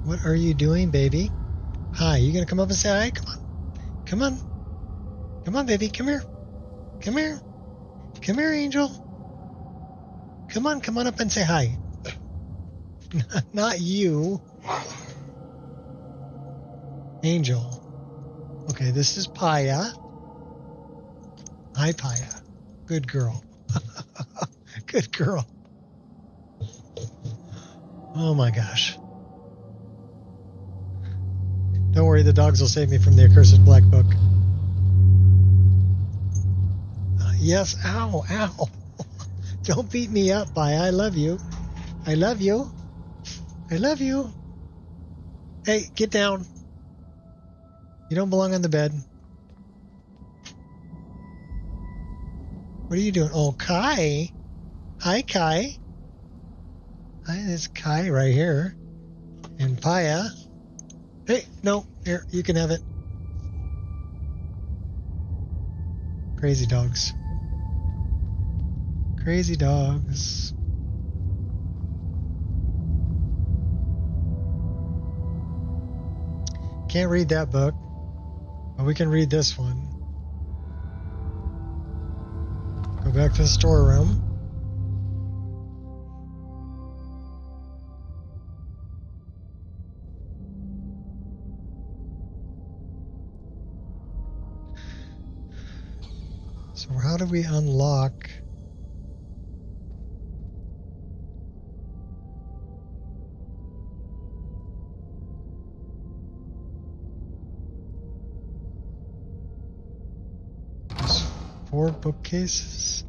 What are you doing, baby? Hi, you gonna come up and say hi? Come on. Come on. Come on, baby. Come here. Come here. Come here, Angel. Come on up and say hi. Not you. Angel. Okay, this is Paya. Hi, Paya. Good girl. Good girl. Oh my gosh. Don't worry, the dogs will save me from the accursed black book. Yes, ow, ow. Don't beat me up, Paya. I love you. I love you. I love you. Hey, get down. You don't belong on the bed. What are you doing? Oh, Kai. Hi, Kai. Hi, there's Kai right here. And Paya. Hey, no, here, you can have it. Crazy dogs. Crazy dogs. Can't read that book, but we can read this one. back to the storeroom. So how do we unlock? There's 4 bookcases.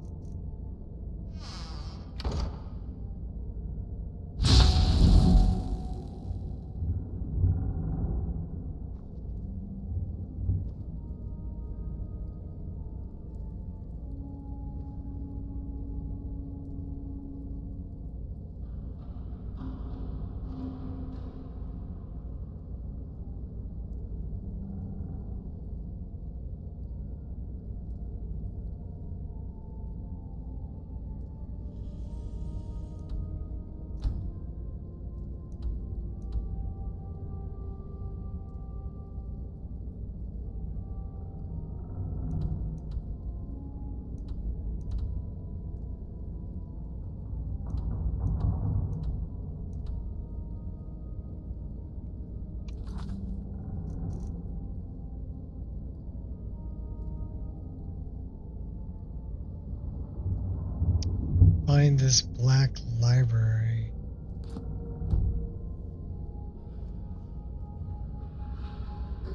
Find this black library.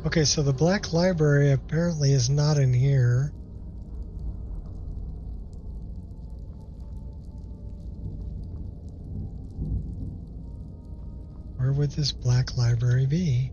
Okay, so the black library apparently is not in here. Where would this black library be?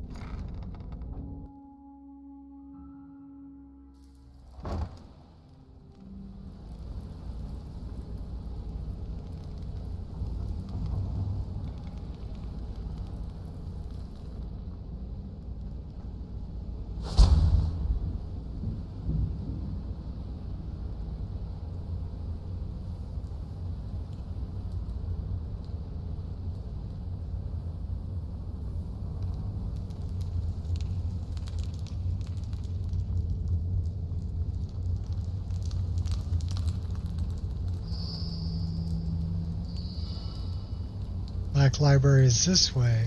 Black library is this way.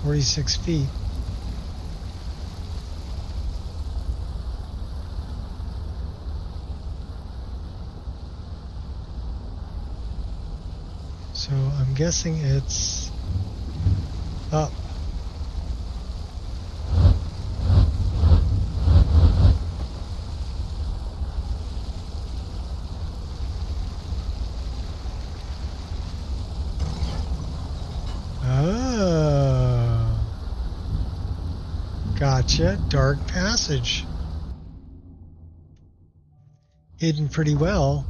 "46 feet. So I'm guessing it's up. Oh. Gotcha. Dark passage. Hidden pretty well.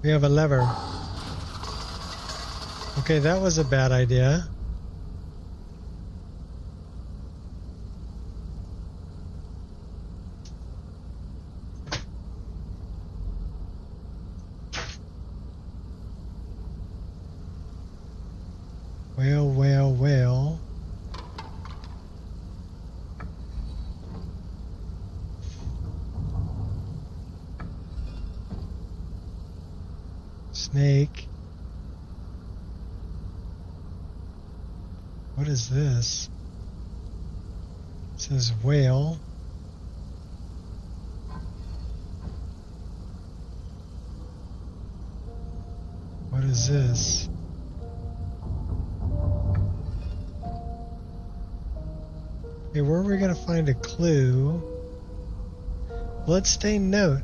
We have a lever. Okay, that was a bad idea. Whale, whale, whale. Snake. What is this? It says whale. What is this? Okay, where are we going to find a clue? Bloodstained note.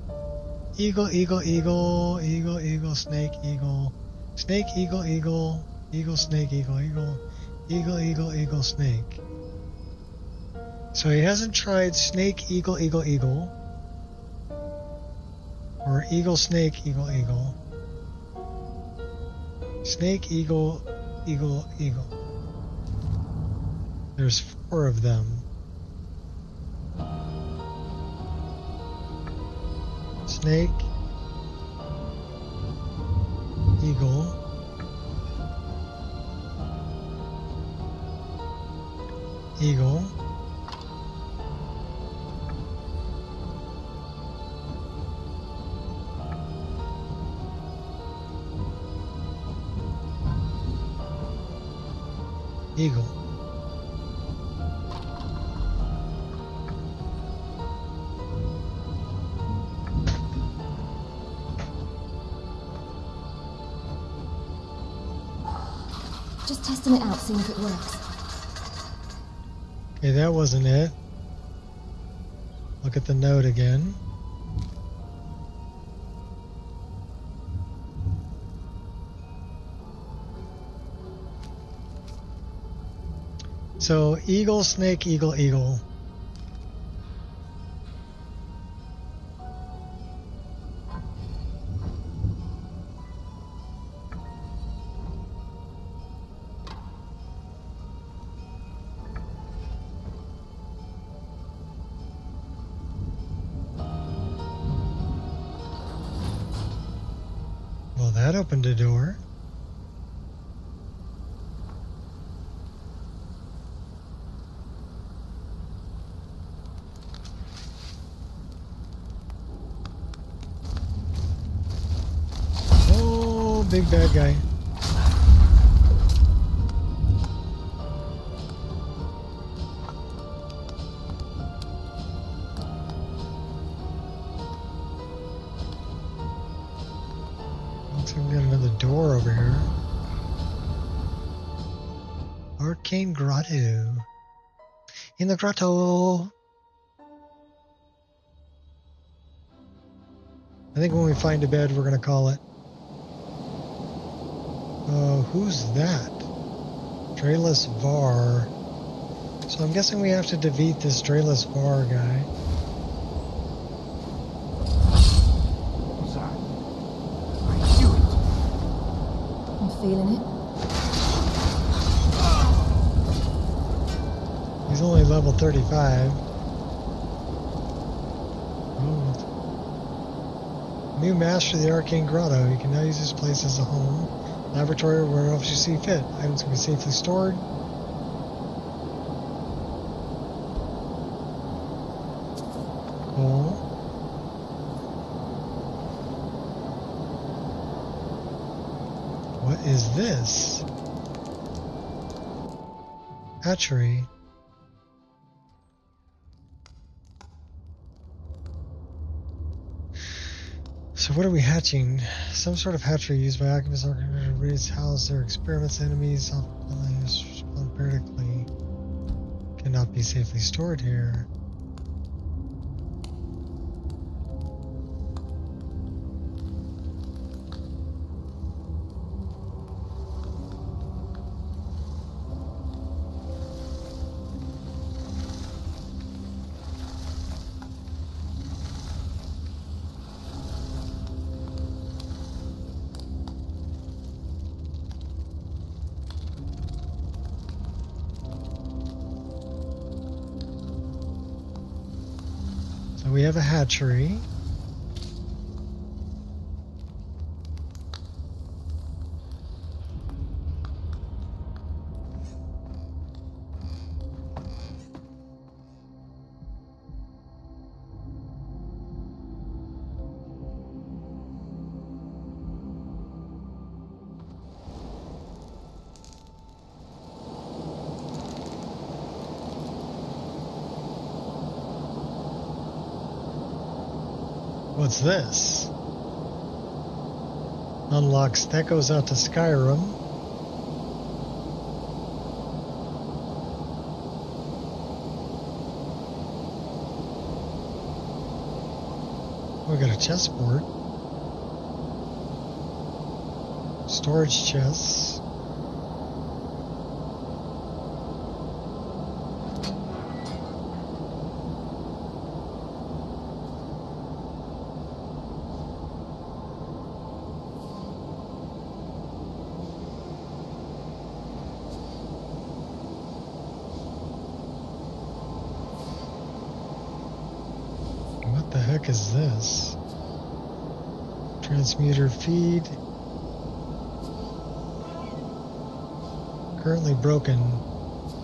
Eagle, eagle, eagle, eagle, eagle, snake, eagle. Snake, eagle, eagle, eagle, snake, eagle, eagle. Eagle, eagle, eagle, snake. So he hasn't tried snake, eagle, eagle, eagle. Or eagle, snake, eagle, eagle. Snake, eagle, eagle, eagle. There's 4 of them. Snake, eagle, eagle, eagle. Just testing it out, seeing if it works. Okay, that wasn't it. Look at the note again. So, eagle, snake, eagle, eagle. Well, that opened a door. Oh, big bad guy. Looks like we got another door over here. Arcane Grotto. In the grotto. I think when we find a bed, we're going to call it. Who's that? Drayless Var. So I'm guessing we have to defeat this Drayless Var guy. Sorry. I knew it. I'm feeling it. He's only level 35. New master of the Arcane Grotto. You can now use this place as a home, laboratory, or wherever else you see fit. Items can be safely stored. Cool. What is this? Hatchery. So what are we hatching? Some sort of hatchery used by alchemists to raise house their experiments. Enemies respond periodically. Cannot be safely stored here. We have a hatchery. What's this? Unlocks. That goes out to Skyrim. We got a chessboard. Storage chests. heck is this? Transmuter feed. Currently broken.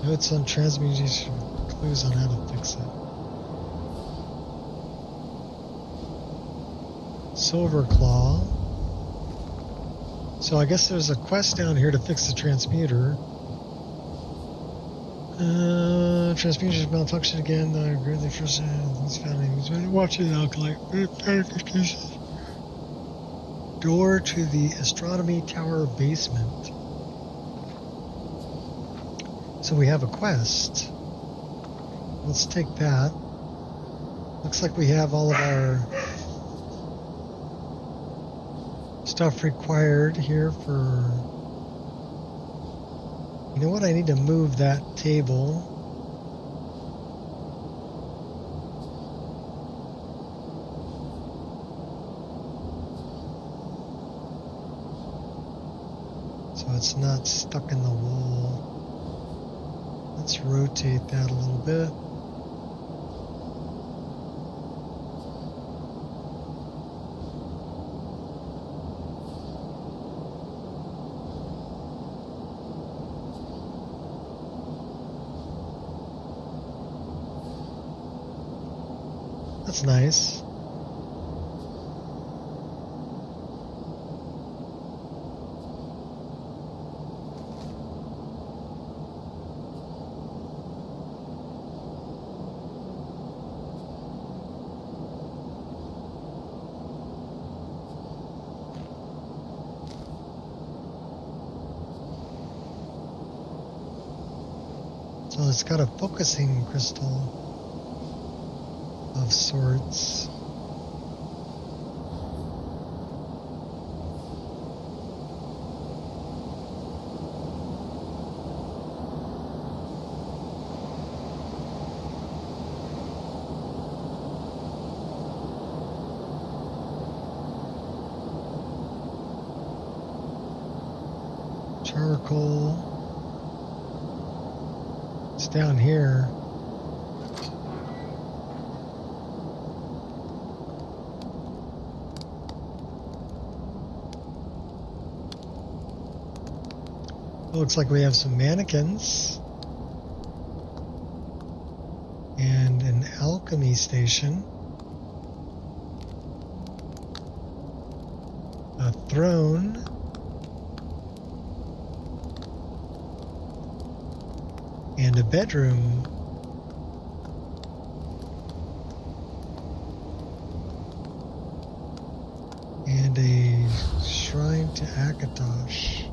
Notes on transmutation. Clues on how to fix it. Silver Claw. So I guess there's a quest down here to fix the transmuter. Transmuter's malfunction again. I greatly frustrated. Things found him. Watching the alkaline. Door to the astronomy tower basement. So we have a quest. Let's take that. Looks like we have all of our stuff required here for... You know what? I need to move that table. So it's not stuck in the wall. Let's rotate that a little bit. That's nice. So it's got a focusing crystal of sorts. Charcoal. It's down here. Looks like we have some mannequins and an alchemy station, a throne, and a bedroom. And a shrine to Akatosh.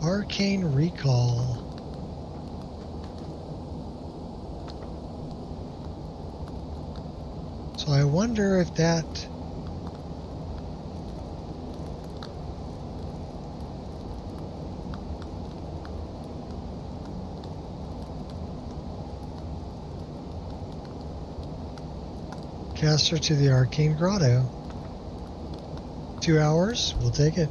Arcane Recall. So I wonder if that cast her to the Arcane Grotto. 2 hours? We'll take it.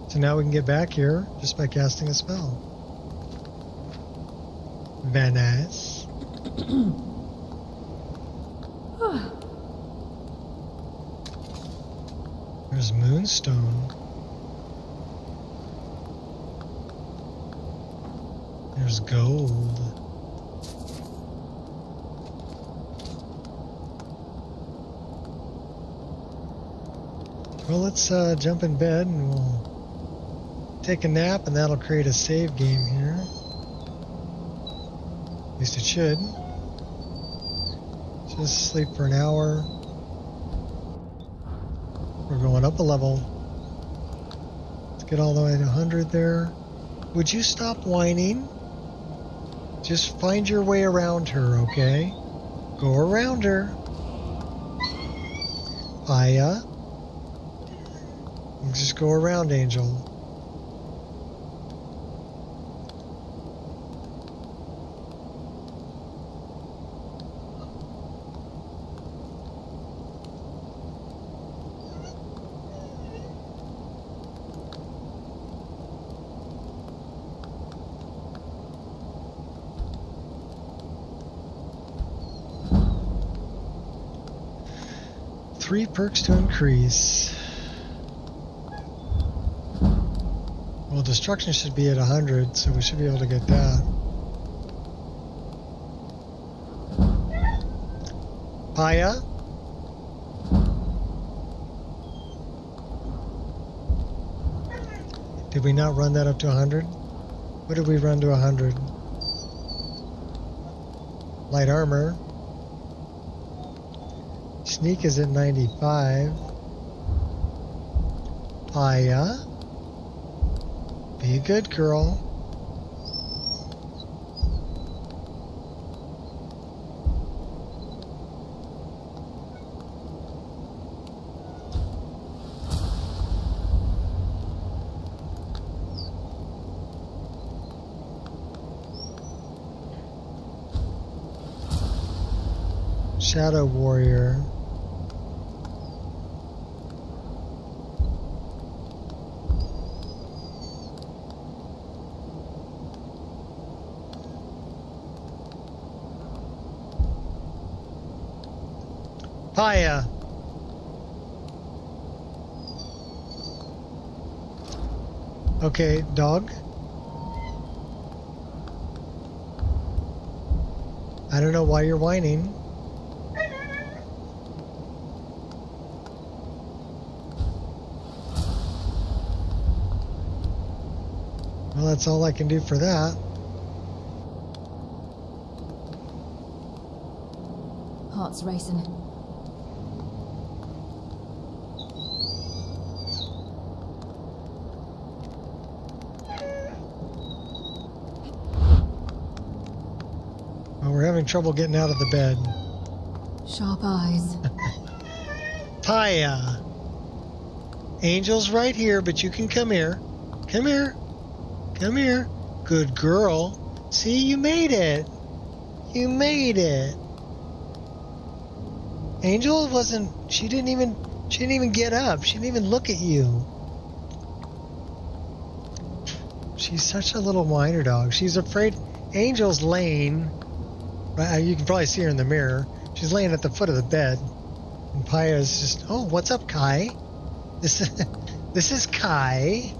So now we can get back here just by casting a spell. Very nice. There's Moonstone. There's gold. Well, let's jump in bed and we'll take a nap, and that'll create a save game here. At least it should. Just sleep for an hour. We're going up a level. Let's get all the way to 100 there. Would you stop whining? Just find your way around her, okay? Go around her. Aya. Just go around, Angel. 3 perks to increase. Well, destruction should be at 100, so we should be able to get that. Paya? Did we not run that up to 100? What did we run to 100? Light armor. Sneak is at 95. Paya. Be a good girl. Shadow Warrior. Paya. Okay, dog. I don't know why you're whining. Well, that's all I can do for that. Heart's racing. Well, we're having trouble getting out of the bed. Sharp eyes. Paya. Angel's right here, but you can come here. Come here. Come here. Good girl. See, you made it. You made it. Angel wasn't, she didn't even get up. She didn't even look at you. She's such a little whiner dog. She's afraid. Angel's laying, you can probably see her in the mirror. She's laying at the foot of the bed. And Paya's just, oh, what's up, Kai? This is Kai.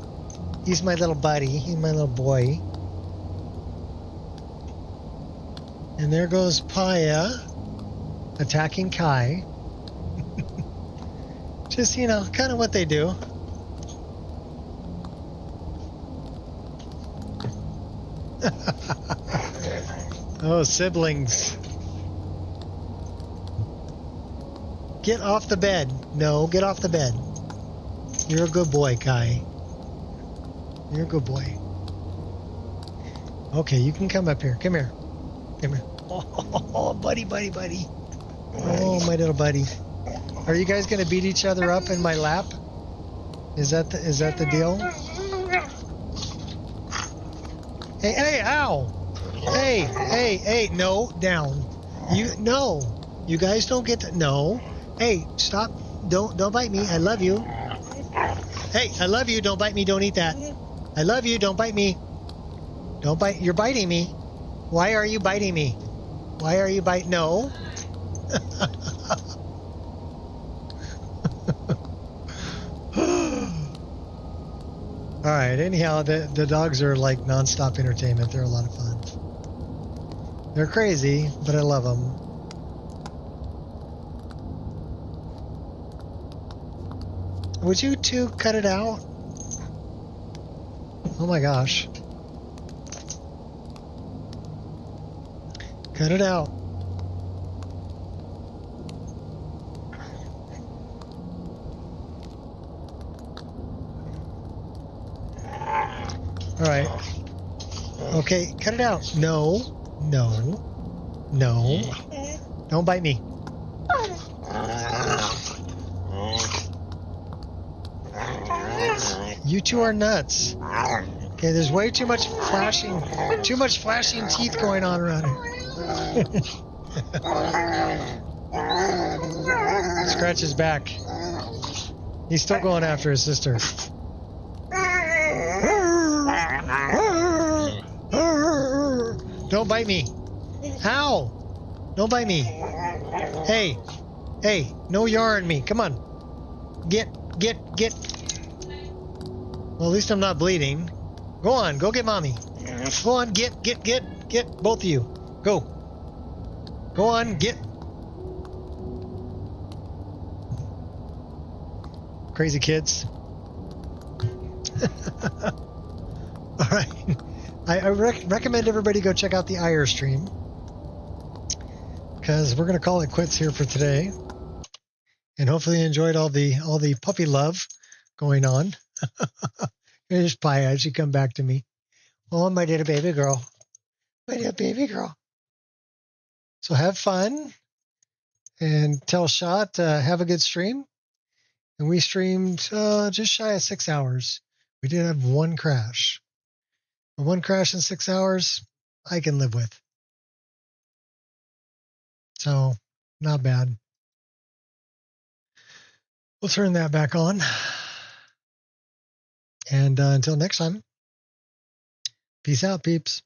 He's my little buddy. He's my little boy. And there goes Paya attacking Kai. Just, you know, kind of what they do. Oh, siblings. Get off the bed. No, get off the bed. You're a good boy, Kai. You're a good boy. Okay, you can come up here. Come here. Come here. Oh, buddy, buddy, buddy. Oh, my little buddy. Are you guys gonna beat each other up in my lap? Is that the deal? Hey, hey, ow! Hey, hey, hey, no, down. You guys don't get to, no. Hey, stop. Don't bite me. I love you. Hey, I love you. Don't bite me. Don't eat that. I love you. Don't bite me. Don't bite. You're biting me. Why are you biting me? Why are you biting? No. All right. Anyhow, the dogs are like nonstop entertainment. They're a lot of fun. They're crazy, but I love them. Would you two cut it out? Oh my gosh. Cut it out. All right. Okay, cut it out. No, no, no. Don't bite me. You two are nuts. Okay, there's way too much flashing teeth going on around here. Scratch his back. He's still going after his sister. Don't bite me. Ow! Don't bite me. Hey, Hey, no yarring me. Come on. Get. Well, at least I'm not bleeding. Go on, go get mommy. Go on, get, both of you. Go. Go on, get. Crazy kids. All right. I recommend everybody go check out the Ire stream, because we're going to call it quits here for today. And hopefully you enjoyed all the puppy love going on. Here's Paya. She come back to me. Oh, my little baby girl. My little baby girl. So have fun and tell Shot have a good stream. And we streamed just shy of 6 hours. We did have one crash. But one crash in 6 hours, I can live with. So not bad. We'll turn that back on. And until next time, peace out, peeps.